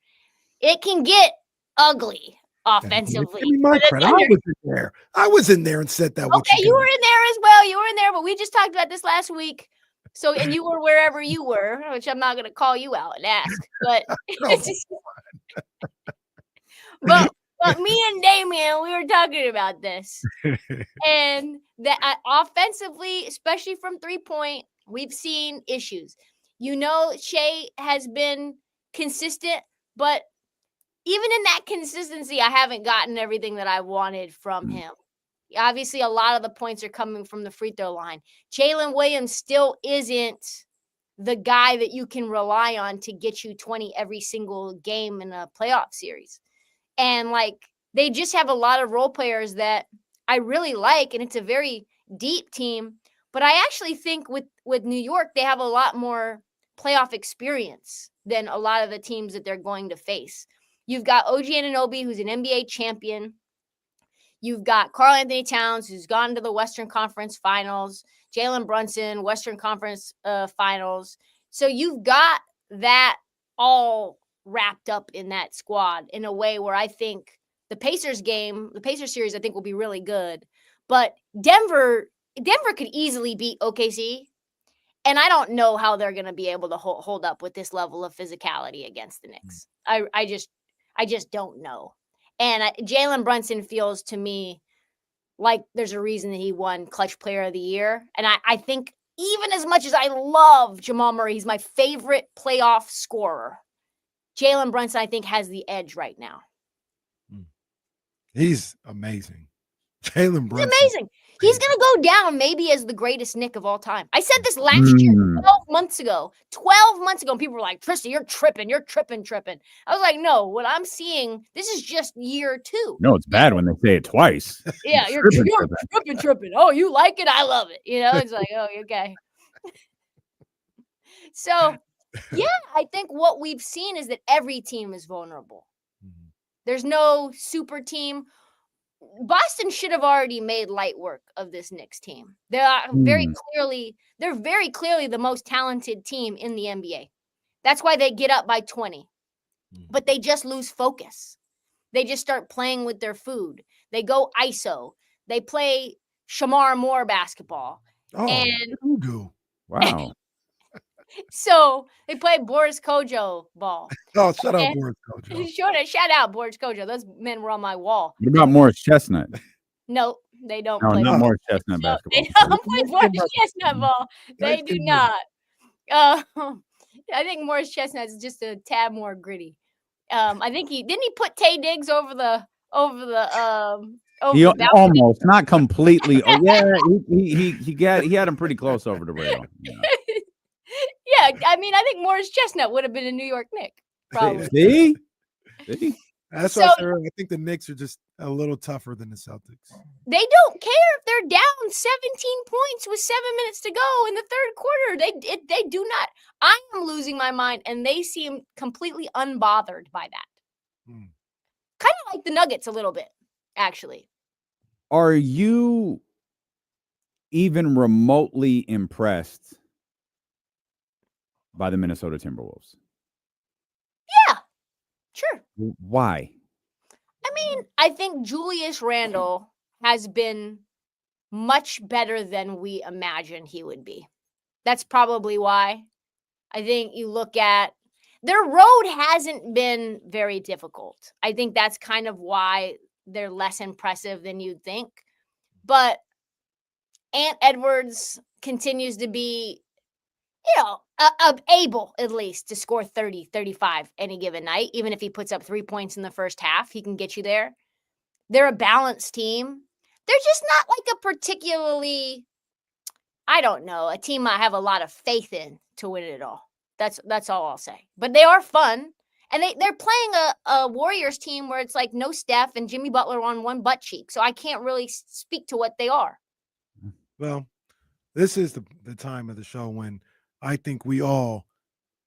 It can get ugly offensively. Give me my credit. I was in there and said that. Okay, you were in there as well. You were in there, but we just talked about this last week. So, and you were wherever you were, which I'm not going to call you out and ask, but but me and Damian, we were talking about this, and that offensively, especially from 3-point, we've seen issues. You know, Shea has been consistent, but even in that consistency, I haven't gotten everything that I wanted from him. Obviously, a lot of the points are coming from the free throw line. Jalen Williams still isn't the guy that you can rely on to get you 20 every single game in a playoff series. And, like, they just have a lot of role players that I really like, and it's a very deep team. But I actually think with New York, they have a lot more playoff experience than a lot of the teams that they're going to face. You've got OG Anunoby, who's an NBA champion. You've got Karl Anthony Towns, who's gone to the Western Conference Finals. Jalen Brunson, Western Conference Finals. So you've got that all wrapped up in that squad in a way where I think the Pacers series, I think will be really good. But Denver could easily beat OKC. And I don't know how they're going to be able to hold up with this level of physicality against the Knicks. I just don't know. And Jalen Brunson feels to me like there's a reason that he won Clutch Player of the Year. And I think even as much as I love Jamal Murray, he's my favorite playoff scorer. Jalen Brunson, I think, has the edge right now. He's amazing. Jalen Brunson. He's amazing. He's going to go down maybe as the greatest Knick of all time. I said this last year, 12 months ago. 12 months ago, and people were like, Tristan, you're tripping. You're tripping. I was like, no, what I'm seeing, this is just year 2. No, it's bad when they say it twice. Yeah, you're tripping. Oh, you like it? I love it. It's like, oh, okay. So, yeah, I think what we've seen is that every team is vulnerable. There's no super team. Boston should have already made light work of this Knicks team. They're very clearly the most talented team in the NBA. That's why they get up by 20. But they just lose focus. They just start playing with their food. They go ISO. They play Shamar Moore basketball. Wow. So they play Boris Kojo ball. Oh, shut up, Boris Kojo. Shout out Boris Kojo. Those men were on my wall. What about Morris Chestnut? No, they don't No, play. not Morris Chestnut basketball. They don't play Morris Chestnut ball. They do not. I think Morris Chestnut is just a tad more gritty. I think he put Tay Diggs over the almost, not completely. Oh, yeah, he had him pretty close over the rail. Yeah, I mean, I think Morris Chestnut would have been a New York Knick. Probably. See? That's why I think the Knicks are just a little tougher than the Celtics. They don't care if they're down 17 points with 7 minutes to go in the third quarter. They do not. I am losing my mind, and they seem completely unbothered by that. Kind of like the Nuggets a little bit, actually. Are you even remotely impressed by the Minnesota Timberwolves? Yeah, sure. Why? I mean, I think Julius Randle has been much better than we imagined he would be. That's probably why. I think you look at their road hasn't been very difficult. I think that's kind of why they're less impressive than you'd think. But Ant Edwards continues to be, able at least to score 30, 35 any given night. Even if he puts up 3 points in the first half, he can get you there. They're a balanced team. They're just not like a particularly, a team I have a lot of faith in to win it all. That's all I'll say. But they are fun. And they're playing a Warriors team where it's like no Steph and Jimmy Butler on one butt cheek. So I can't really speak to what they are. Well, this is the time of the show when I think we all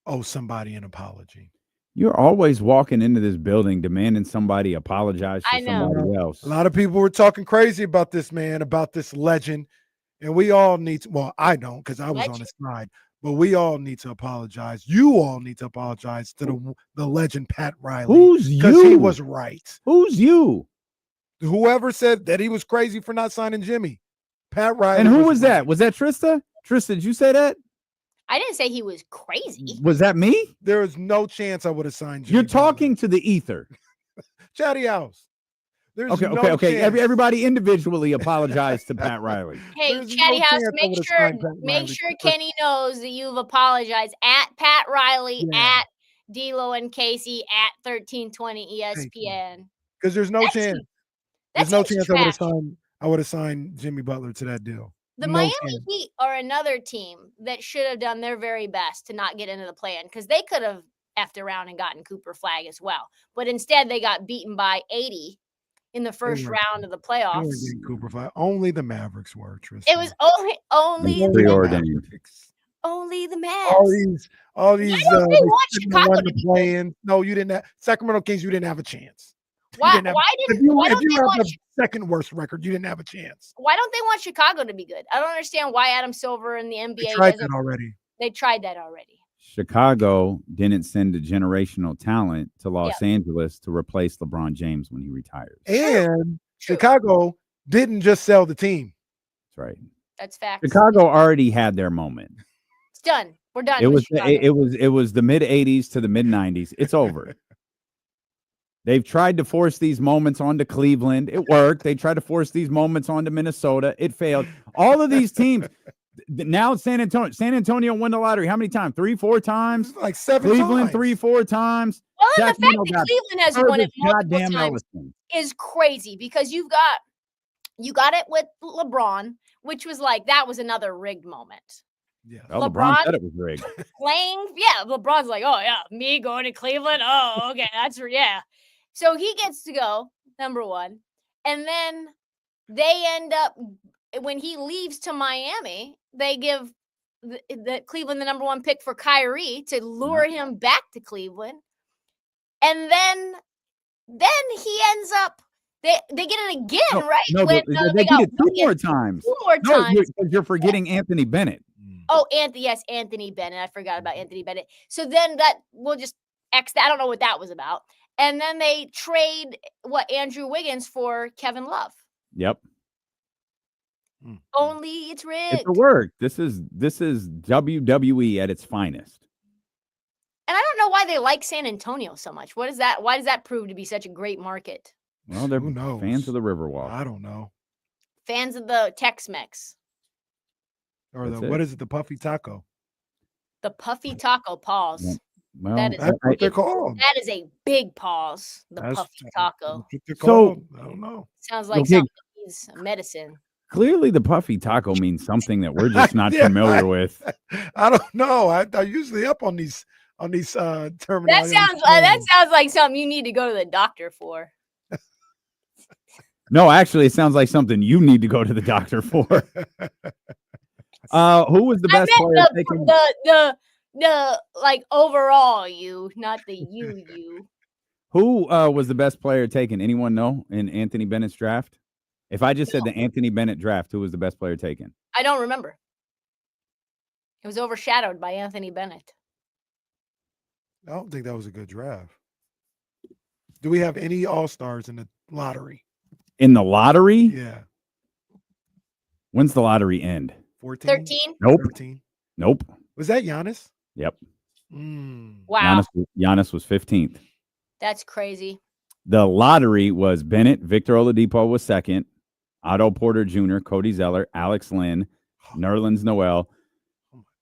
owe somebody an apology. You're always walking into this building demanding somebody apologize for somebody else. A lot of people were talking crazy about this man, about this legend. And we all need to, well, I don't because I was on his side, but we all need to apologize. You all need to apologize to the legend Pat Riley. Who's you? Because he was right. Who's you? Whoever said that he was crazy for not signing Jimmy. Pat Riley. And who was that? Was that Trista? Trista, did you say that? I didn't say he was crazy. Was that me? There is no chance I would have signed Jimmy. You're talking to the ether. Chatty House. There's okay. Everybody individually apologize to Pat Riley. Hey, Chatty House, make sure Kenny knows that you've apologized at Pat Riley, at D'Lo and Casey, at 1320 ESPN. Because there's no chance. There's no chance I would have signed Jimmy Butler to that deal. The Miami Heat are another team that should have done their very best to not get into the play-in because they could have effed around and gotten Cooper Flag as well. But instead, they got beaten by 80 in the first round of the playoffs. Cooper Flag. Only the Mavericks were, Tristan. It was only the Mavericks. Only the Mavs. All these. I don't think want Chicago to be playing. No, you didn't have Sacramento Kings. You didn't have a chance. Why don't they you want have the second worst record, you didn't have a chance. Why don't they want Chicago to be good? I don't understand why Adam Silver and the NBA They tried that already. They tried that already. Chicago didn't send a generational talent to Los Angeles to replace LeBron James when he retires. And Chicago didn't just sell the team. That's right. That's fact. Chicago already had their moment. It's done. We're done. It was the mid 80s to the mid 90s. It's over. They've tried to force these moments onto Cleveland. It worked. They tried to force these moments onto Minnesota. It failed. All of these teams, Now San Antonio won the lottery. How many times? 3-4 times? Like 7 Cleveland times. 3-4 times. Well, and the fact Sacramento that got Cleveland has won it multiple goddamn times Ellison. is crazy because you got it with LeBron, which was like that was another rigged moment. Yeah. Oh, LeBron said it was rigged. Playing, yeah. LeBron's like, oh yeah, me going to Cleveland. Oh, okay, yeah. So he gets to go number one, and then they end up when he leaves to Miami, they give the Cleveland the number one pick for Kyrie to lure him back to Cleveland, and then he ends up. They get it again, right? No, when, they get it two more times. Two more times. You're forgetting Anthony Bennett. Oh, Anthony Bennett. I forgot about Anthony Bennett. So then we'll just X that. I don't know what that was about. And then they trade Andrew Wiggins for Kevin Love. Yep. Only it's rigged. It's a work. This is WWE at its finest. And I don't know why they like San Antonio so much. What is that? Why does that prove to be such a great market? Well, they're fans of the Riverwalk. I don't know. Fans of the Tex-Mex. Or what is it? The Puffy Taco. The Puffy Taco pause. Well, that's what they're called. That is a big pause. The Puffy Taco. So I don't know. Sounds like something that needs medicine. Clearly, the Puffy Taco means something that we're just not familiar with. I don't know. I'm usually up on these terminology. That sounds like something you need to go to the doctor for. No, actually, it sounds like something you need to go to the doctor for. Who was the best player taking the like overall not the you. Who was the best player taken? Anyone know in Anthony Bennett's draft? If I just said the Anthony Bennett draft, who was the best player taken? I don't remember. It was overshadowed by Anthony Bennett. I don't think that was a good draft. Do we have any All-Stars in the lottery? In the lottery? Yeah. When's the lottery end? 14? 13? Nope. 13? Nope. Was that Giannis? Yep. Wow. Giannis was 15th. That's crazy. The lottery was Bennett. Victor Oladipo was second. Otto Porter Jr., Cody Zeller, Alex Lynn, Nerlens Noel.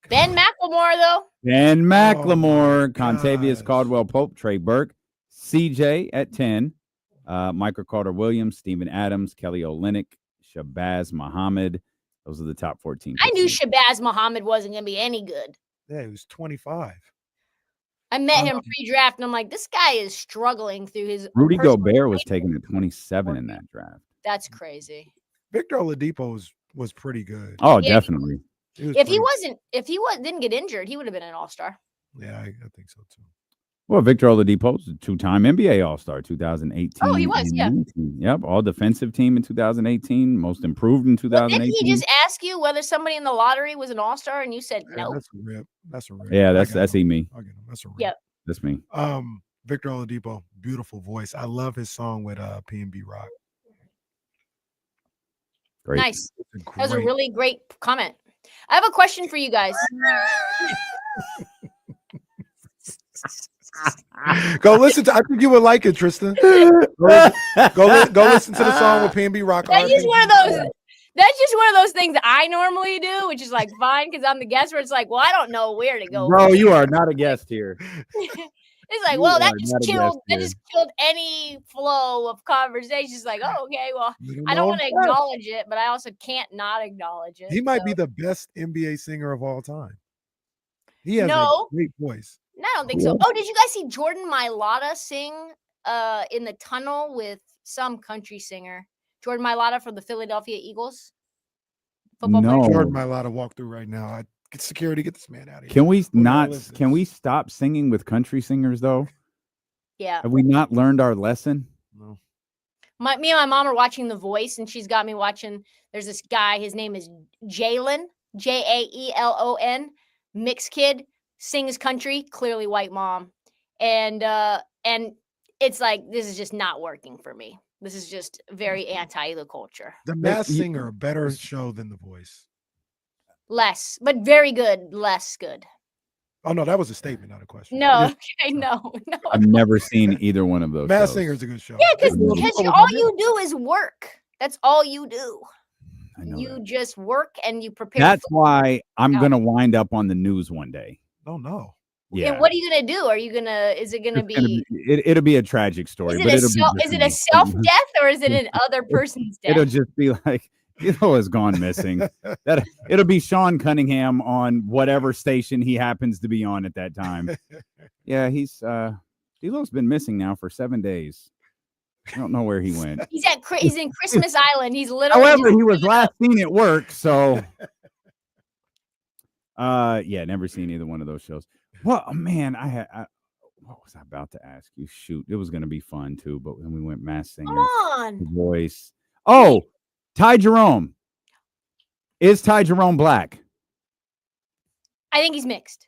Ben McLemore, though. Ben McLemore, Contavious Caldwell-Pope, Trey Burke, CJ at 10, Michael Carter-Williams, Steven Adams, Kelly Olynyk, Shabazz Muhammad. Those are the top 14. I knew Shabazz Muhammad wasn't going to be any good. Yeah, he was 25. I met him pre-draft, and I'm like, this guy is struggling through his. Rudy Gobert was taken at 27 in that draft. That's crazy. Victor Oladipo was pretty good. Oh, yeah, definitely. If he didn't get injured, he would have been an all-star. Yeah, I think so too. Well, Victor Oladipo was a two-time NBA All-Star, 2018. Oh, he was, yeah. 19. Yep, all-defensive team in 2018. Most improved in 2018. Didn't he just ask you whether somebody in the lottery was an all-star, and you said no? That's a rip. That's a rip. Yeah, that's me. I'll get him. That's a rip. Yep. That's me. Victor Oladipo, beautiful voice. I love his song with PNB Rock. Great. Nice. That was a really great comment. I have a question for you guys. Go listen to. I think you would like it, Tristan. Go listen to the song with PNB Rock. That's just one of those. That's just one of those things I normally do, which is like fine because I'm the guest. Where it's like, well, I don't know where to go. Bro, you are not a guest here. It's like, well, that just killed any flow of conversation. It's like, oh, okay, well, I don't want to acknowledge it, but I also can't not acknowledge it. He might be the best NBA singer of all time. He has a great voice. No, I don't think so. Oh, did you guys see Jordan Mailata sing in the tunnel with some country singer? Jordan Mailata from the Philadelphia Eagles. No. Jordan Mailata walk through right now. Get security, get this man out of here. Can we Can we stop singing with country singers though? Yeah. Have we not learned our lesson? No. Me and my mom are watching The Voice, and she's got me watching. There's this guy. His name is Jayson, Jaelon, mixed kid, sings country. Clearly white mom, and it's like this is just not working for me. This is just very anti the culture. The Masked Singer, a better show than The Voice. Less, but very good. Less good. Oh no, that was a statement, not a question. No, okay, no. I've never seen either one of those. Masked Singer is a good show. Yeah, because all you do is work. That's all you do. You just work and you prepare. That's why I'm going to wind up on the news one day. Oh, no. Yeah. And what are you gonna do? Are you gonna? Is it gonna be? It'll be a tragic story. Is but it a self death or is it an other person's death? It'll just be like D'Lo has gone missing. It'll be Sean Cunningham on whatever station he happens to be on at that time. Yeah, D'Lo's been missing now for 7 days. I don't know where he went. He's in Christmas Island. He's literally. However, he was last seen at work, so yeah, never seen either one of those shows. Well, man, what was I about to ask you? Shoot, it was going to be fun too, but then we went Masked Singer. Come on. Voice. Oh, Ty Jerome. Is Ty Jerome black? I think he's mixed.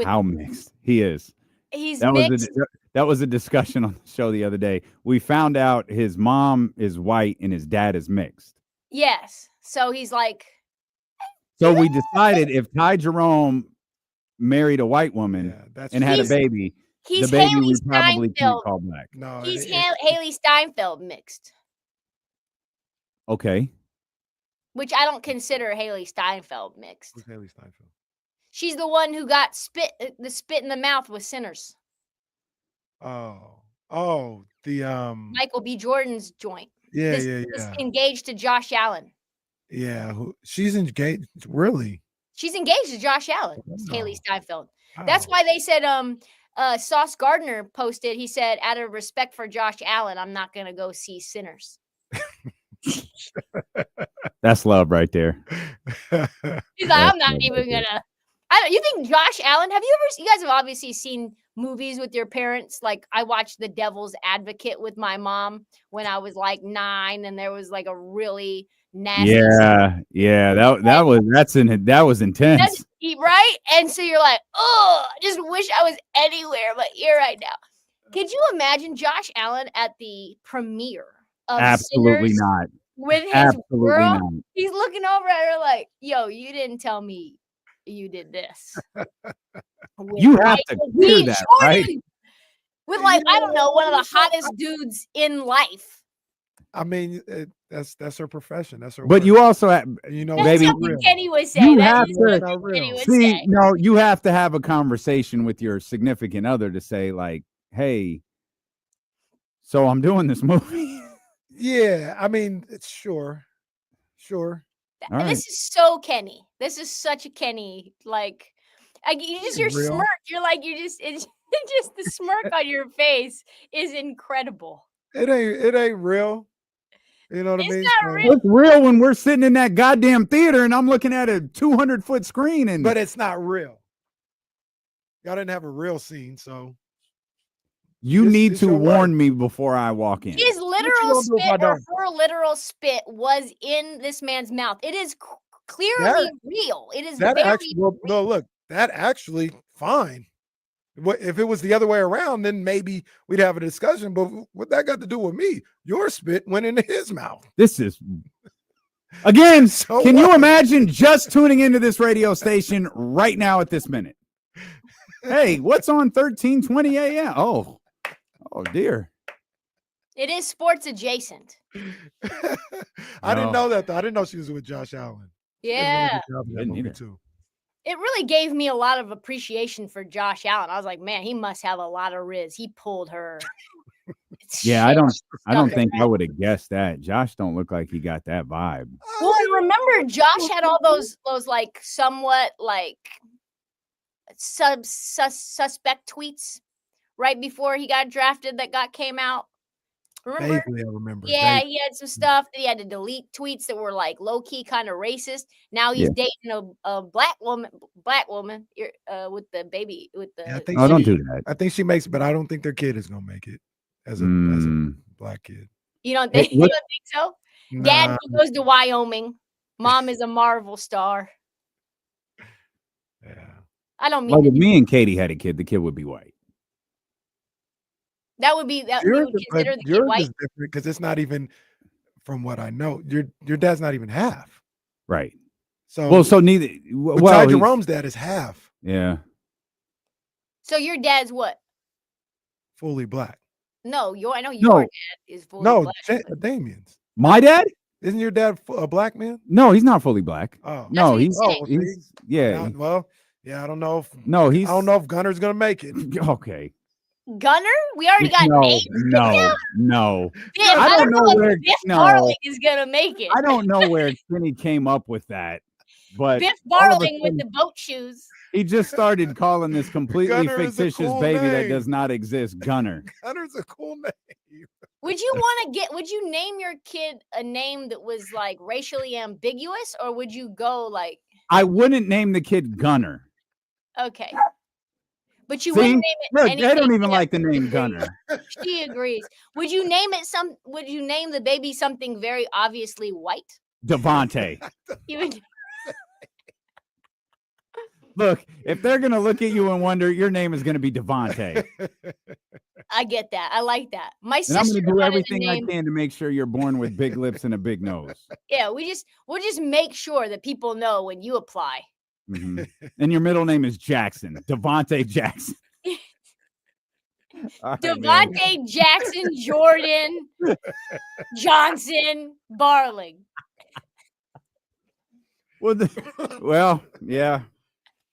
How mixed? He is. He's mixed. That was a discussion on the show the other day. We found out his mom is white and his dad is mixed. Yes. So he's like. So we decided if Ty Jerome married a white woman and had a baby, the baby Haley we probably can't Steinfeld. call black. No, He's Haley Steinfeld mixed, Okay. which I don't consider Haley Steinfeld mixed. Who's Haley Steinfeld? She's the one who got spit in the mouth with Sinners. Oh, the Michael B. Jordan's joint. Yeah, Is engaged to Josh Allen. Yeah, she's engaged. Really? She's engaged to Josh Allen. No. Haley Steinfeld. That's why they said Sauce Gardner posted, he said, out of respect for Josh Allen, I'm not gonna go see Sinners. That's love right there. He's like, I'm not even gonna. You think Josh Allen? You guys have obviously seen movies with your parents. Like I watched The Devil's Advocate with my mom when I was like 9, and there was like a really nasty. Yeah. That was intense. Right? And so you're like, oh, I just wish I was anywhere but here right now. Could you imagine Josh Allen at the premiere of Absolutely Sinners not. with his Absolutely girl? not. He's looking over at her like, yo, you didn't tell me you did this. You have to clear that, right? With like, I don't know, one of the hottest dudes in life. I mean, that's her profession. That's her. But work. you also have, That's baby, something Kenny would say. you That have is to something Kenny would see. say. No, you have to have a conversation with your significant other to say, like, hey, so I'm doing this movie. Yeah, I mean, it's sure. All right. This is so Kenny. This is such a Kenny. Like you just your Real. smirk. You're like it's just the smirk on your face is incredible. It ain't real. You know what I mean? It's not real. It's real when we're sitting in that goddamn theater and I'm looking at a 200-foot screen, But it's not real. Y'all didn't have a real scene, so you need it's to your warn me before I walk in. His literal spit or her literal spit was in this man's mouth. It is clearly real. It is that very actually. Well, no, look, that actually fine. If it was the other way around, then maybe we'd have a discussion. But what that got to do with me? Your spit went into his mouth. This is again. So can you what? imagine just tuning into this radio station right now at this minute? Hey, what's on 1320 a.m.? Oh dear. It is sports adjacent. I didn't know that though. I didn't know she was with Josh Allen. Yeah. Didn't either. Too. It really gave me a lot of appreciation for Josh Allen. I was like, man, he must have a lot of riz. He pulled her. Yeah, I don't think I around. would have guessed that. Josh don't look like he got that vibe. Well, and remember, Josh had all those like somewhat like suspect tweets right before he got drafted that came out. Remember? Vaguely, I remember. Yeah, Vaguely. he had some stuff that he had to delete tweets that were like low key kind of racist. Now he's dating a black woman with the baby with the. Yeah, I think don't do that. I think she makes, but I don't think their kid is gonna make it as a black kid. You don't think? Hey, You don't think so? Nah. Dad goes to Wyoming. Mom is a Marvel star. Yeah. I don't mean Like if to- me and Katie had a kid, the kid would be white. that would be that we Yours, would consider the kid yours white. is different because it's not even from what I know. Your dad's not even half. Right. So Well, so neither. but Well, Ty he's- Jerome's dad is half yeah. So your dad's what? fully black. No, I know No. your dad is fully No, black. Damien's. My dad? Isn't your dad a black man? No, he's not fully black. Oh no, what he's he's yeah. Well, yeah, I don't know if No, I don't know if Gunner's gonna make it. Okay. Gunner? We already got names. No. Biff, I don't know where. Biff Barling is gonna make it. I don't know where Kenny came up with that, but Biff all of a Barling with sudden, the boat shoes. he just started calling this completely Gunner is a fictitious cool baby that name. does not exist Gunner. Gunner's a cool name. Would you name your kid a name that was like racially ambiguous, or would you go like I wouldn't name the kid Gunner. okay? But you See? wouldn't name it Look, anything. they don't even like the name Gunner. She agrees. Would you name the baby something very obviously white? Devontae. You would Look, if they're gonna look at you and wonder, your name is gonna be Devontae. I get that. I like that. My And I'm sister gonna do wanted everything a name. I can to make sure you're born with big lips and a big nose. Yeah, we'll just make sure that people know when you apply. Mhm. And your middle name is Jackson, Devontae Jackson. All right, man. Devontae Jackson, Jordan, Johnson, Barling. Well, yeah.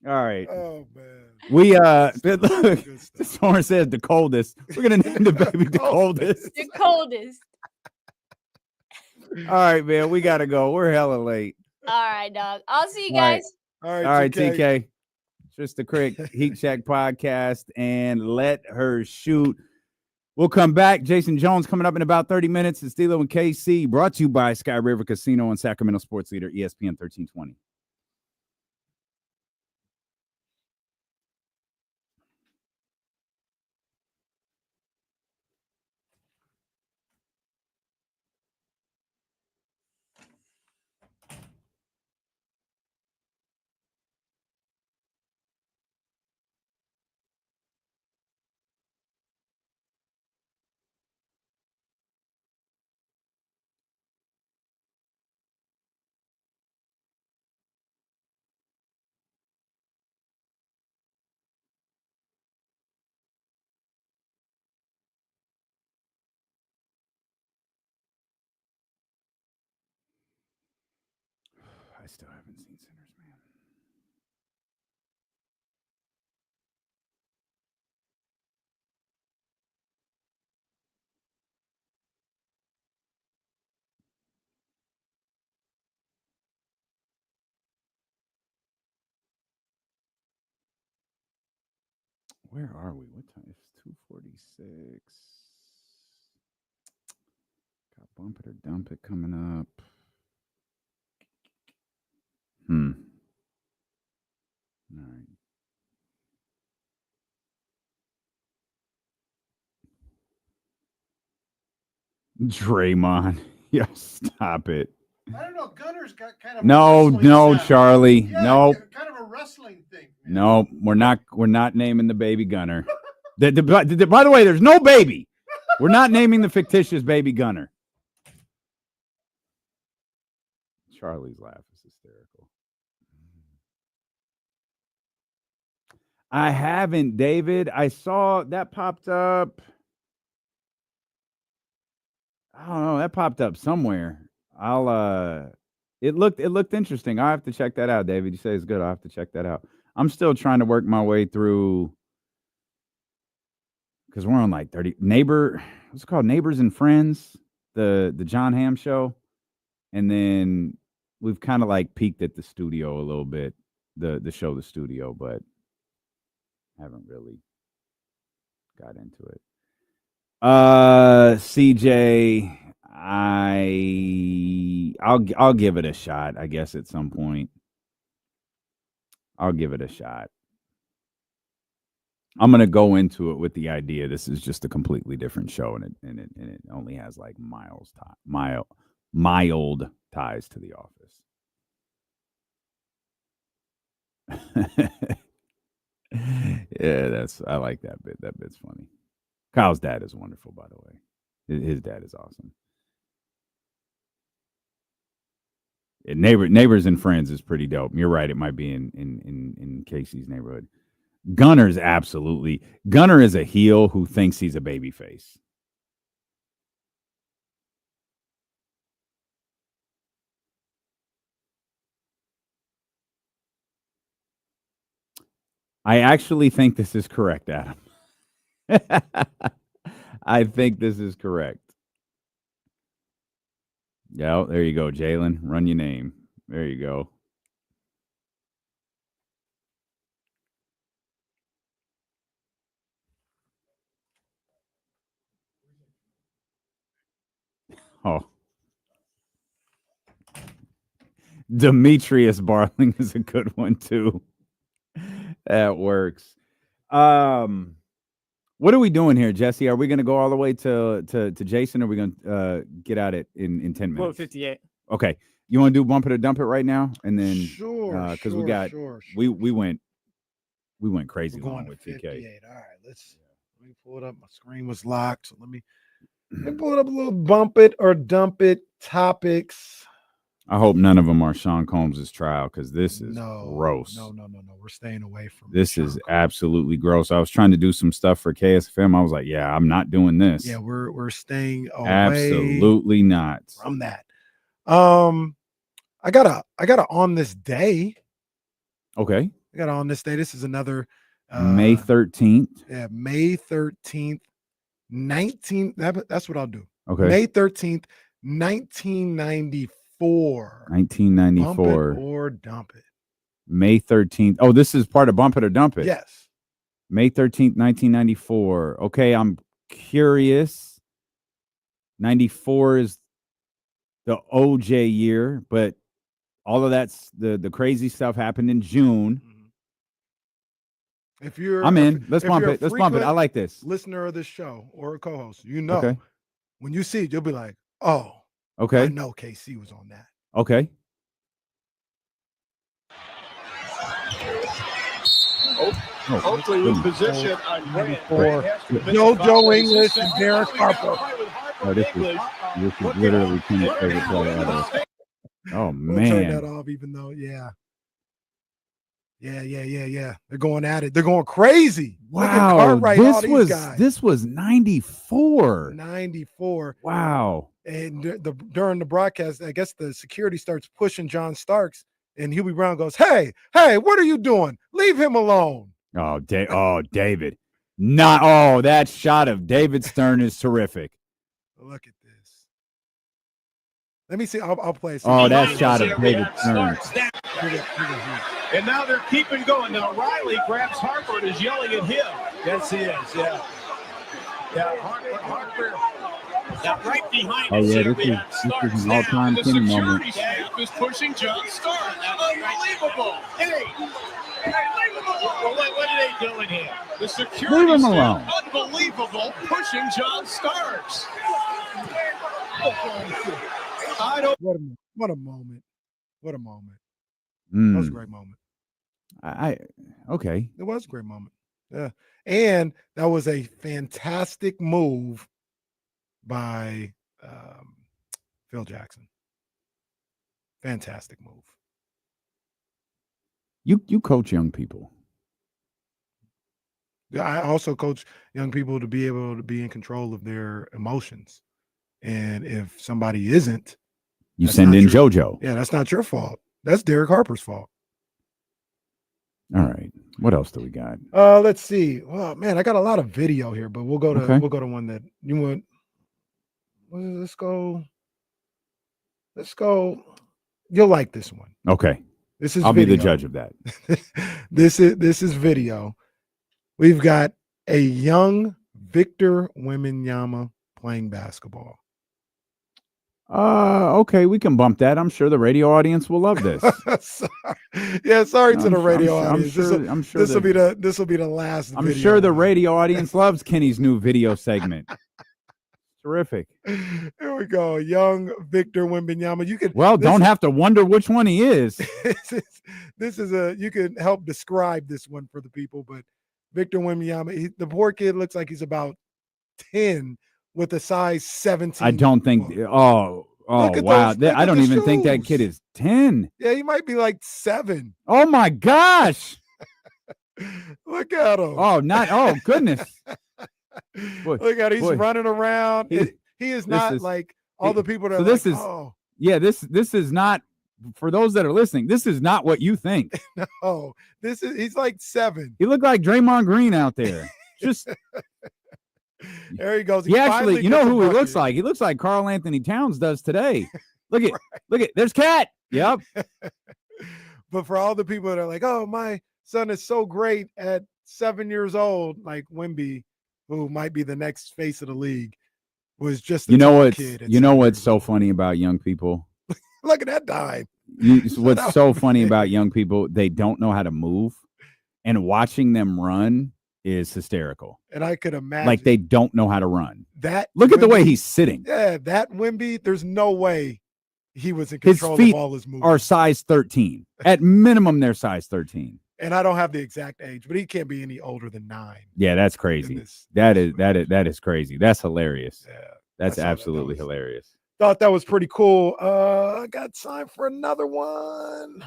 All right. Oh man. We look, Soren says the coldest. We're gonna name the baby the coldest. The coldest. All right, man. We gotta go. We're hella late. All right, dog. I'll see you All right. guys. All right, All right, TK. TK. Just the Crick Heat Check podcast and let her shoot. We'll come back. Jason Jones coming up in about 30 minutes. It's Stilo and KC, brought to you by Sky River Casino and Sacramento Sports Leader, ESPN 1320. I still haven't seen Sinners, man. Where are we? What time? It's 2:46. Got Bump It or Dump It coming up. All right. Draymond. Yeah, stop it. I don't know. Gunner's got kind of No, Charlie. Yeah, Nope. kind of a wrestling thing. No, we're not naming the baby Gunner. By the way, there's no baby. We're not naming the fictitious baby Gunner. Charlie's laugh is hysterical. I haven't, David. I saw that popped up. I don't know. That popped up somewhere. It looked interesting. I'll have to check that out, David. You say it's good. I'll have to check that out. I'm still trying to work my way through because we're on like 30 what's it called? Neighbors and Friends, the John Hamm show. And then we've kind of like peaked at the studio a little bit, the show, The Studio, but haven't really got into it. CJ, I'll give it a shot, I guess, at some point. I'll give it a shot. I'm gonna go into it with the idea this is just a completely different show, and it only has like mild ties to The Office. Yeah, I like that bit. That bit's funny. Kyle's dad is wonderful, by the way. His dad is awesome. And Neighbors and Friends is pretty dope. You're right. It might be in Casey's neighborhood. Gunner is a heel who thinks he's a baby face. I actually think this is correct, Adam. I think this is correct. Yeah, there you go, Jalen. Run your name. There you go. Oh. Demetrius Barling is a good one, too. That works. What are we doing here, Jesse? Are we going to go all the way to Jayson, or are we going to get at it in 10 minutes? 58. Okay. You want to do bump it or dump it right now? And then because we went crazy We're long going with to TK. 58. All right, let me pull it up. My screen was locked, so let me pull it up a little bump it or dump it topics. I hope none of them are Sean Combs' trial, because this is gross. No. We're staying away from this. Is absolutely gross. I was trying to do some stuff for KSFM. I was like, yeah, I'm not doing this. Yeah, we're staying away. Absolutely not from that. I got a on this day. Okay. I got on this day. This is another May 13th. Yeah, May 13th, 19. That's what I'll do. Okay. May 13th, 1994. 1994. Bump it or dump it. May 13th. Oh, this is part of Bump It or Dump It. Yes. May 13th, 1994. Okay, I'm curious. 94 is the OJ year, but all of that's the crazy stuff happened in June. If you're I'm in. Let's bump it. Let's bump it. I like this. Listener of this show or a co-host, when you see it, you'll be like, oh, okay. I know KC was on that. Okay. Hopefully with position on Grant. No Joe English and Derek Harper. Oh, this is literally Kenny's favorite play ever. Oh, man. We'll turn that off, even though, Yeah. They're going at it. They're going crazy. Wow. This was 94. 94. Wow. And during the broadcast, I guess the security starts pushing John Starks, and Huey Brown goes, Hey, what are you doing? Leave him alone. Oh, David. That shot of David Stern is terrific. Look at this. Let me see. I'll play it. Oh, that shot of David Stern. And now they're keeping going. Now Riley grabs Harper and is yelling at him. Yes, he is. Yeah. Harper. Now right behind this is an all-time Kenny moment. The security staff is pushing John Stark. Unbelievable. Hey. Well, what are they doing here? The security staff, unbelievable, pushing John Starks. What a moment. What a moment. That was a great moment. Okay. It was a great moment. Yeah. And that was a fantastic move by Phil Jackson. Fantastic move. You coach young people. I also coach young people to be able to be in control of their emotions. And if somebody isn't, you send in JoJo. Yeah, that's not your fault. That's Derek Harper's fault. All right. What else do we got? Let's see. Well, man, I got a lot of video here, but we'll go to one that you want. Let's go. You'll like this one. Okay. I'll be the judge of that. This is video. We've got a young Victor Wembanyama playing basketball. Okay, we can bump that. I'm sure the radio audience will love this. Sorry to the radio audience. I'm sure this will be the last. I'm sure the radio audience loves Kenny's new video segment. Terrific. Here we go. Young Victor Wembanyama. Don't have to wonder which one he is. You can help describe this one for the people, but Victor Wembanyama, the poor kid looks like he's about 10 with a size 17. I don't think. Oh wow! I don't even think that kid is 10. Yeah, he might be like 7. Oh my gosh! Look at him. Oh goodness! Look at him. He's running around. He is not like all the people that. So this is. Yeah, this is not for those that are listening, this is not what you think. No, he's like 7. He looked like Draymond Green out there. Just there he goes. He actually, you know who he looks like? He looks like Karl Anthony Towns does today. Look at, there's Cat. Yep. But for all the people that are like, oh, my son is so great at 7 years old, like Wemby, who might be the next face of the league, was just a kid. You know what's so funny about young people? Look at that dime. What's so funny about young people? They don't know how to move, and watching them run is hysterical. And I could imagine, like, they don't know how to run. Look at the way he's sitting. Yeah, that Wemby, there's no way he was in control his feet of all his movements. Are size 13. At minimum, they're size 13. And I don't have the exact age, but he can't be any older than 9. Yeah, that's crazy. That is crazy. That's hilarious. Yeah, that's absolutely hilarious. Thought that was pretty cool. I got time for another one.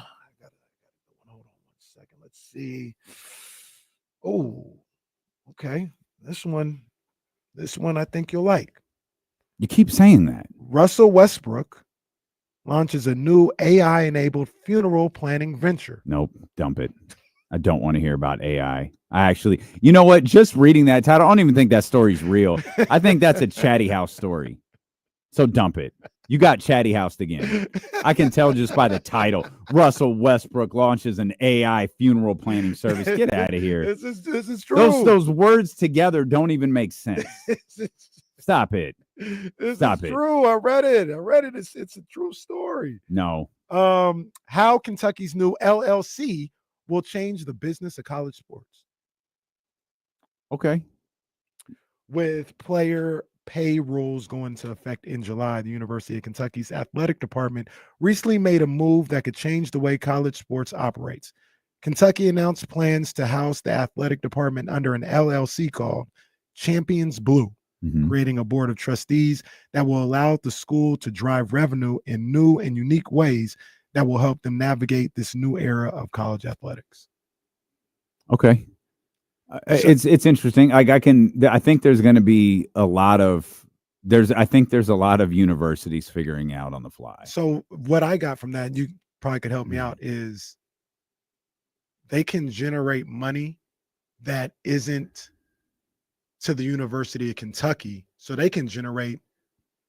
Hold on 1 second. Let's see. Oh, okay. This one I think you'll like. You keep saying that. Russell Westbrook launches a new AI-enabled funeral planning venture. Nope, dump it. I don't want to hear about AI. I actually, you know what? Just reading that title, I don't even think that story's real. I think that's a Chatty House story. So dump it. You got Chatty Housed again. I can tell just by the title. Russell Westbrook launches an AI funeral planning service. Get out of here. This is true. Those words together don't even make sense. Stop it. Stop it. True. I read it. It's a true story. No. How Kentucky's new LLC will change the business of college sports. Okay. With player pay rules going into effect in July, the University of Kentucky's athletic department recently made a move that could change the way college sports operates. Kentucky announced plans to house the athletic department under an LLC called Champions Blue, creating a board of trustees that will allow the school to drive revenue in new and unique ways that will help them navigate this new era of college athletics. Okay. It's interesting. I think there's going to be a lot of there's a lot of universities figuring out on the fly. So what I got from that, you probably could help me out, is they can generate money that isn't to the University of Kentucky, so they can generate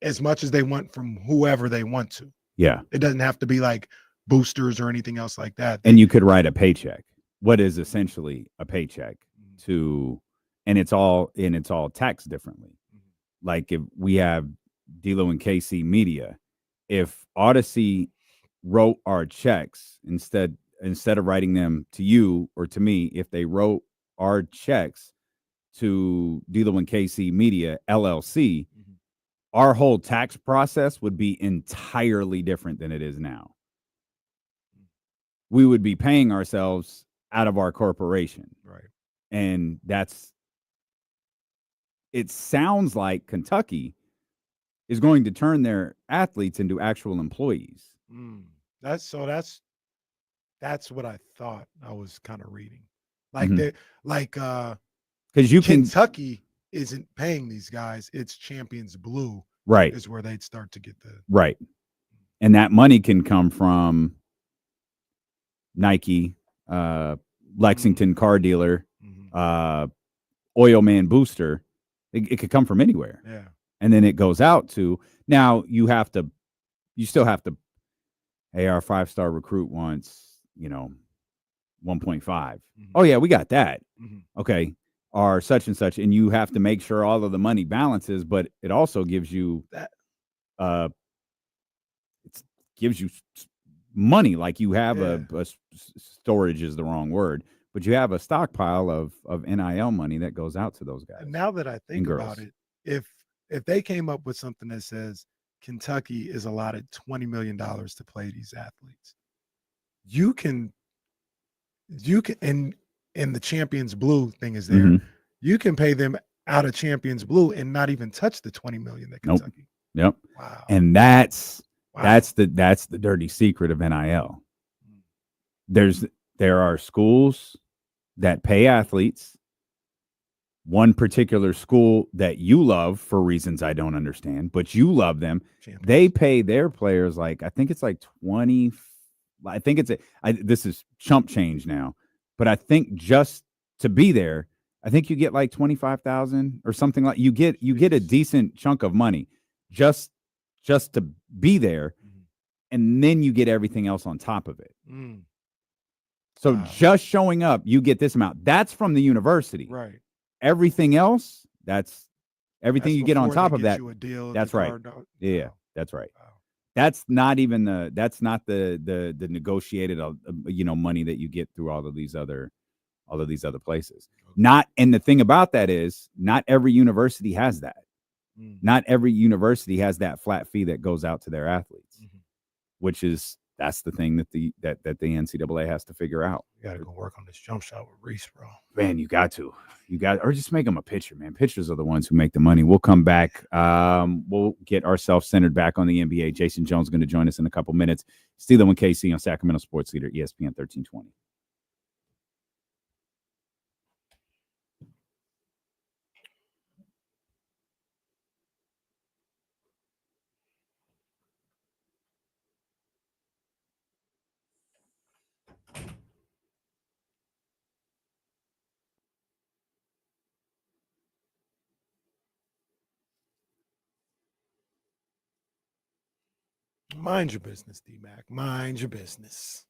as much as they want from whoever they want to. Yeah. It doesn't have to be like boosters or anything else like that. And you could write a paycheck. What is essentially a paycheck and it's all taxed differently. Like if we have D'Lo and KC Media, if Odyssey wrote our checks instead of writing them to you or to me, if they wrote our checks to D'Lo and KC Media LLC, our whole tax process would be entirely different than it is now. We would be paying ourselves out of our corporation. Right. And it sounds like Kentucky is going to turn their athletes into actual employees. That's what I thought I was kind of reading. Like because Kentucky isn't paying these guys, it's Champions Blue, right? Is where they'd start to get the right, and that money can come from Nike, Lexington car dealer, Oil Man Booster. It could come from anywhere. Yeah, and then it goes out to now. You still have to. Hey, our 5-star recruit wants 1.5. Oh yeah, we got that. Okay. Are such and such, and you have to make sure all of the money balances, but it also gives you that it gives you money. Like you have a storage is the wrong word, but you have a stockpile of NIL money that goes out to those guys. And now that I think about it, if they came up with something that says Kentucky is allotted $20 million to play these athletes, you can and the Champions Blue thing is there. You can pay them out of Champions Blue and not even touch the $20 million that Kentucky. Yep. Wow. And that's the dirty secret of NIL. There are schools that pay athletes. One particular school that you love for reasons I don't understand, but you love them. Champions. They pay their players I think it's like $25 I think this is chump change now, but I think just to be there, I think you get like 25,000 or something like you get a decent chunk of money just to be there, and then you get everything else on top of it. So just showing up, you get this amount. That's from the university. Right. Everything else, that's everything you get on top of that. That's right. Yeah, that's right. That's not even the negotiated money that you get through all of these other places. And the thing about that is not every university has that. Not every university has that flat fee that goes out to their athletes, that's the thing that the NCAA has to figure out. You got to go work on this jump shot with Reese, bro. Man, you got to, or just make them a pitcher, man. Pitchers are the ones who make the money. We'll come back. We'll get ourselves centered back on the NBA. Jayson Jones is going to join us in a couple minutes. Steeler and KC on Sacramento Sports Leader, ESPN 1320. Mind your business, D-Mac. Mind your business.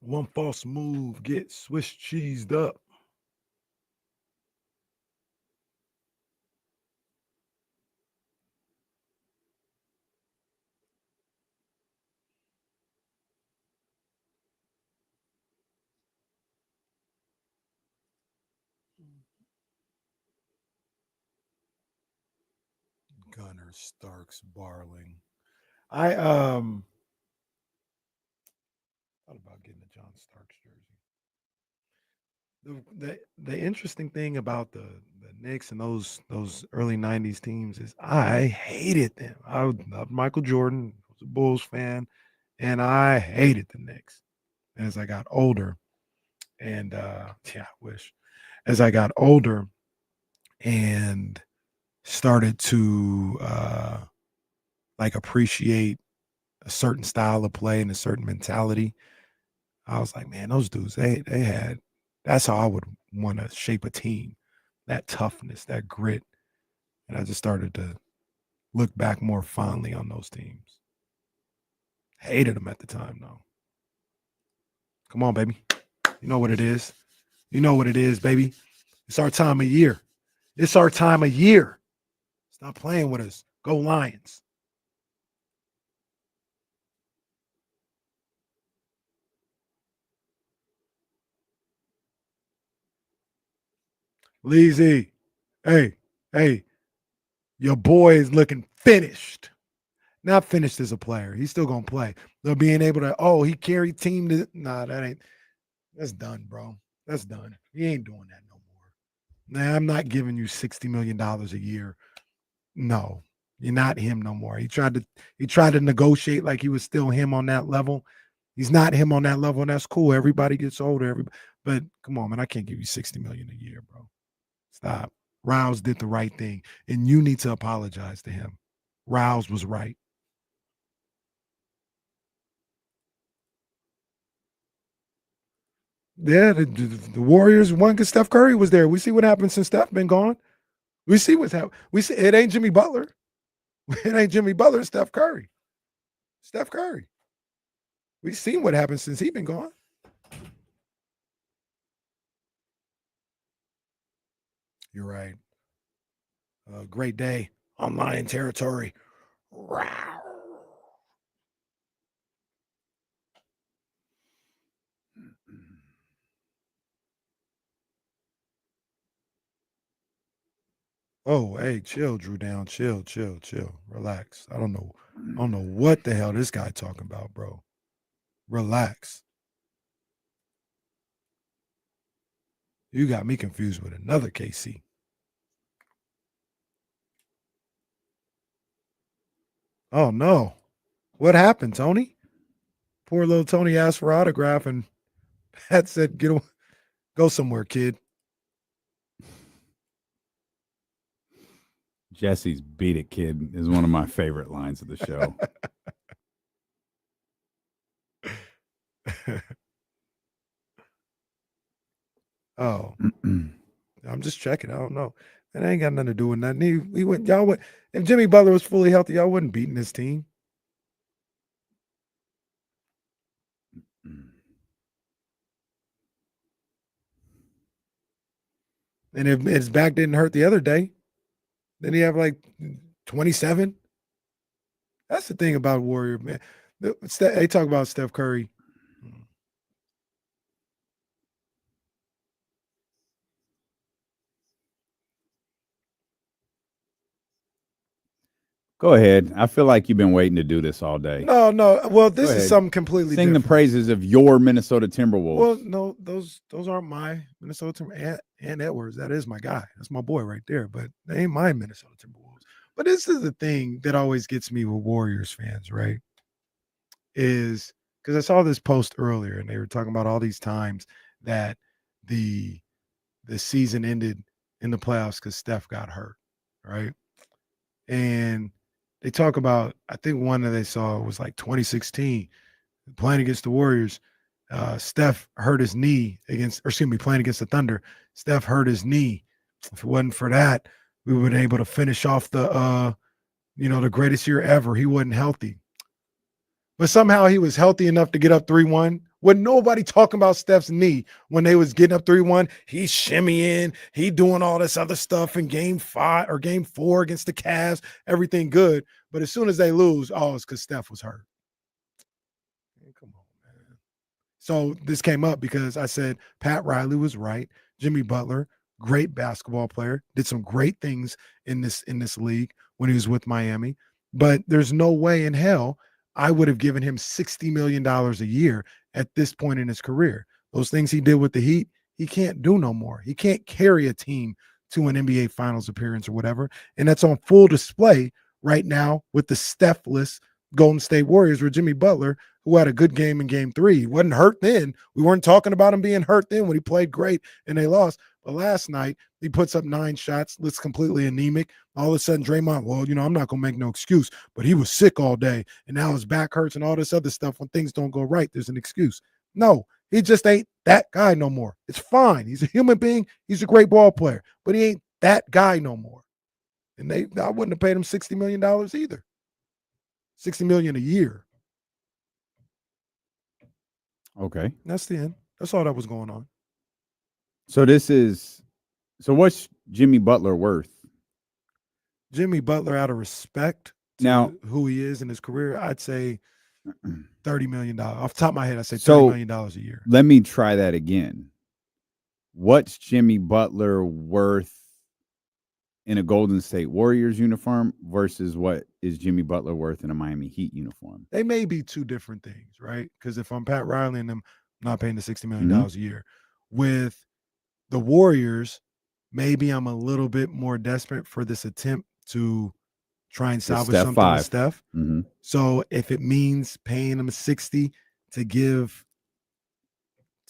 One false move, get Swiss cheesed up. Gunner, Starks, Barling. I thought about getting a John Starks jersey. The interesting thing about the Knicks and those early 90s teams is I hated them. I loved Michael Jordan, was a Bulls fan, and I hated the Knicks as I got older. And I wish as I got older and started to appreciate a certain style of play and a certain mentality, I was like, man, those dudes, they had, that's how I would want to shape a team, that toughness, that grit. And I just started to look back more fondly on those teams. Hated them at the time, though. Come on, baby. You know what it is. You know what it is, baby. It's our time of year. It's our time of year. Stop playing with us. Go Lions. Leezy, hey, your boy is looking finished. Not finished as a player. He's still going to play. They're being able to, he carried team to, that's done, bro. That's done. He ain't doing that no more. Nah, I'm not giving you $60 million a year. No, you're not him no more. He tried to negotiate like he was still him on that level. He's not him on that level, and that's cool. Everybody gets older. But come on, man, I can't give you $60 million a year, bro. Stop. Rouse did the right thing, and you need to apologize to him. Rouse was right. Yeah, the Warriors won because Steph Curry was there. We see what happened since Steph been gone. We see what's happened. We see it ain't Jimmy Butler. It ain't Jimmy Butler, it's Steph Curry. Steph Curry. We've seen what happened since he been gone. You're right. Great day on Lion territory. Rawr. Oh, hey, chill, Drew Down. Chill. Relax. I don't know what the hell this guy talking about, bro. Relax. You got me confused with another KC. Oh, no. What happened, Tony? Poor little Tony asked for autograph and Pat said, go somewhere, kid. Jesse's "beat it, kid" is one of my favorite lines of the show. Oh, I'm just checking. I don't know. It ain't got nothing to do with nothing. He went. Y'all would. If Jimmy Butler was fully healthy, y'all wouldn't beating this team. And if his back didn't hurt the other day, then he have like 27. That's the thing about Warrior, man. They talk about Steph Curry. Go ahead. I feel like you've been waiting to do this all day. No. Well, this is something completely Sing different. the praises of your Minnesota Timberwolves. Well, no, those aren't my Minnesota Timberwolves. And Edwards, that is my guy. That's my boy right there. But they ain't my Minnesota Timberwolves. But this is the thing that always gets me with Warriors fans, right? Is because I saw this post earlier, and they were talking about all these times that the season ended in the playoffs because Steph got hurt, right? And they talk about, I think one that they saw was like 2016, playing against the Warriors. Steph hurt his knee playing against the Thunder. Steph hurt his knee. If it wasn't for that, we would have been able to finish off the greatest year ever. He wasn't healthy. But somehow he was healthy enough to get up 3-1. When nobody talking about Steph's knee when they was getting up 3-1, he's shimmying, he doing all this other stuff in game 5 or game 4 against the Cavs, everything good. But as soon as they lose, it's because Steph was hurt. Come on, man. So this came up because I said Pat Riley was right. Jimmy Butler, great basketball player, did some great things in this league when he was with Miami. But there's no way in hell I would have given him $60 million a year at this point in his career. Those things he did with the Heat, he can't do no more. He can't carry a team to an NBA Finals appearance or whatever. And that's on full display right now with the Steph-less Golden State Warriors with Jimmy Butler, who had a good game in game 3. He wasn't hurt then. We weren't talking about him being hurt then when he played great and they lost. But last night, he puts up 9 shots, looks completely anemic. All of a sudden, Draymond, I'm not going to make no excuse, but he was sick all day, and now his back hurts and all this other stuff. When things don't go right, there's an excuse. No, he just ain't that guy no more. It's fine. He's a human being. He's a great ball player, but he ain't that guy no more. And I wouldn't have paid him $60 million either. $60 million a year. Okay. That's the end. That's all that was going on. So what's Jimmy Butler worth? Jimmy Butler, out of respect to who he is in his career, I'd say $30 million. Off the top of my head, I'd say $30 million a year. Let me try that again. What's Jimmy Butler worth in a Golden State Warriors uniform versus what is Jimmy Butler worth in a Miami Heat uniform? They may be two different things, right? Because if I'm Pat Riley and I'm not paying the $60 million a year. With the Warriors, maybe I'm a little bit more desperate for this attempt to try and salvage something with Steph. Mm-hmm. So if it means paying him 60 to give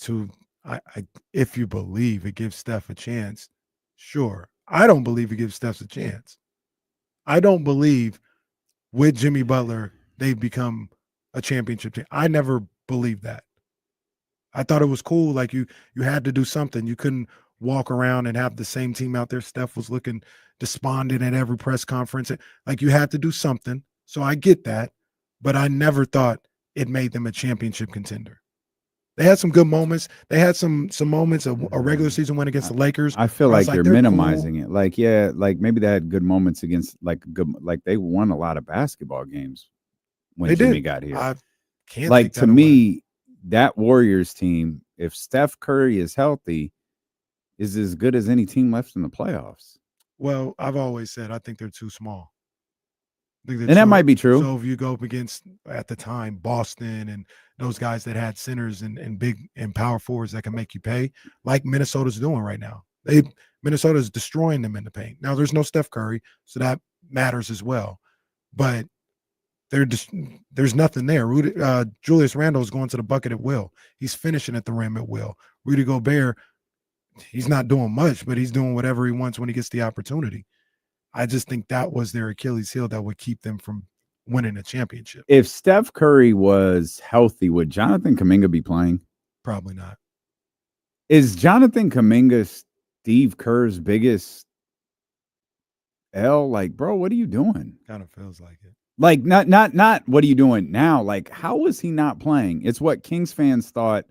to, if you believe it gives Steph a chance, sure. I don't believe it gives Steph a chance. I don't believe with Jimmy Butler, they've become a championship team. I never believed that. I thought it was cool. Like you had to do something. You couldn't walk around and have the same team out there. Steph was looking despondent at every press conference. Like you had to do something. So I get that, but I never thought it made them a championship contender. They had some good moments. They had some moments, a regular season win against the Lakers. I feel like you're minimizing it. Like, yeah, like maybe they had good moments against like they won a lot of basketball games when Jimmy got here. I can't like take to that me, away. that Warriors team, if Steph Curry is healthy, is as good as any team left in the playoffs. Well, I've always said I think they're too small. And that might be true. So if you go up against, at the time, Boston and those guys that had centers and big and power forwards that can make you pay, like Minnesota's doing right now. Minnesota's destroying them in the paint. Now there's no Steph Curry, so that matters as well. But there's nothing there. Julius Randle is going to the bucket at will. He's finishing at the rim at will. Rudy Gobert, he's not doing much, but he's doing whatever he wants when he gets the opportunity. I just think that was their Achilles heel that would keep them from winning a championship. If Steph Curry was healthy, would Jonathan Kuminga be playing? Probably not. Is Jonathan Kuminga Steve Kerr's biggest L? Like, bro, what are you doing? Kind of feels like it. Like, not what are you doing now? Like, how is he not playing? It's what Kings fans thought,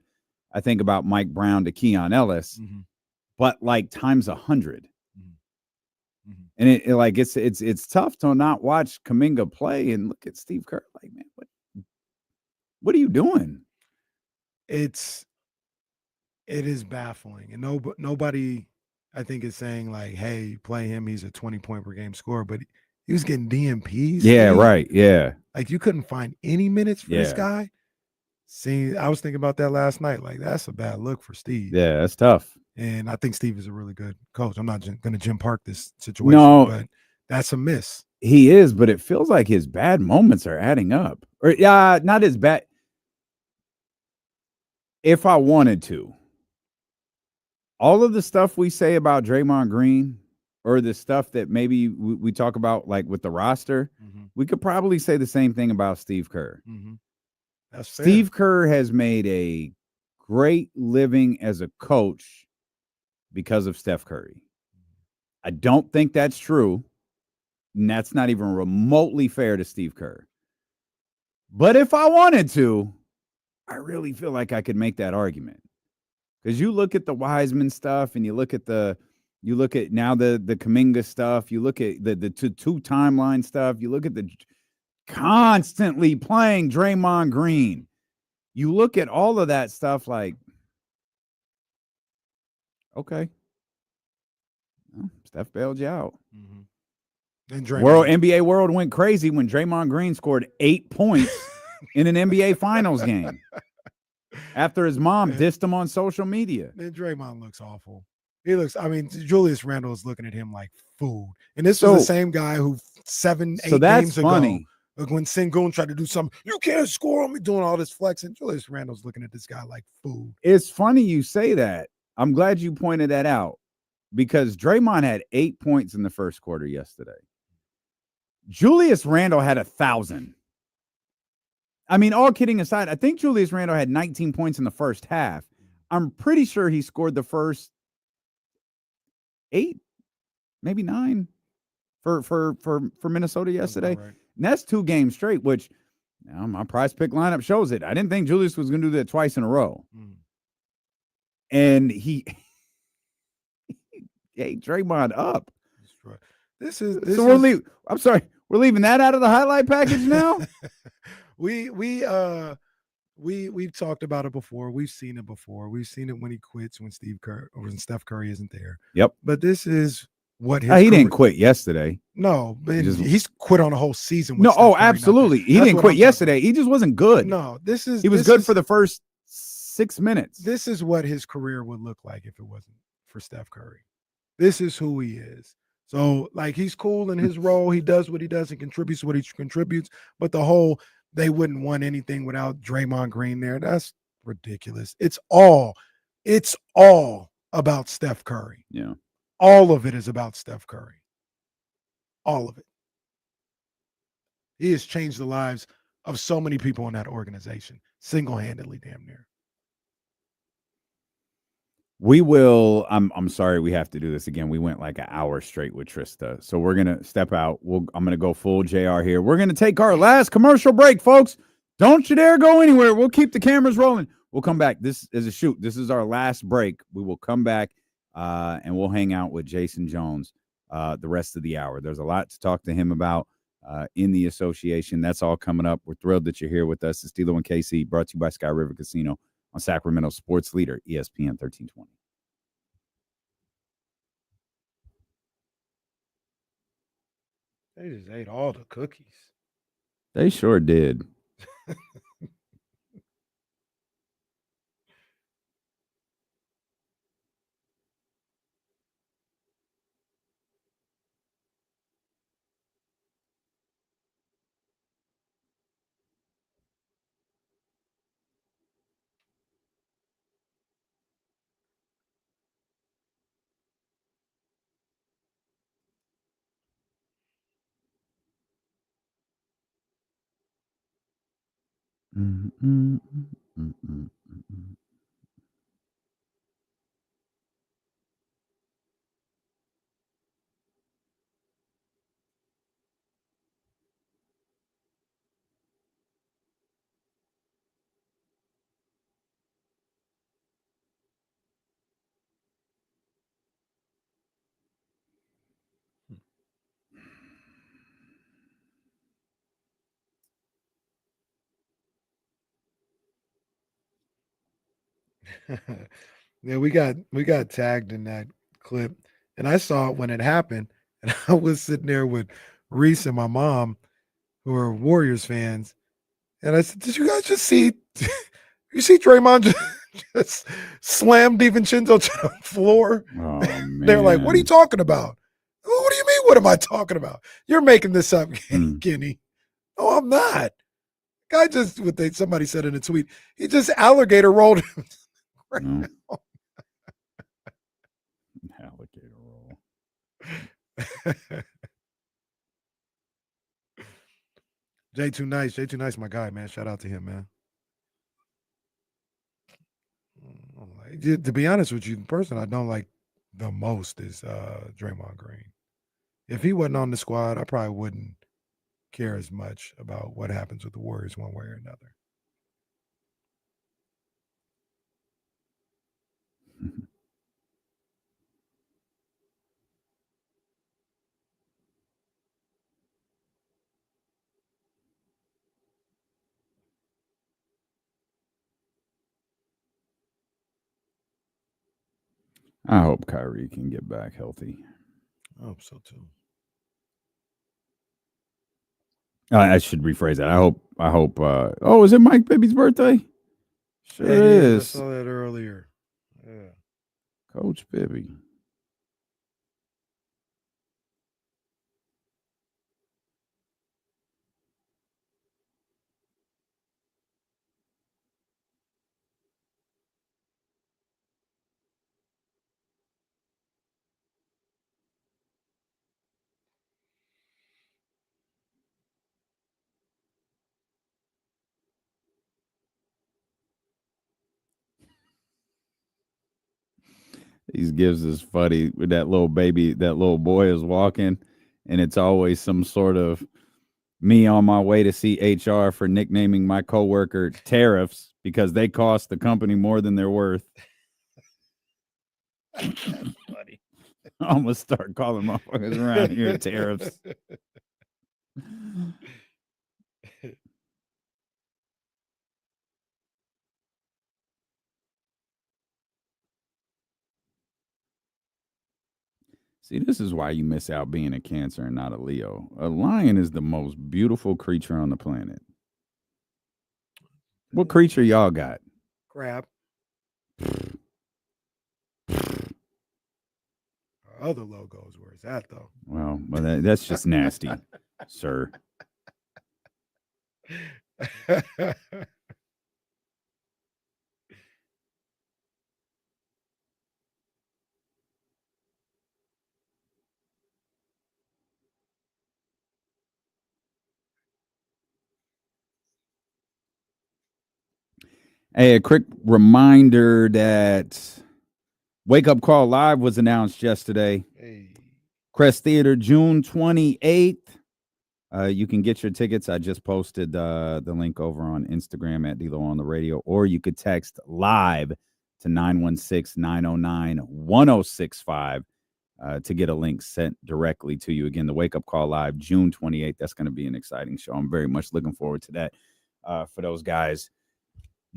I think, about Mike Brown to Keon Ellis, but like times 100. And it's tough to not watch Kuminga play and look at Steve Kerr. Like, man, what are you doing? It is baffling, and nobody, I think, is saying like, "Hey, play him. He's a 20-point per game scorer." But he was getting DMPs. Yeah, right. Yeah, like you couldn't find any minutes for this guy. See, I was thinking about that last night. Like that's a bad look for Steve. Yeah, that's tough. And I think Steve is a really good coach. I'm not going to Jim Park this situation, but that's a miss. He is, but it feels like his bad moments are adding up. Or not as bad. If I wanted to, all of the stuff we say about Draymond Green, or the stuff that maybe we talk about like with the roster, we could probably say the same thing about Steve Kerr. That's fair. Steve Kerr has made a great living as a coach because of Steph Curry. I don't think that's true, and that's not even remotely fair to Steve Kerr. But if I wanted to, I really feel like I could make that argument. Because you look at the Wiseman stuff, and you look at now the Kuminga stuff, you look at the two timeline stuff, you look at the constantly playing Draymond Green. You look at all of that stuff like, okay, well, Steph bailed you out. And NBA world went crazy when Draymond Green scored 8 points in an NBA Finals game after his mom dissed him on social media. Then Draymond looks awful. He looks. I mean, Julius Randle is looking at him like food. And this was the same guy who 7-8 games ago, when Sengun tried to do something, you can't score on me, doing all this flexing. Julius Randle's looking at this guy like food. It's funny you say that. I'm glad you pointed that out, because Draymond had 8 points in the first quarter yesterday. Julius Randle had 1,000. I mean, all kidding aside, I think Julius Randle had 19 points in the first half. I'm pretty sure he scored the first 8, maybe 9 for Minnesota yesterday. Right. And that's 2 games straight, which now my prize pick lineup shows it. I didn't think Julius was going to do that twice in a row. And he ate Draymond up. I'm sorry, we're leaving that out of the highlight package now. We've talked about it before. We've seen it before. We've seen it when he quits, when Steph Curry isn't there. Yep. But this is what he didn't quit yesterday. No, but he's quit on a whole season. No, absolutely. He didn't quit yesterday. He just wasn't good. No, he was good for the first 6 minutes. This is what his career would look like if it wasn't for Steph Curry. This is who he is. So, like, he's cool in his role. He does what he does and contributes what he contributes. But the whole, they wouldn't want anything without Draymond Green there. That's ridiculous. It's all about Steph Curry. Yeah. All of it is about Steph Curry. All of it. He has changed the lives of so many people in that organization, single-handedly, damn near. We will. I'm sorry we have to do this again. We went like an hour straight with Trista, so we're gonna step out. I'm gonna go full JR here. We're gonna take our last commercial break, folks. Don't you dare go anywhere. We'll keep the cameras rolling. We'll come back. This is a shoot. This is our last break. We will come back and we'll hang out with Jayson Jones the rest of the hour. There's a lot to talk to him about in the association. That's all coming up. We're thrilled that you're here with us. It's D'Lo and KC, brought to you by Sky River Casino on Sacramento Sports Leader, ESPN 1320. They just ate all the cookies. They sure did. Yeah, we got tagged in that clip, and I saw it when it happened, and I was sitting there with Reese and my mom, who are Warriors fans, and I said, "Did you guys just see? You see Draymond just slam DiVincenzo to the floor?" Oh, They're like, "What are you talking about? What do you mean? What am I talking about? You're making this up, Kenny." No, I'm not. Guy just somebody said in a tweet, he just alligator rolled him. Alligator roll. Jay Too Nice, my guy, man. Shout out to him, man. To be honest with you, the person I don't like the most is Draymond Green. If he wasn't on the squad, I probably wouldn't care as much about what happens with the Warriors one way or another. I hope Kyrie can get back healthy. I hope so too. I should rephrase that. I hope. Oh, is it Mike Bibby's birthday? Sure It is. I saw that earlier. Yeah. Coach Bibby. These gives is funny with that little baby, that little boy is walking, and it's always some sort of me on my way to see HR for nicknaming my coworker tariffs because they cost the company more than they're worth. That's funny. I'm gonna start calling motherfuckers around here tariffs. See, this is why you miss out being a Cancer and not a Leo. A lion is the most beautiful creature on the planet. What creature y'all got? Crab. Our other logos, where's that though? Well, that's just nasty, sir. Hey, a quick reminder that Wake Up Call Live was announced yesterday. Hey. Crest Theater, June 28th. You can get your tickets. I just posted the link over on Instagram at D-Lo on the radio, or you could text live to 916-909-1065 to get a link sent directly to you. Again, the Wake Up Call Live, June 28th. That's going to be an exciting show. I'm very much looking forward to that for those guys.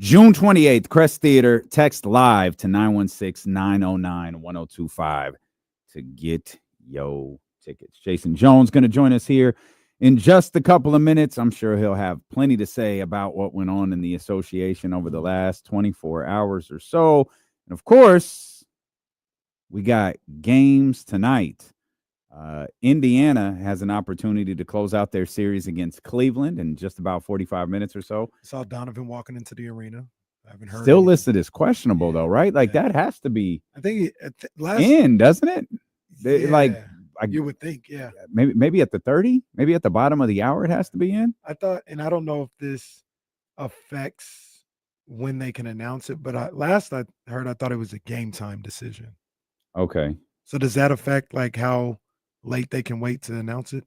June 28th, Crest Theater. Text live to 916-909-1025 to get your tickets. Jayson Jones going to join us here in just a couple of minutes. I'm sure he'll have plenty to say about what went on in the association over the last 24 hours or so. And of course, we got games tonight. Indiana has an opportunity to close out their series against Cleveland in just about 45 minutes or so. I saw Donovan walking into the arena. I haven't heard. Still listed as questionable, though, right? Like that has to be. I think last in, doesn't it? Yeah, you would think, yeah. Maybe at the 30, maybe at the bottom of the hour, it has to be in. I thought, and I don't know if this affects when they can announce it. But I thought it was a game time decision. Okay. So does that affect like how late they can wait to announce it?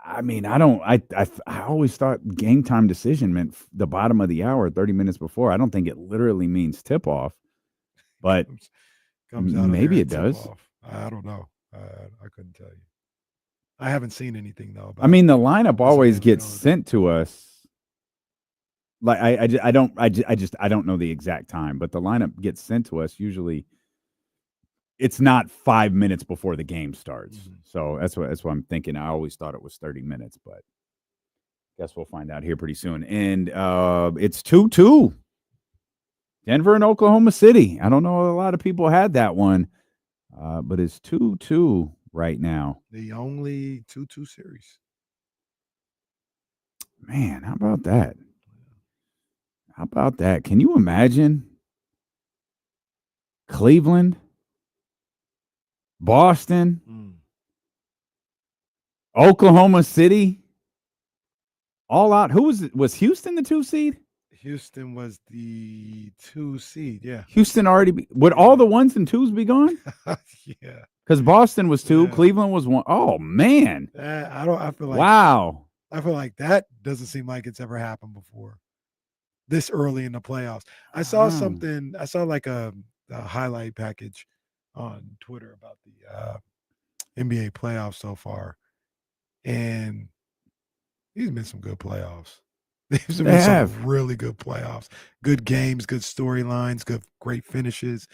I mean, I always thought game time decision meant the bottom of the hour, 30 minutes before. I don't think it literally means tip off, but Comes out of maybe there it and tip does. off. I don't know. I couldn't tell you. I haven't seen anything though. I mean, the lineup this always gets availability. sent to us. Like I don't know the exact time, but the lineup gets sent to us usually. It's not 5 minutes before the game starts. Mm-hmm. So that's what I'm thinking. I always thought it was 30 minutes, but guess we'll find out here pretty soon. And it's 2-2. Denver and Oklahoma City. I don't know, a lot of people had that one, but it's 2-2 right now. The only 2-2 series. Man, how about that? How about that? Can you imagine Cleveland, Boston, Oklahoma City, all out? Who was it? Was Houston the 2 seed? Houston was the 2 seed. Yeah. Houston already would all the 1s and 2s be gone? Yeah. Because Boston was 2, Cleveland was 1. Oh man. I feel like wow. I feel like that doesn't seem like it's ever happened before. This early in the playoffs. I saw something. I saw like a highlight package on Twitter about the NBA playoffs so far, and these have been some good playoffs. These have been some really good playoffs. Good games, good storylines, great finishes,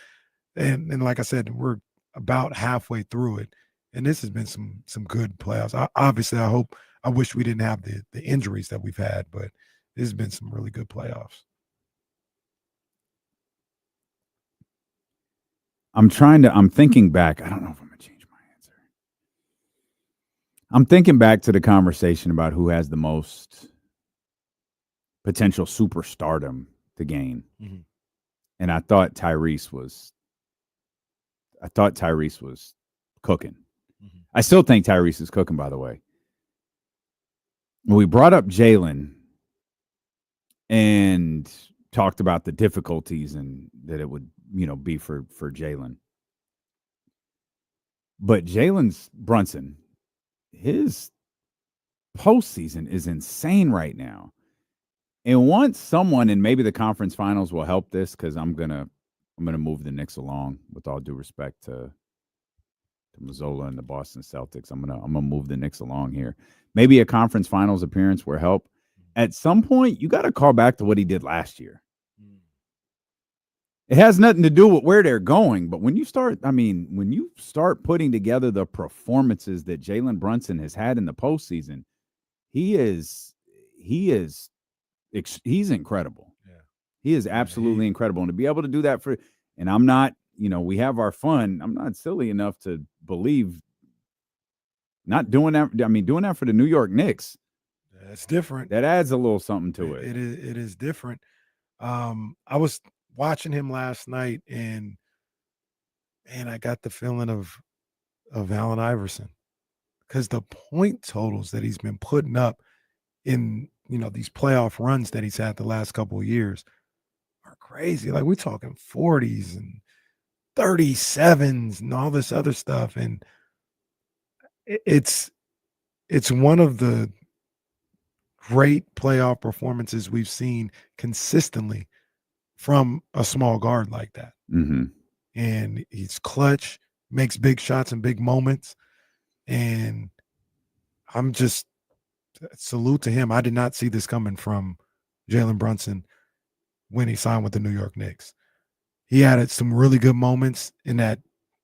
and like I said, we're about halfway through it, and this has been some good playoffs. Obviously, I wish we didn't have the injuries that we've had, but this has been some really good playoffs. I'm thinking back. I don't know if I'm going to change my answer. I'm thinking back to the conversation about who has the most potential superstardom to gain. Mm-hmm. And I thought Tyrese was cooking. Mm-hmm. I still think Tyrese is cooking, by the way. We brought up Jaylen and talked about the difficulties and that it would, be for Jaylen. But Brunson, his postseason is insane right now. And once someone, and maybe the conference finals will help this, because I'm gonna move the Knicks along, with all due respect to Mazzola and the Boston Celtics. I'm gonna move the Knicks along here. Maybe a conference finals appearance will help. At some point, you got to call back to what he did last year. It has nothing to do with where they're going, but when you start putting together the performances that Jalen Brunson has had in the postseason, he's incredible. Yeah. He is absolutely incredible. And to be able to do that and I'm not, we have our fun. I'm not silly enough to believe not doing that. I mean, doing that for the New York Knicks. That's different. That adds a little something to it. It is different. I was watching him last night, and I got the feeling of Allen Iverson, because the point totals that he's been putting up in these playoff runs that he's had the last couple of years are crazy. Like, we're talking 40s and 37s and all this other stuff, and it's one of the great playoff performances we've seen consistently from a small guard like that. Mm-hmm. And he's clutch, makes big shots in big moments. And I'm just salute to him. I did not see this coming from Jalen Brunson when he signed with the New York Knicks. He had some really good moments in that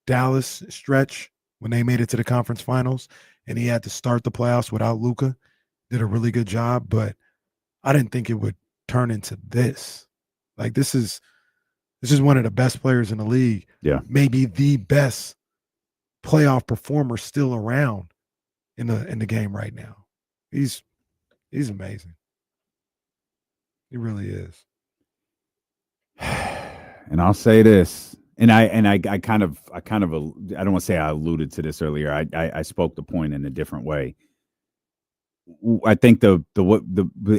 Dallas stretch when they made it to the conference finals, and he had to start the playoffs without Luka. Did a really good job, but I didn't think it would turn into this. Like, this is one of the best players in the league. Yeah. Maybe the best playoff performer still around in the game right now. He's amazing. He really is. And I'll say this, and I kind of I don't want to say I alluded to this earlier. I spoke the point in a different way. I think the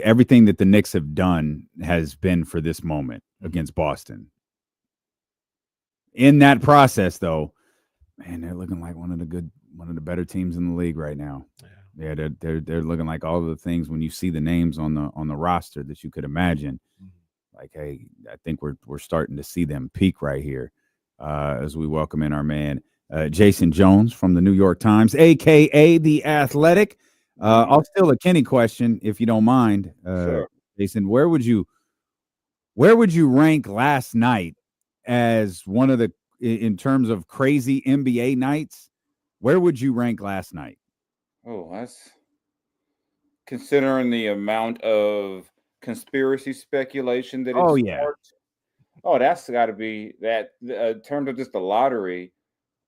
everything that the Knicks have done has been for this moment against Boston. In that process, though, man, they're looking like one of the better teams in the league right now. Yeah, they're looking like all of the things when you see the names on the roster that you could imagine. Like, hey, I think we're starting to see them peak right here as we welcome in our man Jayson Jones from the New York Times, aka The Athletic. I'll steal a Kenny question if you don't mind, Sure. Jayson. Where would you rank last night as one of the, in terms of crazy NBA nights? Where would you rank last night? Oh, that's considering the amount of conspiracy speculation that it sparked. Oh, that's got to be that. In terms of just the lottery,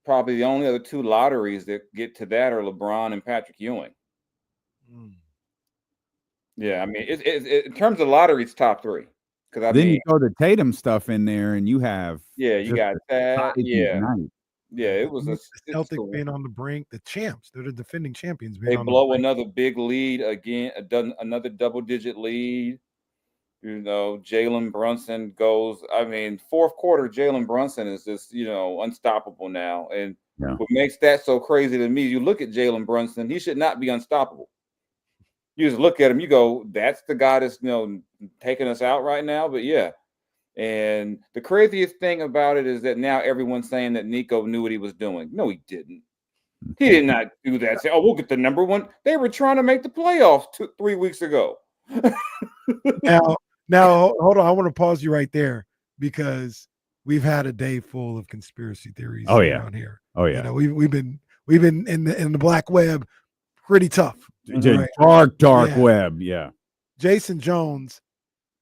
probably the only other two lotteries that get to that are LeBron and Patrick Ewing. Yeah, I mean, in terms of lottery, it's top three. Because You throw the Tatum stuff in there, and you have you got that. Yeah, it was the Celtics being on the brink, the champs. They're the defending champions. They blow another big lead again, another double-digit lead. You know, Jalen Brunson goes. I mean, fourth quarter, Jalen Brunson is just unstoppable now. And what makes that so crazy to me, you look at Jalen Brunson, he should not be unstoppable. You just look at him, you go, that's the guy that's taking us out right now. But yeah. And the craziest thing about it is that now everyone's saying that Nico knew what he was doing. No, he didn't. He did not do that. Say, we'll get the number one. They were trying to make the playoffs 3 weeks ago. Now, hold on. I want to pause you right there because we've had a day full of conspiracy theories around here. Oh yeah. We've been in the black web pretty tough. Right? Dark web. Yeah. Jayson Jones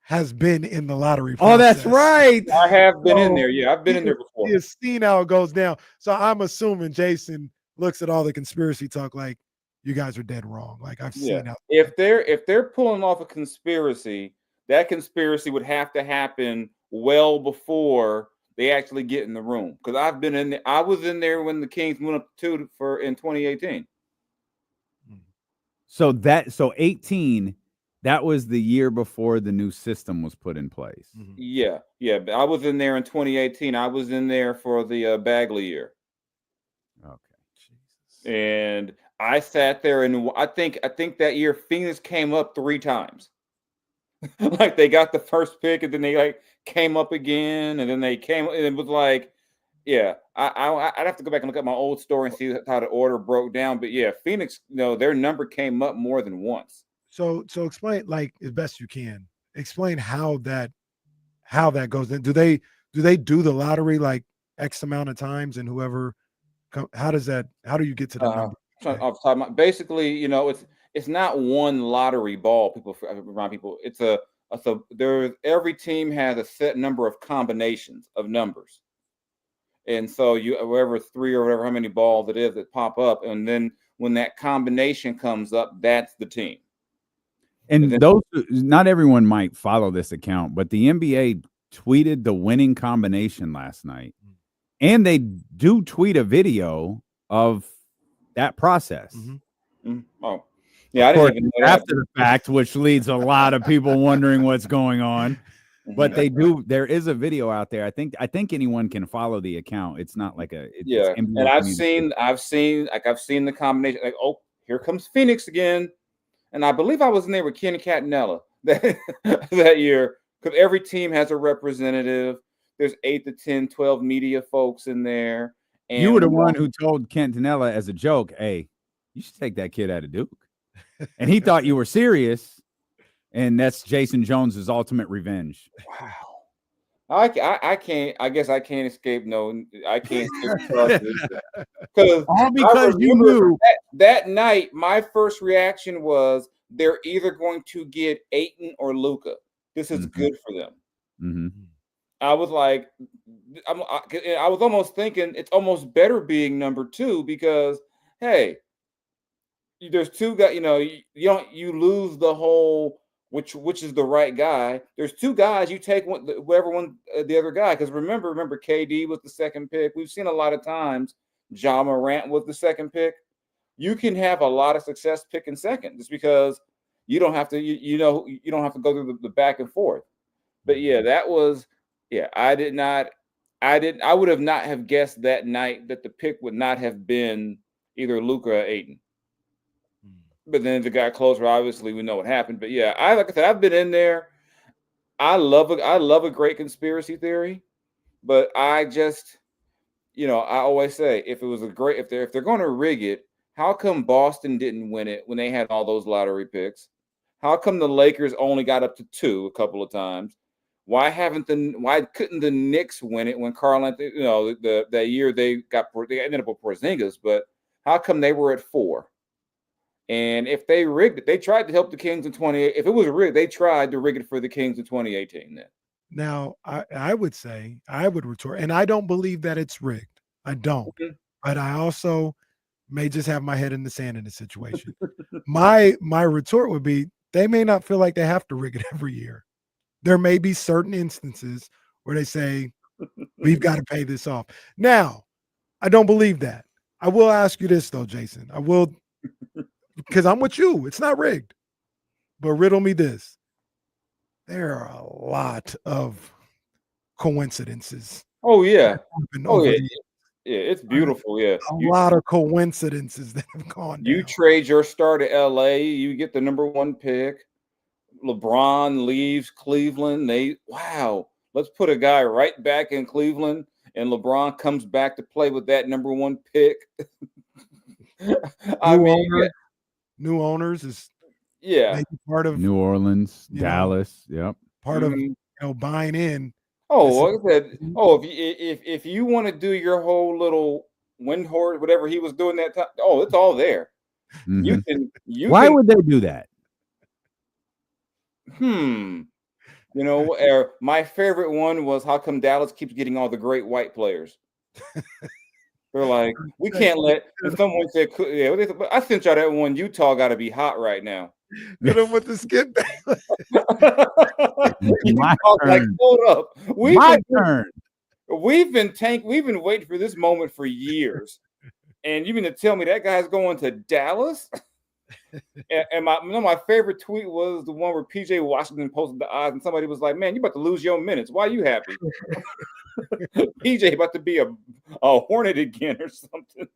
has been in the lottery process. Oh, that's right. I have been in there. Yeah, I've been in there before. He has seen how it goes down. So I'm assuming Jayson looks at all the conspiracy talk like you guys are dead wrong. Like I've seen how. If they're pulling off a conspiracy, that conspiracy would have to happen well before they actually get in the room. Because I've been in there. I was in there when the Kings went up 2 in 2018. So 18. That was the year before the new system was put in place. Yeah. I was in there in 2018. I was in there for the Bagley year. Okay. Jesus. And I sat there, and I think that year Phoenix came up 3 times. Like they got the first pick, and then they came up again, and then they came. And it was like, I'd have to go back and look at my old story and see how the order broke down. But yeah, Phoenix, their number came up more than once. So explain, like, as best you can, explain how that goes. Do they do the lottery like X amount of times, and whoever how do you get to the number? Basically, it's not one lottery ball. People remind people every team has a set number of combinations of numbers, and so whoever 3 or whatever how many balls it is that pop up, and then when that combination comes up, that's the team. And not everyone might follow this account, but the NBA tweeted the winning combination last night, and they do tweet a video of that process. Oh, yeah, I didn't even know after the fact, which leads a lot of people wondering what's going on. But they do. There is a video out there. I think anyone can follow the account. It's not like and I've seen the combination. Like, oh, here comes Phoenix again. And I believe I was in there with Kenny Catanella that year, because every team has a representative. There's 8 to 10, 12 media folks in there. And you were the one who told Catanella as a joke, hey, you should take that kid out of Duke. And he thought you were serious. And that's Jayson Jones's ultimate revenge. Wow. I can't. I guess I can't escape. No, I can't escape because you knew that night. My first reaction was they're either going to get Ayton or Luka. This is good for them. I was like, I was almost thinking it's almost better being number 2 because hey, there's 2 guys. You lose the whole. Which is the right guy. There's 2 guys. You take whoever the other guy. Because remember, KD was the second pick. We've seen a lot of times Ja Morant was the second pick. you can have a lot of success picking second just because you don't have to, you don't have to go through the back and forth. But yeah, that was, I would have not have guessed that night that the pick would not have been either Luka or Ayton. But then if it got closer, obviously we know what happened. But yeah, like I said, I've been in there. I love a great conspiracy theory, but I just, I always say if they're going to rig it, how come Boston didn't win it when they had all those lottery picks? How come the Lakers only got up to 2 a couple of times? Why couldn't the Knicks win it when Karl-Anthony, that year they ended up with Porzingis, but how come they were at 4? And if they rigged it, they tried to help the Kings in 2018. If it was rigged, they tried to rig it for the Kings in 2018 then. Now, I would retort, and I don't believe that it's rigged. I don't. But I also may just have my head in the sand in the situation. My retort would be they may not feel like they have to rig it every year. There may be certain instances where they say, we've got to pay this off. Now, I don't believe that. I will ask you this, though, Jayson. I will, because I'm with you. It's not rigged. But riddle me this. There are a lot of coincidences. Oh, yeah. Yeah, it's beautiful. Yeah. A lot of coincidences that have gone down. You trade your star to LA, you get the number 1 pick. LeBron leaves Cleveland. Let's put a guy right back in Cleveland, and LeBron comes back to play with that number 1 pick. New owners is maybe part of New Orleans, Dallas. Part of buying in. Like I said, if you want to do your whole little Windhorse, whatever he was doing that time, it's all there. Mm-hmm. Why would they do that? My favorite one was how come Dallas keeps getting all the great white players. They're like, we can't let. And someone said, I sent y'all that one. Utah got to be hot right now. Hit him with the skip back. Hold up. My turn. We've been waiting for this moment for years. And you mean to tell me that guy's going to Dallas? And my favorite tweet was the one where PJ Washington posted the odds, and somebody was like, "Man, you about to lose your minutes. Why are you happy?" PJ about to be a Hornet again or something.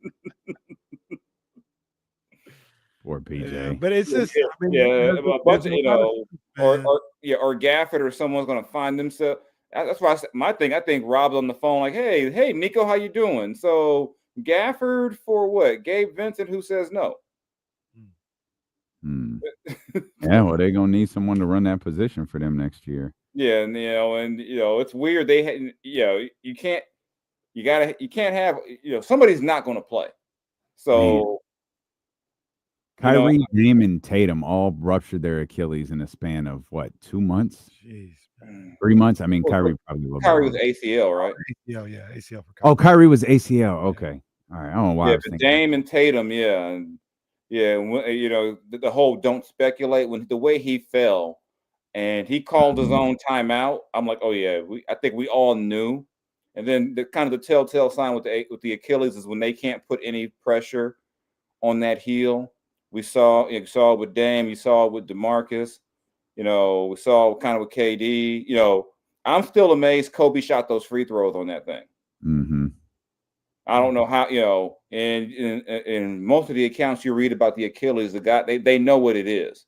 Poor PJ. Yeah, but it's just a bunch of or Gafford or someone's gonna find themselves. That's why my thing. I think Rob's on the phone like, "Hey, Nico, how you doing?" So Gafford for what? Gabe Vincent, who says no. Yeah, well, they're gonna need someone to run that position for them next year. Yeah, and it's weird. You can't have somebody's not going to play. So Kyrie, Dame, and Tatum all ruptured their Achilles in a span of what, 2 months? Jeez, man. 3 months. I mean, Kyrie probably. Kyrie was ACL, right? ACL, yeah, ACL for Kyrie. Oh, Kyrie was ACL. Okay, all right. I don't know why. Yeah, but Dame and Tatum, the whole don't speculate when the way he fell and he called his own timeout. I'm like, oh yeah, I think we all knew. And then the kind of the telltale sign with the Achilles is when they can't put any pressure on that heel. We saw it with Dame, you saw it with DeMarcus, we saw kind of with KD. I'm still amazed Kobe shot those free throws on that thing. Mm-hmm. I don't know how, and in most of the accounts you read about the Achilles, the guy, they know what it is.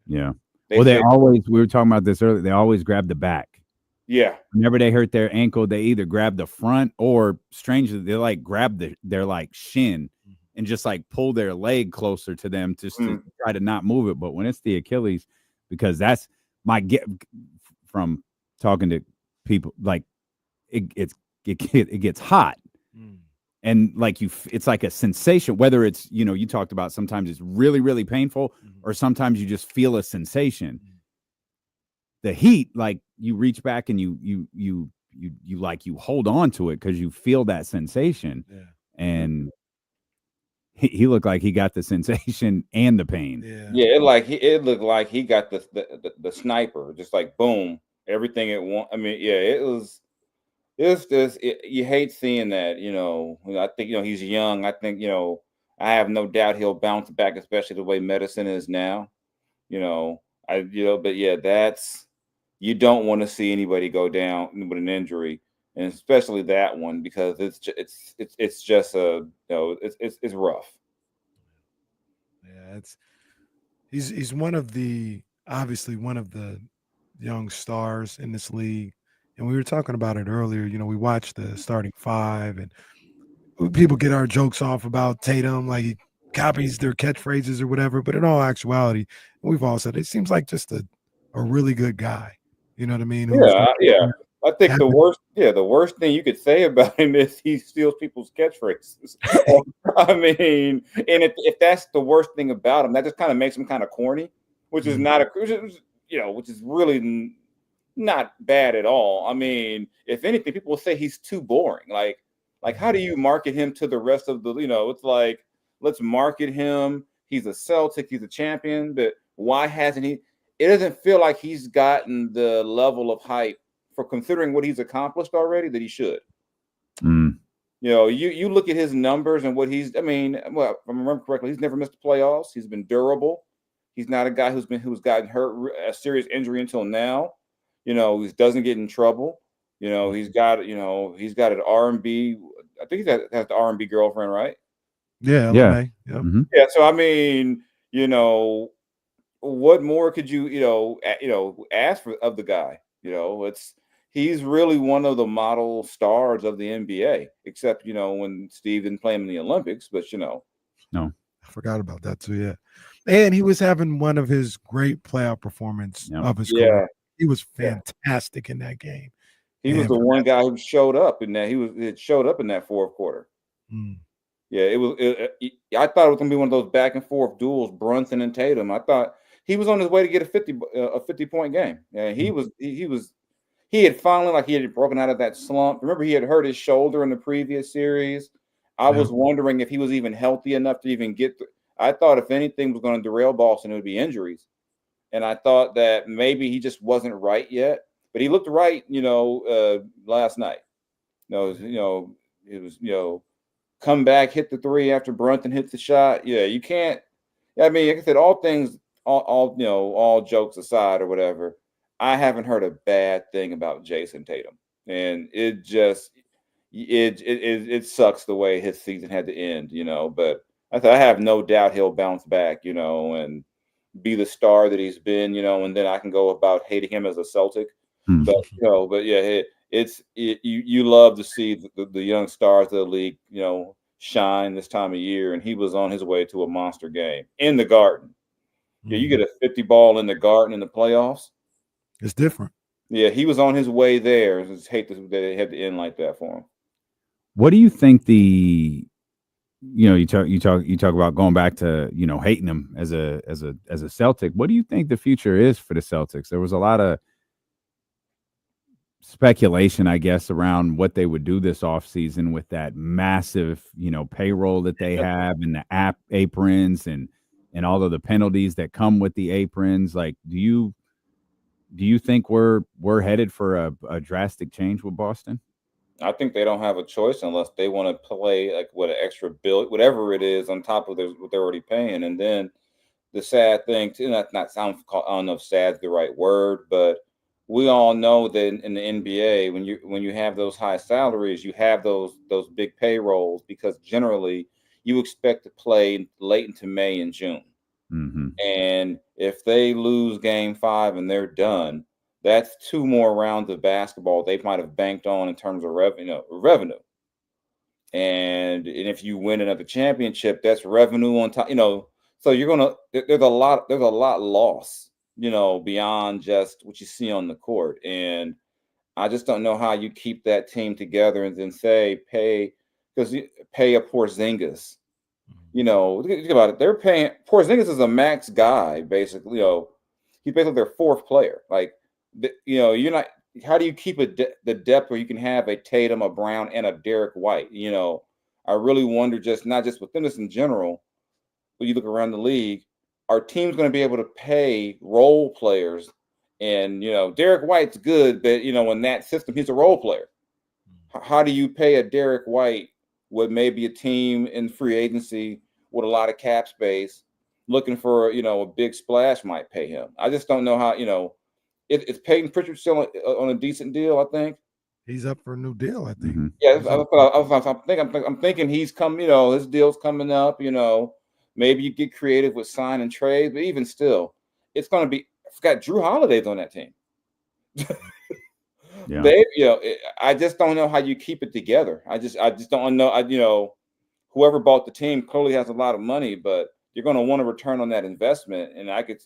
Yeah. We were talking about this earlier, they always grab the back. Yeah. Whenever they hurt their ankle, they either grab the front or strangely, they like grab their like shin and just like pull their leg closer to them just to try to not move it. But when it's the Achilles, because that's my get from talking to people, like it gets hot. And like it's like a sensation, whether it's, you talked about sometimes it's really, really painful or sometimes you just feel a sensation. The heat, like you reach back and you hold on to it because you feel that sensation. Yeah. And he looked like he got the sensation and the pain. Yeah, it looked like he got the sniper, just like boom, everything at once. I mean, yeah, it was. You hate seeing that, I think, he's young. I think, I have no doubt he'll bounce back, especially the way medicine is now. But yeah, you don't want to see anybody go down with an injury, and especially that one, because it's just it's rough. Yeah, he's obviously one of the young stars in this league. And we were talking about it earlier. We watched the starting five, and people get our jokes off about Tatum, like he copies their catchphrases or whatever. But in all actuality, we've all said it seems like just a really good guy. You know what I mean? Yeah. I think the worst thing you could say about him is he steals people's catchphrases. I mean, and if that's the worst thing about him, that just kind of makes him kind of corny, which is which is really not bad at all. I mean, if anything, people will say he's too boring. Like how do you market him to the rest of the? It's like, let's market him. He's a Celtic. He's a champion, but why hasn't he? It doesn't feel like he's gotten the level of hype for considering what he's accomplished already that he should. You look at his numbers and what he's. I mean, well, if I remember correctly, he's never missed the playoffs. He's been durable. He's not a guy who's gotten hurt, a serious injury until now. He doesn't get in trouble. He's got an R&B. I think he has the R&B girlfriend, right? Yeah. Yeah. Yep. Yeah. So I mean, what more could you ask for of the guy? He's really one of the model stars of the NBA, except when Steve didn't play him in the Olympics. But no, I forgot about that too. Yeah, and he was having one of his great playoff performance of his career. He was fantastic in that game. He was the one guy who showed up in that. It showed up in that fourth quarter. Yeah, I thought it was gonna be one of those back and forth duels, Brunson and Tatum. I thought he was on his way to get a 50-point game. Yeah, he had finally, he had broken out of that slump. Remember, he had hurt his shoulder in the previous series. I was wondering if he was even healthy enough to even get. I thought if anything was going to derail Boston, it would be injuries. And I thought that maybe he just wasn't right yet, but he looked right, last night. It was, come back, hit the three after Brunson hits the shot. Yeah, you can't. I mean, like I said, all jokes aside or whatever, I haven't heard a bad thing about Jayson Tatum, and it just it sucks the way his season had to end, But I have no doubt he'll bounce back, and be the star that he's been, and then I can go about hating him as a Celtic. But yeah, you love to see the young stars of the league, shine this time of year, and he was on his way to a monster game in the Garden. Yeah, you get a 50 ball in the Garden in the playoffs. It's different. Yeah, he was on his way there. I just hate that it had to end like that for him. What do you think you talk about going back to, hating him as a Celtic. What do you think the future is for the Celtics? There was a lot of speculation, I guess, around what they would do this offseason with that massive, payroll that they have, and the aprons and all of the penalties that come with the aprons. Like, do you think we're headed for a drastic change with Boston? I think they don't have a choice unless they want to play with an extra bill, whatever it is, on top of what they're already paying. And then the sad thing too, I don't know if sad's the right word, but we all know that in the NBA, when you have those high salaries, you have those big payrolls, because generally you expect to play late into May and June. Mm-hmm. And if they lose Game 5 and they're done, that's 2 more rounds of basketball they might have banked on in terms of revenue. And if you win another championship, that's revenue on top. So there's a lot lost, beyond just what you see on the court. And I just don't know how you keep that team together and then pay a Porzingis. Think about it. They're paying Porzingis is a max guy, basically. He's basically their 4th player. You're not. How do you keep the depth where you can have a Tatum, a Brown, and a Derek White? I really wonder, not just within this in general, but you look around the league, are teams going to be able to pay role players? And Derek White's good, but in that system, he's a role player. How do you pay a Derek White with maybe a team in free agency with a lot of cap space, looking for, a big splash might pay him. I just don't know how, it's Peyton Pritchard still on a decent deal, I think. He's up for a new deal, I think. Yeah, I'm thinking he's coming, his deal's coming up, maybe you get creative with sign and trade, but even still, it's going to be, I've got Drew Holiday's on that team. Yeah. I just don't know how you keep it together. I just don't know. Whoever bought the team clearly has a lot of money, but you're going to want to return on that investment. And I could,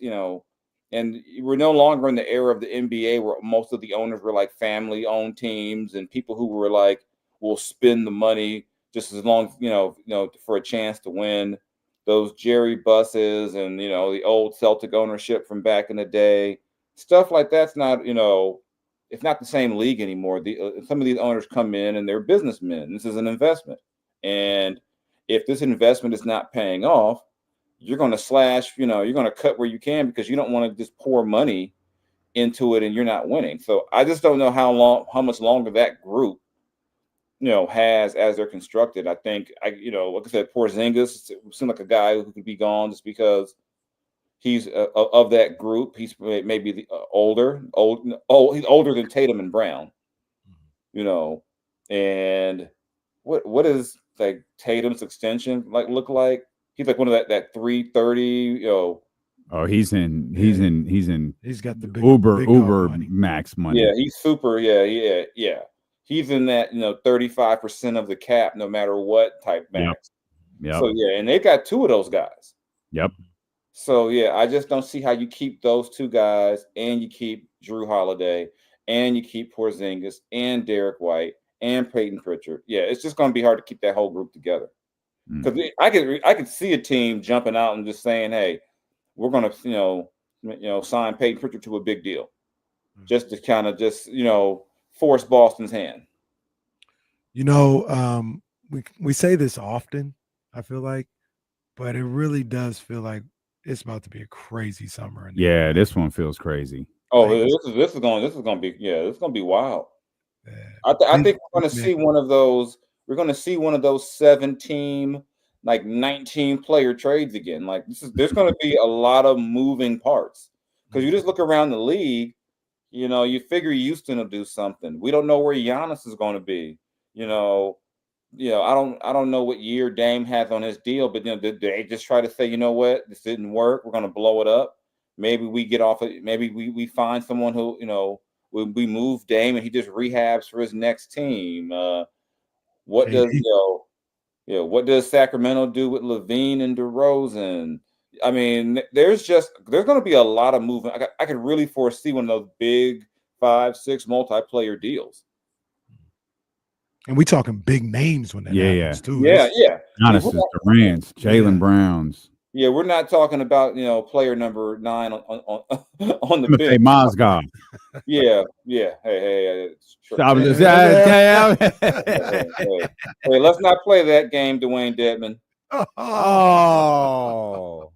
and we're no longer in the era of the NBA where most of the owners were like family-owned teams and people who were like, will spend the money just as long, for a chance to win. Those Jerry Busses and, the old Celtic ownership from back in the day, stuff like that's not, it's not the same league anymore. Some of these owners come in and they're businessmen. This is an investment. And if this investment is not paying off, you're going to slash, you're going to cut where you can because you don't want to just pour money into it and you're not winning. So I just don't know how much longer that group, has as they're constructed. I think, like I said, Porzingis seems like a guy who could be gone just because he's of that group. He's maybe he's older than Tatum and Brown, and what is like Tatum's extension look like? He's like one of that 330, Oh, he's got the big Uber max money. Yeah, he's super. Yeah. He's in that 35% of the cap, no matter what type max. Yeah. So yeah, and they got two of those guys. Yep. So yeah, I just don't see how you keep those two guys, and you keep Drew Holiday, and you keep Porzingis, and Derek White, and Peyton Pritchard. Yeah, it's just going to be hard to keep that whole group together. Because I could see a team jumping out and just saying, "Hey, we're going to sign Peyton Pritchard to a big deal," just to kind of force Boston's hand. We say this often, I feel like, but it really does feel like it's about to be a crazy summer. Yeah, this one feels crazy. Oh, this is going to be wild. Yeah. I think we're going to see one of those. We're going to see one of those 7-team, 19-player trades again. There's going to be a lot of moving parts because you just look around the league. You figure Houston will do something. We don't know where Giannis is going to be. I don't know what year Dame has on his deal, but did they just try to say, you know what, this didn't work, we're going to blow it up? Maybe we get off it. Maybe we find someone who we move Dame and he just rehabs for his next team. What does Sacramento do with Levine and DeRozan? I mean, there's going to be a lot of movement. I could really foresee one of those big 5-6 multiplayer deals. And we talking big names when that happens too. Yeah. Giannis, Durant's, Jaylen Brown's. Yeah, we're not talking about player number 9 on the bench. Mozgov. Yeah. Hey, let's not play that game, Dwayne Dedman. Oh.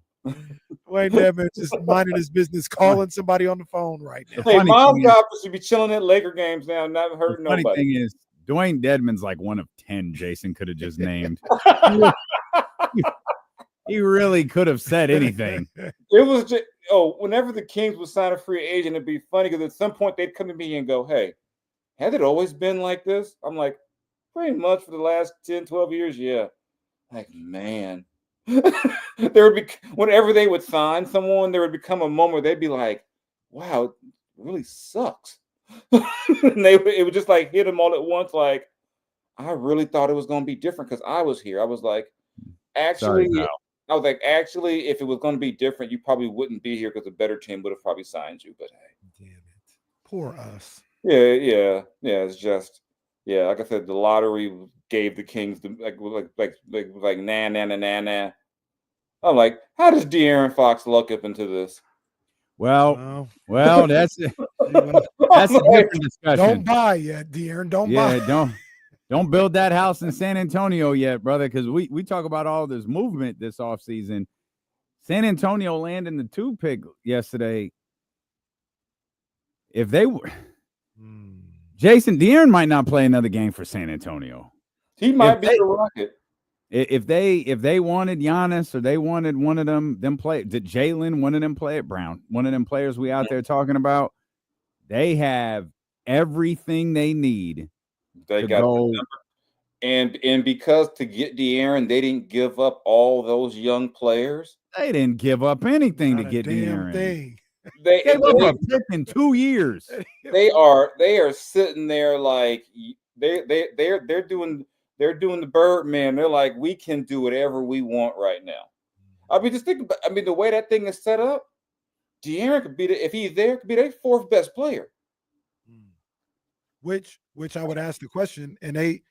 Dwayne Dedman just minding his business, calling somebody on the phone right now. Hey, Mozgov should be chilling at Laker games now, not hurting nobody. Funny thing is, Dwayne Dedman's like one of 10 Jayson could have just named. He really could have said anything. It was just, whenever the Kings would sign a free agent, it'd be funny because at some point they'd come to me and go, "Hey, has it always been like this?" I'm like, pretty much for the last 10, 12 years, yeah. Like, man. There would be, whenever they would sign someone, there would become a moment where they'd be like, wow, it really sucks. And it would just hit them all at once. Like, I really thought it was going to be different because I was here. I was like, actually, if it was going to be different, you probably wouldn't be here because a better team would have probably signed you. But hey, damn it, poor us. Yeah. It's just, like I said, the lottery gave the Kings nah. I'm like, how does De'Aaron Fox luck up into this? Well, that's a different discussion. Don't buy yet, De'Aaron. Don't buy. Don't build that house in San Antonio yet, brother, because we talk about all this movement this offseason. San Antonio landing the 2 pick yesterday. If they were Jayson, De'Aaron might not play another game for San Antonio. He might be the Rocket. If they wanted Giannis or they wanted one of them play, did Jaylen, one of them play it, Brown, one of them players we out there talking about, they have everything they need. They to got go. And because to get De'Aaron, they didn't give up all those young players. They didn't give up anything to get damn De'Aaron. thing. They gave up a pick in 2 years. They are sitting there like they're doing the Birdman. They're like, we can do whatever we want right now. I mean, just think about. I mean, the way that thing is set up, De'Aaron could be if he's there, could be their fourth best player. Which I would ask the question, and they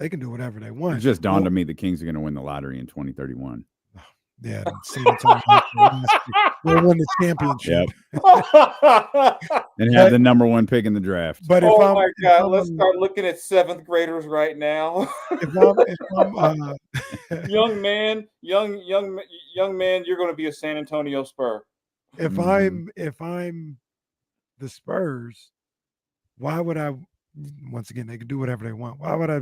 can do whatever they want. It just dawned on me the Kings are going to win the lottery in 2031. Yeah, we'll win the championship. And have the number 1 pick in the draft. But my God, let's start looking at 7th graders right now. Young man, you're going to be a San Antonio Spur. If I'm the Spurs, why would I? Once again, they can do whatever they want. Why would I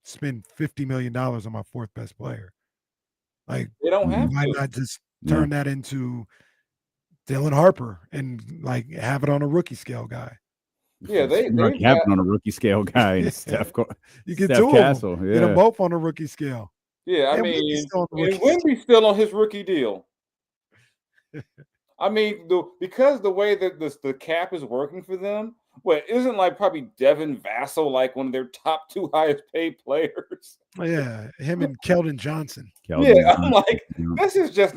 spend $50 million on my 4th best player? Like, they don't have why to. not just turn that into Dylan Harper and like have it on a rookie scale guy? Yeah, they have it on a rookie scale guy. And Steph, you get Steph 2 Castle, of them. Get them both on a rookie scale. Yeah, I And mean, Wemby's still on his rookie deal. I mean, because the way that the cap is working for them, isn't like probably Devin Vassell like one of their top 2 highest paid players? Yeah, him and Keldon Johnson. I'm like, this is just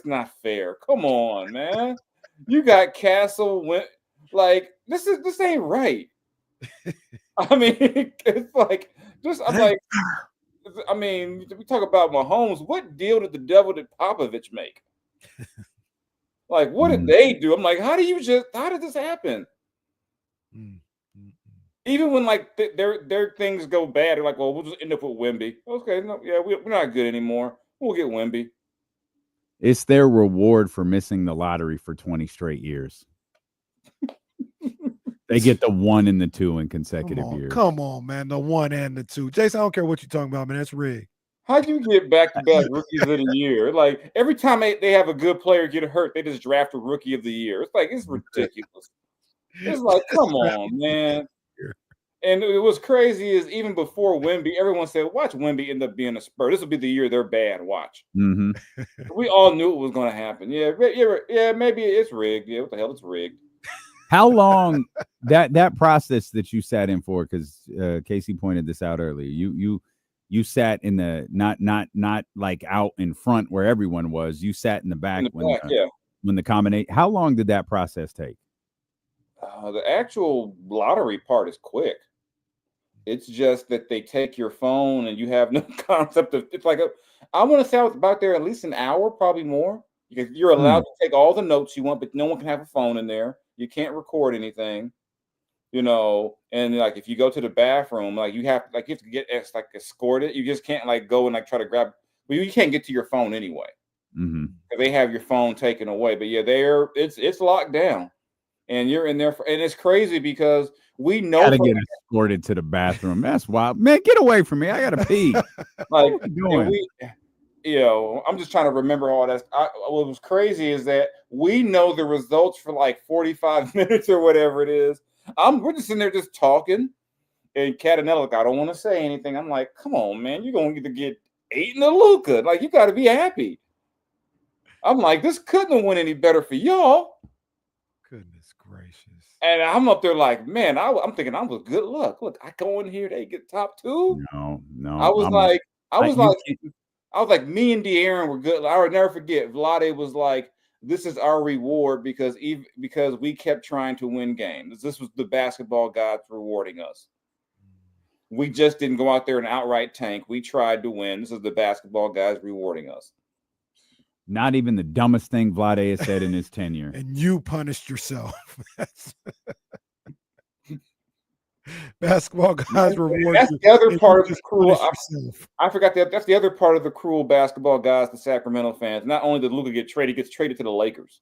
not fair. Come on, man. You got Castle this ain't right. I mean, it's like I mean, we talk about Mahomes. What deal did Popovich make? Like, what did they do? I'm like, how did this happen? Even when like their things go bad, they're like, well, we'll just end up with Wemby. Okay, no, yeah, we're not good anymore. We'll get Wemby. It's their reward for missing the lottery for 20 straight years. They get the 1 and the 2 in consecutive years. Come on, man. The 1 and the 2. Jason, I don't care what you're talking about, man. That's rigged. How'd you get back-to-back rookies of the year? Like, every time they have a good player get hurt, they just draft a rookie of the year. It's like, it's ridiculous. It's like, come on, man. And it was crazy is even before Wemby, everyone said, watch Wemby end up being a Spur. This will be the year they're bad. Watch. Mm-hmm. We all knew it was going to happen. Yeah, maybe it's rigged. Yeah, what the hell? It's rigged. How long that process that you sat in for? Because Casey pointed this out earlier. You sat in the not like out in front where everyone was. You sat in the back, when the combination. How long did that process take? The actual lottery part is quick. It's just that they take your phone and you have no concept of. It's like I want to say I was about there at least an hour, probably more. Because you're allowed to take all the notes you want, but no one can have a phone in there. You can't record anything, and like if you go to the bathroom, like you have to get escorted. You just can't like go and like try to grab. Well, you can't get to your phone anyway. Mm-hmm. They have your phone taken away. But yeah, it's locked down, and you're in there and it's crazy because we know gotta get escorted to the bathroom. That's wild, man. Get away from me. I gotta pee. Like I'm just trying to remember all that. What was crazy is that we know the results for like 45 minutes or whatever it is. We're just in there just talking. And Catanella, like, I don't want to say anything. I'm like, come on, man. You're going to get 8 in the Luka. Like, you got to be happy. I'm like, this couldn't have went any better for y'all. Goodness gracious. And I'm up there like, man, I'm thinking I was good luck. Look, I go in here, they get top 2. No. I was like, me and De'Aaron were good. I would never forget. Vlade was like, this is our reward because we kept trying to win games. This was the basketball gods rewarding us. We just didn't go out there and outright tank. We tried to win. This is the basketball guys rewarding us. Not even the dumbest thing Vlade has said in his tenure. And you punished yourself. Basketball guys reward. That's the other part of the cruel. I forgot that. That's the other part of the cruel basketball guys, the Sacramento fans. Not only did Luka get traded, he gets traded to the Lakers.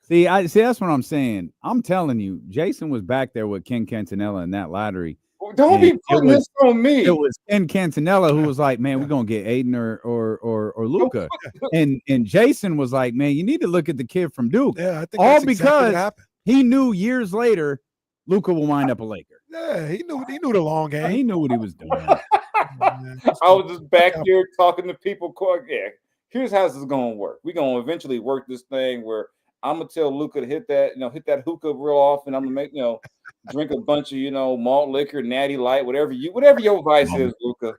See, that's what I'm saying. I'm telling you, Jayson was back there with Ken Cantanella in that lottery. Don't be putting this on me. It was Ken Cantanella who was like, "Man, we're gonna get Aiden or Luca," and Jayson was like, "Man, you need to look at the kid from Duke." Yeah, I think all that's because exactly what happened. he knew years later Luca will wind up a Laker. Yeah, he knew the long game. He knew what he was doing. I was just back there talking to people. Yeah, here's how this is gonna work. We're gonna eventually work this thing where I'm gonna tell Luca to hit that hookah real often. I'm gonna make drink a bunch of malt liquor, natty light, whatever your vice is, Luca.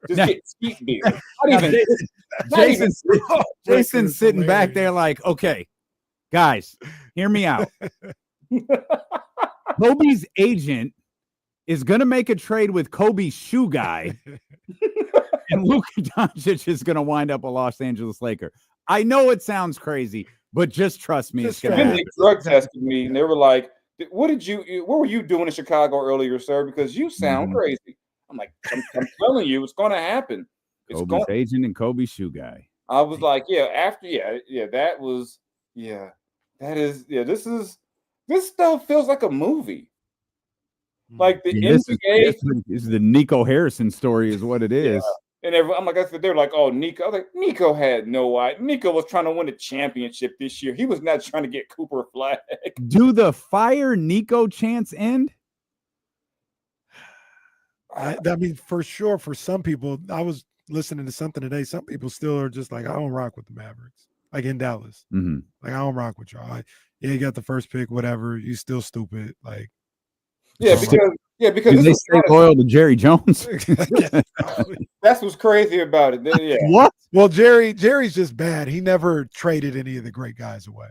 Just get cheap beer. Jason's sitting back there like, okay, guys, hear me out. Kobe's agent is gonna make a trade with Kobe's shoe guy, and Luka Doncic is gonna wind up a Los Angeles Laker. I know it sounds crazy, but just trust me, it's gonna happen. They drug tested me, and they were like, what were you doing in Chicago earlier, sir? Because you sound crazy. I'm like, I'm telling you, it's gonna happen. Kobe's agent and Kobe's shoe guy. I was like, this stuff feels like a movie. Like the NBA. This is the Nico Harrison story, is what it is. Yeah. And I'm like, I said, they're like, oh, Nico. I was like, Nico had no idea. Nico was trying to win a championship this year. He was not trying to get Cooper Flag. Do the fire Nico chants end? I mean, for sure, for some people, I was listening to something today. Some people still are just like, I don't rock with the Mavericks, like in Dallas. Mm-hmm. Like, I don't rock with y'all. You got the first pick, whatever. You still stupid. Like, because they stay loyal to Jerry Jones. That's what's crazy about it. Yeah. What? Well, Jerry's just bad. He never traded any of the great guys away.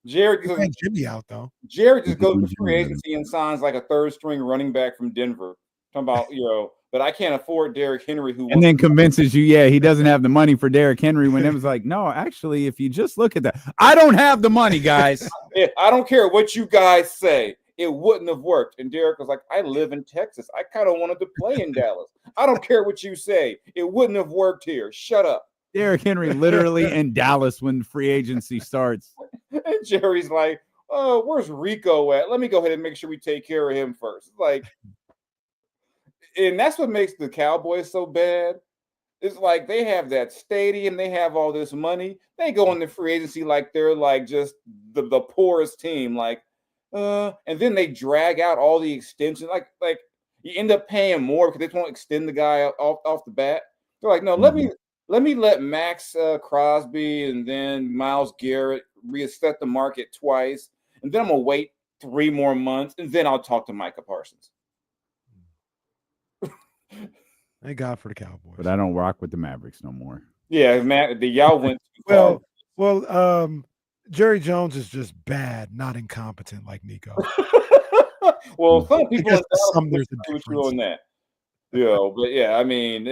Jerry ran Jimmy out though. Jerry just goes to free agency and signs like a third string running back from Denver. Talking about but I can't afford Derrick Henry, and then convinces you, he doesn't have the money for Derrick Henry. When it was like, no, actually, if you just look at that, I don't have the money, guys. I don't care what you guys say. It wouldn't have worked. And Derrick was like, I live in Texas. I kind of wanted to play in Dallas. I don't care what you say. It wouldn't have worked here. Shut up. Derrick Henry literally in Dallas when free agency starts. And Jerry's like, oh, where's Rico at? Let me go ahead and make sure we take care of him first. Like, and that's what makes the Cowboys so bad. It's like they have that stadium. They have all this money. They go into free agency like they're like just the poorest team. Like, and then they drag out all the extensions. Like you end up paying more because they won't extend the guy off the bat. They're like, no, let me let Max Crosby and then Myles Garrett reset the market twice, and then I'm gonna wait 3 more months, and then I'll talk to Micah Parsons. Thank God for the Cowboys. But I don't rock with the Mavericks no more. Yeah, y'all went too far. Well, Jerry Jones is just bad, not incompetent like Nico. Well, some people there's a difference on that. But yeah, I mean,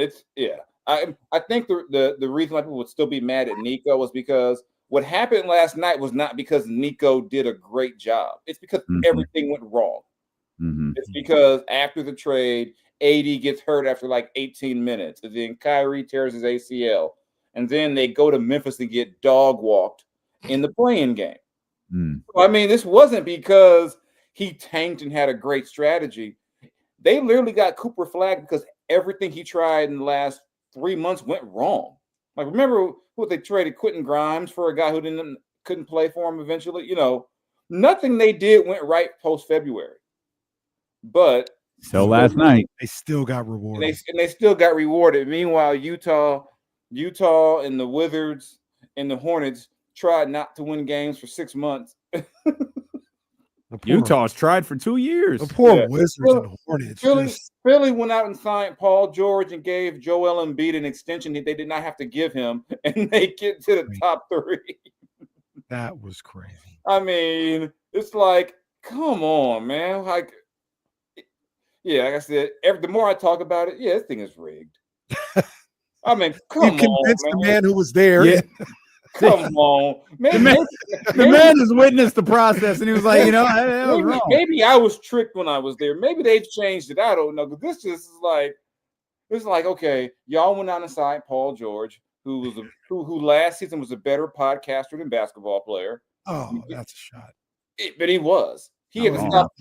I think the reason why people would still be mad at Nico was because what happened last night was not because Nico did a great job. It's because everything went wrong. Mm-hmm. It's because after the trade, AD gets hurt after like 18 minutes. And then Kyrie tears his ACL. And then they go to Memphis and get dog walked in the play-in game. So, I mean, this wasn't because he tanked and had a great strategy. They literally got Cooper Flag because everything he tried in the last 3 months went wrong. Like, remember what they traded Quentin Grimes for, a guy who couldn't play for him eventually? Nothing they did went right post-February. But last night they still got rewarded. And they still got rewarded. Meanwhile, Utah and the Wizards and the Hornets tried not to win games for 6 months. Utah's tried for 2 years. The poor Wizards and Hornets. Philly went out and signed Paul George and gave Joel Embiid an extension that they did not have to give him, and they get to the top 3. That was crazy. I mean, it's like, come on, man. Like, like I said, the more I talk about it, this thing is rigged. I mean, come on, man. You convinced the man who was there. Yeah. Come on. The man has witnessed the process, and he was like, that was wrong. Maybe I was tricked when I was there. Maybe they've changed it. I don't know. But this just is like, it's like, okay, y'all went out and signed Paul George, who last season was a better podcaster than basketball player. Oh, that's a shot. But he was. He had to stop.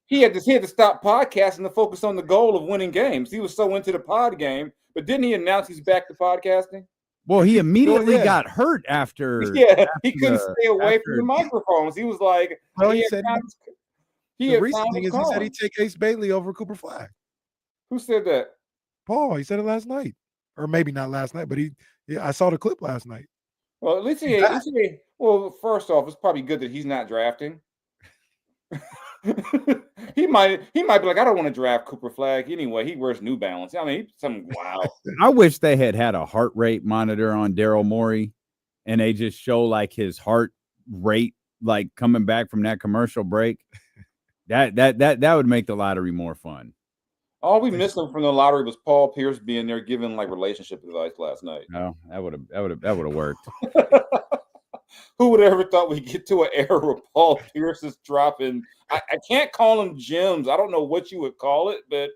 he had to stop podcasting to focus on the goal of winning games. He was so into the pod game, but didn't he announce he's back to podcasting? Well, he immediately got hurt after. Yeah, he couldn't stay away from the microphones. He was like, Well, he he had said found his- he the had recent found thing his is he said calling. he'd take Ace Bailey over Cooper Flag. Who said that? Paul, he said it last night, or maybe not last night, but I saw the clip last night. Well, at least well, first off, it's probably good that he's not drafting. he might be like, I don't want to draft Cooper Flag anyway. He wears New Balance. I mean, wow. I wish they had a heart rate monitor on Daryl Morey, and they just show like his heart rate, like coming back from that commercial break. That would make the lottery more fun. All we missed from the lottery was Paul Pierce being there giving like relationship advice last night. No, that would have worked. Who would have ever thought we'd get to an era where Paul Pierce is dropping? I can't call him gems. I don't know what you would call it, but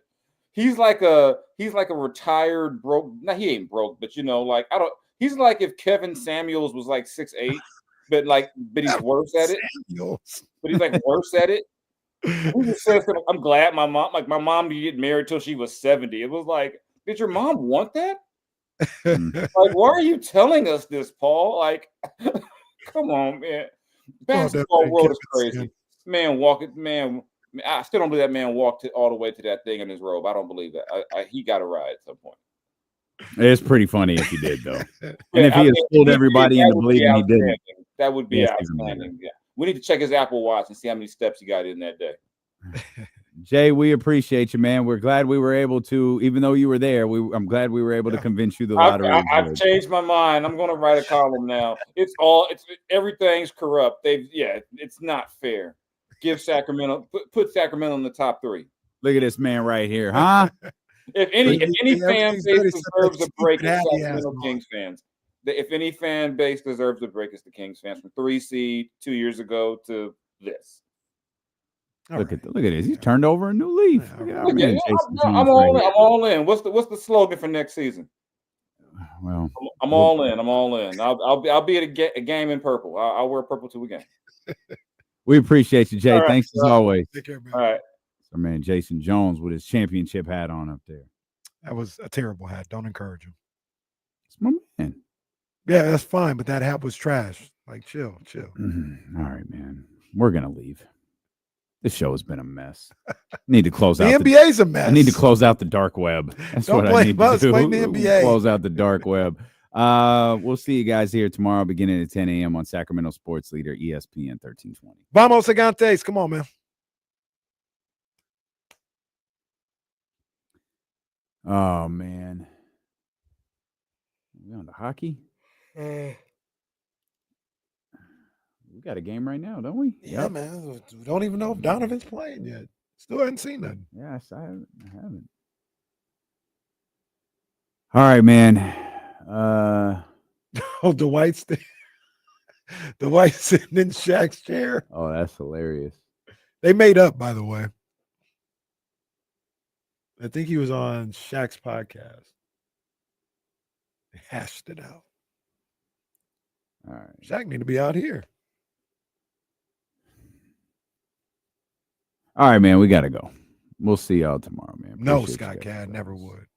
he's like a retired broke. No, he ain't broke, but like he's like if Kevin Samuels was like 6'8", but he's worse at it. But he's like worse at it. He just says, I'm glad my mom didn't get married till she was 70. It was like, did your mom want that? Like, why are you telling us this, Paul? Like, come on, man. Basketball world is crazy. Man, I still don't believe that man walked all the way to that thing in his robe. I don't believe that. He got a ride at some point. It's pretty funny if he did, though. And if he has fooled everybody into believing he didn't. That would be outstanding. Yeah. We need to check his Apple Watch and see how many steps he got in that day. Jay, we appreciate you, man. We're glad we were able to, even though you were there, I'm glad we were able to convince you the lottery. I've changed my mind. I'm going to write a column now. Everything's corrupt. It's not fair. Give Sacramento, put Sacramento in the top 3. Look at this man right here, huh? If any fan base deserves a break, it's Sacramento Kings fans. If any fan base deserves a break, it's the Kings fans from 3 seed 2 years ago to this. Look at this. He's turned over a new leaf. I'm all in. What's the slogan for next season? Well, I'm all in. I'll be at a game in purple. I'll wear purple to a game. We appreciate you, Jay. All right, Thanks as always. Take care, man. All right. So, man, Jayson Jones with his championship hat on up there. That was a terrible hat. Don't encourage him. It's my man. Yeah, that's fine, but that hat was trash. Like, chill. All right, man. We're gonna leave. This show has been a mess. Need to close out. The NBA's a mess. I need to close out the dark web. That's Don't what I need blame to us. do. Blame the NBA. Close out the dark web. We'll see you guys here tomorrow, beginning at 10 a.m. on Sacramento Sports Leader ESPN 1320. Vamos, Gigantes. Come on, man. Oh man, we on to hockey. We got a game right now, don't we? Yeah, man. We don't even know if Donovan's playing yet. Still haven't seen nothing. Yes, I haven't. All right, man. Dwight's sitting in Shaq's chair. Oh, that's hilarious. They made up, by the way. I think he was on Shaq's podcast. They hashed it out. All right. Shaq need to be out here. All right, man. We got to go. We'll see y'all tomorrow, man. No, Appreciate Scott you guys. Cad never would.